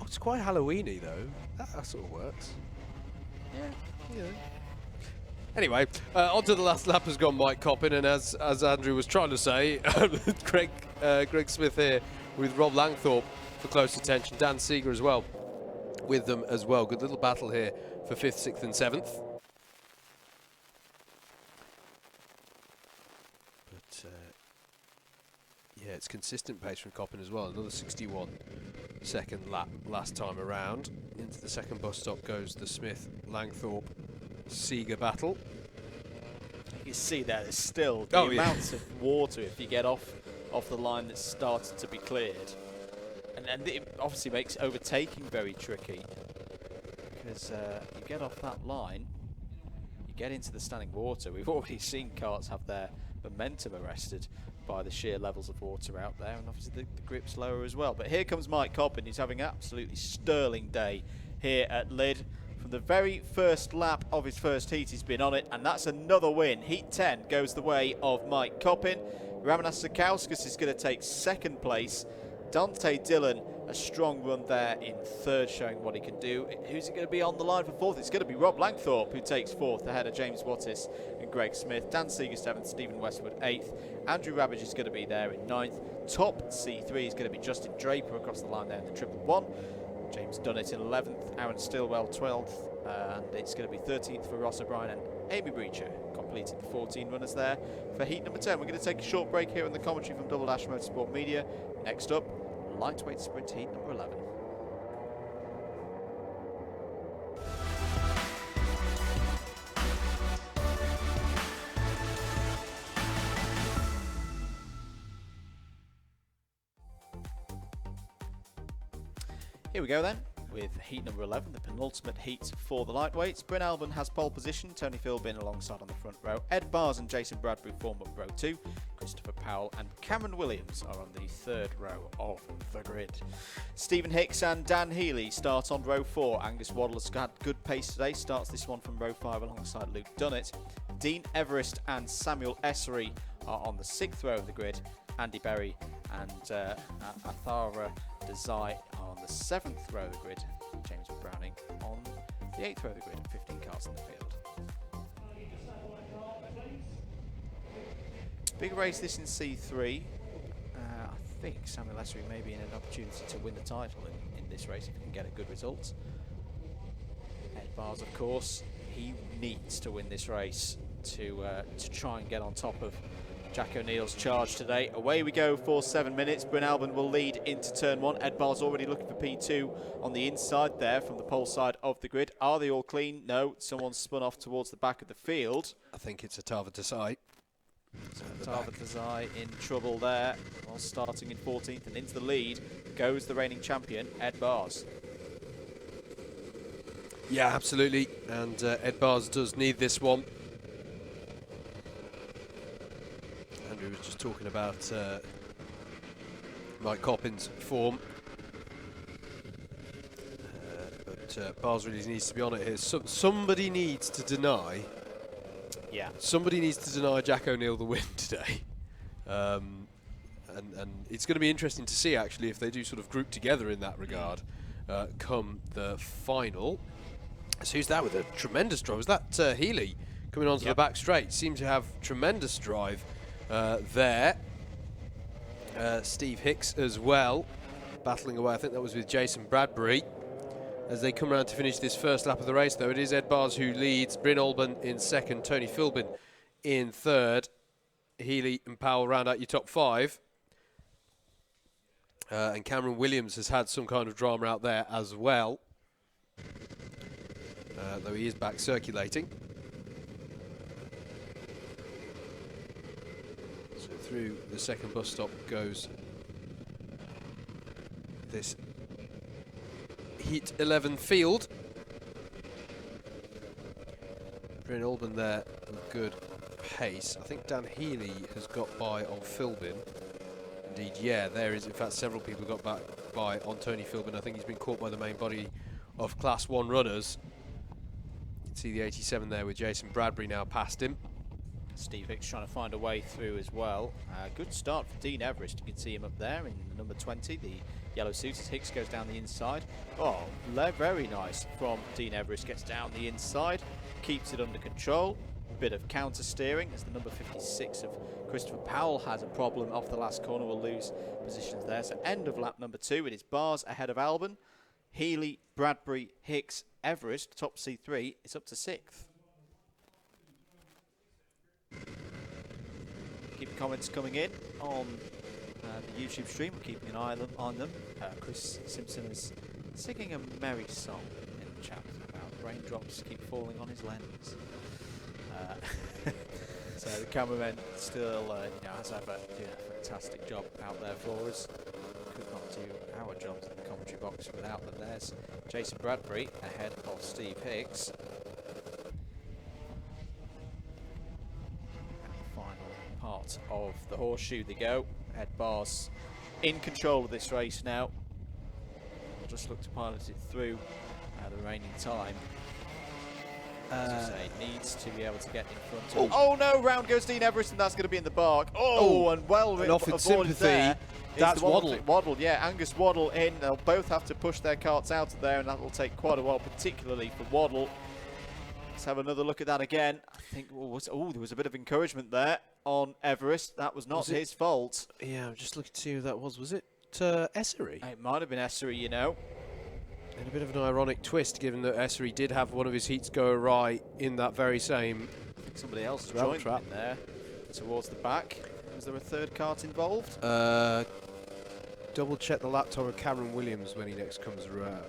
[SPEAKER 1] Oh, it's quite Halloween-y though. That sort of works.
[SPEAKER 2] Yeah.
[SPEAKER 1] Anyway, onto the last lap has gone Mike Coppin, and as Andrew was trying to say, Greg Smith here with Rob Langthorpe for close attention. Dan Seeger as well with them as well. Good little battle here for 5th, 6th and 7th. But yeah, it's consistent pace from Coppin as well. Another 61-second lap last time around. Into the second bus stop goes the Smith-Langthorpe Seeger battle.
[SPEAKER 2] You see there's still the amounts of water if you get off the line that's started to be cleared. And it obviously makes overtaking very tricky, because you get off that line, you get into the standing water. We've already seen karts have their momentum arrested by the sheer levels of water out there, and obviously the grip's lower as well. But here comes Mike Coppin, who's having an absolutely sterling day here at Lydd. From the very first lap of his first heat, he's been on it, and that's another win. Heat 10 goes the way of Mike Coppin. Ramanas Sakauskas is going to take second place. Dante Dillon, a strong run there in third, showing what he can do. Who's it going to be on the line for fourth? It's going to be Rob Langthorpe, who takes fourth ahead of James Wattis and Greg Smith. Dan Seeger seventh, Stephen Westwood eighth. Andrew Rabbage is going to be there in ninth. Top C3 is going to be Justin Draper across the line there in the 111. James Dunnett in 11th, Aaron Stillwell 12th, and it's going to be 13th for Ross O'Brien and Amy Breacher, completing the 14 runners there for heat number 10. We're going to take a short break here in the commentary from Double Dash Motorsport Media. Next up, lightweight sprint heat number 11. Here we go then, with heat number 11, the penultimate heat for the lightweights. Bryn Albon has pole position, Tony Philbin alongside on the front row. Ed Bars and Jason Bradbury form up row 2. Christopher Powell and Cameron Williams are on the third row of the grid. Stephen Hicks and Dan Healy start on row 4. Angus Waddle has had good pace today, starts this one from row 5 alongside Luke Dunnett. Dean Everest and Samuel Essery are on the 6th row of the grid. Andy Berry and Athara Desai are on the 7th row of the grid. James Browning on the 8th row of the grid, 15 cars in the field. Big race this in C3. I think Samuel Essery may be in an opportunity to win the title in this race if he can get a good result. Ed Bars, of course, he needs to win this race to try and get on top of Jack O'Neill's charge today. Away we go for 7 minutes. Bryn Albon will lead into turn 1. Ed Barr's already looking for P2 on the inside there from the pole side of the grid. Are they all clean? No. Someone's spun off towards the back of the field.
[SPEAKER 1] I think it's Atava Desai.
[SPEAKER 2] Atava Desai in trouble there. While starting in 14th, and into the lead goes the reigning champion, Ed Bars.
[SPEAKER 1] Yeah, absolutely. And Ed Bars does need this one. We were just talking about Mike Coppin's form, but Bars really needs to be on it here. Somebody needs to deny.
[SPEAKER 2] Yeah. Somebody
[SPEAKER 1] needs to deny Jack O'Neill the win today, and it's going to be interesting to see actually if they do sort of group together in that regard come the final. So who's that with a tremendous drive? Was that Healy coming onto the back straight? Seems to have tremendous drive. There, Steve Hicks as well, battling away. I think that was with Jason Bradbury. As they come around to finish this first lap of the race, though, it is Ed Bars who leads. Bryn Albon in second, Tony Philbin in third. Healy and Powell round out your top 5. And Cameron Williams has had some kind of drama out there as well, though he is back circulating. Through the second bus stop goes this Heat 11 field. Bryn Albon there with good pace. I think Dan Healy has got by on Philbin. Indeed, yeah, there is in fact several people got by on Tony Philbin. I think he's been caught by the main body of Class 1 runners. can see the 87 there with Jason Bradbury now past him.
[SPEAKER 2] Steve Hicks trying to find a way through as well. Good start for Dean Everest. You can see him up there in the number 20, the yellow suit, as Hicks goes down the inside. Oh, very nice from Dean Everest. Gets down the inside, keeps it under control. Bit of counter steering as the number 56 of Christopher Powell has a problem off the last corner. Will lose positions there. So end of lap number 2. It is Bars ahead of Albon. Healy, Bradbury, Hicks, Everest, top C3 is up to 6th. Keep comments coming in on the YouTube stream. We're keeping an eye on them. Chris Simpson is singing a merry song in the chat about raindrops keep falling on his lens. So the cameraman still, as ever, doing a fantastic job out there for us. Could not do our jobs in the commentary box without them. There's Jason Bradbury ahead of Steve Hicks. Part of the horseshoe they go. Ed Bars in control of this race now. We'll just look to pilot it through the remaining time. As I say, needs to be able to get in front of. Oh no, round goes Dean Everest, and that's going to be in the bark. And well
[SPEAKER 1] offered sympathy.
[SPEAKER 2] There.
[SPEAKER 1] That's Waddle.
[SPEAKER 2] Waddle, yeah, Angus Waddle in. They'll both have to push their carts out of there, and that will take quite a while, particularly for Waddle. Let's have another look at that again. I think there was a bit of encouragement there on Everest. That was not his fault.
[SPEAKER 1] Yeah, I'm just looking to see who that was. Was it Essery?
[SPEAKER 2] It might have been Essery, you know.
[SPEAKER 1] And a bit of an ironic twist, given that Essery did have one of his heats go awry in that very same.
[SPEAKER 2] I think somebody else joined him in there towards the back. Was there a third cart involved?
[SPEAKER 1] Double check the lap time of Cameron Williams when he next comes around.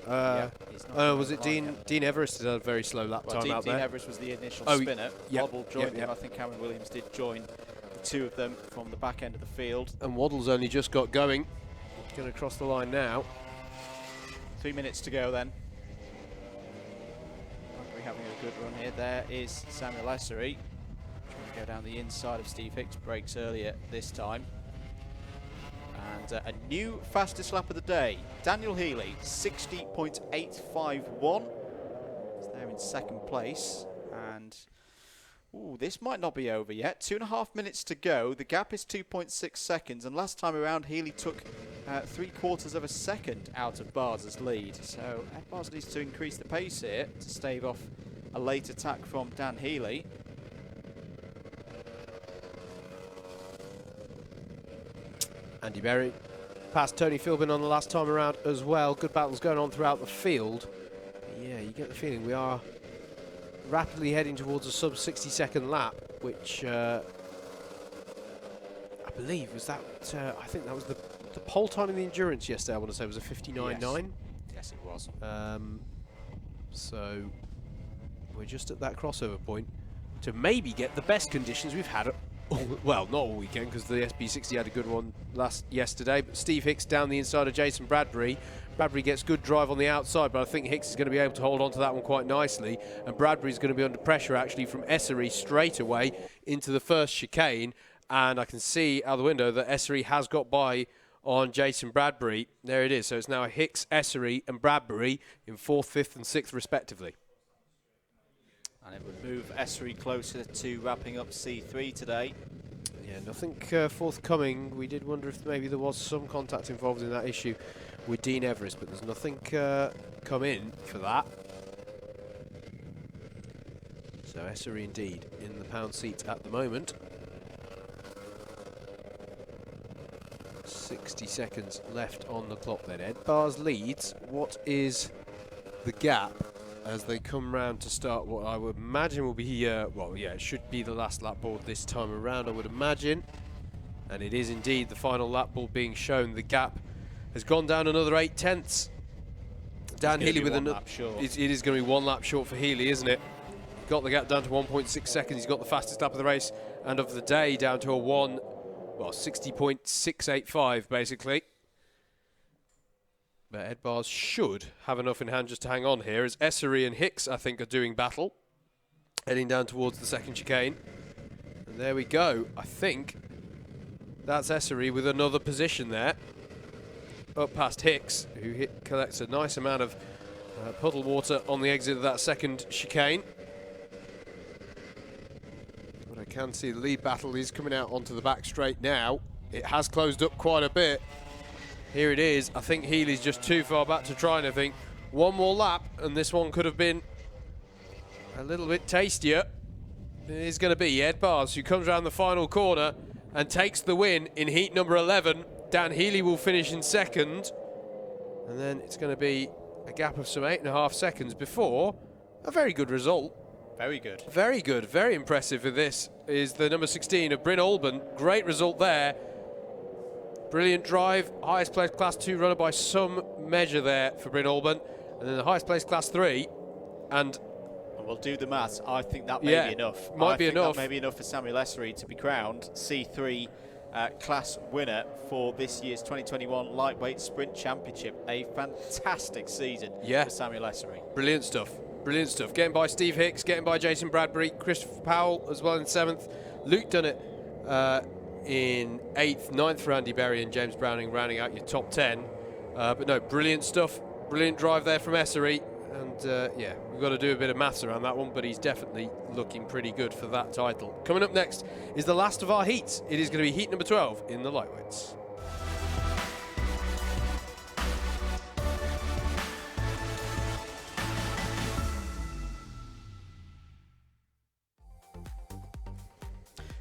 [SPEAKER 1] Was it Dean Everest had a very slow lap time out there?
[SPEAKER 2] Dean Everest was the initial spinner. Waddle joined him. I think Cameron Williams did join the two of them from the back end of the field.
[SPEAKER 1] And Waddle's only just got going. Going to cross the line now.
[SPEAKER 2] 3 minutes to go then. We're having a good run here. There is Samuel Essery. Trying to go down the inside of Steve Hicks. Brakes earlier this time. And a new fastest lap of the day. Daniel Healy, 60.851. He's there in second place. And this might not be over yet. 2.5 minutes to go. The gap is 2.6 seconds. And last time around, Healy took 3/4 of a second out of Bars' lead. So Ed Bars needs to increase the pace here to stave off a late attack from Dan Healy.
[SPEAKER 1] Andy Berry past Tony Philbin on the last time around as well. Good battles going on throughout the field. Yeah, you get the feeling we are rapidly heading towards a sub 60-second lap, which I believe was that. I think that was the pole time in the endurance yesterday. I want to say was a 59.9.
[SPEAKER 2] Yes, it was.
[SPEAKER 1] So we're just at that crossover point to maybe get the best conditions we've had. Well, not all weekend, because the SB60 had a good one yesterday. But Steve Hicks down the inside of Jason Bradbury. Bradbury gets good drive on the outside, but I think Hicks is going to be able to hold on to that one quite nicely. And Bradbury's going to be under pressure, actually, from Essery straight away into the first chicane. And I can see out the window that Essery has got by on Jason Bradbury. There it is. So it's now Hicks, Essery and Bradbury in 4th, 5th and 6th, respectively.
[SPEAKER 2] And it would move Essery closer to wrapping up C3 today.
[SPEAKER 1] Yeah, nothing forthcoming. We did wonder if maybe there was some contact involved in that issue with Dean Everest, but there's nothing come in for that. So Essery indeed in the pound seat at the moment. 60 seconds left on the clock then. Ed Bars leads. What is the gap as they come round to start what I would imagine will be, it should be the last lap board this time around, I would imagine. And it is indeed the final lap board being shown. The gap has gone down another 8/10. Dan Healy with another. It is going to be 1 lap short for Healy, isn't it? Got the gap down to 1.6 seconds. He's got the fastest lap of the race and of the day down to a 60.685 basically. But Ed Bars should have enough in hand just to hang on here, as Essery and Hicks, I think, are doing battle. Heading down towards the second chicane. And there we go. I think that's Essery with another position there. Up past Hicks, who collects a nice amount of puddle water on the exit of that second chicane. can see the lead battle is coming out onto the back straight now. It has closed up quite a bit. Here it is. I think Healy's just too far back to try anything. One more lap, and this one could have been a little bit tastier. It is going to be Ed Bars, who comes around the final corner and takes the win in heat number 11. Dan Healy will finish in second. And then it's going to be a gap of some 8.5 seconds before a very good result.
[SPEAKER 2] Very good.
[SPEAKER 1] Very good. Very impressive for this is the number 16 of Bryn Olban. Great result there. Brilliant drive. Highest placed Class 2 runner by some measure there for Bryn Olban. And then the highest placed Class 3. And
[SPEAKER 2] we'll do the maths. I think that may be enough.
[SPEAKER 1] Might be enough.
[SPEAKER 2] That may be enough for Samuel Essery to be crowned C3 class winner for this year's 2021 Lightweight Sprint Championship. A fantastic season for Samuel Essery.
[SPEAKER 1] Brilliant stuff. Brilliant stuff. Getting by Steve Hicks, getting by Jason Bradbury, Christopher Powell as well in 7th. Luke done it in 8th, 9th for Andy Berry and James Browning rounding out your top 10. But no, brilliant stuff. Brilliant drive there from Essery. And yeah, we've got to do a bit of maths around that one, but he's definitely looking pretty good for that title. Coming up next is the last of our heats. It is going to be heat number 12 in the lightweights.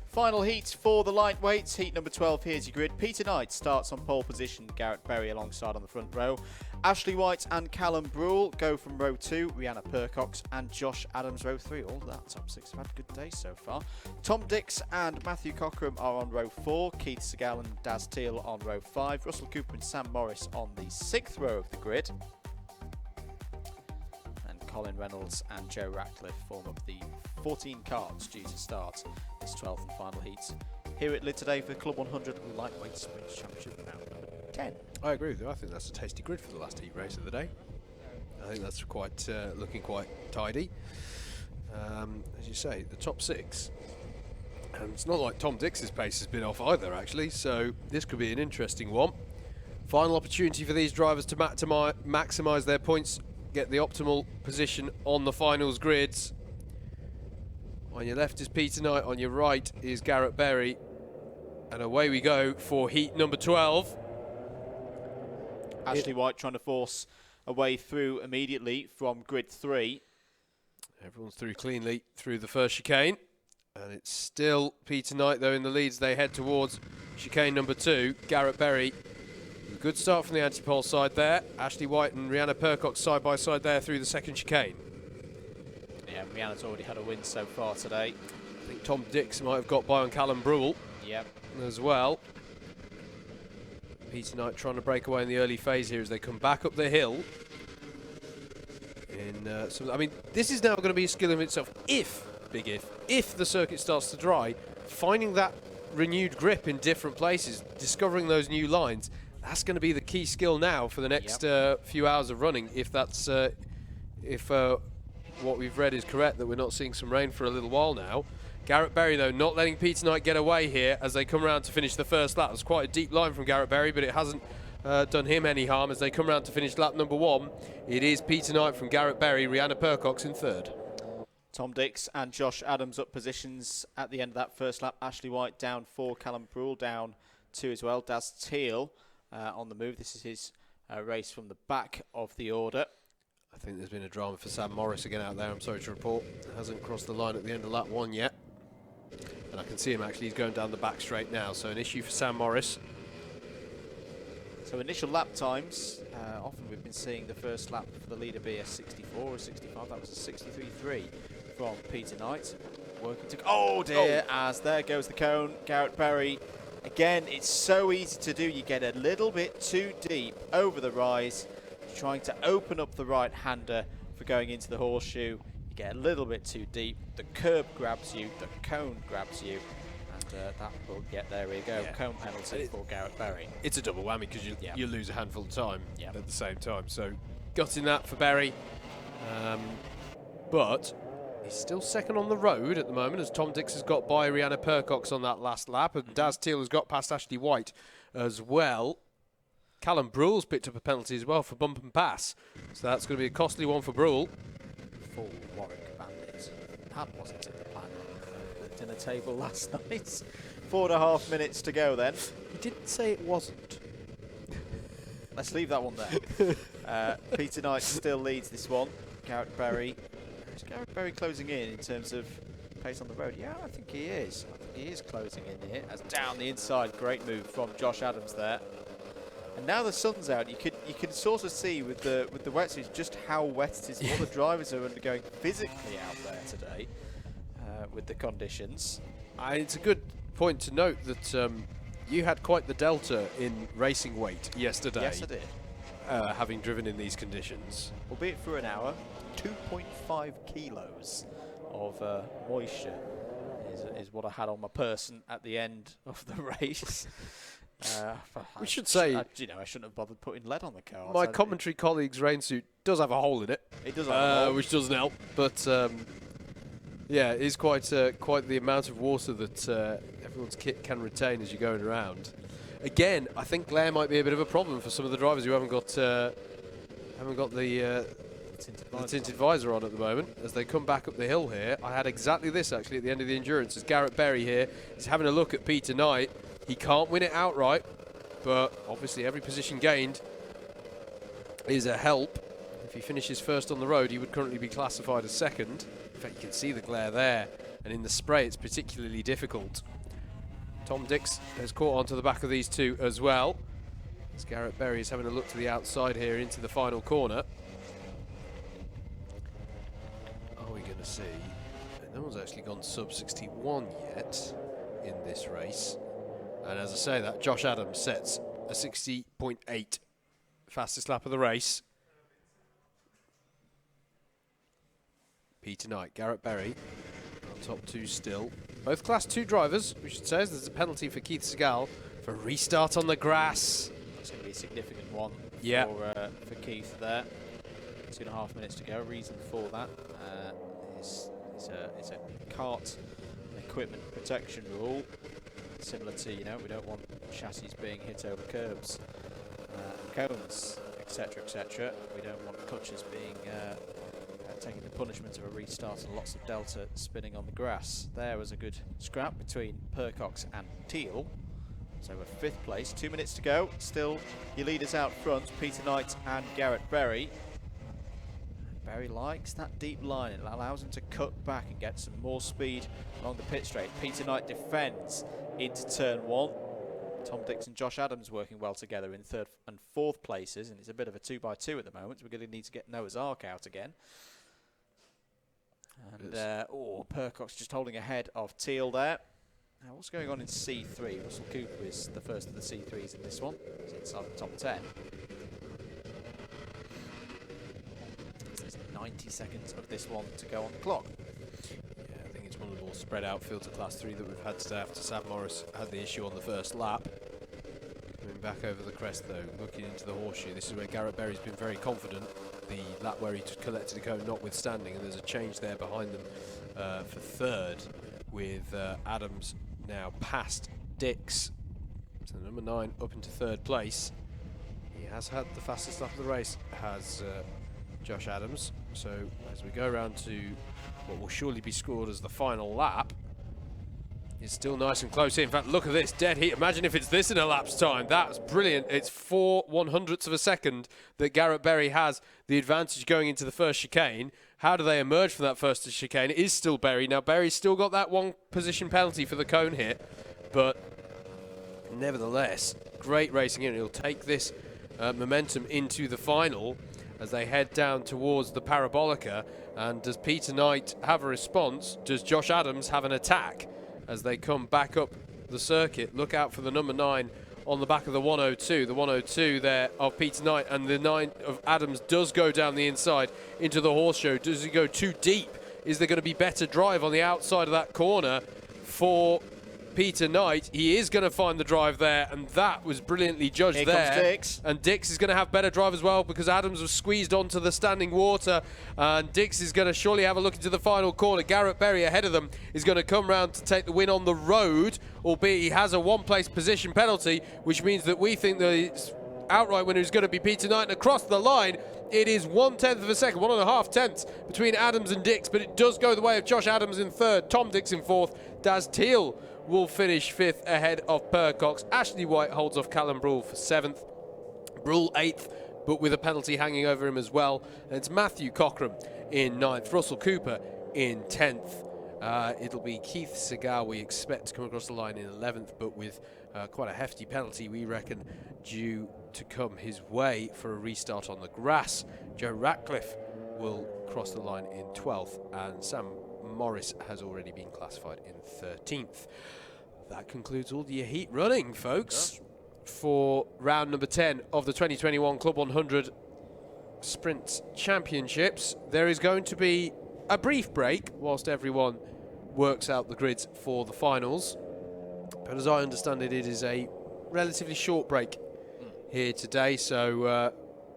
[SPEAKER 2] Final heat for the lightweights. Heat number 12, here's your grid. Peter Knight starts on pole position. Garrett Berry alongside on the front row. Ashley White and Callum Brule go from row 2. Rihanna Percox and Josh Adams row 3. All that top 6 have had good days so far. Tom Dix and Matthew Cockram are on row 4. Keith Segal and Daz Teal on row 5. Russell Cooper and Sam Morris on the 6th row of the grid. Colin Reynolds and Joe Ratcliffe form up the 14 carts due to start this 12th and final heat here at Lydd today for Club 100 Lightweight Sprints Championship round 10.
[SPEAKER 1] I agree with you. I think that's a tasty grid for the last heat race of the day. I think that's quite looking quite tidy. As you say, the top 6. And it's not like Tom Dix's pace has been off either, actually, so this could be an interesting one. Final opportunity for these drivers to maximise their points, get the optimal position on the finals grids. On your left is Peter Knight, on your right is Garrett Berry. And away we go for heat number 12.
[SPEAKER 2] Ashley White trying to force a way through immediately from grid 3.
[SPEAKER 1] Everyone's through cleanly through the first chicane. And it's still Peter Knight though in the leads. They head towards chicane number 2. Garrett Berry. Good start from the anti-pole side there. Ashley White and Rihanna Percox side by side there through the second chicane.
[SPEAKER 2] Yeah, Rihanna's already had a win so far today.
[SPEAKER 1] I think Tom Dix might have got by on Callum Brule as well. Peter Knight trying to break away in the early phase here as they come back up the hill. I mean, this is now going to be a skill in itself if the circuit starts to dry, finding that renewed grip in different places, discovering those new lines. That's going to be the key skill now for the next few hours of running. If that's what we've read is correct, that we're not seeing some rain for a little while now. Garrett Berry though not letting Peter Knight get away here as they come around to finish the first lap. It's quite a deep line from Garrett Berry, but it hasn't done him any harm as they come around to finish lap number 1. It is Peter Knight from Garrett Berry, Rihanna Percox in 3rd.
[SPEAKER 2] Tom Dix and Josh Adams up positions at the end of that first lap. Ashley White down 4, Callum Brule down 2 as well. Daz Teal on the move. This is his race from the back of the order.
[SPEAKER 1] I think there's been a drama for Sam Morris again out there, I'm sorry to report. Hasn't crossed the line at the end of lap 1 yet. And I can see him actually, he's going down the back straight now, so an issue for Sam Morris.
[SPEAKER 2] So initial lap times, often we've been seeing the first lap for the leader be a 64 or 65. That was a 63.3 from Peter Knight. Working to, oh dear, as there goes the cone. Garrett Berry. Again, it's so easy to do. You get a little bit too deep over the rise, trying to open up the right-hander for going into the horseshoe. You get a little bit too deep. The curb grabs you, the cone grabs you, and that will get, there we go, cone penalty for Garrett Berry.
[SPEAKER 1] It's a double whammy because you lose a handful of time at the same time. So, got in that for Berry. But he's still second on the road at the moment as Tom Dix has got by Rihanna Percox on that last lap, and Daz Teal has got past Ashley White as well. Callum Brule's picked up a penalty as well for bump and pass, so that's going to be a costly one for Brule.
[SPEAKER 2] Full Warwick Bandits. That wasn't in the plan. dinner table last night. 4.5 minutes to go then.
[SPEAKER 1] He didn't say it wasn't.
[SPEAKER 2] Let's leave that one there. Peter Knight still leads this one. Garrett Berry. Is Garrett Berry closing in terms of pace on the road? Yeah, I think he is. I think he is closing in here. As down the inside, great move from Josh Adams there. And now the sun's out, you can sort of see with the wetsuits just how wet it is. What the drivers are undergoing physically out there today with the conditions.
[SPEAKER 1] It's a good point to note that you had quite the delta in racing weight yesterday.
[SPEAKER 2] Yes, I did.
[SPEAKER 1] Having driven in these conditions.
[SPEAKER 2] Albeit for an hour, 2.5 kilos of moisture is what I had on my person at the end of the race.
[SPEAKER 1] We should say,
[SPEAKER 2] I shouldn't have bothered putting lead on the car.
[SPEAKER 1] My commentary colleague's rain suit does have a hole in it.
[SPEAKER 2] It does have a hole.
[SPEAKER 1] Which doesn't help. But yeah, it is quite the amount of water that everyone's kit can retain as you're going around. Again, I think glare might be a bit of a problem for some of the drivers who haven't got the tinted visor on at the moment. As they come back up the hill here, I had exactly this actually at the end of the endurance. As Garrett Berry here is having a look at Peter Knight. He can't win it outright, but obviously every position gained is a help. If he finishes first on the road, he would currently be classified as second. In fact, you can see the glare there, and in the spray it's particularly difficult. Tom Dix has caught onto the back of these two as well. As Garrett Berry is having a look to the outside here into the final corner. Are we going to see? No one's actually gone sub 61 yet in this race. And as I say that, Josh Adams sets a 60.8 fastest lap of the race. Peter Knight, Garrett Berry on top two still. Both Class 2 drivers, we should say. There's a penalty for Keith Segal for a restart on the grass.
[SPEAKER 2] That's going to be a significant one for Keith there. 2.5 minutes to go. Reason for that is a kart equipment protection rule. Similar to, we don't want chassis being hit over curbs, cones, etc., etc. We don't want clutches being taking the punishment of a restart and lots of delta spinning on the grass. There was a good scrap between Percox and Teal. So we're 5th place, 2 minutes to go. Still your leaders out front, Peter Knight and Garrett Berry. Berry likes that deep line. It allows him to cut back and get some more speed along the pit straight. Peter Knight defends into turn 1. Tom Dix and Josh Adams working well together in 3rd and 4th places, and it's a bit of a 2x2 at the moment. We're going to need to get Noah's Ark out again. And Percox just holding ahead of Teal there. Now what's going on in C3? Russell Cooper is the first of the C3s in this one. He's inside the top 10. There's 90 seconds of this one to go on the clock.
[SPEAKER 1] Yeah, I think it's one of the more spread out fields of Class 3 that we've had today after Sam Morris had the issue on the first lap. Coming back over the crest though, looking into the horseshoe. This is where Garrett Berry's been very confident. The lap where he collected a cone notwithstanding, and there's a change there behind them for 3rd with Adams now past Dix. So number 9 up into 3rd place. He has had the fastest lap of the race, has Josh Adams. So as we go around to what will surely be scored as the final lap, it's still nice and close here. In fact, look at this, dead heat. Imagine if it's this in a lap's time. That's brilliant. It's 4/100ths of a second that Garrett Berry has the advantage going into the first chicane. How do they emerge from that first chicane? It is still Berry. Now, Berry's still got that 1 position penalty for the cone hit, but nevertheless, great racing in. He'll take this momentum into the final as they head down towards the Parabolica. And does Peter Knight have a response? Does Josh Adams have an attack? As they come back up the circuit, look out for the number 9 on the back of the 102. The 102 there of Peter Knight, and the 9 of Adams does go down the inside into the horseshoe. Does he go too deep? Is there going to be better drive on the outside of that corner for Peter Knight? He is going to find the drive there, and that was brilliantly judged. Here there.
[SPEAKER 2] Comes Dix.
[SPEAKER 1] And Dix is going to have better drive as well because Adams was squeezed onto the standing water, and Dix is going to surely have a look into the final corner. Garrett Berry ahead of them is going to come round to take the win on the road, albeit he has a 1 place position penalty, which means that we think that it's outright winner is going to be Peter Knight. And across the line, it is 1/10 of a second, 1.5 tenths between Adams and Dix, but it does go the way of Josh Adams in third, Tom Dix in fourth. Daz Teal will finish fifth ahead of Percox. Ashley White holds off Callum Brule for seventh. Brule eighth, but with a penalty hanging over him as well. And it's Matthew Cockram in ninth, Russell Cooper in 10th. It'll be Keith Segar we expect to come across the line in 11th, but with quite a hefty penalty, we reckon, due to come his way for a restart on the grass. Joe Ratcliffe will cross the line in 12th, and Sam Morris has already been classified in 13th. That concludes all the heat running, folks, for round number 10 of the 2021 Club 100 Sprints Championships. There is going to be a brief break whilst everyone works out the grids for the finals, but as I understand it, it is a relatively short break here today, so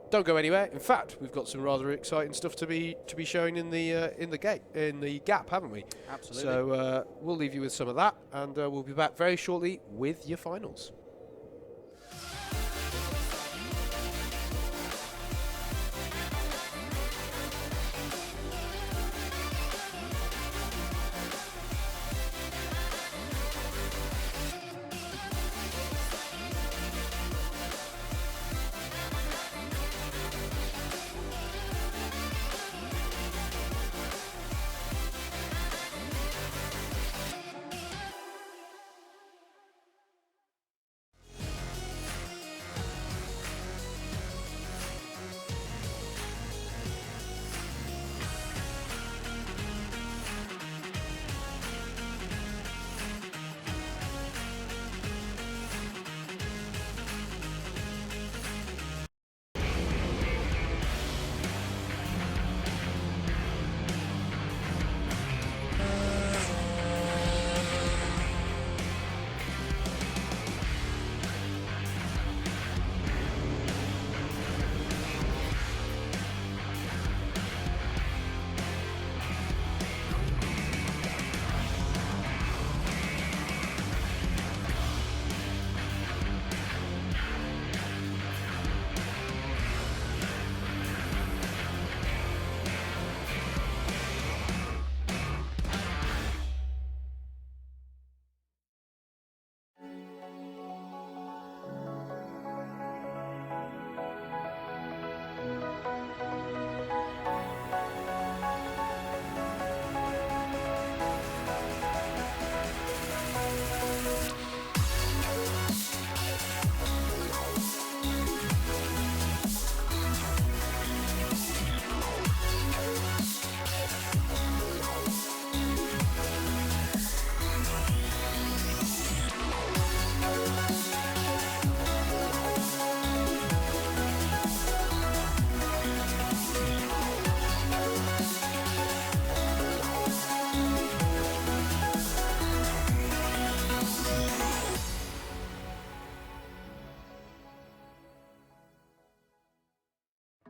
[SPEAKER 1] don't go anywhere. In fact, we've got some rather exciting stuff to be showing in the gap, haven't we?
[SPEAKER 2] Absolutely.
[SPEAKER 1] So we'll leave you with some of that, and we'll be back very shortly with your finals.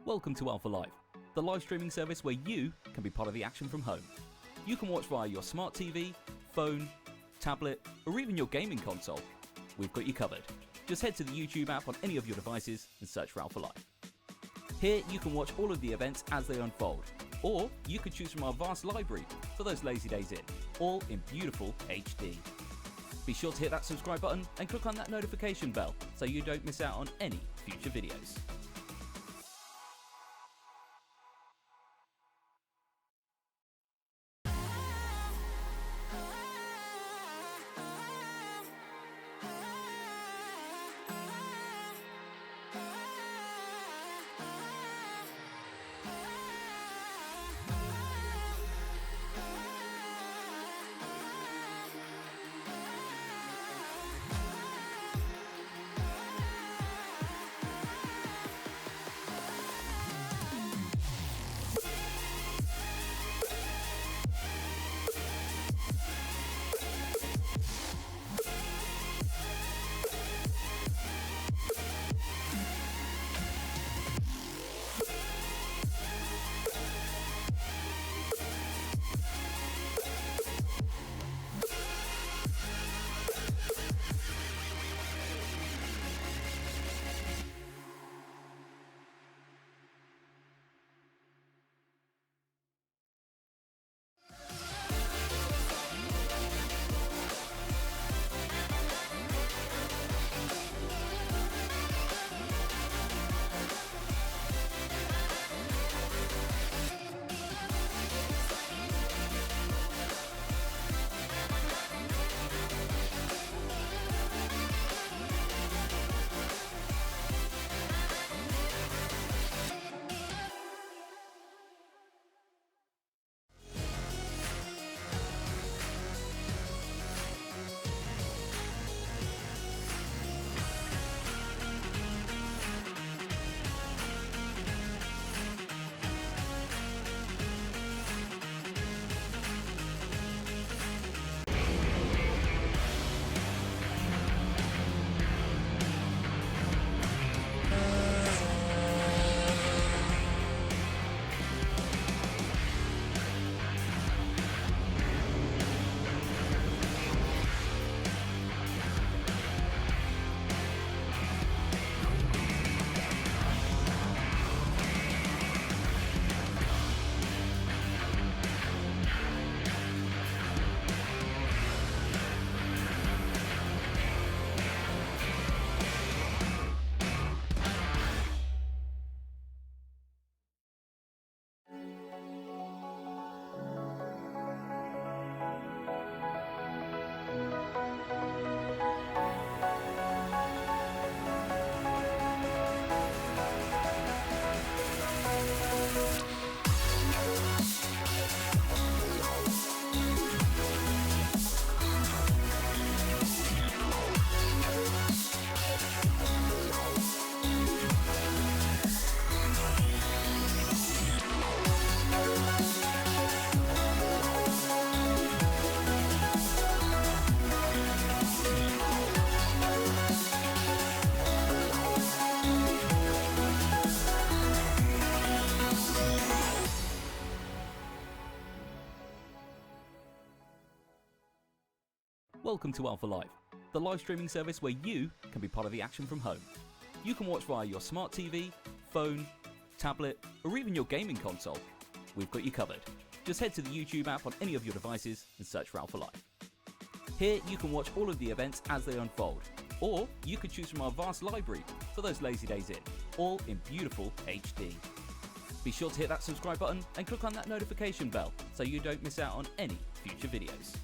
[SPEAKER 3] Welcome to Alpha Live, the live streaming service where you can be part of the action from home. You can watch via your smart TV, phone, tablet, or even your gaming console. We've got you covered. Just head to the YouTube app on any of your devices and search for Alpha Live. Here you can watch all of the events as they unfold, or you could choose from our vast library for those lazy days in, all in beautiful HD. Be sure to hit that subscribe button and click on that notification bell so you don't miss out on any future videos. Welcome to Alpha Live, the live streaming service where you can be part of the action from home. You can watch via your smart TV, phone, tablet, or even your gaming console. We've got you covered. Just head to the YouTube app on any of your devices and search for Alpha Live. Here you can watch all of the events as they unfold, or you could choose from our vast library for those lazy days in, all in beautiful HD. Be sure to hit that subscribe button and click on that notification bell so you don't miss out on any future videos.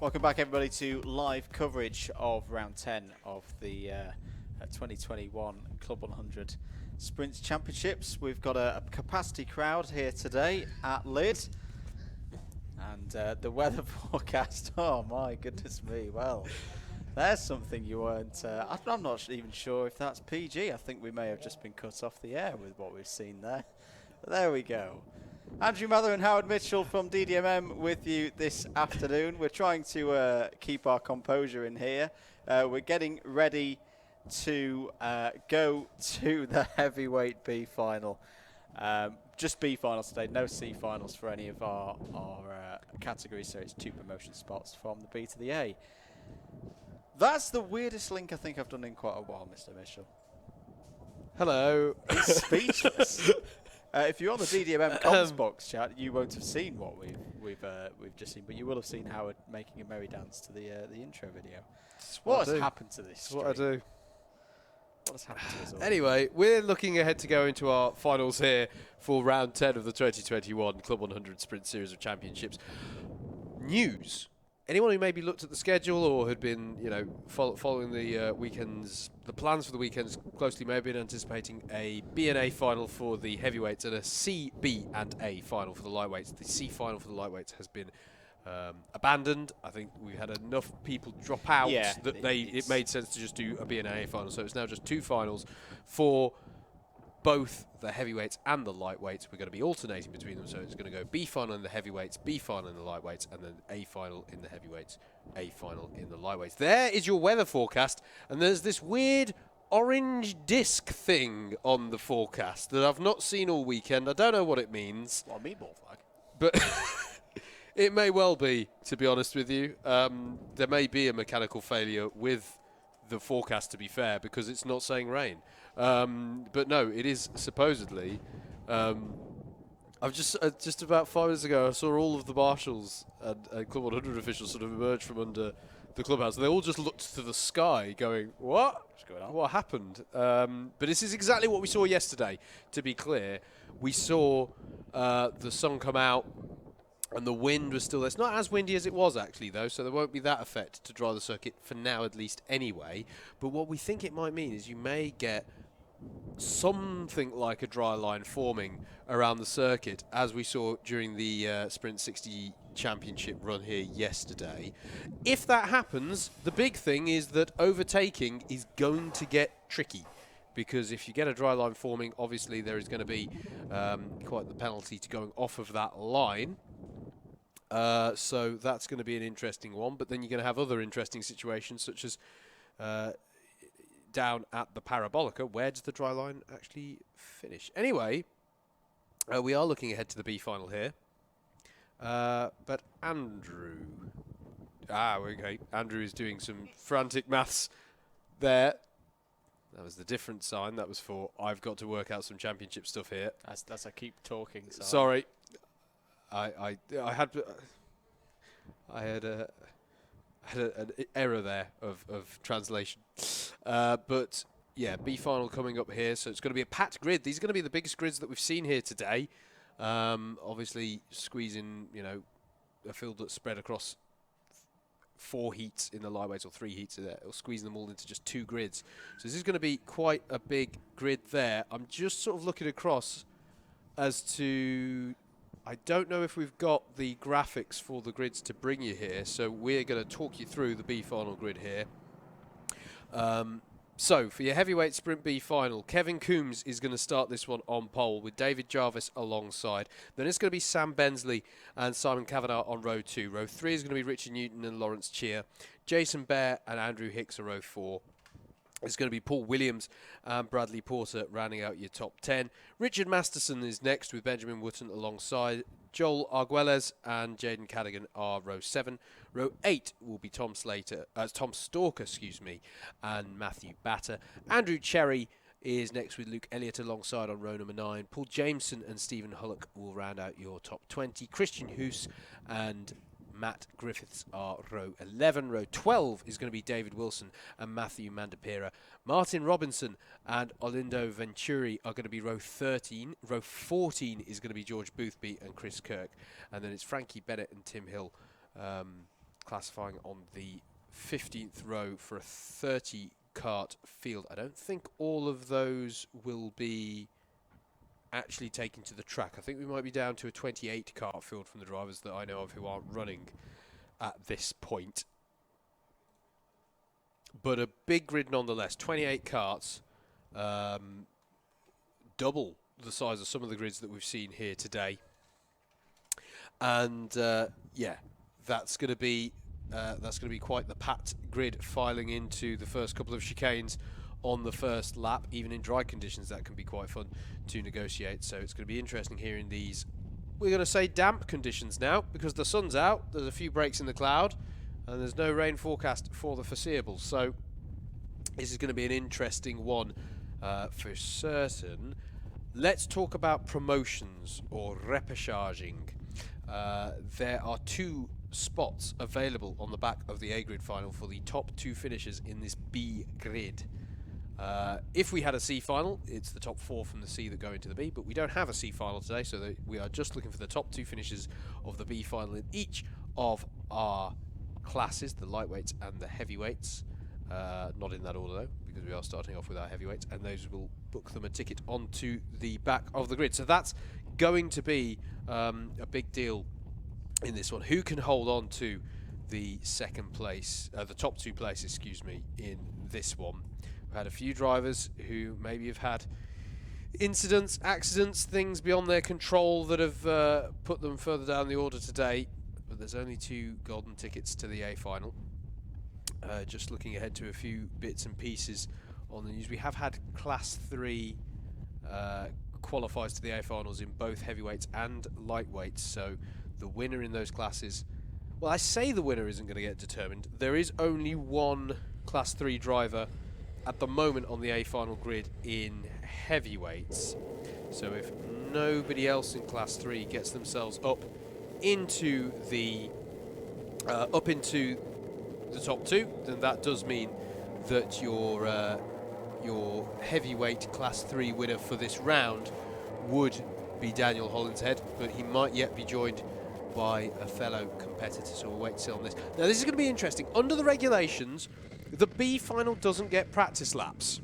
[SPEAKER 2] Welcome back, everybody, to live coverage of round 10 of the 2021 Club 100 Sprints Championships. We've got a capacity crowd here today at Lydd. And the weather forecast, oh my goodness me, well, there's something you weren't, I'm not even sure if that's PG. I think we may have just been cut off the air with what we've seen there. But there we go. Andrew Mather and Howard Mitchell from DDMM with you this afternoon. We're trying to keep our composure in here. We're getting ready to go to the heavyweight B final. Just B finals today, no C finals for any of our categories, so it's 2 promotion spots from the B to the A. That's the weirdest link I think I've done in quite a while, Mr. Mitchell.
[SPEAKER 1] Hello.
[SPEAKER 2] He's speechless. If you're on the DDMM comms box chat, you won't have seen what we've just seen, but you will have seen Howard making a merry dance to the intro video. What has happened to this?
[SPEAKER 1] What I do.
[SPEAKER 2] What has happened to us all?
[SPEAKER 1] Anyway, we're looking ahead to go into our finals here for round 10 of the 2021 Club 100 Sprint Series of Championships. News. Anyone who maybe looked at the schedule or had been, following the weekends, the plans for the weekends closely, may have been anticipating a B and A final for the heavyweights and a C, B and A final for the lightweights. The C final for the lightweights has been abandoned. I think we had enough people drop out that it made sense to just do a B and A final. So it's now just 2 finals for both the heavyweights and the lightweights. We're going to be alternating between them, so it's going to go B final in the heavyweights, B final in the lightweights, and then A final in the heavyweights, A final in the lightweights. There is your weather forecast, and there's this weird orange disc thing on the forecast that I've not seen all weekend. I don't know what it means.
[SPEAKER 2] Well, meatball flag.
[SPEAKER 1] But it may well be, to be honest with you. There may be a mechanical failure with the forecast, to be fair, because it's not saying rain. But no, it is supposedly. I've just about 5 minutes ago, I saw all of the marshals and Club 100 officials sort of emerge from under the clubhouse. They all just looked to the sky, going, "What?
[SPEAKER 2] What's going on?
[SPEAKER 1] What happened?" But this is exactly what we saw yesterday. To be clear, we saw the sun come out. And the wind was still there. It's not as windy as it was, actually, though, so there won't be that effect to dry the circuit for now, at least, anyway. But what we think it might mean is you may get something like a dry line forming around the circuit, as we saw during the Sprint 60 Championship run here yesterday. If that happens, the big thing is that overtaking is going to get tricky. Because if you get a dry line forming, obviously there is going to be quite the penalty to going off of that line. So that's going to be an interesting one. But then you're going to have other interesting situations, such as down at the Parabolica. Where does the dry line actually finish? Anyway, we are looking ahead to the B final here. But Andrew... okay. Andrew is doing some frantic maths there. That was the different sign. That was for I've got to work out some championship stuff here.
[SPEAKER 2] That's I keep talking.
[SPEAKER 1] Sorry. I had an error there of translation. But yeah, B final coming up here, so it's going to be a packed grid. These are going to be the biggest grids that we've seen here today. Obviously squeezing, a field that's spread across 4 heats in the lightweights or 3 heats there, or squeezing them all into just 2 grids. So this is going to be quite a big grid there. I'm just sort of looking across as to... I don't know if we've got the graphics for the grids to bring you here, so we're going to talk you through the B final grid here. So, for your heavyweight sprint B final, Kevin Coombs is going to start this one on pole with David Jarvis alongside. Then it's going to be Sam Bensley and Simon Kavanagh on row 2. Row 3 is going to be Richard Newton and Lawrence Cheer. Jason Bear and Andrew Hicks are row 4. It's going to be Paul Williams and Bradley Porter rounding out your top 10. Richard Masterson is next with Benjamin Wotton alongside. Joel Arguelles and Jaden Cadigan are row 7. Row 8 will be Tom Stalker, and Matthew Batter. Andrew Cherry is next with Luke Elliott alongside on row number 9. Paul Jameson and Stephen Hullock will round out your top 20. Christian Hoos and Matt Griffiths are row 11. Row 12 is going to be David Wilson and Matthew Mandapira. Martin Robinson and Olindo Venturi are going to be row 13. Row 14 is going to be George Boothby and Chris Kirk. And then it's Frankie Bennett and Tim Hill classifying on the 15th row for a 30 kart field. I don't think all of those will be actually taken to the track. I think we might be down to a 28 kart field from the drivers that I know of who aren't running at this point. But a big grid nonetheless. 28 karts, double the size of some of the grids that we've seen here today. And yeah, that's going to be quite the packed grid filing into the first couple of chicanes on the first lap. Even in dry conditions, that can be quite fun to negotiate. So it's going to be interesting here in these, we're going to say damp conditions now, because the sun's out, there's a few breaks in the cloud, and there's no rain forecast for the foreseeable. So this is going to be an interesting one for certain. Let's talk about promotions or repechaging. There are 2 spots available on the back of the A grid final for the top 2 finishers in this B grid. If we had a C final, it's the top 4 from the C that go into the B, but we don't have a C final today, so that we are just looking for the top 2 finishers of the B final in each of our classes, the lightweights and the heavyweights. Not in that order though, because we are starting off with our heavyweights, and those will book them a ticket onto the back of the grid. So that's going to be a big deal in this one. Who can hold on to the second place, the top 2 places, excuse me, in this one? We've had a few drivers who maybe have had incidents, accidents, things beyond their control that have put them further down the order today, but there's only 2 golden tickets to the A final. Just looking ahead to a few bits and pieces on the news, we have had Class 3 qualifiers to the A finals in both heavyweights and lightweights, so the winner in those classes, well, I say the winner isn't going to get determined. There is only one Class 3 driver at the moment on the A final grid in heavyweights, so if nobody else in Class 3 gets themselves up into the top 2, then that does mean that your heavyweight Class 3 winner for this round would be Daniel Hollinshead, but he might yet be joined by a fellow competitor, so we'll wait to see on this. Now this is going to be interesting. Under the regulations, the B final doesn't get practice laps,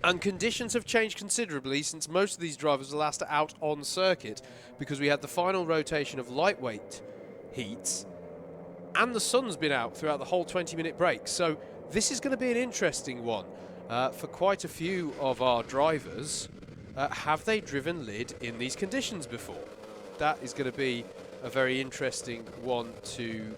[SPEAKER 1] and conditions have changed considerably since most of these drivers are last out on circuit, because we had the final rotation of lightweight heats and the sun's been out throughout the whole 20-minute break. So this is going to be an interesting one for quite a few of our drivers. Have they driven Lydd in these conditions before? That is going to be a very interesting one to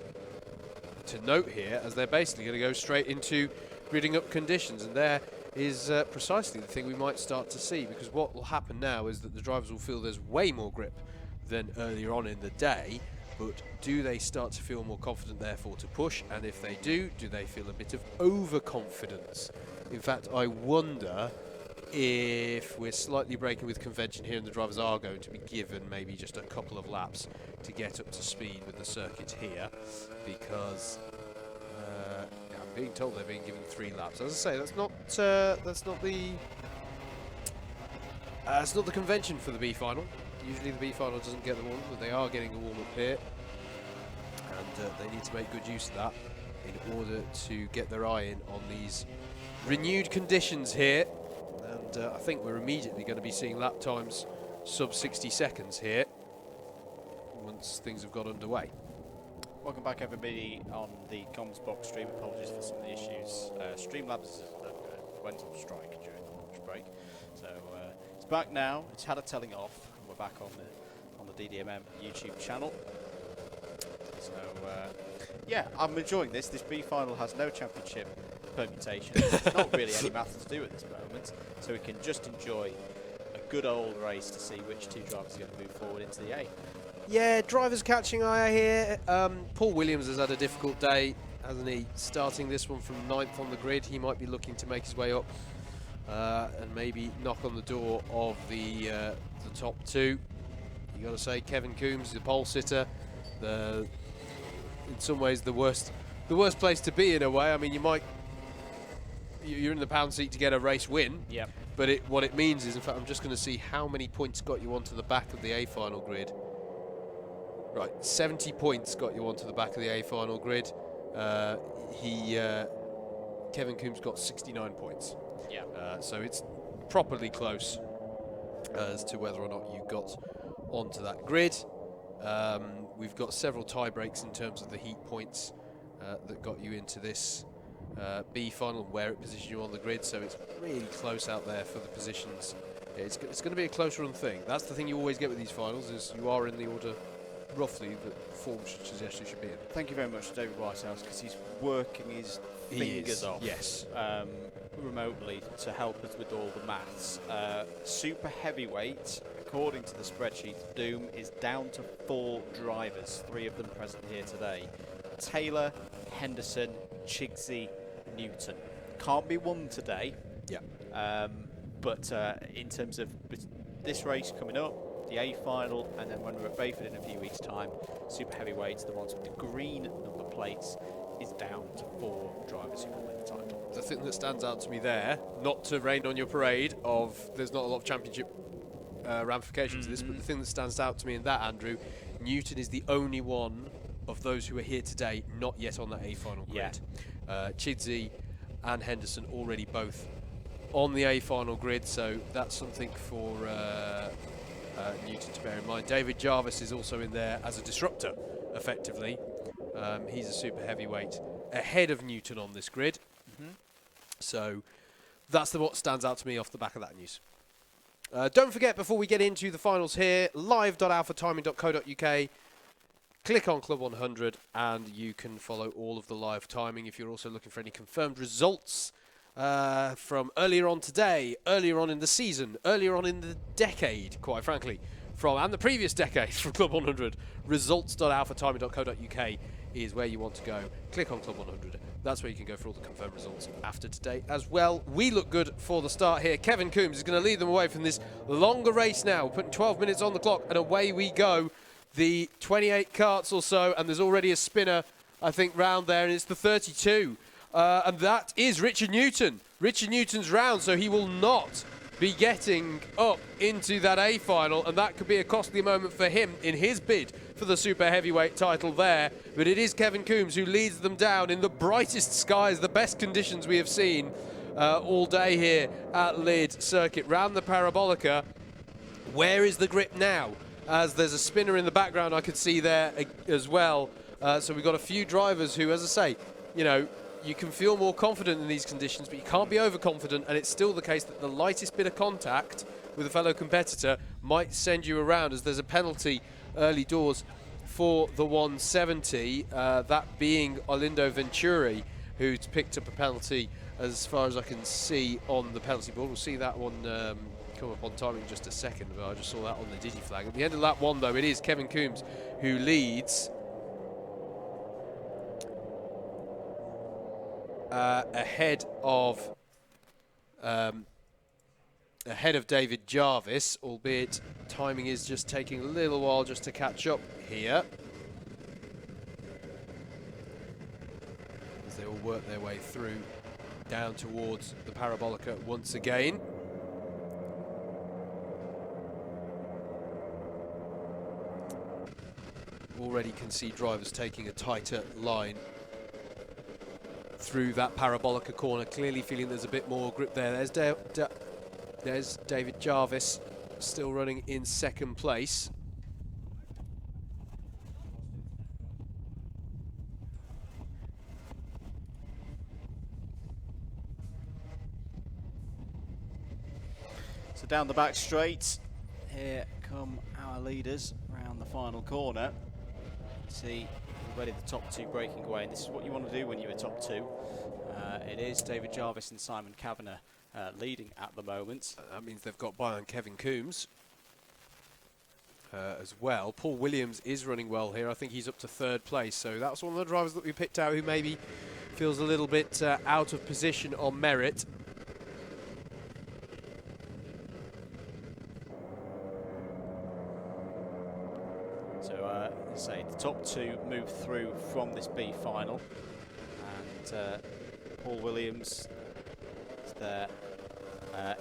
[SPEAKER 1] note here, as they're basically going to go straight into gridding up conditions, and there is precisely the thing we might start to see, because what will happen now is that the drivers will feel there's way more grip than earlier on in the day. But do they start to feel more confident, therefore, to push? And if they do they feel a bit of overconfidence? In fact, I wonder if we're slightly breaking with convention here and the drivers are going to be given maybe just a couple of laps to get up to speed with the circuit here, because I'm being told they're being given 3 laps. As I say, that's not the convention for the B final. Usually the B final doesn't get the warm, but they are getting a warm-up here, and they need to make good use of that in order to get their eye in on these renewed conditions here. And I think we're immediately going to be seeing lap times sub 60 seconds here once things have got underway.
[SPEAKER 2] Welcome back, everybody, on the comms box stream. Apologies for some of the issues. Streamlabs went on strike during the lunch break, so it's back now. It's had a telling off. We're back on the DDMM YouTube channel. So yeah, I'm enjoying this. This B final has no championship permutations. There's not really any maths to do at this moment, so we can just enjoy a good old race to see which 2 drivers are going to move forward into the A.
[SPEAKER 1] Yeah, drivers catching eye here. Paul Williams has had a difficult day, hasn't he? Starting this one from 9th on the grid, he might be looking to make his way up and maybe knock on the door of the top 2. You got to say, Kevin Coombs, the pole sitter, in some ways the worst place to be in a way. I mean, you're in the pound seat to get a race win.
[SPEAKER 2] Yeah.
[SPEAKER 1] But what it means is, in fact, I'm just going to see how many points got you onto the back of the A final grid. Right, 70 points got you onto the back of the A final grid. Kevin Coombs got 69 points.
[SPEAKER 2] Yeah.
[SPEAKER 1] So it's properly close as to whether or not you got onto that grid. We've got several tie breaks in terms of the heat points that got you into this B final and where it positioned you on the grid. So it's really close out there for the positions. It's going to be a close run thing. That's the thing you always get with these finals, is you are in the order roughly that form should suggest you should be in.
[SPEAKER 2] Thank you very much to David Whitehouse, because he's working his fingers off remotely to help us with all the maths. Super heavyweight, according to the spreadsheet, Doom is down to 4 drivers, 3 of them present here today. Taylor, Henderson, Chigsey, Newton. Can't be won today.
[SPEAKER 1] Yeah.
[SPEAKER 2] But in terms of this race coming up, the A final, and then when we're at Bayford in a few weeks' time, super heavyweights, the ones with the green number plates, is down to 4 drivers who will win the title.
[SPEAKER 1] The thing that stands out to me there, not to rain on your parade of there's not a lot of championship ramifications to this, but the thing that stands out to me in that, Andrew, Newton is the only one of those who are here today not yet on that A final grid. Chidsey and Henderson already both on the A final grid, so that's something for Newton to bear in mind. David Jarvis is also in there as a disruptor, effectively. He's a super heavyweight ahead of Newton on this grid. So that's what stands out to me off the back of that news. Don't forget, before we get into the finals here, live.alphatiming.co.uk. Click on Club 100 and you can follow all of the live timing. If you're also looking for any confirmed results from earlier on today, earlier on in the season, earlier on in the decade, quite frankly, and the previous decade from Club 100, results.alphatiming.co.uk is where you want to go. Click on Club 100. That's where you can go for all the confirmed results after today as well. We look good for the start here. Kevin Coombs is going to lead them away from this longer race now. We're putting 12 minutes on the clock and away we go. The 28 karts or so, and there's already a spinner, I think, round there, and it's the 32. And that is Richard Newton. Richard Newton's round, so he will not be getting up into that A final, and that could be a costly moment for him in his bid for the super heavyweight title there. But it is Kevin Coombs who leads them down in the brightest skies, the best conditions we have seen all day here at Lydd circuit, round the Parabolica. Where is the grip now? As there's a spinner in the background I could see there as well. So we've got a few drivers who, as I say, you know, you can feel more confident in these conditions, but you can't be overconfident, and it's still the case that the lightest bit of contact with a fellow competitor might send you around, as there's a penalty early doors for the 170, that being Olindo Venturi, who's picked up a penalty as far as I can see on the penalty board. We'll see that one come up on timing in just a second, but I just saw that on the digi-flag. At the end of lap 1, though, it is Kevin Coombs who leads ahead of David Jarvis, albeit timing is just taking a little while just to catch up here, as they all work their way through down towards the Parabolica once again. Already can see drivers taking a tighter line through that Parabolica corner, clearly feeling there's a bit more grip there. There's David Jarvis still running in second place.
[SPEAKER 2] So down the back straight, here come our leaders around the final corner. See already the top 2 breaking away, and this is what you want to do when you're a top 2. It is David Jarvis and Simon Kavanagh leading at the moment.
[SPEAKER 1] That means they've got by on Kevin Coombs as well. Paul Williams is running well here. I think he's up to 3rd place, so that's one of the drivers that we picked out who maybe feels a little bit out of position on merit.
[SPEAKER 2] So, say the top 2 move through from this B final, and Paul Williams is there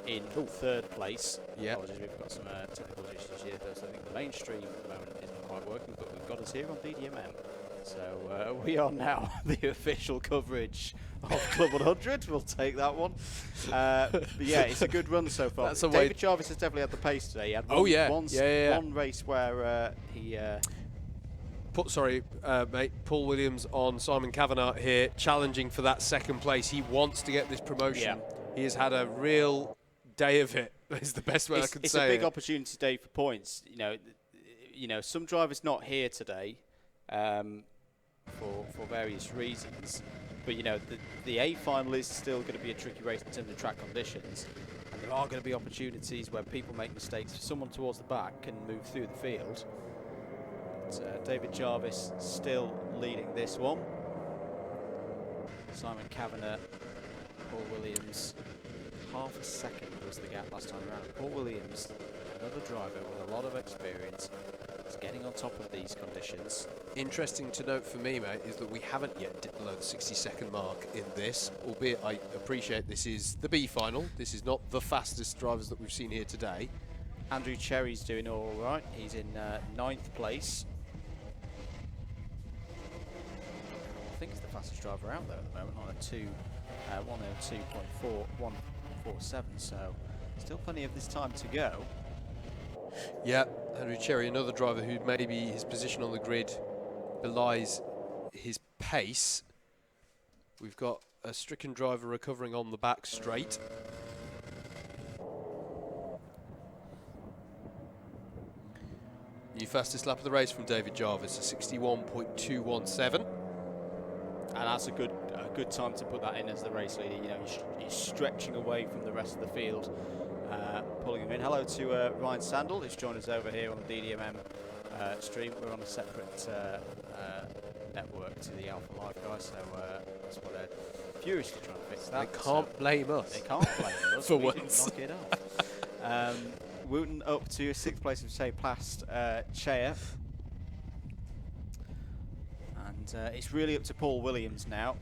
[SPEAKER 2] in 3rd place.
[SPEAKER 1] Yeah.
[SPEAKER 2] Apologies, we've got some technical issues here. So I think the mainstream at the moment isn't quite quite working, but we've got us here on DDMM. So we are now the official coverage of Club 100. We'll take that one. But yeah, it's a good run so far. David Jarvis has definitely had the pace today. He had one race where he...
[SPEAKER 1] mate, Paul Williams on Simon Kavanagh here, challenging for that second place. He wants to get this promotion. Yeah. He has had a real day of it, is the best way I could say it.
[SPEAKER 2] It's a big opportunity today for points. You know, some drivers not here today for various reasons. But, you know, the A final is still going to be a tricky race in terms of track conditions. And there are going to be opportunities where people make mistakes. Someone towards the back can move through the field. But, David Jarvis still leading this one. Simon Kavanagh, Paul Williams. Half a second was the gap last time around. Paul Williams, another driver with a lot of experience, is getting on top of these conditions.
[SPEAKER 1] Interesting to note for me, mate, is that we haven't yet dipped below the 60-second mark in this, albeit I appreciate this is the B final. This is not the fastest drivers that we've seen here today.
[SPEAKER 2] Andrew Cherry's doing all right. He's in 9th place. I think he's the fastest driver out there at the moment, on a 102.147, so still plenty of this time to go.
[SPEAKER 1] Yeah, Andrew Cherry, another driver who maybe his position on the grid belies his pace. We've got a stricken driver recovering on the back straight. New fastest lap of the race from David Jarvis, a 61.217.
[SPEAKER 2] And that's a good time to put that in as the race leader. You know, he's stretching away from the rest of the field, pulling him in. Hello to Ryan Sandel, who's joined us over here on the DDMM stream. We're on a separate network to the Alpha Live guys, so that's what they're furiously trying to fix that.
[SPEAKER 1] They can't blame us.
[SPEAKER 2] They can't blame us.
[SPEAKER 1] For
[SPEAKER 2] we
[SPEAKER 1] once.
[SPEAKER 2] Didn't knock it off. Wooten up to 6th place of say past Chair. And it's really up to Paul Williams now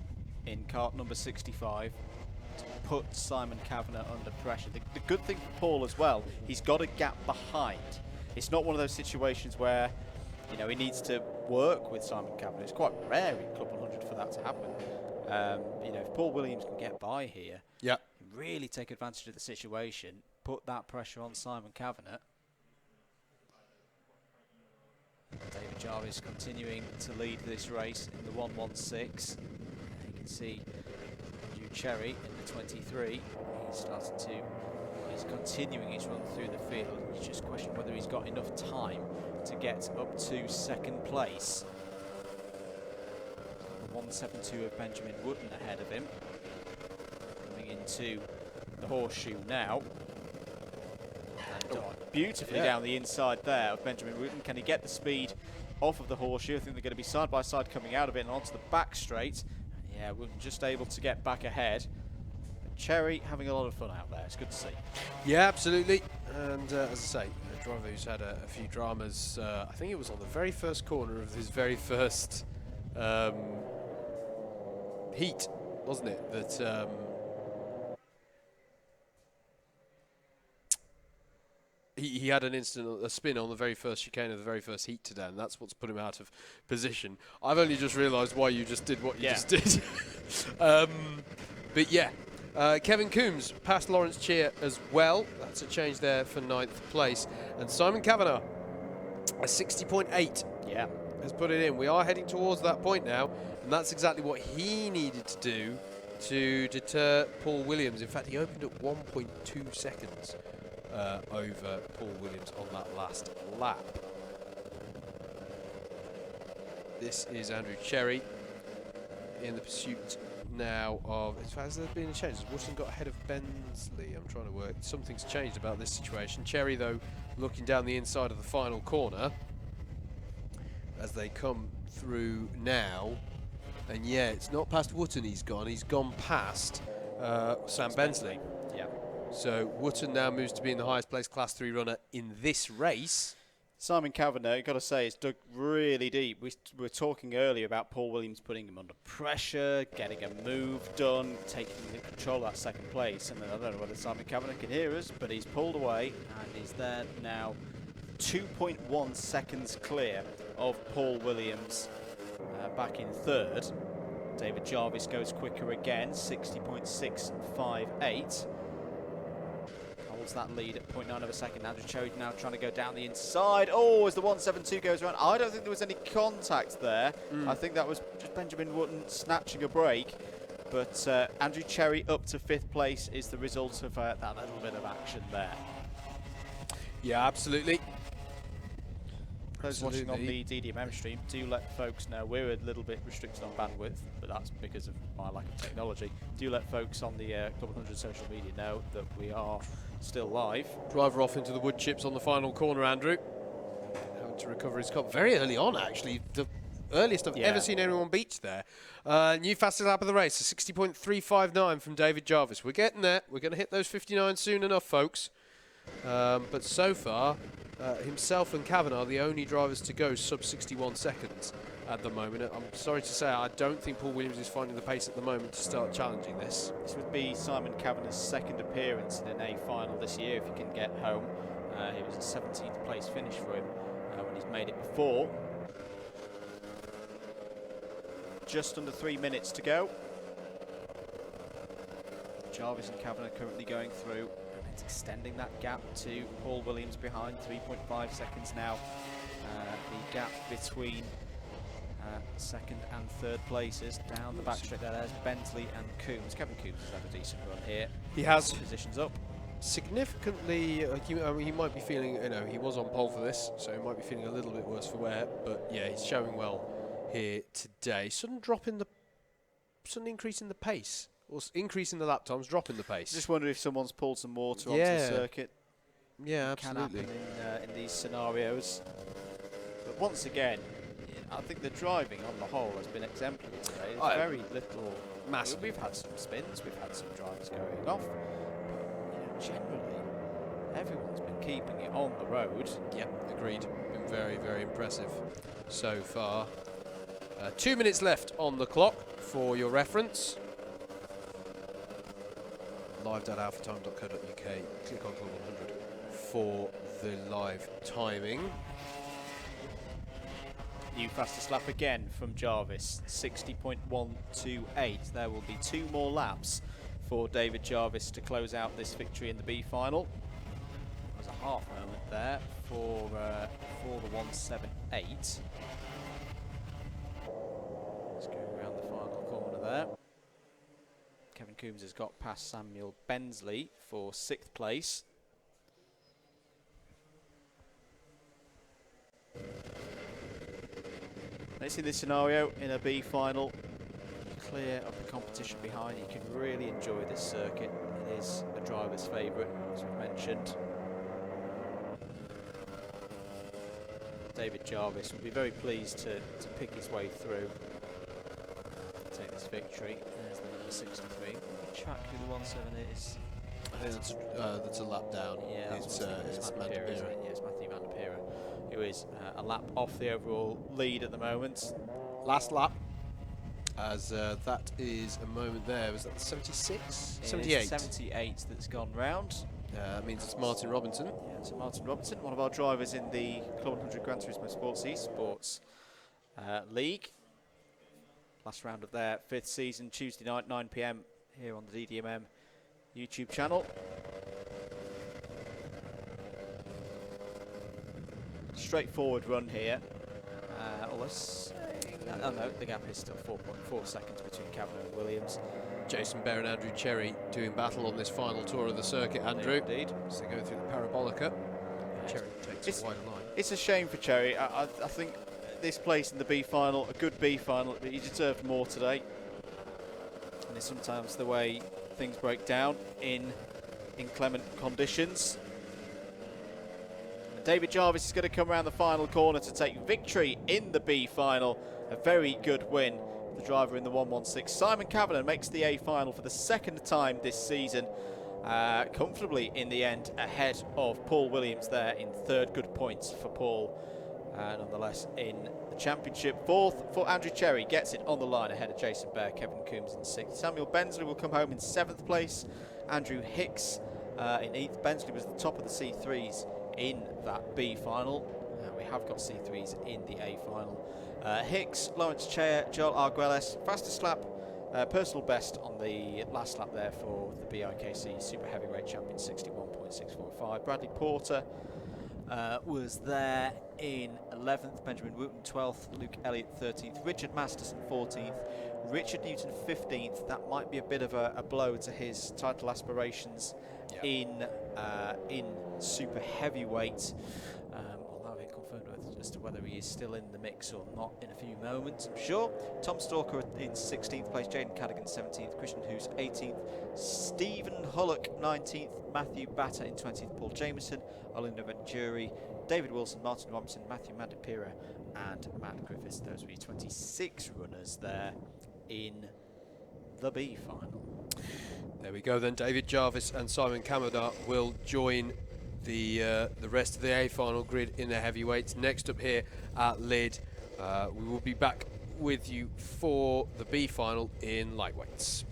[SPEAKER 2] in kart number 65 to put Simon Kavanagh under pressure. The good thing for Paul as well, he's got a gap behind. It's not one of those situations where, you know, he needs to work with Simon Kavanagh. It's quite rare in Club 100 for that to happen. You know, if Paul Williams can get by here, really take advantage of the situation, put that pressure on Simon Kavanagh. David Jarvis continuing to lead this race in the 116. You can see Andrew Cherry in the 23. He's continuing his run through the field. He's just questioning whether he's got enough time to get up to 2nd place. 172 of Benjamin Wooten ahead of him. Coming into the horseshoe now. And beautifully down the inside there of Benjamin Wooten. Can he get the speed off of the horseshoe? I think they're going to be side by side coming out of it and onto the back straight. Yeah, Wooten just able to get back ahead. But Cherry having a lot of fun out there. It's good to see.
[SPEAKER 1] Yeah, absolutely. And as I say, a driver who's had a few dramas. I think it was on the very first corner of his very first heat, wasn't it? That he had an incident, a spin on the very first chicane of the very first heat today, and that's what's put him out of position. I've only just realised why you just did what you just did. But yeah, Kevin Coombs passed Lawrence Cheer as well. That's a change there for 9th place. And Simon Kavanagh, a 60.8.
[SPEAKER 2] Yeah.
[SPEAKER 1] Has put it in. We are heading towards that point now, and that's exactly what he needed to do to deter Paul Williams. In fact, he opened at 1.2 seconds over Paul Williams on that last lap. This is Andrew Cherry in the pursuit now of... Has there been a change? Has Wootton got ahead of Bensley? I'm trying to work. Something's changed about this situation. Cherry, though, looking down the inside of the final corner as they come through now. And yeah, it's not past Wootton he's gone. He's gone past Sam Bensley.
[SPEAKER 2] Yeah.
[SPEAKER 1] So Wootton now moves to being the highest placed Class 3 runner in this race.
[SPEAKER 2] Simon Kavanagh, you've got to say, it's dug really deep. We were talking earlier about Paul Williams putting him under pressure, getting a move done, taking control of that 2nd place. And I don't know whether Simon Kavanagh can hear us, but he's pulled away and is there now 2.1 seconds clear of Paul Williams back in third. David Jarvis goes quicker again, 60.658. Holds that lead at 0.9 of a second. Andrew Cherry now trying to go down the inside. Oh, as the 172 goes around. I don't think there was any contact there. I think that was just Benjamin Wootton snatching a break. But Andrew Cherry up to 5th place is the result of that little bit of action there.
[SPEAKER 1] Yeah, absolutely.
[SPEAKER 2] Those watching on the DDMM stream, do let folks know we're a little bit restricted on bandwidth, but that's because of my lack of technology. Do let folks on the Club 100 social media know that we are still live.
[SPEAKER 1] Driver off into the wood chips on the final corner, Andrew. Having to recover his car very early on, actually. The earliest I've ever seen anyone beat there. New fastest lap of the race, a 60.359 from David Jarvis. We're getting there. We're going to hit those 59 soon enough, folks. But so far, himself and Kavanagh are the only drivers to go sub 61 seconds at the moment. I'm sorry to say, I don't think Paul Williams is finding the pace at the moment to start challenging this.
[SPEAKER 2] This would be Simon Kavanagh's second appearance in an A final this year if he can get home. It was a 17th place finish for him when he's made it before. Just under 3 minutes to go. Jarvis and Kavanagh currently going through. It's extending that gap to Paul Williams behind, 3.5 seconds now. The gap between second and third places down the back straight there. There's Bentley and Coombs. Kevin Coombs has had a decent run here.
[SPEAKER 1] He has.
[SPEAKER 2] Positions up.
[SPEAKER 1] Significantly, he might be feeling, he was on pole for this, so he might be feeling a little bit worse for wear, but yeah, he's showing well here today. Sudden increase in the pace. Or increasing the lap times, dropping the pace.
[SPEAKER 2] Just wonder if someone's pulled some water onto the circuit.
[SPEAKER 1] Yeah, absolutely.
[SPEAKER 2] Can happen in these scenarios. But once again, I think the driving on the whole has been exemplary today. There's very little.
[SPEAKER 1] Massive.
[SPEAKER 2] We've had some spins, we've had some drivers going off. But generally, everyone's been keeping it on the road.
[SPEAKER 1] Yep, agreed. Been very, very impressive so far. 2 minutes left on the clock for your reference. live.alphatime.co.uk. Click on Club 100 for the live timing.
[SPEAKER 2] New fastest lap again from Jarvis, 60.128. There will be 2 more laps for David Jarvis to close out this victory in the B final. There's a half moment there for the 178. Let's go around the final corner there. Kevin Coombs has got past Samuel Bensley for 6th place. Let's see this scenario in a B final. Clear of the competition behind. You can really enjoy this circuit. It is a driver's favourite, as we mentioned. David Jarvis will be very pleased to pick his way through. Take this victory. There's the number 63. What track who the 178 is?
[SPEAKER 1] I think that's a lap down.
[SPEAKER 2] Yeah,
[SPEAKER 1] it's
[SPEAKER 2] Matthew Van Der Peere. Yeah, it's Matthew Van Der Peere, who is a lap off the overall lead at the moment. Last lap.
[SPEAKER 1] As that is a moment there. Was that the 76? 78.
[SPEAKER 2] 78 that's gone round.
[SPEAKER 1] That means it's Martin Robinson.
[SPEAKER 2] Yeah, so Martin Robinson, one of our drivers in the Club 100 Gran Turismo Sports Esports League. Last round of their 5th season, Tuesday night, 9 PM here on the DDMM YouTube channel. Straightforward run here. Oh no, the gap is still 4.4 seconds between Kavanagh and Williams.
[SPEAKER 1] Jason Bear and Andrew Cherry doing battle on this final tour of the circuit, Andrew.
[SPEAKER 2] Indeed.
[SPEAKER 1] As they go through the parabolica. Cherry takes a wider line.
[SPEAKER 2] It's a shame for Cherry. I think this place in the B final, a good B final, but he deserved more today. And it's sometimes the way things break down in inclement conditions. And David Jarvis is going to come around the final corner to take victory in the B final. A very good win. The driver in the 116. Simon Kavanagh makes the A final for the 2nd time this season. Comfortably in the end, ahead of Paul Williams there in 3rd. Good points for Paul. Nonetheless, in the championship, 4th for Andrew Cherry, gets it on the line ahead of Jason Bear, Kevin Coombs in 6th. Samuel Bensley will come home in 7th place. Andrew Hicks in 8th. Bensley was the top of the C3s in that B final. We have got C3s in the A final. Hicks, Lawrence Chair, Joel Arguelles, fastest lap, personal best on the last lap there for the BIKC Super Heavyweight Champion, 61.645. Bradley Porter was there in 11th, Benjamin Wooten 12th, Luke Elliott 13th, Richard Masterson 14th, Richard Newton 15th. That might be a bit of a blow to his title aspirations in Super Heavyweight. We'll have it confirmed as to whether he is still in the mix or not in a few moments, I'm sure. Tom Stalker in 16th place, Jaden Cadigan 17th, Christian Hoos 18th, Stephen Hullock 19th, Matthew Batter in 20th, Paul Jameson, Olinda Venturi, David Wilson, Martin Robinson, Matthew Mandapira and Matt Griffiths. Those will be 26 runners there in the B final.
[SPEAKER 1] There we go then. David Jarvis and Simon Kamadar will join the rest of the A final grid in the heavyweights. Next up here at Lydd, we will be back with you for the B final in lightweights.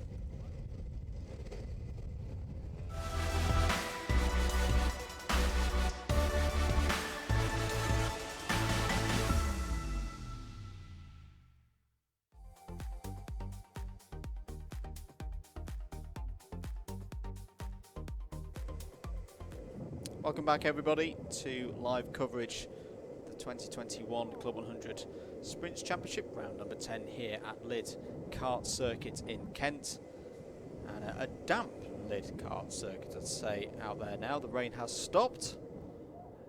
[SPEAKER 2] Welcome back everybody to live coverage of the 2021 Club 100 Sprints Championship, round number 10 here at Lydd Kart Circuit in Kent. And a damp Lydd Kart Circuit, I'd say, out there now. The rain has stopped.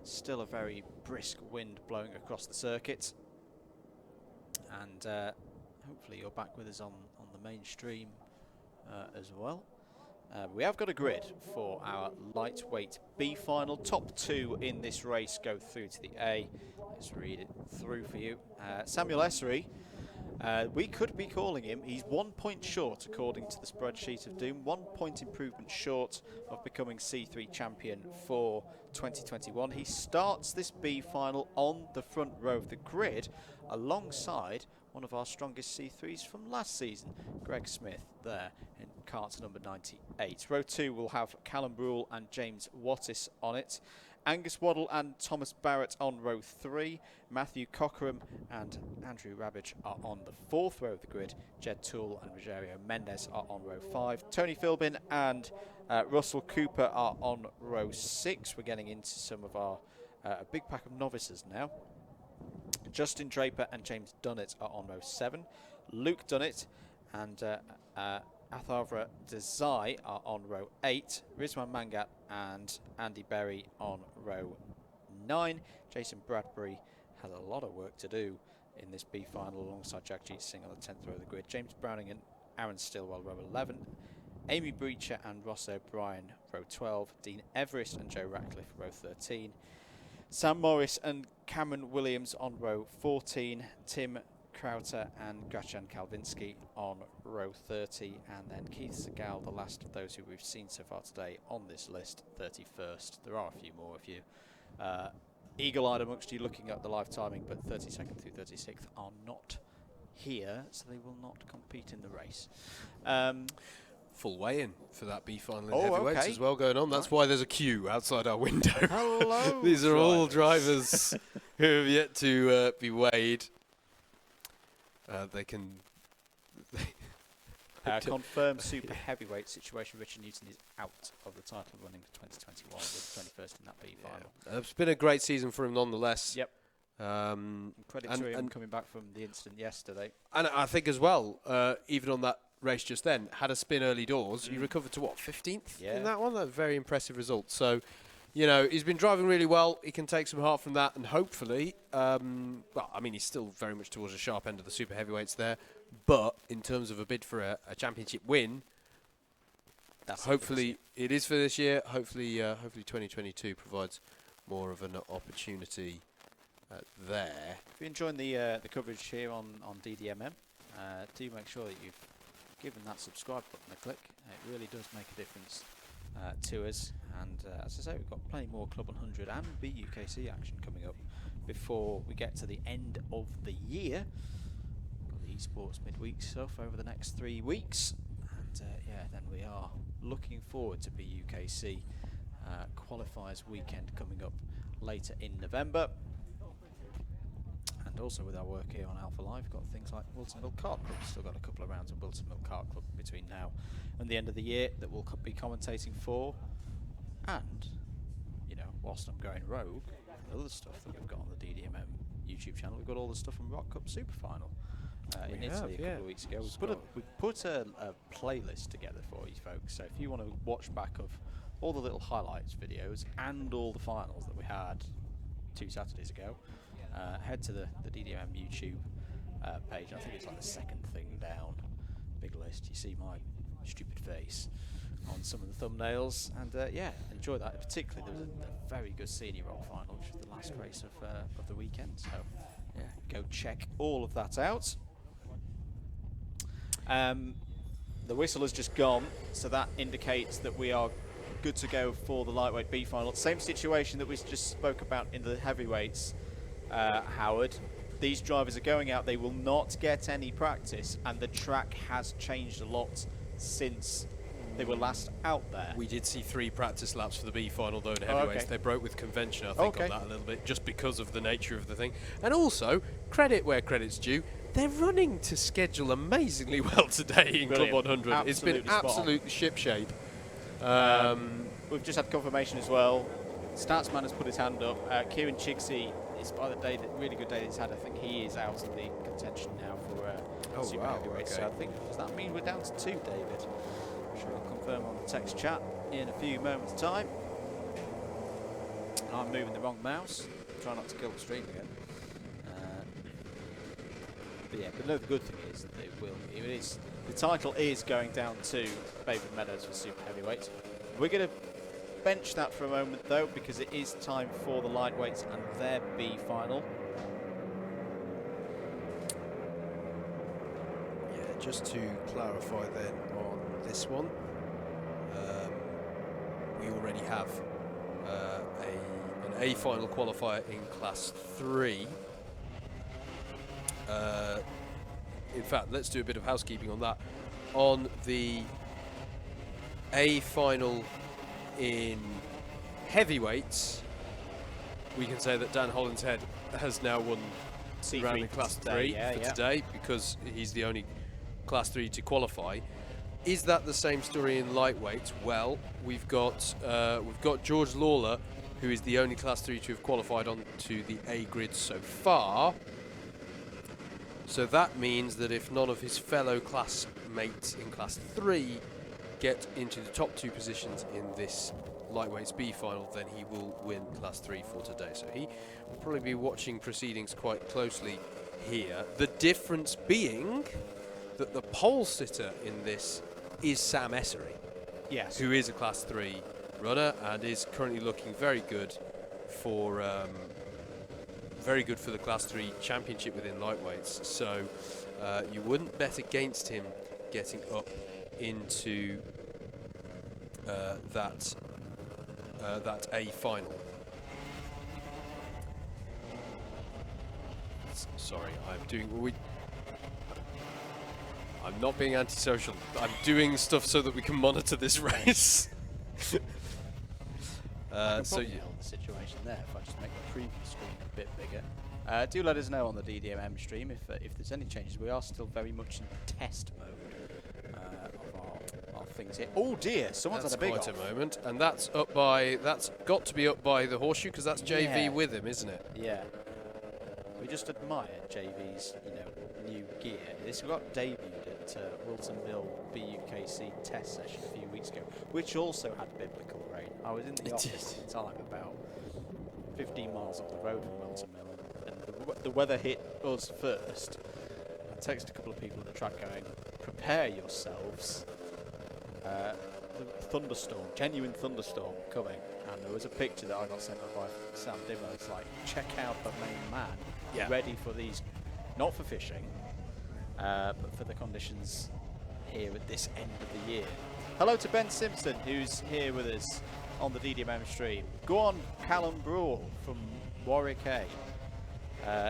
[SPEAKER 2] Still a very brisk wind blowing across the circuit. And hopefully you're back with us on the main stream as well. We have got a grid for our lightweight B final. Top two in this race go through to the A. Let's read it through for you. Samuel Essery, we could be calling him. He's 1 point short, according to the spreadsheet of doom. 1 point improvement short of becoming C3 champion for 2021. He starts this B final on the front row of the grid alongside one of our strongest C3s from last season, Greg Smith, there in kart number 98. Row 2 will have Callum Brule and James Wattis on it. Angus Waddle and Thomas Barrett on row 3. Matthew Cockerham and Andrew Rabbage are on the fourth row of the grid. Jed Toole and Rogerio Mendes are on row 5. Tony Philbin and Russell Cooper are on row 6. We're getting into some of our a big pack of novices now. Justin Draper and James Dunnett are on row 7. Luke Dunnett and Atharvra Desai are on row 8. Rizwan Mangat and Andy Berry on row 9. Jason Bradbury has a lot of work to do in this B final alongside Jagjit Singh on the 10th row of the grid. James Browning and Aaron Stillwell row 11. Amy Breacher and Ross O'Brien row 12. Dean Everest and Joe Ratcliffe row 13. Sam Morris and Cameron Williams on row 14. Tim Crowter and Grachan Kalvinsky on row 30, and then Keith Segal, the last of those who we've seen so far today on this list, 31st. There are a few more if you eagle-eyed amongst you looking at the live timing, but 32nd through 36th are not here, so they will not compete in the race.
[SPEAKER 1] Full weigh-in for that B final in heavyweights as well going on. That's
[SPEAKER 2] right.
[SPEAKER 1] why there's a queue outside our window.
[SPEAKER 2] Hello,
[SPEAKER 1] These are all drivers who have yet to be weighed. They can
[SPEAKER 2] confirmed super heavyweight situation. Richard Newton is out of the title running for 2021 with 21st in that B final.
[SPEAKER 1] It's been a great season for him nonetheless.
[SPEAKER 2] Yep. Credit to him coming back from the incident yesterday.
[SPEAKER 1] And I think as well, even on that race just then, had a spin early doors. He recovered to what, 15th in that one? That's a very impressive result. So, you know, he's been driving really well. He can take some heart from that, and hopefully, well, I mean, he's still very much towards the sharp end of the super heavyweights there. But in terms of a bid for a championship win, hopefully it is for this year. Hopefully, hopefully 2022 provides more of an opportunity there.
[SPEAKER 2] If you're enjoying the coverage here on DDMM, do make sure that you've given that subscribe button a click. It really does make a difference to us. And as I say, we've got plenty more Club 100 and ABkC action coming up before we get to the end of the year. Got the esports midweek stuff over the next 3 weeks, and yeah, then we are looking forward to ABkC qualifiers weekend coming up later in November. And also with our work here on Alpha Live, we've got things like Wilton Mill Kart Club. Still got a couple of rounds of Wilton Mill Kart Club between now and the end of the year that we'll be commentating for. And, you know, whilst I'm going rogue, the other stuff that we've got on the DDMM YouTube channel, we've got all the stuff from Rock Cup Super Final in Italy a couple of weeks ago. We put a playlist together for you folks. So if you want to watch back of all the little highlights videos and all the finals that we had 2 Saturdays ago, head to the DDMM YouTube page. I think it's like the second thing down, big list. You see my stupid face on some of the thumbnails, and yeah, enjoy that. Particularly, there was a very good senior roll final, which was the last race of the weekend. So yeah, go check all of that out. The whistle has just gone, so that indicates that we are good to go for the lightweight B final. Same situation that we just spoke about in the heavyweights, Howard. These drivers are going out, they will not get any practice, and the track has changed a lot since they were last out there.
[SPEAKER 1] We did see 3 practice laps for the B final though in heavyweights. They broke with convention, I think, on that a little bit, just because of the nature of the thing. And also, credit where credit's due, they're running to schedule amazingly well today in Club 100. It's been absolutely shipshape.
[SPEAKER 2] We've just had confirmation as well. Statsman has put his hand up. Kieran Chigsey is, by the day, really good day he's had, I think he is out of the contention now for super heavyweight. So I think, does that mean we're down to 2, David? I'm sure I'll confirm on the text chat in a few moments' time. I'm moving the wrong mouse. Try not to kill the stream again. But yeah, but no, the good thing is that the title is going down to Bayford Meadows for super heavyweight. We're going to bench that for a moment though, because it is time for the lightweights and their B final.
[SPEAKER 1] Yeah, just to clarify then on this one, we already have an A final qualifier in Class 3. In fact, let's do a bit of housekeeping on that. On the A final in heavyweights, we can say that Dan Hollinshead has now won round in Class 3 for today, because he's the only Class 3 to qualify. Is that the same story in lightweights? Well, we've got George Lawler, who is the only Class 3 to have qualified onto the A grid so far. So that means that if none of his fellow classmates in Class 3 get into the top 2 positions in this lightweights B final, then he will win Class 3 for today. So he will probably be watching proceedings quite closely here. The difference being that the pole sitter in this is Sam Essery,
[SPEAKER 2] yes,
[SPEAKER 1] who is a Class 3 runner and is currently looking very good for the Class 3 championship within lightweights. So you wouldn't bet against him getting up into that A final. Sorry, I'm not being antisocial. I'm doing stuff so that we can monitor this race.
[SPEAKER 2] so yeah, the situation there. If I just make the preview screen a bit bigger. Do let us know on the DDMM stream if there's any changes. We are still very much in test mode of our things here. Oh dear, someone's had a big
[SPEAKER 1] quite a moment, and that's got to be up by the horseshoe, because that's JV with him, isn't it?
[SPEAKER 2] Yeah. We just admire JV's, new gear. This got debuted at Wilton Mill ABkC test session a few weeks ago, which also had biblical rain. I was in the office at the time, about 15 miles up the road from Wilton Mill, and the weather hit us first. I texted a couple of people at the track going, prepare yourselves. The thunderstorm, genuine thunderstorm coming. And there was a picture that I got sent up by Sam Dimmer. It's like, check out the main man, ready for these, not for fishing, but for the conditions here at this end of the year. Hello to Ben Simpson, who's here with us on the DDMM stream. Go on, Callum Brawl from Warwick A.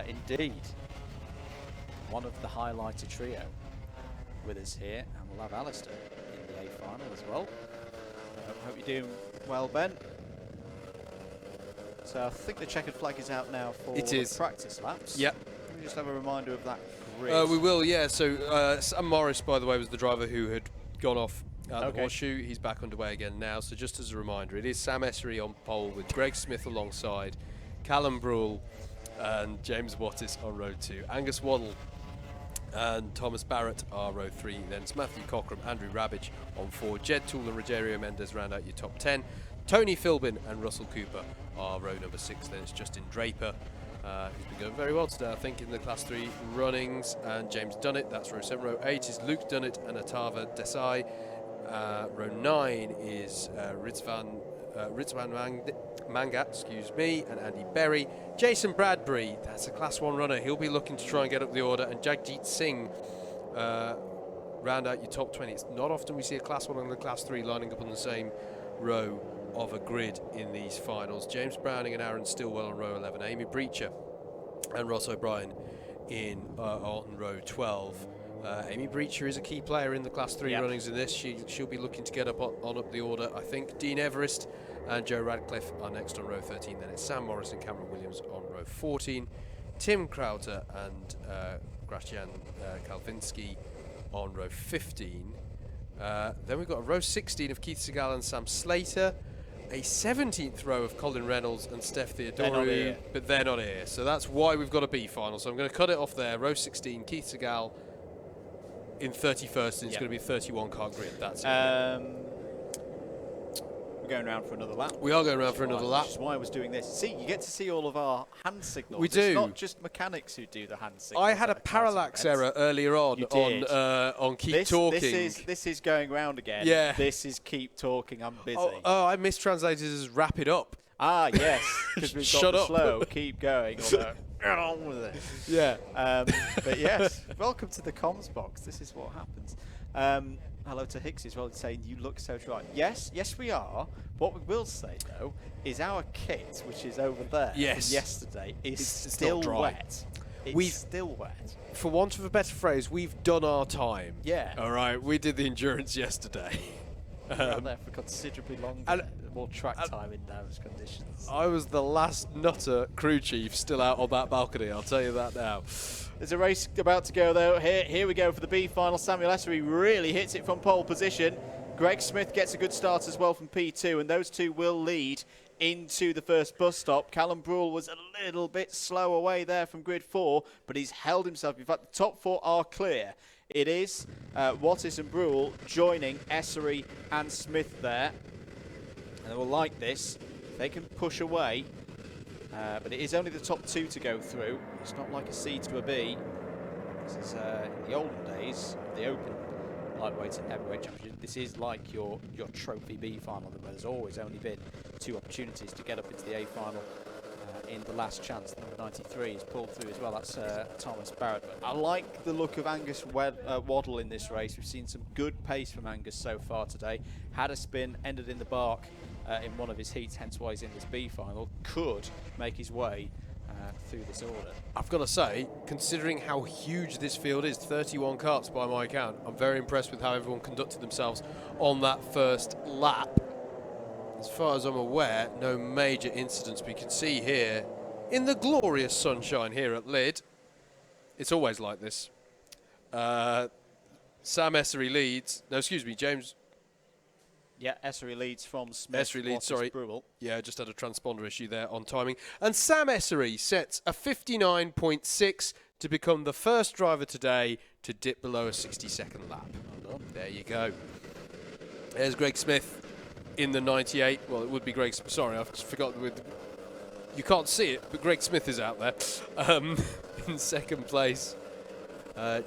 [SPEAKER 2] Indeed, one of the highlighted trio with us here, and we'll have Alistair in the A final as well. Hope you're doing well, Ben. So I think the checkered flag is out now for the practice laps.
[SPEAKER 1] Yep.
[SPEAKER 2] just have a reminder of that grid?
[SPEAKER 1] We will, yeah. So Sam Morris, by the way, was the driver who had gone off at the horseshoe. He's back underway again now. So just as a reminder, it is Sam Essery on pole with Greg Smith alongside, Callum Brule and James Wattis on row 2. Angus Waddle and Thomas Barrett are row 3. Then it's Matthew Cockram, Andrew Rabbage on 4. Jed Toole and Rogerio Mendes round out your top 10. Tony Philbin and Russell Cooper are row number 6. Then it's Justin Draper, who's been going very well today, I think, in the Class 3 runnings. And James Dunnett, that's row 7. Row 8 is Luke Dunnett and Atava Desai. Row 9 is Ritzvan Mangat, and Andy Berry. Jason Bradbury, that's a Class 1 runner. He'll be looking to try and get up the order. And Jagjit Singh round out your top 20. It's not often we see a Class 1 and a Class 3 lining up on the same row of a grid in these finals. James Browning and Aaron Stillwell on row 11. Amy Breacher and Ross O'Brien on row 12. Amy Breacher is a key player in the Class 3 runnings in this. She'll be looking to get up up the order, I think. Dean Everest and Joe Radcliffe are next on row 13. Then it's Sam Morris and Cameron Williams on row 14. Tim Crowther and Gracian Kalvinsky on row 15. Then we've got a row 16 of Keith Segal and Sam Slater. A 17th row of Colin Reynolds and Steph Theodoru, but they're not here. So that's why we've got a B final. So I'm going to cut it off there. Row 16, Keith Segal in 31st, and it's going to be a 31 car grid. That's it.
[SPEAKER 2] We're going around for another lap.
[SPEAKER 1] We are going around for another lap.
[SPEAKER 2] Which is why I was doing this. See, you get to see all of our hand signals.
[SPEAKER 1] We do.
[SPEAKER 2] It's not just mechanics who do the hand signals.
[SPEAKER 1] I had a parallax error earlier on Keep Talking.
[SPEAKER 2] This is going round again.
[SPEAKER 1] Yeah.
[SPEAKER 2] This is Keep Talking. I'm busy.
[SPEAKER 1] Oh, I mistranslated it as Wrap It Up.
[SPEAKER 2] Ah, yes. Because we've got the
[SPEAKER 1] up.
[SPEAKER 2] slow. Keep going. Get on with it.
[SPEAKER 1] Yeah.
[SPEAKER 2] But yes, welcome to the comms box. This is what happens. Hello to Hicks as well, saying you look so dry. Yes, we are. What we will say though is our kit, which is over there from yesterday, is still wet. It's still wet.
[SPEAKER 1] For want of a better phrase, we've done our time.
[SPEAKER 2] Yeah.
[SPEAKER 1] All right, we did the endurance yesterday.
[SPEAKER 2] We were out there for considerably longer, and more track time in those conditions.
[SPEAKER 1] I was the last nutter crew chief still out on that balcony, I'll tell you that now.
[SPEAKER 2] There's a race about to go though. Here we go for the B final. Samuel Essery really hits it from pole position. Greg Smith gets a good start as well from P2, and those two will lead into the first bus stop. Callum Brule was a little bit slow away there from grid 4, but he's held himself. In fact, the top 4 are clear. It is Wattis and Brule joining Essery and Smith there. And they will like this. They can push away. But it is only the top 2 to go through. It's not like a C to a B. This is in the olden days of the Open Lightweight and Heavyweight Championship. This is like your Trophy B final, where there's always only been 2 opportunities to get up into the A final in the last chance. Number 93 is pulled through as well. That's Thomas Barrett. But I like the look of Angus Waddle in this race. We've seen some good pace from Angus so far today. Had a spin, ended in the bark in one of his heats, hence why he's in this B final. Could make his way through this order.
[SPEAKER 1] I've got to say, considering how huge this field is, 31 karts by my count, I'm very impressed with how everyone conducted themselves on that first lap. As far as I'm aware, no major incidents. We can see here, in the glorious sunshine here at Lydd, it's always like this. Sam Essery leads. No, excuse me, James.
[SPEAKER 2] Yeah, Essery leads from Smith.
[SPEAKER 1] Essery leads, sorry.
[SPEAKER 2] Brule.
[SPEAKER 1] Yeah, just had a transponder issue there on timing. And Sam Essery sets a 59.6 to become the first driver today to dip below a 60-second lap. Well done. There you go. There's Greg Smith in the 98. Well, it would be Greg. Sorry, I've forgotten. You can't see it, but Greg Smith is out there in second place.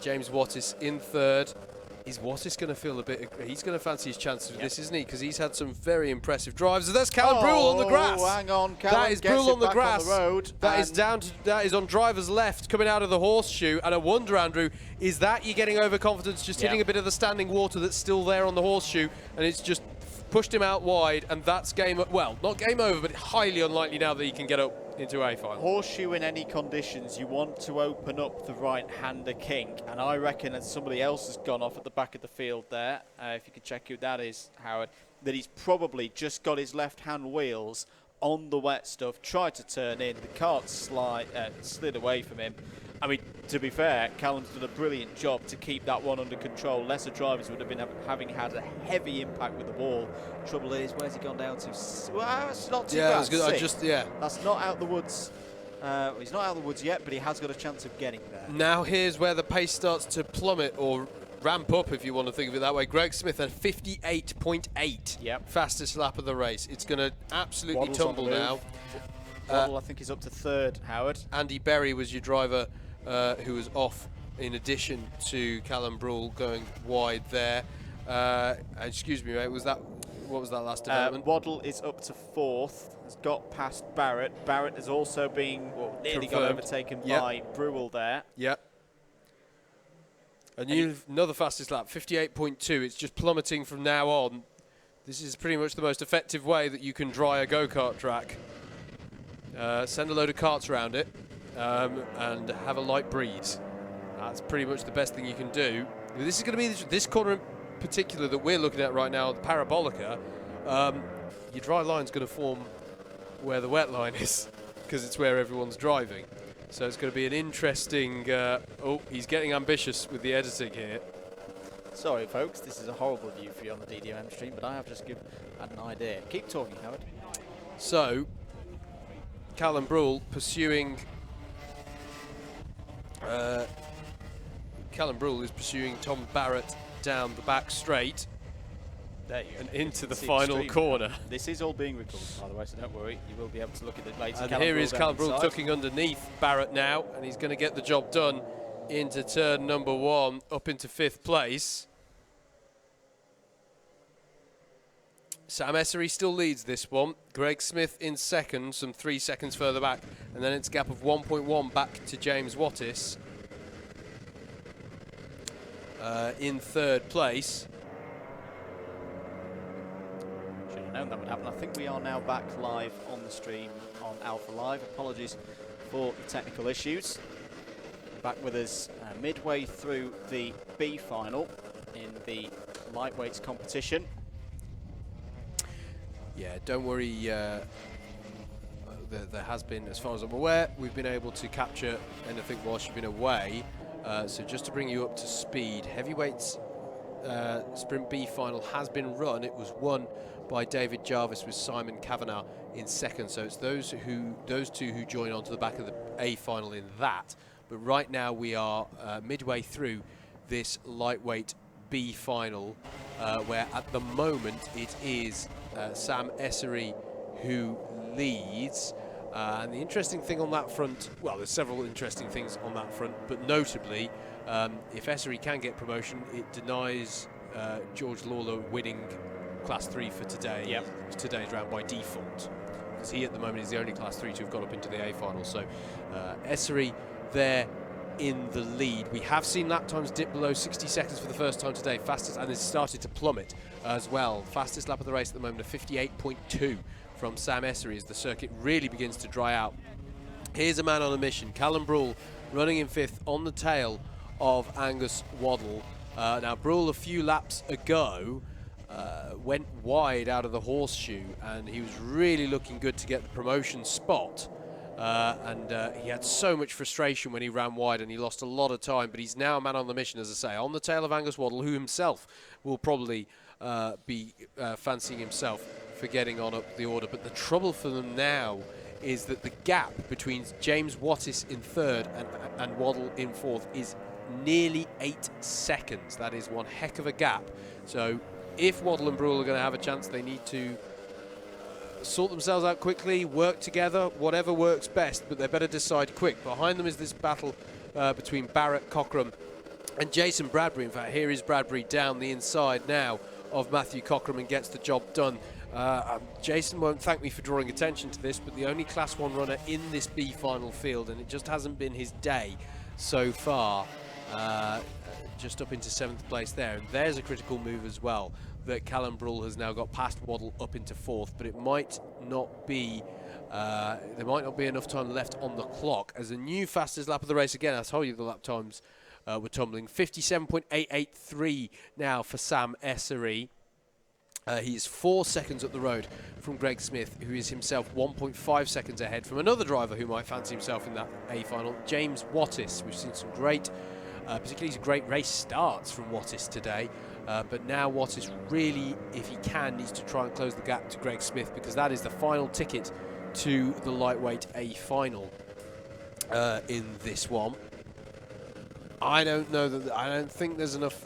[SPEAKER 1] James Wattis in third. Is Wattis going to feel a bit... He's going to fancy his chances with this, isn't he? Because he's had some very impressive drives. So there's Callum Brule on the grass.
[SPEAKER 2] Hang on, Callum.
[SPEAKER 1] That is Brule on the grass.
[SPEAKER 2] On the road.
[SPEAKER 1] That is on driver's left, coming out of the horseshoe. And I wonder, Andrew, is that you getting overconfidence, just hitting a bit of the standing water that's still there on the horseshoe, and it's just pushed him out wide, and that's game... Well, not game over, but highly unlikely now that he can get up into A final.
[SPEAKER 2] Horseshoe in any conditions, you want to open up the right-hander kink, and I reckon that somebody else has gone off at the back of the field there. If you could check who that is, Howard, that he's probably just got his left-hand wheels on the wet stuff, tried to turn in, the cart slid away from him, I mean, to be fair, Callum's done a brilliant job to keep that one under control. Lesser drivers would have been having had a heavy impact with the ball. Trouble is, where's he gone down to? Well, it's not too bad.
[SPEAKER 1] Yeah, it was good.
[SPEAKER 2] That's not out the woods. He's not out of the woods yet, but he has got a chance of getting there.
[SPEAKER 1] Now here's where the pace starts to plummet, or ramp up if you want to think of it that way. Greg Smith at 58.8.
[SPEAKER 2] Yep.
[SPEAKER 1] Fastest lap of the race. It's going to absolutely
[SPEAKER 2] Waddle's
[SPEAKER 1] tumble now.
[SPEAKER 2] Waddle, I think, is up to third, Howard.
[SPEAKER 1] Andy Berry was your driver who was off, in addition to Callum Brule going wide there. Excuse me, mate, what was that last development?
[SPEAKER 2] Waddle is up to fourth, has got past Barrett. Barrett has also been, nearly got overtaken by Brule there.
[SPEAKER 1] Yep. Another fastest lap, 58.2. It's just plummeting from now on. This is pretty much the most effective way that you can dry a go-kart track. Send a load of carts around it and have a light breeze. That's pretty much the best thing you can do. This is going to be this corner in particular that we're looking at right now, the Parabolica. Your dry line's going to form where the wet line is, because it's where everyone's driving. So it's going to be an interesting... he's getting ambitious with the editing here.
[SPEAKER 2] Sorry, folks, this is a horrible view for you on the DDOM stream, but I have just had an idea. Keep talking, Howard.
[SPEAKER 1] So, Callum Brule pursuing... Callum Brule is pursuing Tom Barrett down the back straight.
[SPEAKER 2] There you go.
[SPEAKER 1] And into the final corner.
[SPEAKER 2] This is all being recorded, by the way, so don't worry. You will be able to look at it later.
[SPEAKER 1] And here is Callum Brule tucking underneath Barrett now, and he's going to get the job done into turn number 1, up into 5th place. Sam Essery still leads this one. Greg Smith in second, some 3 seconds further back, and then it's a gap of 1.1 back to James Wattis. In 3rd place.
[SPEAKER 2] Should have known that would happen. I think we are now back live on the stream on Alpha Live. Apologies for the technical issues. Back with us midway through the B final in the lightweights competition.
[SPEAKER 1] Yeah, don't worry. There has been, as far as I'm aware, we've been able to capture anything whilst you've been away. So just to bring you up to speed, heavyweights Sprint B final has been run. It was won by David Jarvis with Simon Kavanagh in second. So it's those two who join onto the back of the A final in that. But right now we are midway through this lightweight B final, where at the moment it is Sam Essery who leads. And the interesting thing on that front, well, there's several interesting things on that front, but notably, if Essery can get promotion, it denies George Lawler winning Class 3 for today, today's round by default, because he at the moment is the only Class 3 to have got up into the A final. So Essery there in the lead. We have seen lap times dip below 60 seconds for the first time today, fastest, and it's started to plummet as well. Fastest lap of the race at the moment of 58.2 from Sam Essery as the circuit really begins to dry out. Here's a man on a mission, Callum Brule, running in 5th on the tail of Angus Waddle. Now Brule a few laps ago went wide out of the horseshoe, and he was really looking good to get the promotion spot. He had so much frustration when he ran wide and he lost a lot of time, but he's now a man on the mission, as I say, on the tail of Angus Waddle, who himself will probably be fancying himself for getting on up the order. But the trouble for them now is that the gap between James Wattis in 3rd and Waddle in 4th is nearly 8 seconds. That is one heck of a gap. So if Waddle and Brule are going to have a chance, they need to sort themselves out quickly, work together, whatever works best, but they better decide quick. Behind them is this battle between Barrett, Cockram and Jason Bradbury. In fact, here is Bradbury down the inside now of Matthew Cockram and gets the job done. Jason won't thank me for drawing attention to this, but the only Class 1 runner in this B final field, and it just hasn't been his day so far, just up into 7th place there. And there's a critical move as well, that Callum Brule has now got past Waddle up into 4th, but it might not be there might not be enough time left on the clock as a new fastest lap of the race. Again, I told you the lap times were tumbling. 57.883 now for Sam Essery. He is 4 seconds up the road from Greg Smith, who is himself 1.5 seconds ahead from another driver who might fancy himself in that A final, James Wattis. We've seen some great, particularly some great race starts from Wattis today, but now Wattis really, if he can, needs to try and close the gap to Greg Smith, because that is the final ticket to the lightweight A final in this one. I don't think there's enough.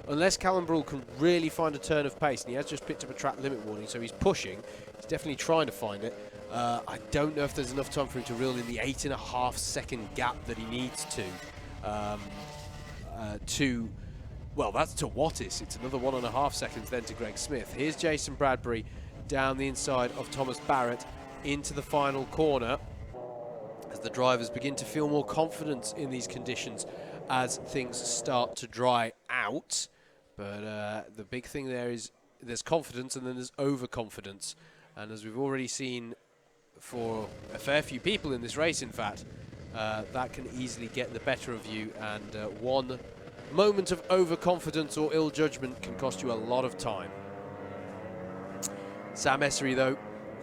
[SPEAKER 1] Unless Callum Brule can really find a turn of pace, and he has just picked up a track limit warning, so he's pushing. He's definitely trying to find it. I don't know if there's enough time for him to reel in the 8.5 second gap that he needs to. Well, that's to Wattis. It's another 1.5 seconds then to Greg Smith. Here's Jason Bradbury down the inside of Thomas Barrett into the final corner, as the drivers begin to feel more confidence in these conditions as things start to dry out. But the big thing there is there's confidence, and then there's overconfidence. And as we've already seen for a fair few people in this race, in fact, that can easily get the better of you. And one moment of overconfidence or ill judgment can cost you a lot of time. Sam Essery, though,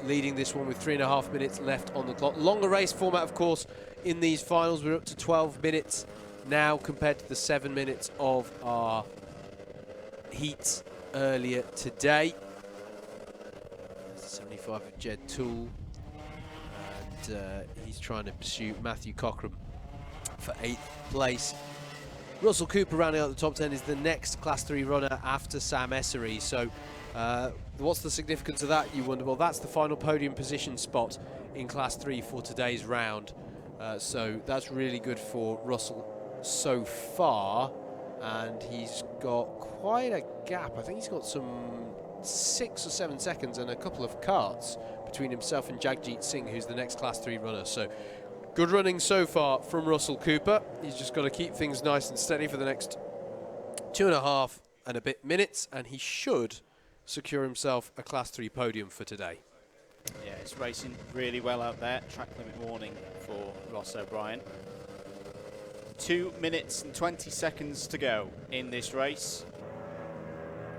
[SPEAKER 1] leading this one with 3.5 minutes left on the clock. Longer race format, of course, in these finals. We're up to 12 minutes now compared to the 7 minutes of our heats earlier today. There's the 75 of Jed Toole, and he's trying to pursue Matthew Cockram for 8th place. Russell Cooper rounding out the top 10 is the next Class 3 runner after Sam Essery. So what's the significance of that, you wonder? Well, that's the final podium position spot in Class 3 for today's round. So that's really good for Russell so far, and he's got quite a gap. I think he's got some 6 or 7 seconds and a couple of karts between himself and Jagjit Singh, who's the next Class 3 runner. So good running so far from Russell Cooper. He's just got to keep things nice and steady for the next 2.5 and a bit minutes, and he should secure himself a Class 3 podium for today.
[SPEAKER 2] Yeah, it's racing really well out there. Track limit warning for Ross O'Brien. 2 minutes and 20 seconds to go in this race.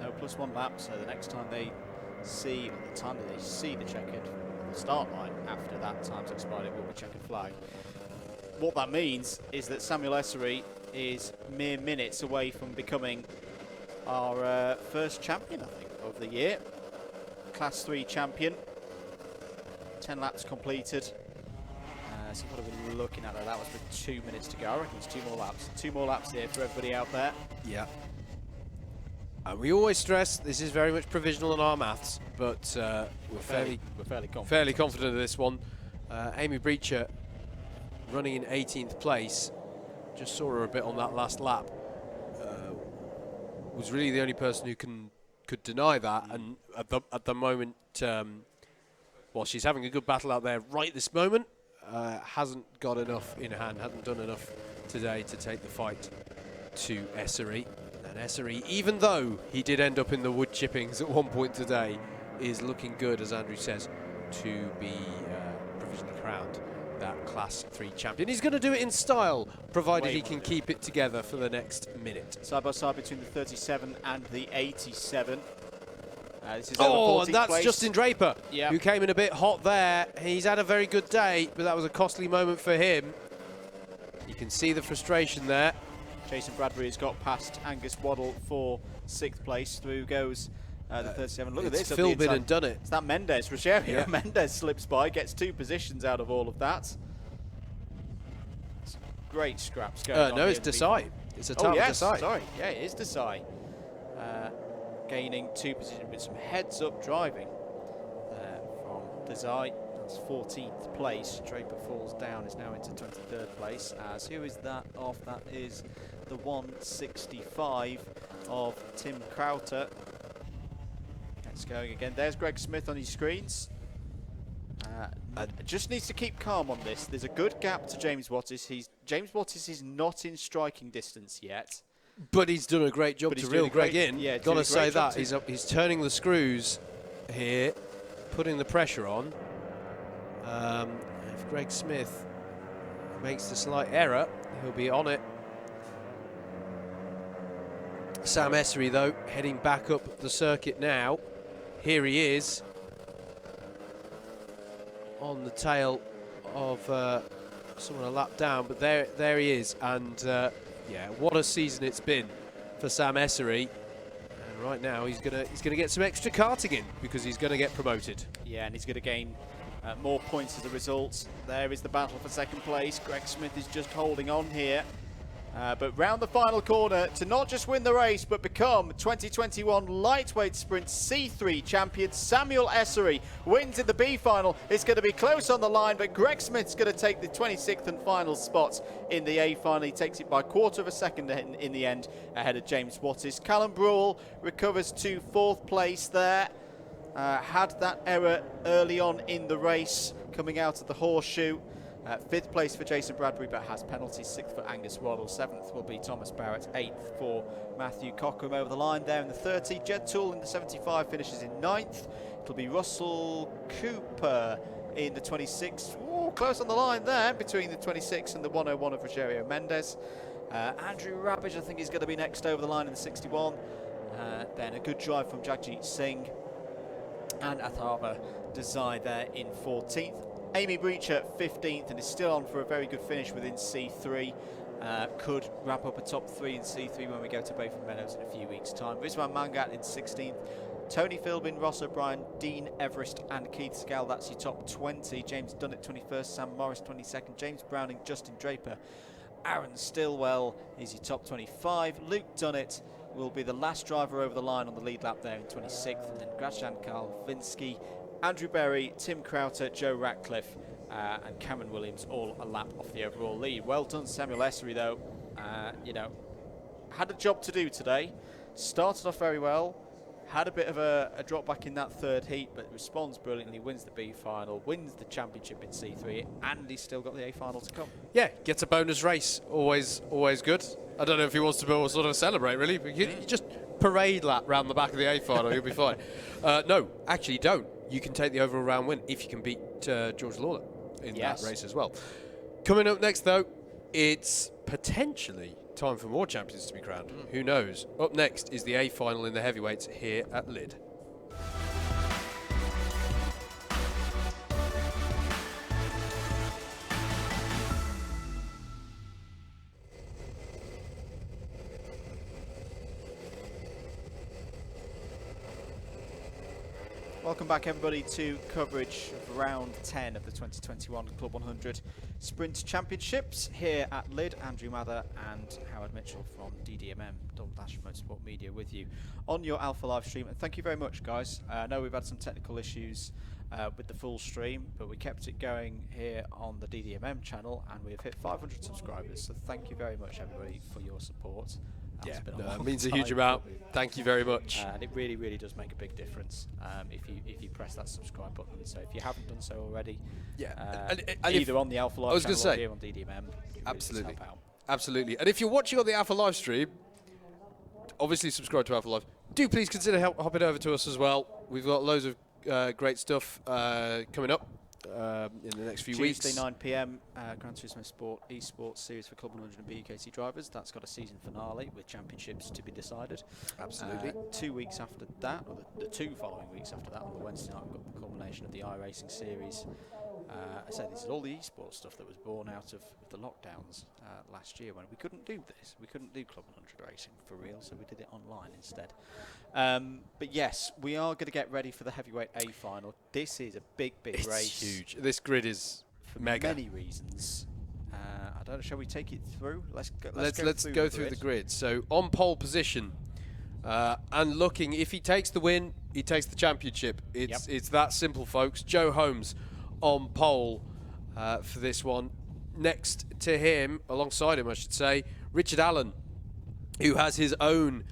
[SPEAKER 2] No +1 lap, so the next time they see, or the time that they see the checkered start line after that time's expired, it will be checkered flag. What that means is that Samuel Essery is mere minutes away from becoming our first champion, I think, of the year. Class 3 champion. 10 laps completed. So what are we looking at there? That was with 2 minutes to go. I reckon it's 2 more laps. 2 more laps here for everybody out there.
[SPEAKER 1] Yeah. And we always stress this is very much provisional in our maths, but we're fairly confident of this one. Amy Breacher running in 18th place. Just saw her a bit on that last lap. Was really the only person who could deny that. And at the moment, while she's having a good battle out there right this moment, hasn't got enough in hand, hasn't done enough today to take the fight to Essery. And Essery, even though he did end up in the wood chippings at one point today, is looking good, as Andrew says, to be provisionally crowned that Class 3 champion. He's going to do it in style, provided he can keep it together for the next minute.
[SPEAKER 2] Side by side between the 37 and the 87. This is
[SPEAKER 1] and that's
[SPEAKER 2] place.
[SPEAKER 1] Justin Draper, who came in a bit hot there. He's had a very good day, but that was a costly moment for him. You can see the frustration there.
[SPEAKER 2] Jason Bradbury has got past Angus Waddle for 6th place. Through goes the 37. Look at this.
[SPEAKER 1] Phil been and done it.
[SPEAKER 2] It's that Mendes. Rogerio Mendes slips by, gets 2 positions out of all of that. It's great scraps going on.
[SPEAKER 1] No, it's Desai. It's a tough Desai.
[SPEAKER 2] Sorry. Yeah, it is Desai. Gaining 2 positions with some heads-up driving from Desai. That's 14th place. Draper falls down, is now into 23rd place. As who is that off? That is the 165 of Tim Crowther. It's going again. There's Greg Smith on his screens. Just needs to keep calm on this. There's a good gap to James Wattis. James Wattis is not in striking distance yet.
[SPEAKER 1] But he's done a great job to reel Greg in.
[SPEAKER 2] Yeah,
[SPEAKER 1] got to say that. He's turning the screws here, putting the pressure on. If Greg Smith makes the slight error, he'll be on it. Sam Essery, though, heading back up the circuit now. here he is on the tail of someone a lap down, but there he is, and yeah, what a season it's been for Sam Essery. And right now he's gonna get some extra karting in because he's gonna get promoted.
[SPEAKER 2] Yeah, and he's going to gain more points as a result. There is the battle for second place. Greg Smith is just holding on here. But round the final corner to not just win the race, but become 2021 Lightweight Sprint C3 champion. Samuel Essery wins in the B final. It's going to be close on the line, but Greg Smith's going to take the 26th and final spot in the A final. He takes it by a quarter of a second in the end, ahead of James Wattis. Callum Brawl recovers to 4th place there. Had that error early on in the race coming out of the horseshoe. 5th place for Jason Bradbury, but has penalties. 6th for Angus Waddle. 7th will be Thomas Barrett. 8th for Matthew Cochrane over the line there in the 30. Jed Toole in the 75 finishes in 9th. It'll be Russell Cooper in the 26. Ooh, close on the line there between the 26 and the 101 of Rogerio Mendes. Andrew Rabbage, I think, is going to be next over the line in the 61. Then a good drive from Jagjit Singh. And Atharva Desai there in 14th. Amy Breacher 15th and is still on for a very good finish within C3. Could wrap up a top 3 in C3 when we go to Bayford Meadows in a few weeks' time. Rizwan Mangat in 16th. Tony Philbin, Ross O'Brien, Dean Everest and Keith Scal, that's your top 20. James Dunnett 21st, Sam Morris 22nd, James Browning, Justin Draper. Aaron Stillwell is your top 25. Luke Dunnett will be the last driver over the line on the lead lap there in 26th. And then Grashan Kalvinsky, Andrew Berry, Tim Crowter, Joe Ratcliffe and Cameron Williams all a lap off the overall lead. Well done Samuel Essery though, you know, had a job to do today. Started off very well, had a bit of a drop back in that 3rd heat, but responds brilliantly, wins the B final, wins the championship in C3, and he's still got the A final to come.
[SPEAKER 1] Yeah, gets a bonus race, always good. I don't know if he wants to sort of celebrate really, but you just parade lap round the back of the A final, you'll be fine. No, actually don't. You can take the overall round win if you can beat George Lawler in that race as well. Coming up next, though, it's potentially time for more champions to be crowned. Who knows? Up next is the A final in the heavyweights here at Lydd.
[SPEAKER 2] Welcome back everybody to coverage of round 10 of the 2021 Club 100 Sprint Championships here at Lydd. Andrew Mather and Howard Mitchell from DDMM, Double Dash Motorsport Media, with you on your Alpha live stream. And thank you very much, guys. I know we've had some technical issues with the full stream, but we kept it going here on the DDMM channel and we've hit 500 subscribers. So thank you very much everybody for your support.
[SPEAKER 1] Yeah, it means a huge amount. Thank you very much.
[SPEAKER 2] And it really, really does make a big difference if you press that subscribe button. So if you haven't done so already,
[SPEAKER 1] and
[SPEAKER 2] either on the Alpha Live channel or here on DDMM,
[SPEAKER 1] absolutely,
[SPEAKER 2] really help out.
[SPEAKER 1] Absolutely. And if you're watching on the Alpha Live stream, obviously subscribe to Alpha Live. Do please consider hopping over to us as well. We've got loads of great stuff coming up in the next few weeks.
[SPEAKER 2] Tuesday 9 PM, Gran Turismo Sport Esports Series for Club 100 and ABkC drivers. That's got a season finale with championships to be decided.
[SPEAKER 1] Absolutely.
[SPEAKER 2] 2 weeks after that, or the 2 following weeks after that, on the Wednesday night, we've got the culmination of the iRacing Series. I said this is all the esports stuff that was born out of the lockdowns last year when we couldn't do this. We couldn't do Club 100 racing for real, so we did it online instead. But yes, we are going to get ready for the heavyweight A final. This is a big
[SPEAKER 1] It's
[SPEAKER 2] race.
[SPEAKER 1] Huge. This grid is
[SPEAKER 2] for
[SPEAKER 1] mega.
[SPEAKER 2] many reasons. I don't know. Shall we take it through? Let's
[SPEAKER 1] go through the grid. So on pole position, and looking, if he takes the win, he takes the championship. It's that simple, folks. Joe Holmes on pole for this one. Next to him, alongside him, I should say, Richard Allen, who has his own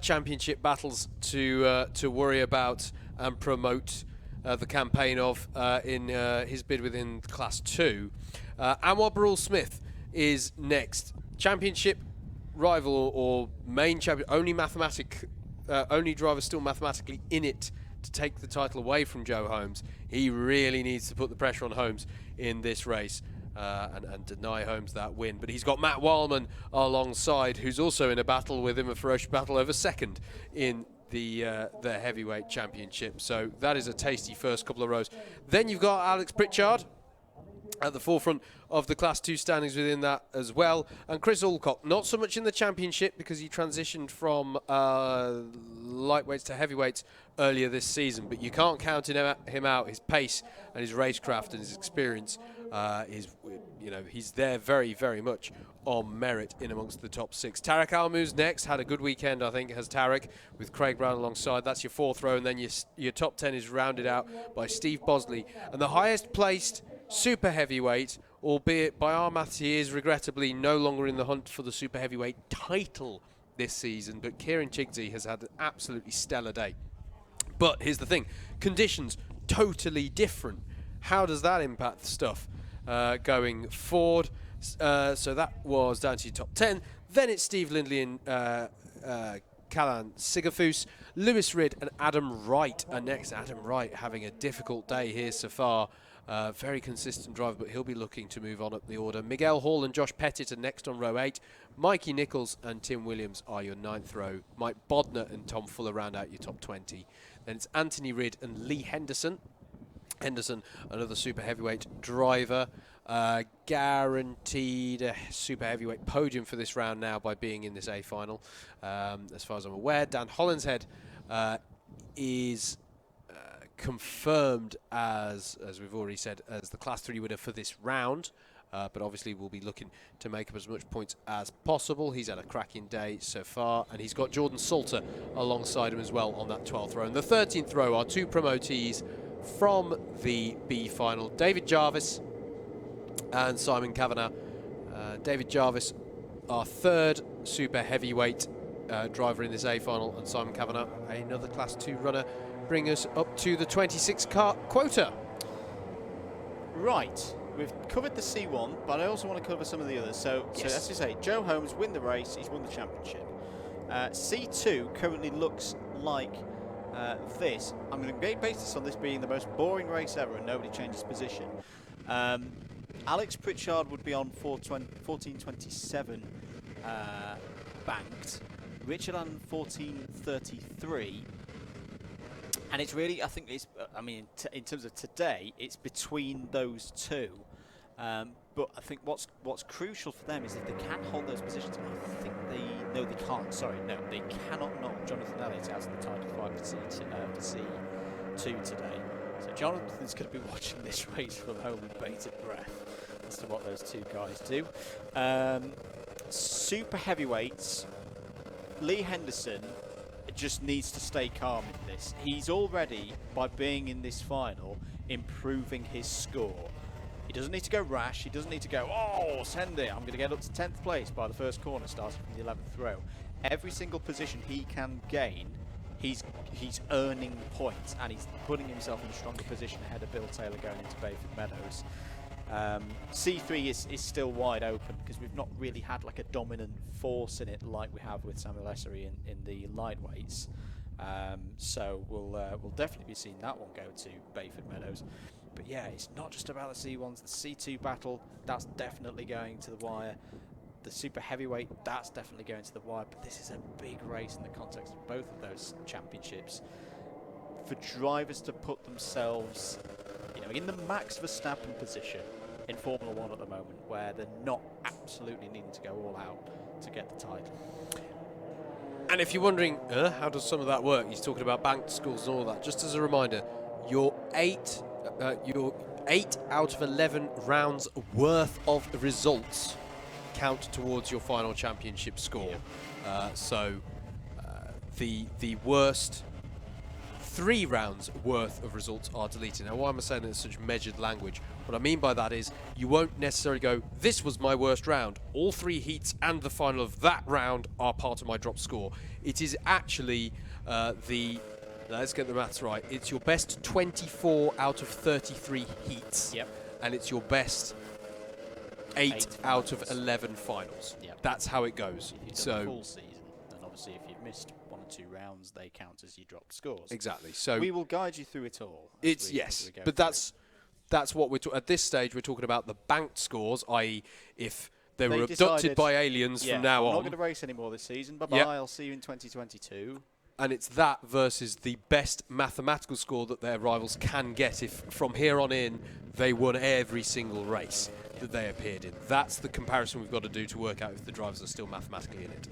[SPEAKER 1] championship battles to worry about and promote the campaign of in his bid within Class 2. Anwar Barul Smith is next. Championship rival or main champion, only driver still mathematically in it to take the title away from Joe Holmes. He really needs to put the pressure on Holmes in this race and deny Holmes that win. But he's got Matt Wildman alongside, who's also in a battle with him, a ferocious battle over second in the heavyweight championship. So that is a tasty first couple of rows. Then you've got Alex Pritchard at the forefront of the Class 2 standings within that as well. And Chris Alcock, not so much in the championship because he transitioned from lightweights to heavyweights earlier this season, but you can't count him out. His pace and his racecraft and his experience, he's there very, very much on merit in amongst the top 6. Tarek Almou's next, had a good weekend, I think, has Tarek, with Craig Brown alongside. That's your 4th row, and then your top 10 is rounded out by Steve Bosley. And the highest placed super heavyweight, albeit by our maths he is regrettably no longer in the hunt for the super heavyweight title this season, but Kieran Chigsey has had an absolutely stellar day. But here's the thing, conditions totally different. How does that impact stuff going forward? So that was down to your top 10. Then it's Steve Lindley and Callan Sigafus. Lewis Ridd and Adam Wright are next. Adam Wright having a difficult day here so far. Very consistent driver, but he'll be looking to move on up the order. Miguel Hall and Josh Pettit are next on row 8. Mikey Nichols and Tim Williams are your 9th row. Mike Bodner and Tom Fuller round out your top 20. Then it's Anthony Ridd and Lee Henderson. Henderson, another super heavyweight driver, guaranteed a super heavyweight podium for this round now by being in this A final, as far as I'm aware. Dan Hollinshead is confirmed as we've already said, as the Class 3 winner for this round, but obviously we'll be looking to make up as much points as possible. He's had a cracking day so far, and he's got Jordan Salter alongside him as well on that 12th row. And the 13th row are 2 promotees from the B final, David Jarvis and Simon Kavanagh. David Jarvis, our 3rd super heavyweight driver in this A final, and Simon Kavanagh, another Class 2 runner, bring us up to the 26 car quota.
[SPEAKER 2] Right, we've covered the C1, but I also want to cover some of the others. So as you say, Joe Holmes win the race, he's won the championship. C2 currently looks like this. I'm going to base this on this being the most boring race ever and nobody changes position. Alex Pritchard would be on 14.27 banked. Richard on 14.33. And it's really, I think it's, in terms of today, it's between those two. But I think what's crucial for them is if they can hold those positions. I think they can't. Sorry, no, they cannot knock Jonathan Elliott out of the title fight for C2 today. So Jonathan's going to be watching this race from home with bated breath as to what those two guys do. Super heavyweights, Lee Henderson just needs to stay calm in this. He's already, by being in this final, improving his score. He doesn't need to go rash. He doesn't need to go, oh, send it. I'm going to get up to 10th place by the first corner, starting from the 11th row. Every single position he can gain, he's earning points, and he's putting himself in a stronger position ahead of Bill Taylor going into Bayford Meadows. C3 is still wide open because we've not really had like a dominant force in it like we have with Samuel Essery in the lightweights. So we'll definitely be seeing that one go to Bayford Meadows. But yeah, it's not just about the C1s. The C2 battle, that's definitely going to the wire. The super heavyweight, that's definitely going to the wire. But this is a big race in the context of both of those championships. For drivers to put themselves, in the Max Verstappen position in Formula 1 at the moment, where they're not absolutely needing to go all out to get the title.
[SPEAKER 1] And if you're wondering, how does some of that work? He's talking about banked scores and all that. Just as a reminder, your 8 out of 11 rounds worth of results count towards your final championship score. So the worst 3 rounds worth of results are deleted. Now, why am I saying that in such measured language? What I mean by that is you won't necessarily go, this was my worst round. All 3 heats and the final of that round are part of my drop score. It is actually let's get the maths right. It's your best 24 out of 33 heats.
[SPEAKER 2] Yep.
[SPEAKER 1] And it's your best 8 out of 11 finals.
[SPEAKER 2] Yep.
[SPEAKER 1] That's how it goes.
[SPEAKER 2] If you've done the full season, and obviously if you've missed 1 or 2 rounds, they count as you dropped scores.
[SPEAKER 1] Exactly. So
[SPEAKER 2] we will guide you through it all.
[SPEAKER 1] Yes, but that's what we're at this stage. We're talking about the banked scores, i.e., if they were abducted by aliens from now on.
[SPEAKER 2] I'm not going to race anymore this season. Bye-bye. I'll see you in 2022.
[SPEAKER 1] And it's that versus the best mathematical score that their rivals can get if from here on in they won every single race that they appeared in. That's the comparison we've got to do to work out if the drivers are still mathematically in it.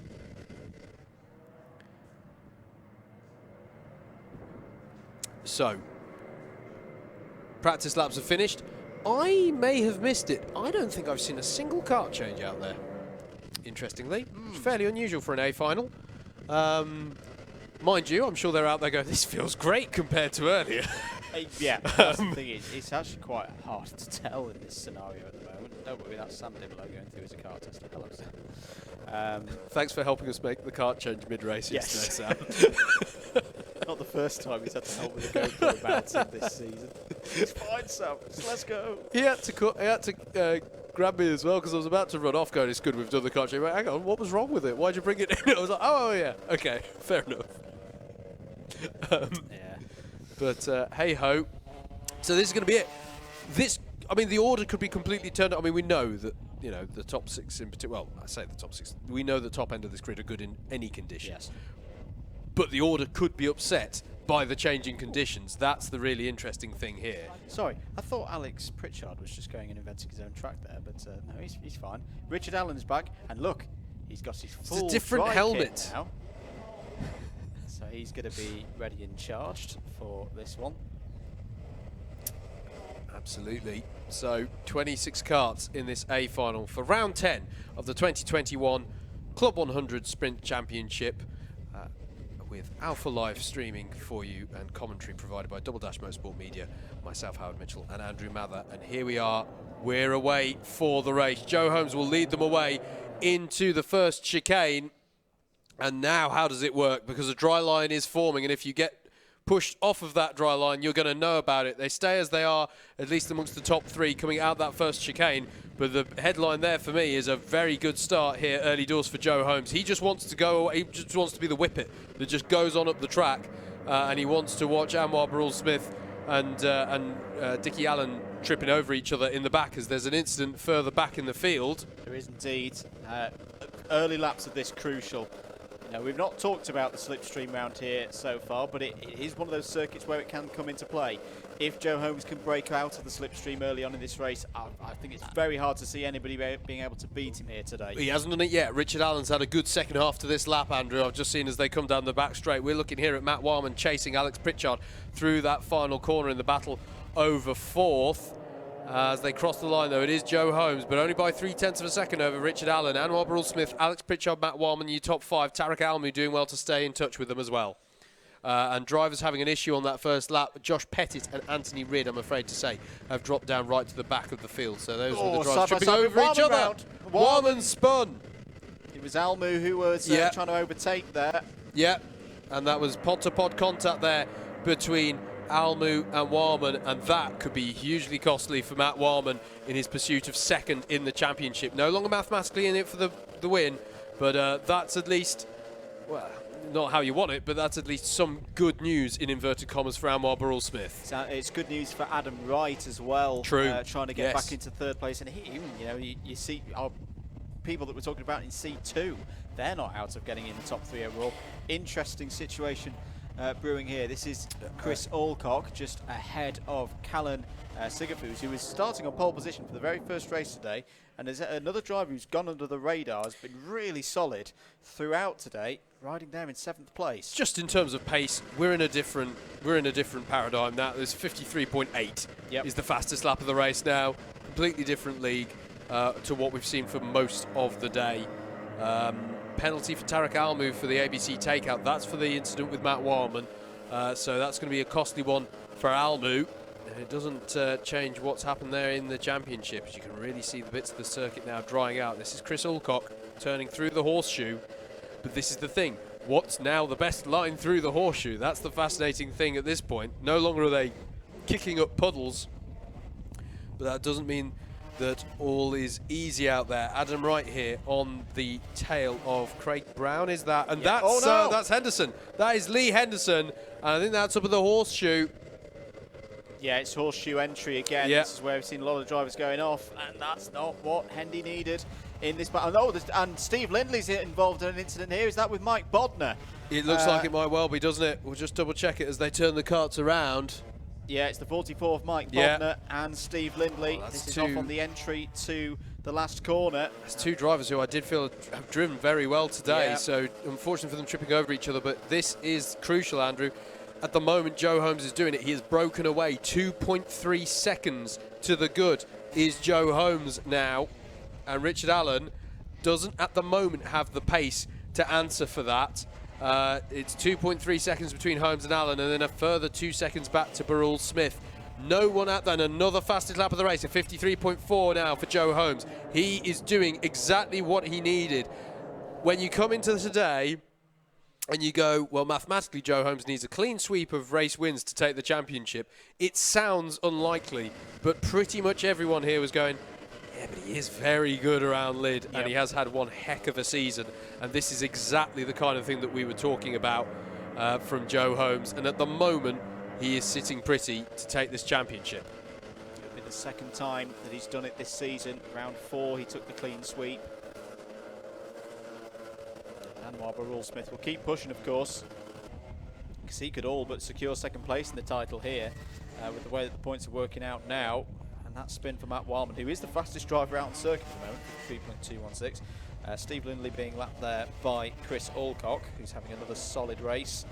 [SPEAKER 1] So, practice laps are finished. I may have missed it. I don't think I've seen a single kart change out there, interestingly. It's fairly unusual for an A final. Mind you, I'm sure they're out there going, this feels great compared to earlier.
[SPEAKER 2] Yeah, that's the thing is, it's actually quite hard to tell in this scenario at the moment. Don't worry, that's Sam Dimolo going through as a car tester. Hello, Sam.
[SPEAKER 1] Thanks for helping us make the kart change mid-race
[SPEAKER 2] Yes.
[SPEAKER 1] yesterday, Sam.
[SPEAKER 2] Not the first time he's had to help with the GoPro mounting this season. It's fine, Sam. Just let's go.
[SPEAKER 1] He had to grab me as well because I was about to run off going, it's good, we've done the kart change. But hang on, what was wrong with it? Why'd you bring it in? I was like, oh, yeah, okay, fair enough.
[SPEAKER 2] Yeah.
[SPEAKER 1] But hey-ho. So this is going to be it. The order could be completely turned up. I mean, we know that, the top 6 in particular, well, I say the top 6, we know the top end of this grid are good in any conditions.
[SPEAKER 2] Yes.
[SPEAKER 1] But the order could be upset by the changing conditions. That's the really interesting thing here.
[SPEAKER 2] Sorry, I thought Alex Pritchard was just going and inventing his own track there, but no, he's fine. Richard Allen's back, and look, he's got his full
[SPEAKER 1] It's a different
[SPEAKER 2] dry
[SPEAKER 1] helmet
[SPEAKER 2] kit now. So he's going to be ready and charged for this one.
[SPEAKER 1] Absolutely. So 26 karts in this A final for round 10 of the 2021 Club 100 Sprint Championship, with Alpha Live streaming for you and commentary provided by Double Dash Motorsport Media, myself, Howard Mitchell, and Andrew Mather. And here we are, we're away for the race. Joe Holmes will lead them away into the first chicane. And now, how does it work? Because a dry line is forming, and if you get pushed off of that dry line, you're going to know about it. They stay as they are, at least amongst the top 3 coming out that first chicane. But the headline there for me is a very good start here, early doors for Joe Holmes. He just wants to go, he just wants to be the whippet that just goes on up the track, and he wants to watch Anwar Barrell-Smith and Dickie Allen tripping over each other in the back as there's an incident further back in the field.
[SPEAKER 2] There is indeed. Early laps of this crucial. We've not talked about the slipstream round here so far, but it is one of those circuits where it can come into play. If Joe Holmes can break out of the slipstream early on in this race, I think it's very hard to see anybody being able to beat him here today.
[SPEAKER 1] He hasn't done it yet. Richard Allen's had a good second half to this lap, Andrew. I've just seen as they come down the back straight. We're looking here at Matt Warman chasing Alex Pritchard through that final corner in the battle over 4th. As they cross the line, though, it is Joe Holmes, but only by 0.3 of a second over Richard Allen. Anwar Barrell-Smith, Alex Pritchard, Matt Warman, you top 5. Tarek Almu doing well to stay in touch with them as well. And drivers having an issue on that first lap. Josh Pettit and Anthony Ridd, I'm afraid to say, have dropped down right to the back of the field. So those were the drivers tripping over each other. Warman spun.
[SPEAKER 2] It was Almu who was trying to overtake there.
[SPEAKER 1] Yeah, and that was pod-to-pod contact there between Almu and Warman, and that could be hugely costly for Matt Warman in his pursuit of second in the championship. No longer mathematically in it for the win, but that's at least, well, not how you want it, but that's at least some good news in inverted commas for Anwar Barrell-Smith.
[SPEAKER 2] It's good news for Adam Wright as well.
[SPEAKER 1] True.
[SPEAKER 2] Trying to get back into 3rd place, and you see our people that we're talking about in C2, they're not out of getting in the top 3 overall. Interesting situation brewing here. This is Chris Alcock just ahead of Callan Sigafus, who was starting on pole position for the very first race today, and there's another driver who's gone under the radar, has been really solid throughout today, riding there in 7th place.
[SPEAKER 1] Just in terms of pace, we're in a different paradigm now. There's 53.8 is the fastest lap of the race now. Completely different league to what we've seen for most of the day. Penalty for Tarek Almu for the ABC takeout. That's for the incident with Matt Warman. So that's going to be a costly one for Almu. And it doesn't change what's happened there in the championship, as you can really see the bits of the circuit now drying out. This is Chris Alcock turning through the horseshoe. But this is the thing. What's now the best line through the horseshoe? That's the fascinating thing at this point. No longer are they kicking up puddles. But that doesn't mean that all is easy out there. Adam Wright here on the tail of Craig Brown, is that? And that's Henderson. That is Lee Henderson. And I think that's up at the horseshoe.
[SPEAKER 2] Yeah, it's horseshoe entry again.
[SPEAKER 1] Yeah.
[SPEAKER 2] This is where we've seen a lot of drivers going off, and that's not what Hendy needed in this battle. Oh, and Steve Lindley's involved in an incident here. Is that with Mike Bodner?
[SPEAKER 1] It looks like it might well be, doesn't it? We'll just double check it as they turn the carts around.
[SPEAKER 2] Yeah, it's the 44th Mike Bodner and Steve Lindley.
[SPEAKER 1] Oh,
[SPEAKER 2] this is off on the entry to the last corner.
[SPEAKER 1] There's two drivers who I did feel have driven very well today,
[SPEAKER 2] Yeah.
[SPEAKER 1] so unfortunate for them tripping over each other, but this is crucial, Andrew. At the moment Joe Holmes is doing it, he has broken away 2.3 seconds to the good is Joe Holmes now, and Richard Allen doesn't at the moment have the pace to answer for that. It's 2.3 seconds between Holmes and Allen, and then a further 2 seconds back to Burrell Smith. No one out there, and another fastest lap of the race, a 53.4 now for Joe Holmes. He is doing exactly what he needed. When you come into today and you go, well, mathematically Joe Holmes needs a clean sweep of race wins to take the championship, it sounds unlikely, but pretty much everyone here was going, yeah, but he is very good around Lydd, and he has had one heck of a season, and this is exactly the kind of thing that we were talking about from Joe Holmes, and at the moment he is sitting pretty to take this championship.
[SPEAKER 2] It'll be the second time that he's done it this season. Round 4 he took the clean sweep. And while Burrell Smith will keep pushing, of course, because he could all but secure second place in the title here with the way that the points are working out now. That spin for Matt Wildman, who is the fastest driver out on circuit at the moment, 3.216. Steve Lindley being lapped there by Chris Alcock, who's having another solid race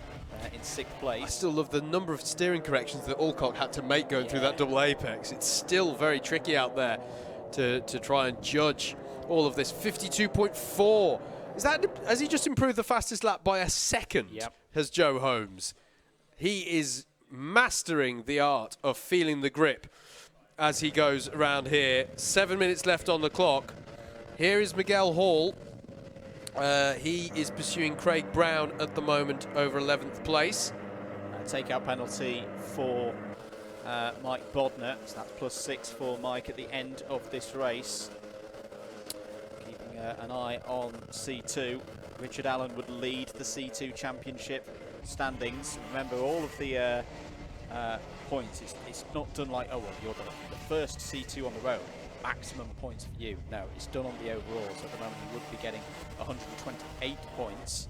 [SPEAKER 2] in 6th place.
[SPEAKER 1] I still love the number of steering corrections that Alcock had to make going through that double apex. It's still very tricky out there to try and judge all of this. 52.4. Has he just improved the fastest lap by a second?
[SPEAKER 2] Yep.
[SPEAKER 1] Has Joe Holmes. He is mastering the art of feeling the grip as he goes around here. 7 minutes left on the clock. Here is Miguel Hall. He is pursuing Craig Brown at the moment over 11th place.
[SPEAKER 2] Takeout penalty for Mike Bodner, so that's +6 for Mike at the end of this race. Keeping an eye on C2. Richard Allen would lead the C2 championship standings. Remember, all of the points, it's not done like, oh well, you're the first C2 on the road, maximum points for you. No, it's done on the overall, so at the moment he would be getting 128 points,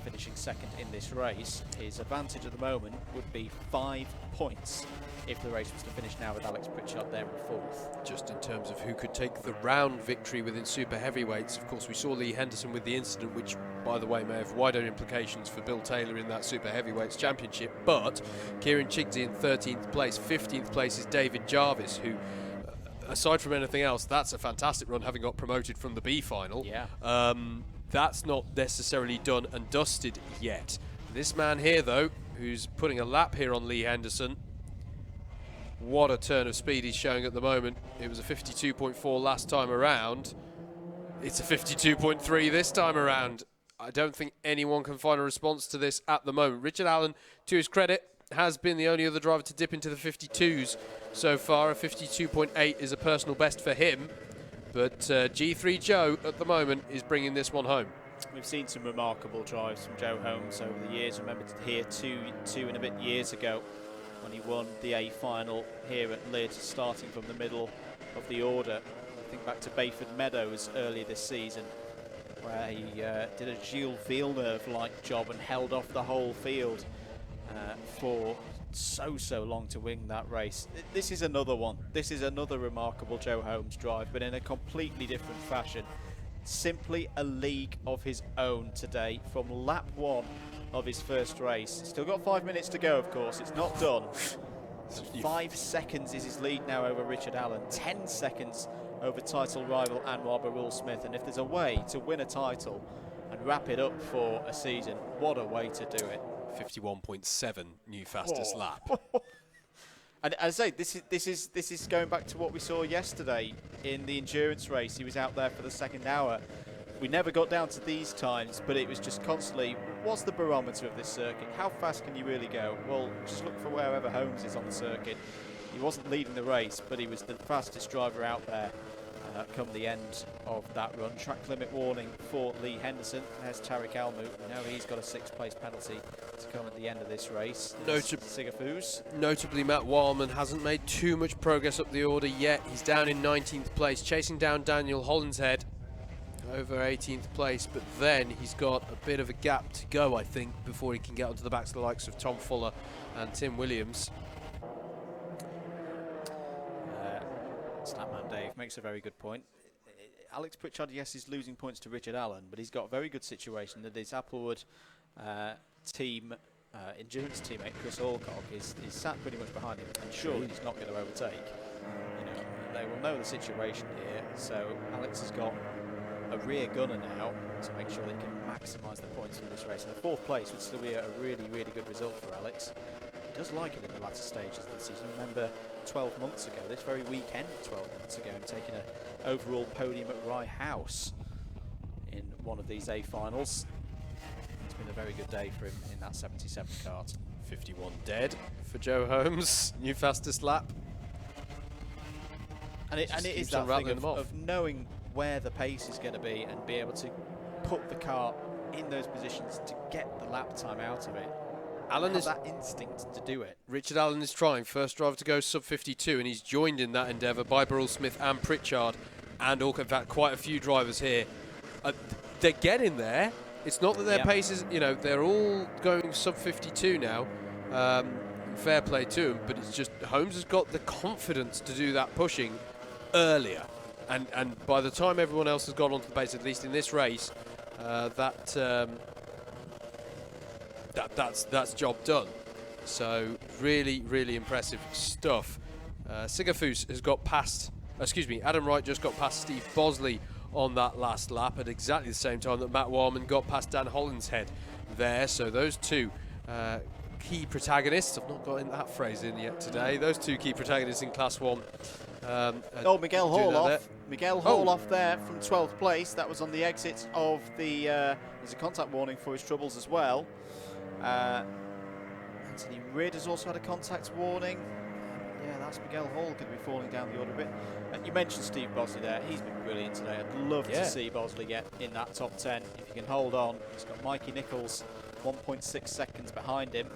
[SPEAKER 2] finishing second in this race. His advantage at the moment would be 5 points if the race was to finish now with Alex Pritchard there in 4th.
[SPEAKER 1] Just in terms of who could take the round victory within super heavyweights, of course we saw Lee Henderson with the incident, which by the way may have wider implications for Bill Taylor in that super heavyweights championship, but Kieran Chigsey in 13th place. 15th place is David Jarvis, who aside from anything else, that's a fantastic run, having got promoted from the B final.
[SPEAKER 2] Yeah.
[SPEAKER 1] That's not necessarily done and dusted yet. This man here though, who's putting a lap here on Lee Henderson, what a turn of speed he's showing at the moment. It was a 52.4 last time around. It's a 52.3 this time around. I don't think anyone can find a response to this at the moment. Richard Allen, to his credit, has been the only other driver to dip into the 52s so far. A 52.8 is a personal best for him. But G3 Joe, at the moment, is bringing this one home.
[SPEAKER 2] We've seen some remarkable drives from Joe Holmes over the years. Remember here two and a bit years ago when he won the A final here at Lydd, starting from the middle of the order. I think back to Bayford Meadows earlier this season, where he did a Gilles Villeneuve-like job and held off the whole field for so long to win that race. This is another one. This is another remarkable Joe Holmes drive, but in a completely different fashion. Simply a league of his own today from lap 1 of his first race. Still got 5 minutes to go, of course. It's not done. 5 seconds is his lead now over Richard Allen. 10 seconds over title rival Anwar Burrell Smith. And if there's a way to win a title and wrap it up for a season, what a way to do it.
[SPEAKER 1] 51.7 new fastest lap.
[SPEAKER 2] And as I say, this is going back to what we saw yesterday in the endurance race. He was out there for the second hour. We never got down to these times, but it was just constantly, what's the barometer of this circuit? How fast can you really go? Well, just look for wherever Holmes is on the circuit. He wasn't leading the race, but he was the fastest driver out there come the end of that run. Track limit warning for Lee Henderson. There's Tariq Almu. Now he's got a 6th place penalty to come at the end of this race.
[SPEAKER 1] Notably, Matt Wildman hasn't made too much progress up the order yet. He's down in 19th place, chasing down Daniel Hollinshead over 18th place, but then he's got a bit of a gap to go, I think, before he can get onto the backs of the likes of Tom Fuller and Tim Williams.
[SPEAKER 2] Statman Dave makes a very good point. Alex Pritchard, yes, is losing points to Richard Allen, but he's got a very good situation that his Applewood team, endurance teammate Chris Alcock is sat pretty much behind him, and surely he's not going to overtake. You know, they will know the situation here, so Alex has got a rear gunner now to make sure they can maximise the points from this race. And the 4th place would still be a really, really good result for Alex. He does like it in the latter stages of the season. Remember 12 months ago, this very weekend 12 months ago, him taking an overall podium at Rye House in one of these A finals. It's been a very good day for him in that 77 kart.
[SPEAKER 1] 51 dead for Joe Holmes, new fastest lap.
[SPEAKER 2] And it is that thing of knowing where the pace is going to be and be able to put the car in those positions to get the lap time out of it. Allen has that instinct to do it.
[SPEAKER 1] Richard Allen is trying, first driver to go sub 52, and he's joined in that endeavour by Burrell Smith and Pritchard, and in fact quite a few drivers here. They're getting there. It's not that their pace is, you know, they're all going sub 52 now. Fair play to them, but it's just Holmes has got the confidence to do that pushing earlier. And by the time everyone else has gone onto the base, at least in this race, that's job done. So really, really impressive stuff. Sigafus has got past, Adam Wright just got past Steve Bosley on that last lap at exactly the same time that Matt Warman got past Dan Hollinshead there. So those two key protagonists, I've not got that phrase in yet today, those two key protagonists in Class 1.
[SPEAKER 2] Miguel Hall off. Miguel Hall off there from 12th place. That was on the exit of the... there's a contact warning for his troubles as well. Anthony Ridd has also had a contact warning. Yeah, that's Miguel Hall going to be falling down the order a bit. And you mentioned Steve Bosley there. He's been brilliant today. I'd love to see Bosley get in that top 10. If he can hold on. He's got Mikey Nichols 1.6 seconds behind him.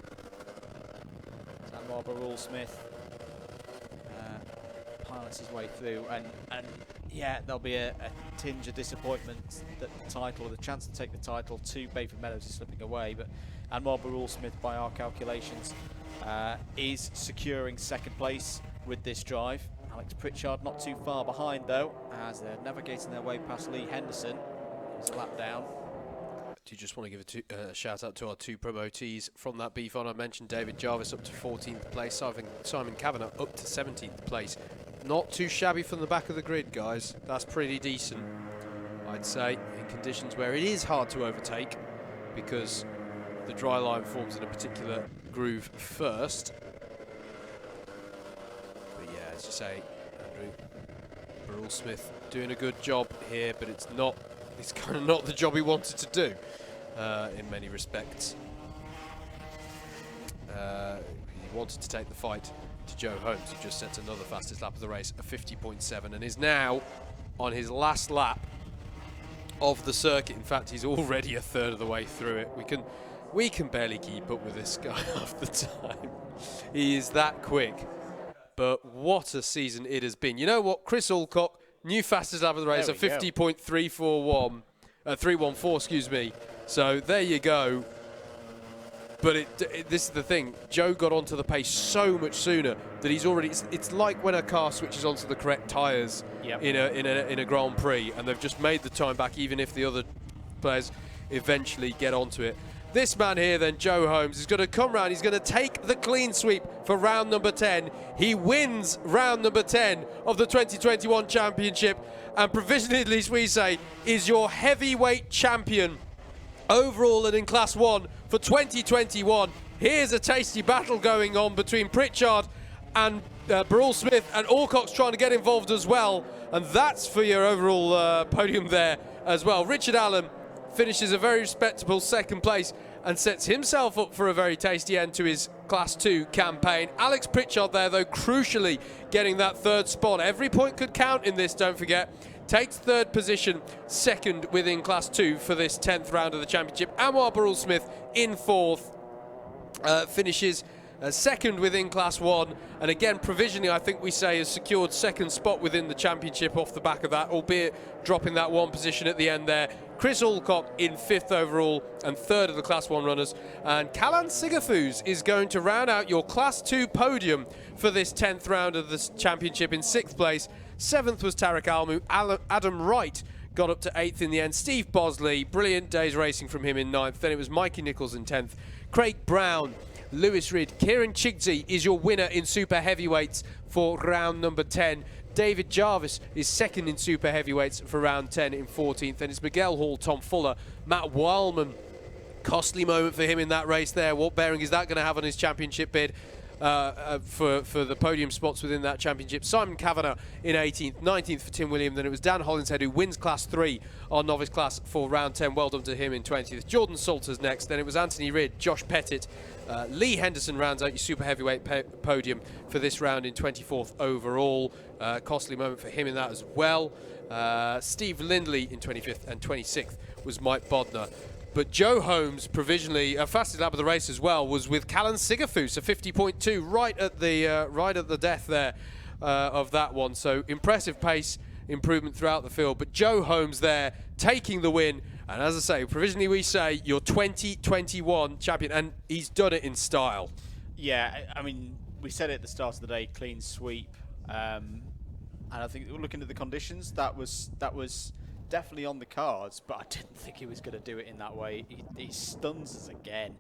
[SPEAKER 2] Sam Burrell Smith pilots his way through, and yeah, there'll be a tinge of disappointment that the title, or the chance to take the title to Bayford Meadows, is slipping away. But Anwar Burrell Smith, by our calculations, is securing 2nd place with this drive. Alex Pritchard not too far behind though, as they're navigating their way past Lee Henderson. He's a lap down.
[SPEAKER 1] Do you just want to give a shout out to our 2 promotees from that B-Fon? I mentioned David Jarvis up to 14th place, Simon Kavanagh up to 17th place. Not too shabby from the back of the grid, guys. That's pretty decent, I'd say, in conditions where it is hard to overtake because the dry line forms in a particular groove first. But yeah, as you say, Andrew, Burrell Smith doing a good job here, but it's kind of not the job he wanted to do in many respects. He wanted to take the fight to Joe Holmes, who just sets another fastest lap of the race, a 50.7, and is now on his last lap of the circuit. In fact, he's already a third of the way through it. We can barely keep up with this guy half the time. He is that quick. But what a season it has been. You know what? Chris Alcock, new fastest lap of the race, a 50.314, 314, excuse me. So there you go. But this is the thing. Joe got onto the pace so much sooner that he's already. It's like when a car switches onto the correct tyres in a Grand Prix, and they've just made the time back, even if the other players eventually get onto it. This man here, then, Joe Holmes, is going to come round. He's going to take the clean sweep for round number 10. He wins round number 10 of the 2021 championship, and provisionally, at least we say, is your heavyweight champion overall and in Class 1 for 2021. Here's a tasty battle going on between Pritchard and Burrell Smith, and Alcock's trying to get involved as well, and that's for your overall podium there as well. Richard Allen finishes a very respectable 2nd place and sets himself up for a very tasty end to his Class 2 campaign. Alex Pritchard there, though, crucially getting that 3rd spot. Every point could count in this, don't forget. takes third position, second within Class 2 for this 10th round of the championship. Anwar Burrell-Smith in fourth, finishes second within Class 1, and again, provisionally, I think we say has secured second spot within the championship off the back of that, albeit dropping that one position at the end there. Chris Alcock in fifth overall and third of the Class 1 runners. And Callan Sigafus is going to round out your Class 2 podium for this 10th round of the championship in sixth place. Seventh was Tarek Almu. Adam Wright got up to eighth in the end. Steve Bosley, brilliant day's racing from him in ninth. Then it was Mikey Nichols in 10th. Craig Brown, Lewis Ridd, Kieran Chiggsy is your winner in super heavyweights for round number 10. David Jarvis is second in super heavyweights for round 10 in 14th. And it's Miguel Hall, Tom Fuller, Matt Wildman. Costly moment for him in that race there. What bearing is that going to have on his championship bid for the podium spots within that championship? Simon Kavanagh in 18th, 19th for Tim William. Then it was Dan Hollinshead who wins Class 3 on novice class for round 10. Well done to him in 20th. Jordan Salters next. Then it was Anthony Ridd, Josh Pettit. Lee Henderson rounds out your super heavyweight podium for this round in 24th overall. Costly moment for him in that as well. Steve Lindley in 25th, and 26th was Mike Bodner. But Joe Holmes, provisionally, fastest lap of the race as well, was with Callan Sigafus, a 50.2, right at the death there of that one. So impressive pace improvement throughout the field. But Joe Holmes there taking the win. And as I say, provisionally we say your 2021 champion, and he's done it in style.
[SPEAKER 2] Yeah, I mean, we said it at the start of the day, clean sweep. And I think looking at the conditions, that was definitely on the cards, but I didn't think he was going to do it in that way. He stuns us again,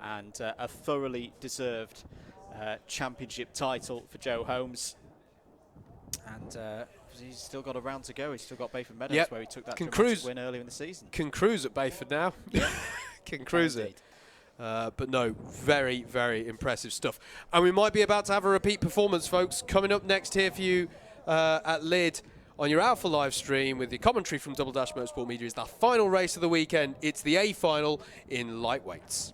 [SPEAKER 2] and a thoroughly deserved championship title for Joe Holmes. And he's still got a round to go. He's still got Bayford Meadows, where he took that dramatic win earlier in the season.
[SPEAKER 1] Can cruise at Bayford now.
[SPEAKER 2] Yeah.
[SPEAKER 1] Can cruise it. But no, very, very impressive stuff. And we might be about to have a repeat performance, folks. Coming up next here for you at Lydd on your Alpha live stream with the commentary from Double Dash Motorsport Media is the final race of the weekend. It's the A final in lightweights.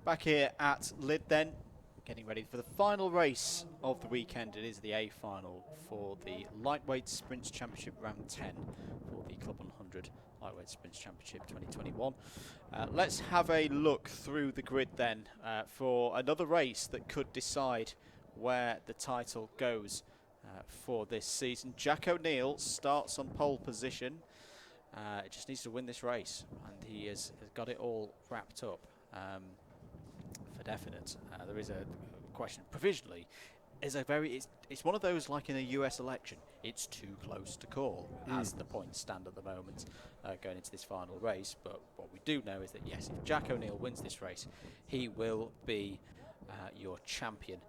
[SPEAKER 2] Back here at Lydd then, getting ready for the final race of the weekend. It is the A final for the Lightweight Sprints Championship Round 10 for the Club 100 Lightweight Sprints Championship 2021. Let's have a look through the grid then for another race that could decide where the title goes for this season. Jack O'Neill starts on pole position. It just needs to win this race, and he has got it all wrapped up. For definite, there is a question provisionally. It's one of those like in a US election. It's too close to call as the points stand at the moment going into this final race. But what we do know is that yes, if Jack O'Neill wins this race, he will be your champion,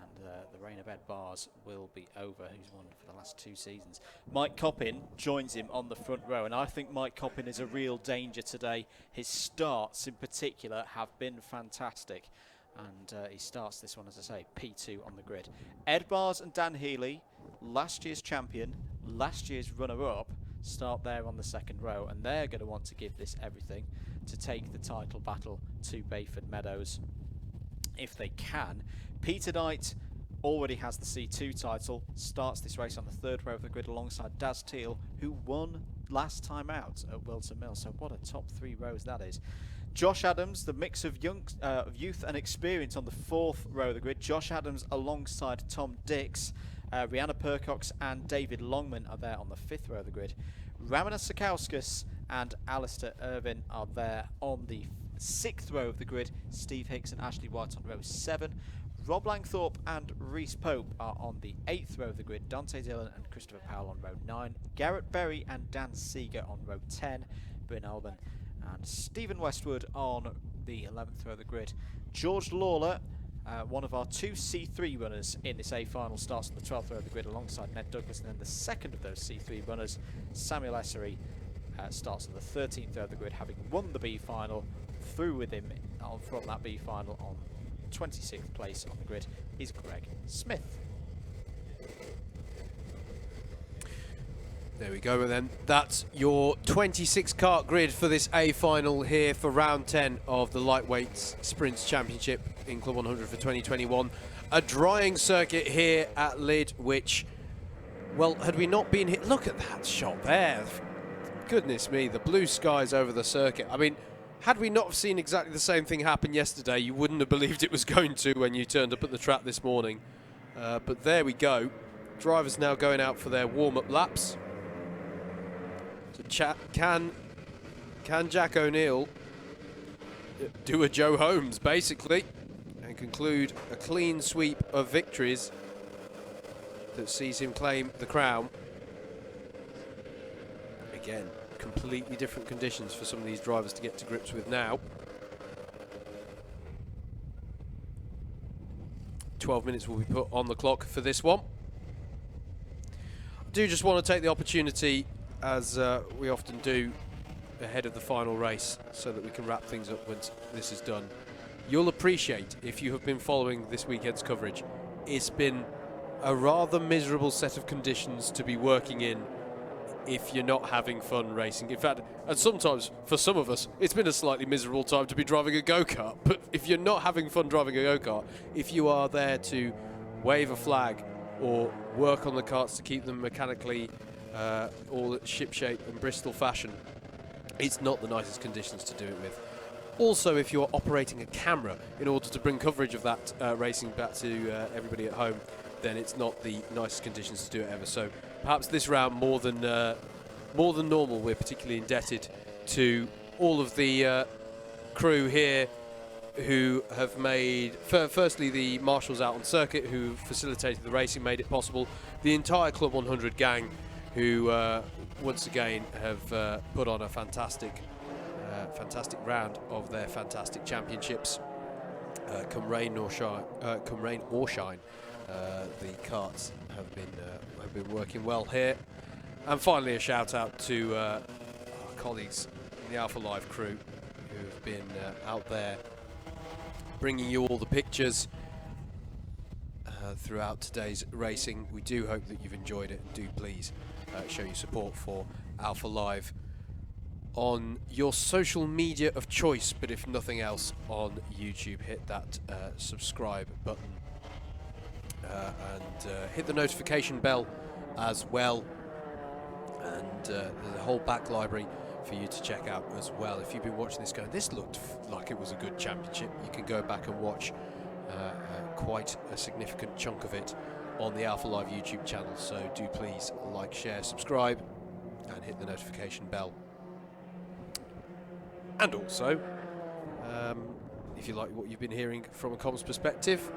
[SPEAKER 2] and the reign of Ed Bars will be over, who's won for the last 2 seasons. Mike Coppin joins him on the front row, and I think Mike Coppin is a real danger today. His starts in particular have been fantastic, and he starts this one, as I say, P2 on the grid. Ed Bars and Dan Healy, last year's champion, last year's runner-up, start there on the second row, and they're going to want to give this everything to take the title battle to Bayford Meadows if they can. Peter Knight already has the C2 title, starts this race on the third row of the grid alongside Daz Teal, who won last time out at Wilton Mill. So what a top 3 rows that is. Josh Adams, the mix of youth and experience on the fourth row of the grid. Josh Adams alongside Tom Dix. Rihanna Percox and David Longman are there on the fifth row of the grid. Ramana Sakauskas and Alistair Irvin are there on the sixth row of the grid. Steve Hicks and Ashley White on row 7. Rob Langthorpe and Reese Pope are on the 8th row of the grid. Dante Dillon and Christopher Powell on row 9. Garrett Berry and Dan Seeger on row 10. Bryn Alban and Stephen Westwood on the 11th row of the grid. George Lawler, one of our 2 C3 runners in this A final, starts on the 12th row of the grid alongside Ned Douglas, and then the second of those C3 runners, Samuel Essery,
[SPEAKER 4] starts on the 13th of the grid, having won the B final. Through with him from that B final on 26th place on the grid is Greg Smith.
[SPEAKER 1] There we go, then. That's your 26 kart grid for this A final here for round 10 of the Lightweight Sprints Championship in Club 100 for 2021. A drying circuit here at Lydd, which, well, had we not been hit, look at that shot there. Goodness me, the blue skies over the circuit. I mean, had we not seen exactly the same thing happen yesterday, you wouldn't have believed it was going to when you turned up at the track this morning. But there we go. Drivers now going out for their warm-up laps. So can Jack O'Neill do a Joe Holmes, basically, and conclude a clean sweep of victories that sees him claim the crown? Again, completely different conditions for some of these drivers to get to grips with now. 12 minutes will be put on the clock for this one. I do just want to take the opportunity, as we often do ahead of the final race, so that we can wrap things up once this is done. You'll appreciate, if you have been following this weekend's coverage, it's been a rather miserable set of conditions to be working in if you're not having fun racing. In fact, and sometimes for some of us, it's been a slightly miserable time to be driving a go-kart. But if you're not having fun driving a go-kart, if you are there to wave a flag or work on the karts to keep them mechanically all shipshape and Bristol fashion, it's not the nicest conditions to do it with. Also, if you're operating a camera in order to bring coverage of that racing back to everybody at home, then it's not the nicest conditions to do it ever. So perhaps this round, more than normal, we're particularly indebted to all of the crew here who have made, firstly, the marshals out on circuit who facilitated the racing, made it possible. The entire Club 100 gang who once again have put on a fantastic round of their fantastic championships. Come rain or shine, the karts have been working well here. And finally, a shout out to our colleagues in the Alpha Live crew who have been out there bringing you all the pictures throughout today's racing. We do hope that you've enjoyed it, and do please show your support for Alpha Live on your social media of choice, but if nothing else, on YouTube. Hit that subscribe button and hit the notification bell as well, and there's a whole back library for you to check out as well. If you've been watching this going, this looked like it was a good championship, you can go back and watch quite a significant chunk of it on the Alpha Live YouTube channel. So do please like, share, subscribe, and hit the notification bell. And also, if you like what you've been hearing from a comms perspective,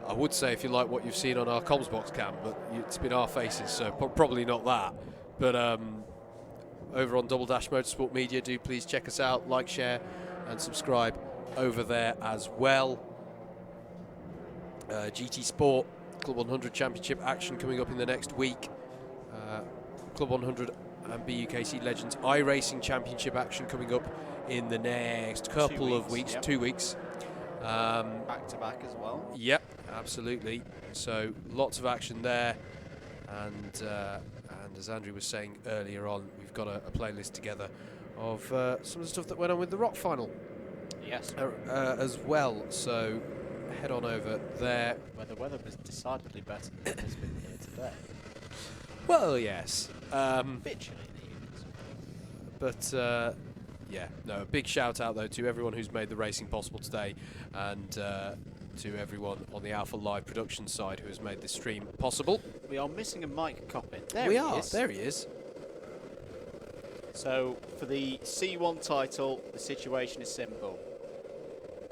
[SPEAKER 1] I would say if you like what you've seen on our comms box cam, but it's been our faces, so probably not that. But over on Double Dash Motorsport Media, do please check us out, like, share, and subscribe over there as well. GT Sport, Club 100 Championship action coming up in the next week. Club 100 and ABkC Legends iRacing Championship action coming up in the next couple of weeks, yep. 2 weeks.
[SPEAKER 2] Back to back as well.
[SPEAKER 1] Yep, absolutely. So lots of action there, and as Andrew was saying earlier on, we've got a playlist together of some of the stuff that went on with the Rock final.
[SPEAKER 4] Yes.
[SPEAKER 1] As well. So head on over there.
[SPEAKER 4] Where the weather was decidedly better than it has been here today.
[SPEAKER 1] Well, yes.
[SPEAKER 4] Bit chilly in the evenings.
[SPEAKER 1] But yeah, no, a big shout out though to everyone who's made the racing possible today, and to everyone on the Alpha Live production side who has made this stream possible.
[SPEAKER 4] We are missing a Mike Coppin. There
[SPEAKER 1] we
[SPEAKER 4] he
[SPEAKER 1] are.
[SPEAKER 4] is.
[SPEAKER 1] There he is.
[SPEAKER 4] So for the C1 title, the situation is simple.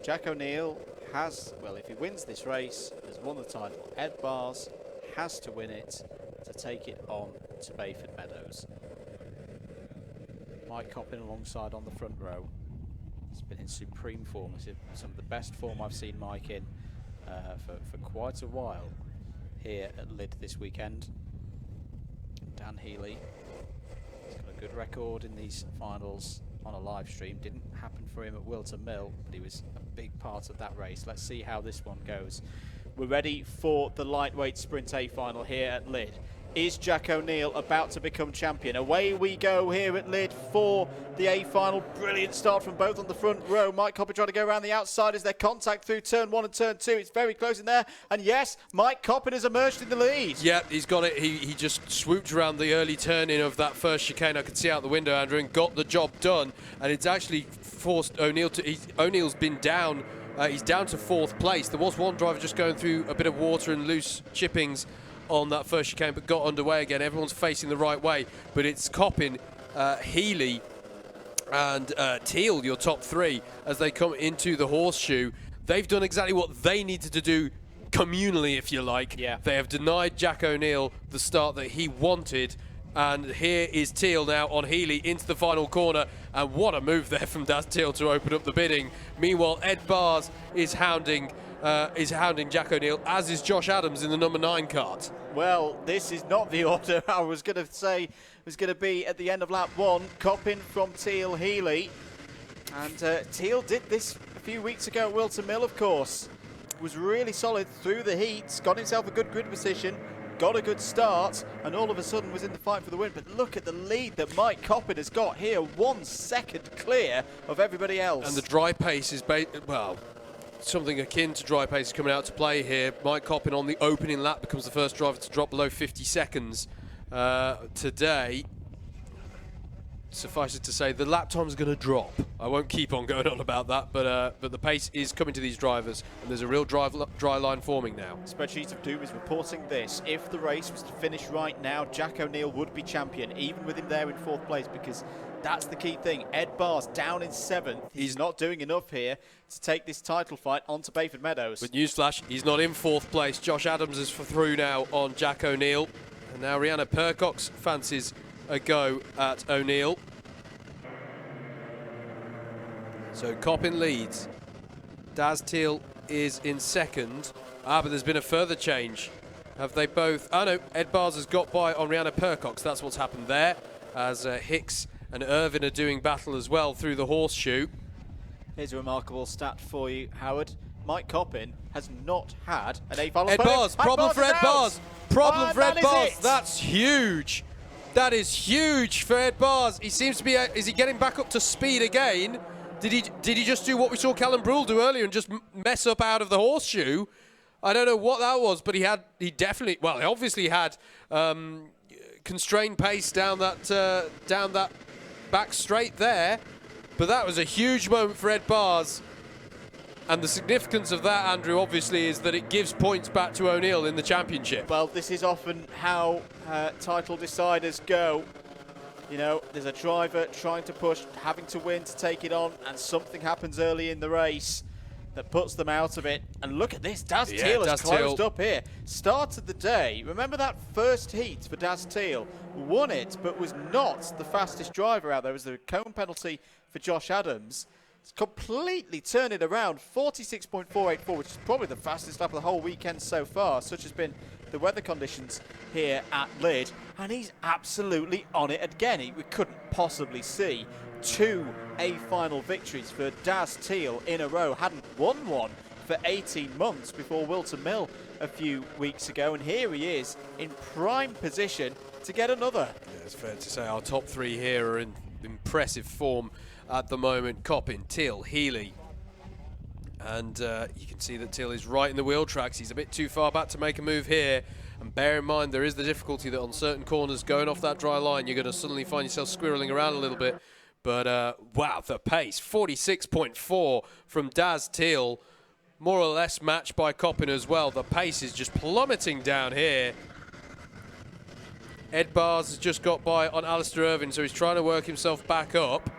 [SPEAKER 4] Jack O'Neill has, well, if he wins this race, has won the title. Ed Bars has to win it to take it on to Bayford Meadows. Mike Coppin alongside on the front row. He's been in supreme form. It's some of the best form I've seen Mike in for quite a while here at Lydd this weekend. Dan Healy. He's got a Good record in these finals on a live stream. Didn't happen for him at Wilton Mill, but he was a big part of that race. Let's see how this one goes. We're ready for the lightweight sprint A final here at Lydd. Is Jack O'Neill about to become champion? Away we go here at Lydd for the A final. Brilliant start from both on the front row. Mike Coppin trying to go around the outside as their contact through turn 1 and turn 2. It's very close in there. And yes, Mike Coppin has emerged in the lead.
[SPEAKER 1] Yeah, he's got it. He just swooped around the early turn-in of that first chicane. I could see out the window, Andrew, and got the job done. And it's actually forced O'Neill to... O'Neill's been down. He's down to 4th place. There was one driver just going through a bit of water and loose chippings on that first chicane, but got underway again. Everyone's facing the right way, but it's Coppin, Healy, and Teal, your top 3, as they come into the horseshoe. They've done exactly what they needed to do communally, if you like.
[SPEAKER 4] Yeah.
[SPEAKER 1] They have denied Jack O'Neill the start that he wanted, and here is Teal now on Healy into the final corner, and what a move there from Daz Teal to open up the bidding. Meanwhile, Ed Bars is hounding Jack O'Neill, as is Josh Adams in the number 9 kart.
[SPEAKER 4] Well, this is not the order I was going to say was going to be at the end of lap 1. Coppin from Teal, Healy. And Teal did this a few weeks ago at Wilton Mill, of course. Was really solid through the heats, got himself a good grid position, got a good start, and all of a sudden was in the fight for the win. But look at the lead that Mike Coppin has got here, 1 second clear of everybody else.
[SPEAKER 1] And the dry pace is, something akin to dry pace is coming out to play here. Mike Coppin on the opening lap becomes the first driver to drop below 50 seconds today. Suffice it to say, the lap time is going to drop. I won't keep on going on about that, but the pace is coming to these drivers, and there's a real dry line forming now.
[SPEAKER 4] Spreadsheet of Doom is reporting this. If the race was to finish right now, Jack O'Neill would be champion, even with him there in 4th place, because that's the key thing. Ed Bars down in 7th. He's not doing enough here to take this title fight onto Bayford Meadows.
[SPEAKER 1] But newsflash, he's not in 4th place. Josh Adams is through now on Jack O'Neill. And now Rihanna Percox fancies a go at O'Neill. So Coppin leads. Daz Teal is in 2nd. But there's been a further change. Have they both... Oh no, Ed Bars has got by on Rihanna Percox. That's what's happened there, as Hicks and Irvin are doing battle as well through the horseshoe.
[SPEAKER 4] Here's a remarkable stat for you, Howard. Mike Coppin has not had an A final.
[SPEAKER 1] Ed Bars, problem for Ed Bars. Problem for Ed Bars. That's huge. That is huge for Ed Bars. He seems to be... is he getting back up to speed again? Did he just do what we saw Callum Brule do earlier and just mess up out of the horseshoe? I don't know what that was, but he obviously had constrained pace down that back straight there. But that was a huge moment for Ed Bars. And the significance of that, Andrew, obviously, is that it gives points back to O'Neill in the championship.
[SPEAKER 4] Well, this is often how title deciders go. You know, there's a driver trying to push, having to win to take it on, and something happens early in the race that puts them out of it. And look at this, Daz Teal has closed up here. Started the day, remember that first heat for Daz Teal? Won it, but was not the fastest driver out there. It was the cone penalty for Josh Adams. It's completely turned it around, 46.484, which is probably the fastest lap of the whole weekend so far. Such has been the weather conditions here at Lydd, and he's absolutely on it again. We couldn't possibly see 2 A-final victories for Daz Teal in a row. Hadn't won one for 18 months before Wilton Mill a few weeks ago, and here he is in prime position to get another.
[SPEAKER 1] Yeah, it's fair to say our top 3 here are in impressive form at the moment. Coppin, Teal, Healy. And you can see that Teal is right in the wheel tracks. He's a bit too far back to make a move here. And bear in mind, there is the difficulty that on certain corners, going off that dry line, you're going to suddenly find yourself squirreling around a little bit. But, wow, the pace, 46.4 from Daz Teal. More or less matched by Coppin as well. The pace is just plummeting down here. Ed Bars has just got by on Alistair Irvin, so he's trying to work himself back up.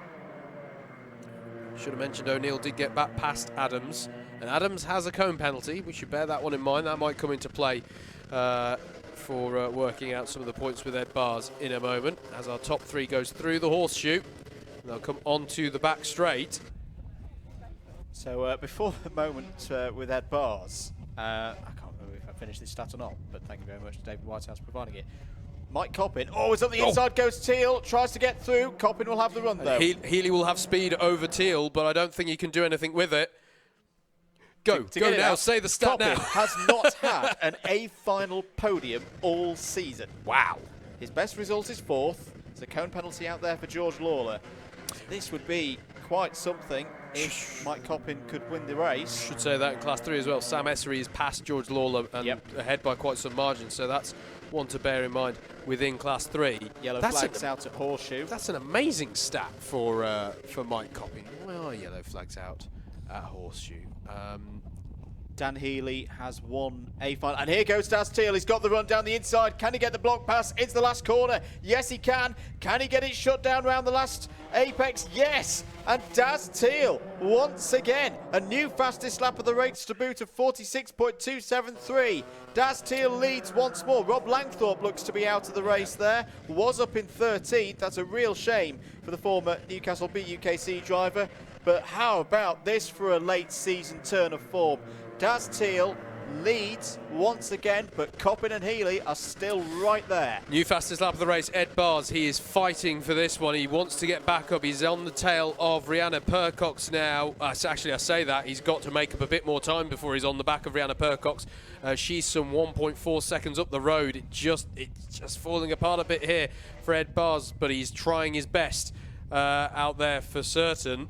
[SPEAKER 1] Should have mentioned O'Neill did get back past Adams. And Adams has a cone penalty. We should bear that one in mind. That might come into play for working out some of the points with Ed Bars in a moment. As our top 3 goes through the horseshoe. And they'll come onto the back straight.
[SPEAKER 4] So before the moment with Ed Bars, I can't remember if I finished this stat or not, but thank you very much to David Whitehouse providing it. Mike Coppin. Oh, it's up the inside, goes Teal. Tries to get through. Coppin will have the run, though.
[SPEAKER 1] Healy will have speed over Teal, but I don't think he can do anything with it. Go now, say the stat
[SPEAKER 4] Coppin
[SPEAKER 1] now.
[SPEAKER 4] has not had an A final podium all season.
[SPEAKER 1] Wow.
[SPEAKER 4] His best result is 4th. There's a cone penalty out there for George Lawler. This would be quite something if Mike Coppin could win the race.
[SPEAKER 1] Should say that in Class 3 as well. Sam Essery is past George Lawler and ahead by quite some margin, so that's one to bear in mind within Class 3.
[SPEAKER 4] Yellow flags out at Horseshoe.
[SPEAKER 1] That's an amazing stat for Mike Coppin. Why are yellow flags out at Horseshoe?
[SPEAKER 4] Dan Healy has won a final. And here goes Daz Teal. He's got the run down the inside. Can he get the block pass into the last corner? Yes, he can. Can he get it shut down around the last apex? Yes. And Daz Teal, once again, a new fastest lap of the race to boot of 46.273. Daz Teal leads once more. Rob Langthorpe looks to be out of the race there. Was up in 13th. That's a real shame for the former Newcastle ABkC driver. But how about this for a late season turn of form? Daz Teal leads once again, but Coppin and Healy are still right there.
[SPEAKER 1] New fastest lap of the race, Ed Bars. He is fighting for this one. He wants to get back up. He's on the tail of Rhianna Percox now. Actually, I say that. He's got to make up a bit more time before he's on the back of Rhianna Percox. She's some 1.4 seconds up the road. It's just falling apart a bit here for Ed Bars, but he's trying his best out there for certain.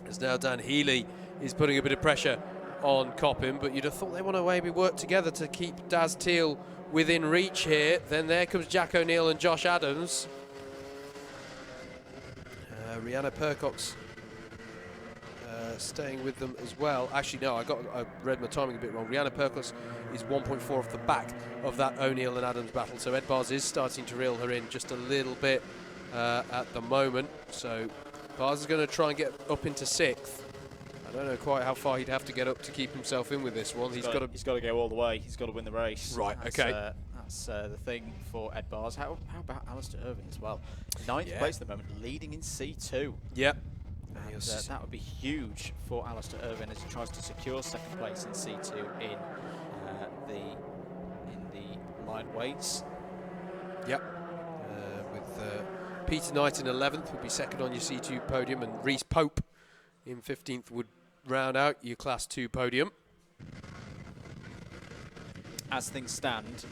[SPEAKER 1] As now Dan Healy is putting a bit of pressure on Coppin, but you'd have thought they want to maybe work together to keep Daz Teal within reach here. Then there comes Jack O'Neill and Josh Adams. Rhianna Percox staying with them as well. Actually, no, I read my timing a bit wrong. Rhianna Percox is 1.4 off the back of that O'Neill and Adams battle, so Ed Bars is starting to reel her in just a little bit at the moment. So Bars is going to try and get up into 6th. I don't know quite how far he'd have to get up to keep himself in with this one. He's got
[SPEAKER 4] to go all the way. He's got to win the race.
[SPEAKER 1] Right, okay.
[SPEAKER 4] That's the thing for Ed Bars. How about Alistair Irvine as well? 9th place at the moment, leading in C2.
[SPEAKER 1] Yep.
[SPEAKER 4] And, that would be huge for Alistair Irvine as he tries to secure 2nd place in C2 in the light weights.
[SPEAKER 1] Yep. With Peter Knight in 11th would be 2nd on your C2 podium, and Reese Pope in 15th would round out your Class 2 podium.
[SPEAKER 4] As things stand,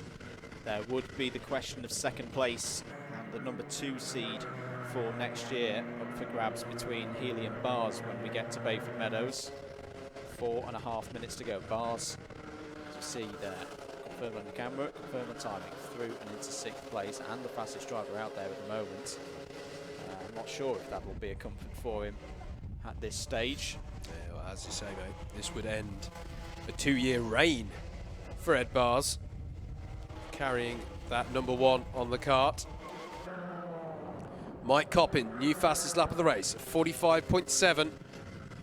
[SPEAKER 4] there would be the question of 2nd place and the number 2 seed for next year up for grabs between Healy and Bars when we get to Bayford Meadows. 4.5 minutes to go. Bars, as you see there, confirmed on the camera, confirmed the timing, through and into 6th place, and the fastest driver out there at the moment. I'm not sure if that will be a comfort for him at this stage.
[SPEAKER 1] Yeah, well, as you say, mate, this would end a 2-year reign for Ed Bars, carrying that number 1 on the kart. Mike Coppin, new fastest lap of the race, 45.7.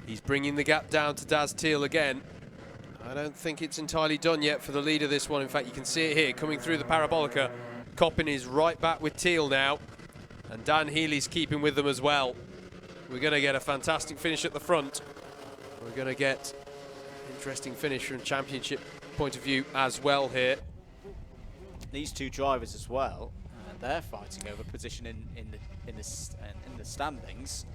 [SPEAKER 1] He's bringing the gap down to Daz Teal again. I don't think it's entirely done yet for the lead of this one. In fact, you can see it here coming through the parabolica. Coppin is right back with Teal now, and Dan Healy's keeping with them as well. We're going to get a fantastic finish at the front. We're going to get an interesting finish from championship point of view as well here.
[SPEAKER 4] These two drivers as well, they're fighting over position in the standings.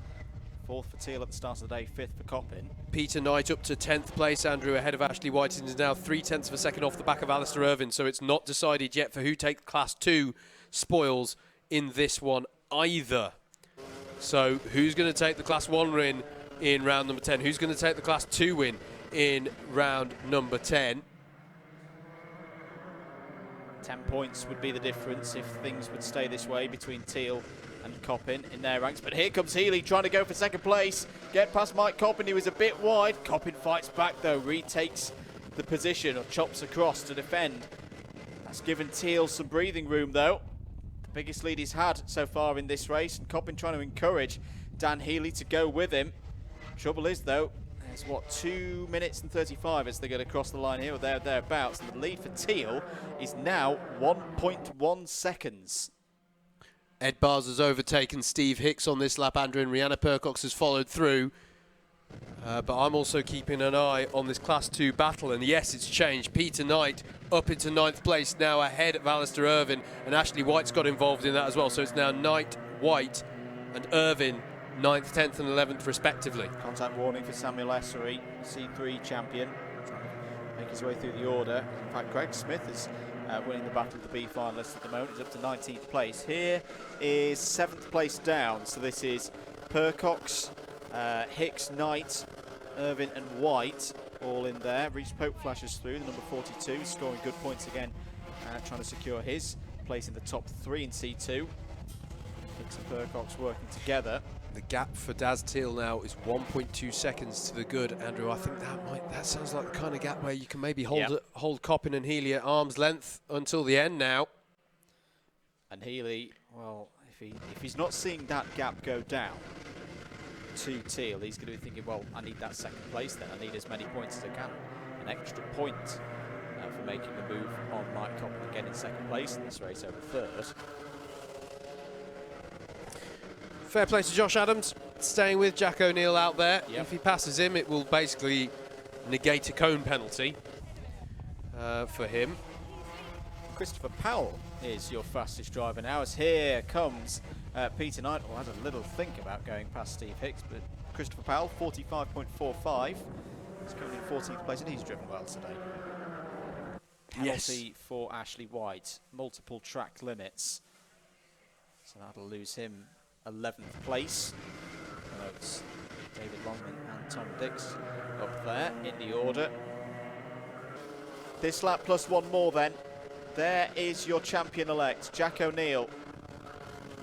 [SPEAKER 4] 4th for Teal at the start of the day, 5th for Coppin.
[SPEAKER 1] Peter Knight up to 10th place, Andrew, ahead of Ashley Whiting, is now 0.3 of a second off the back of Alistair Irvine, so it's not decided yet for who takes Class 2 spoils in this one either. So who's going to take the Class 1 win in round number 10? Who's going to take the Class 2 win in round number 10?
[SPEAKER 4] 10 points would be the difference if things would stay this way between Teal and Coppin in their ranks. But here comes Healy trying to go for 2nd place. Get past Mike Coppin, he was a bit wide. Coppin fights back though, retakes the position or chops across to defend. That's given Teal some breathing room though. The biggest lead he's had so far in this race, and Coppin trying to encourage Dan Healy to go with him. Trouble is though, there's what, 2 minutes and 35 as they get across the line here or thereabouts, and the lead for Teal is now 1.1 seconds.
[SPEAKER 1] Ed Bars has overtaken Steve Hicks on this lap, Andrew, and Rhianna Percox has followed through. But I'm also keeping an eye on this Class 2 battle, and yes, it's changed. Peter Knight up into 9th place now, ahead of Alistair Irvine, and Ashley White's got involved in that as well. So it's now Knight, White, and Irvine, 9th, 10th, and 11th, respectively.
[SPEAKER 4] Contact warning for Samuel Essery, C3 champion, trying to make his way through the order. In fact, Greg Smith is winning the battle of the B finalists at the moment. He's up to 19th place. Here is 7th place down, so this is Percox, Hicks, Knight, Irvine and White all in there. Reece Pope flashes through, the number 42, scoring good points again, trying to secure his place in the top 3 in C2. Hicks and Percox working together.
[SPEAKER 1] The gap for Daz Teal now is 1.2 seconds to the good, Andrew. I think that sounds like the kind of gap where you can maybe hold Coppin and Healy at arm's length until the end now.
[SPEAKER 4] And Healy, well, if he's not seeing that gap go down to Teal, he's going to be thinking, well, I need that second place then. I need as many points as I can. An extra point for making the move on Mike Coppin again in second place in this race over third.
[SPEAKER 1] Fair play to Josh Adams, staying with Jack O'Neill out there.
[SPEAKER 4] Yep.
[SPEAKER 1] If he passes him, it will basically negate a cone penalty for him.
[SPEAKER 4] Christopher Powell is your fastest driver now, as here comes Peter Knight. Well, had a little think about going past Steve Hicks, but Christopher Powell, 45.45. He's coming in 14th place, and he's driven well today. Penalty for Ashley White, multiple track limits. So that'll lose him 11th place. It's David Longman and Tom Dix up there in the order. This lap plus one more then. There is your champion-elect, Jack O'Neill,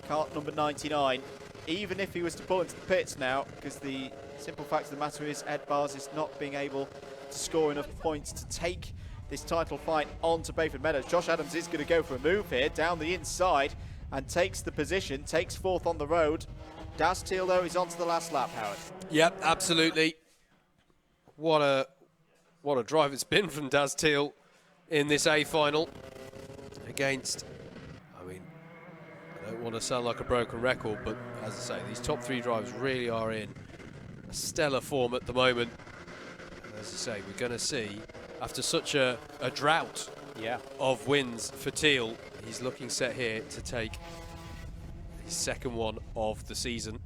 [SPEAKER 4] kart number 99. Even if he was to pull into the pits now, because the simple fact of the matter is Ed Bars is not being able to score enough points to take this title fight on to Bayford Meadows. Josh Adams is going to go for a move here down the inside and takes the position, takes fourth on the road. Daz Teal, though, is on to the last lap, Howard.
[SPEAKER 1] Yep, absolutely. What a drive it's been from Daz Teal in this A final against, I mean, I don't want to sound like a broken record, but as I say, these top 3 drivers really are in a stellar form at the moment. And as I say, we're going to see, after such a drought of wins for Teal, he's looking set here to take his second one of the season.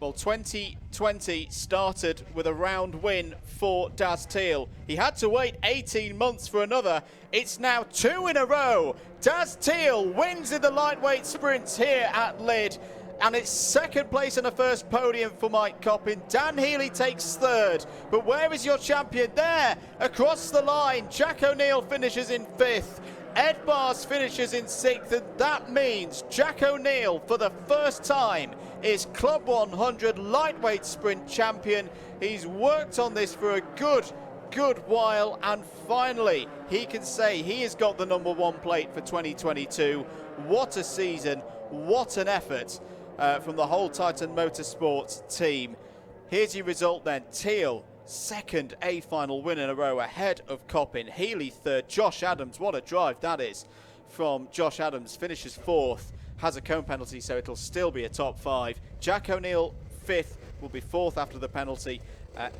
[SPEAKER 4] Well, 2020 started with a round win for Daz Teal. He had to wait 18 months for another. It's now 2 in a row. Daz Teal wins in the lightweight sprints here at Lydd. And it's second place and a first podium for Mike Coppin. Dan Healy takes third. But where is your champion? There, across the line. Jack O'Neill finishes in 5th. Ed Bars finishes in 6th, and that means Jack O'Neill, for the first time, is Club 100 Lightweight Sprint champion. He's worked on this for a good while, and finally, he can say he has got the number 1 plate for 2022. What a season, what an effort from the whole Titan Motorsports team. Here's your result then. Teal, second A final win in a row ahead of Coppin. Healy third. Josh Adams, what a drive that is from Josh Adams. Finishes 4th, has a cone penalty, so it'll still be a top 5. Jack O'Neill 5th, will be 4th after the penalty.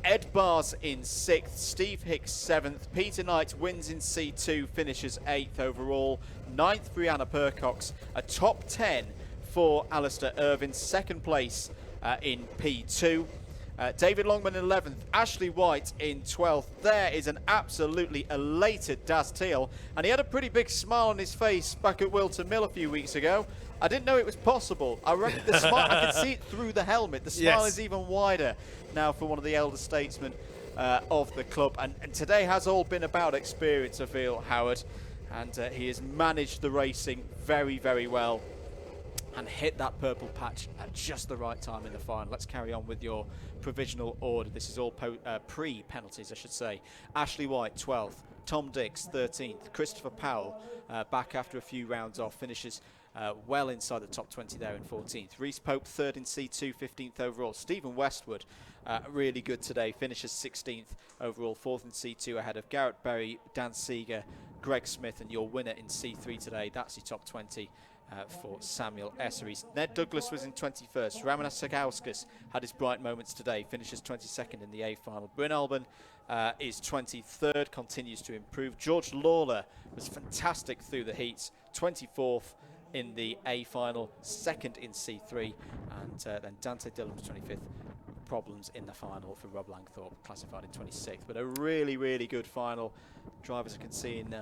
[SPEAKER 4] Ed Bars in 6th, Steve Hicks 7th. Peter Knight wins in C2, finishes 8th overall. 9th, Brianna Percox. A top 10 for Alistair Irvine, 2nd place in P2. David Longman in 11th, Ashley White in 12th. There is an absolutely elated Daz Teal, and he had a pretty big smile on his face back at Wilton Mill a few weeks ago. I didn't know it was possible. I reckon the smile, I can see it through the helmet. The smile is even wider now for one of the elder statesmen of the club. And today has all been about experience, I feel, Howard. And he has managed the racing very, very well and hit that purple patch at just the right time in the final. Let's carry on with your provisional order. This is all pre-penalties, I should say. Ashley White, 12th. Tom Dix, 13th. Christopher Powell, back after a few rounds off, finishes well inside the top 20 there in 14th. Reece Pope, 3rd in C2, 15th overall. Stephen Westwood, really good today, finishes 16th overall, 4th in C2 ahead of Garrett Berry, Dan Seeger, Greg Smith, and your winner in C3 today. That's your top 20. for Samuel Esseries. Ned Douglas was in 21st. Ramanas Sagauskas had his bright moments today, finishes 22nd in the A final. Bryn Alban is 23rd, continues to improve. George Lawler was fantastic through the heats, 24th in the A final, 2nd in C3, and then Dante Dillon was 25th. Problems in the final for Rob Langthorpe, classified in 26th, but a really, really good final. Drivers I can see in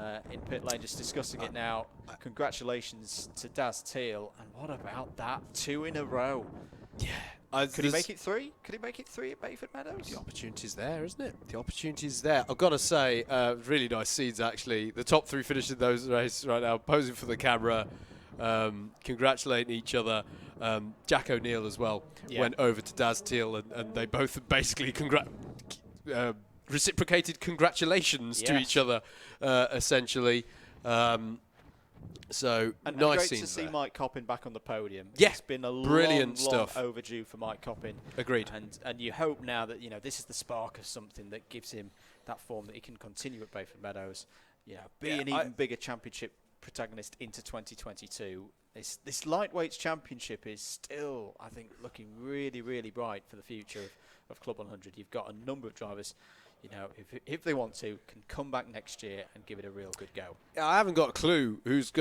[SPEAKER 4] pit lane just discussing it now. Congratulations to Daz Teal, and what about that 2 in a row?
[SPEAKER 1] Yeah.
[SPEAKER 4] Could he make it 3? Could he make it 3 at Bayford Meadows?
[SPEAKER 1] The opportunity's there, isn't it? The opportunity's there. I've got to say, really nice scenes, actually. The top 3 finishing those races right now, posing for the camera, congratulating each other. Jack O'Neill as well went over to Daz Teal, and they both basically reciprocated congratulations to each other, essentially. So
[SPEAKER 4] and
[SPEAKER 1] nice
[SPEAKER 4] great
[SPEAKER 1] scenes
[SPEAKER 4] to see
[SPEAKER 1] there.
[SPEAKER 4] Mike Coppin back on the podium.
[SPEAKER 1] Yeah,
[SPEAKER 4] It's been a
[SPEAKER 1] brilliant
[SPEAKER 4] long
[SPEAKER 1] stuff.
[SPEAKER 4] overdue for Mike Coppin.
[SPEAKER 1] Agreed.
[SPEAKER 4] And you hope now that this is the spark of something that gives him that form that he can continue at Bayford Meadows. Be an even bigger championship protagonist into 2022. This lightweights championship is still, I think, looking really, really bright for the future of Club 100. You've got a number of drivers, if they want to, can come back next year and give it a real good go.
[SPEAKER 1] I haven't got a clue who's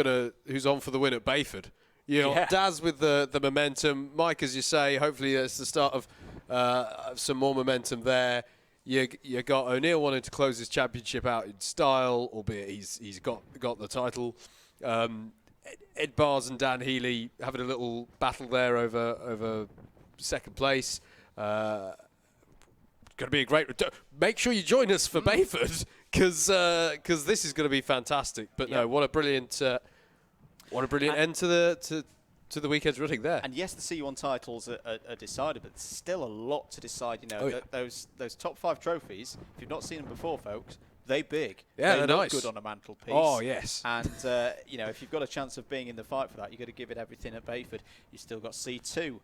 [SPEAKER 1] on for the win at Bayford. Daz with the momentum. Mike, as you say, hopefully it's the start of some more momentum there. You got O'Neill wanting to close his championship out in style, albeit he's got the title. Ed Bars and Dan Healy having a little battle there over second place. Going to be a great. Make sure you join us for Bayford because this is going to be fantastic. But no, what a brilliant end to the weekend's running there.
[SPEAKER 4] And yes, the C1 titles are decided, but there's still a lot to decide. Those top 5 trophies. If you've not seen them before, folks, they're big.
[SPEAKER 1] Yeah,
[SPEAKER 4] they're
[SPEAKER 1] they're
[SPEAKER 4] nice.
[SPEAKER 1] nice.
[SPEAKER 4] Good on a mantelpiece.
[SPEAKER 1] Oh yes.
[SPEAKER 4] And if you've got a chance of being in the fight for that, you've got to give it everything at Bayford. You've still got C2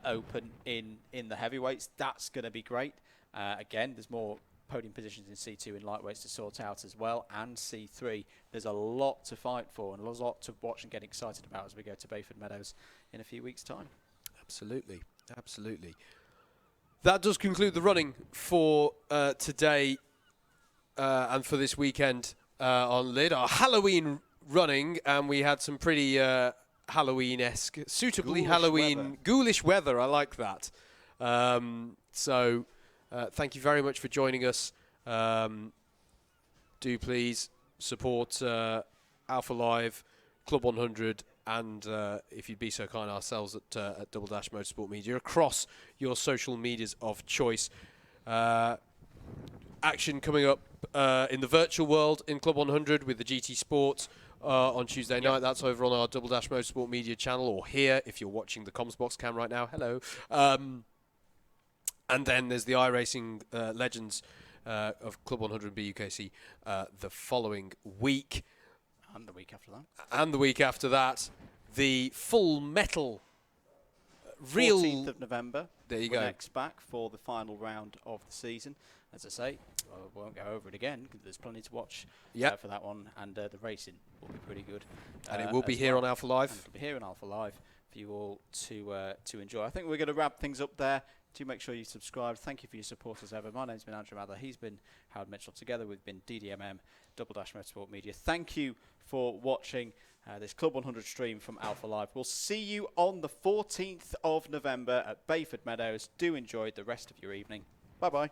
[SPEAKER 4] open in the heavyweights. That's going to be great. Again, there's more podium positions in C2 in lightweights to sort out as well, and C3. There's a lot to fight for and a lot to watch and get excited about as we go to Bayford Meadows in a few weeks' time.
[SPEAKER 1] Absolutely. That does conclude the running for today and for this weekend on Lydd. Our Halloween running, and we had some pretty Halloween-esque, suitably ghoulish weather. I like that. Thank you very much for joining us. Do please support Alpha Live, Club 100, and if you'd be so kind, ourselves at Double Dash Motorsport Media across your social medias of choice. Action coming up in the virtual world in Club 100 with the GT Sport on Tuesday night. That's over on our Double Dash Motorsport Media channel, or here if you're watching the Comsbox cam right now. Hello. And then there's the iRacing Legends of Club 100 BUKC the following week.
[SPEAKER 4] And the week after that.
[SPEAKER 1] And the week after that. The Full Metal real...
[SPEAKER 4] 14th of November.
[SPEAKER 1] There you go.
[SPEAKER 4] Next back for the final round of the season. As I say, I won't go over it again because there's plenty to watch for that one. And the racing will be pretty good.
[SPEAKER 1] And it will be here on Alpha Live.
[SPEAKER 4] And it will be here on Alpha Live for you all to enjoy. I think we're going to wrap things up there. Do make sure you subscribe. Thank you for your support as ever. My name's been Andrew Mather. He's been Howard Mitchell. Together we've been DDMM, Double Dash Motorsport Media. Thank you for watching this Club 100 stream from Alpha Live. We'll see you on the 14th of November at Bayford Meadows. Do enjoy the rest of your evening. Bye-bye.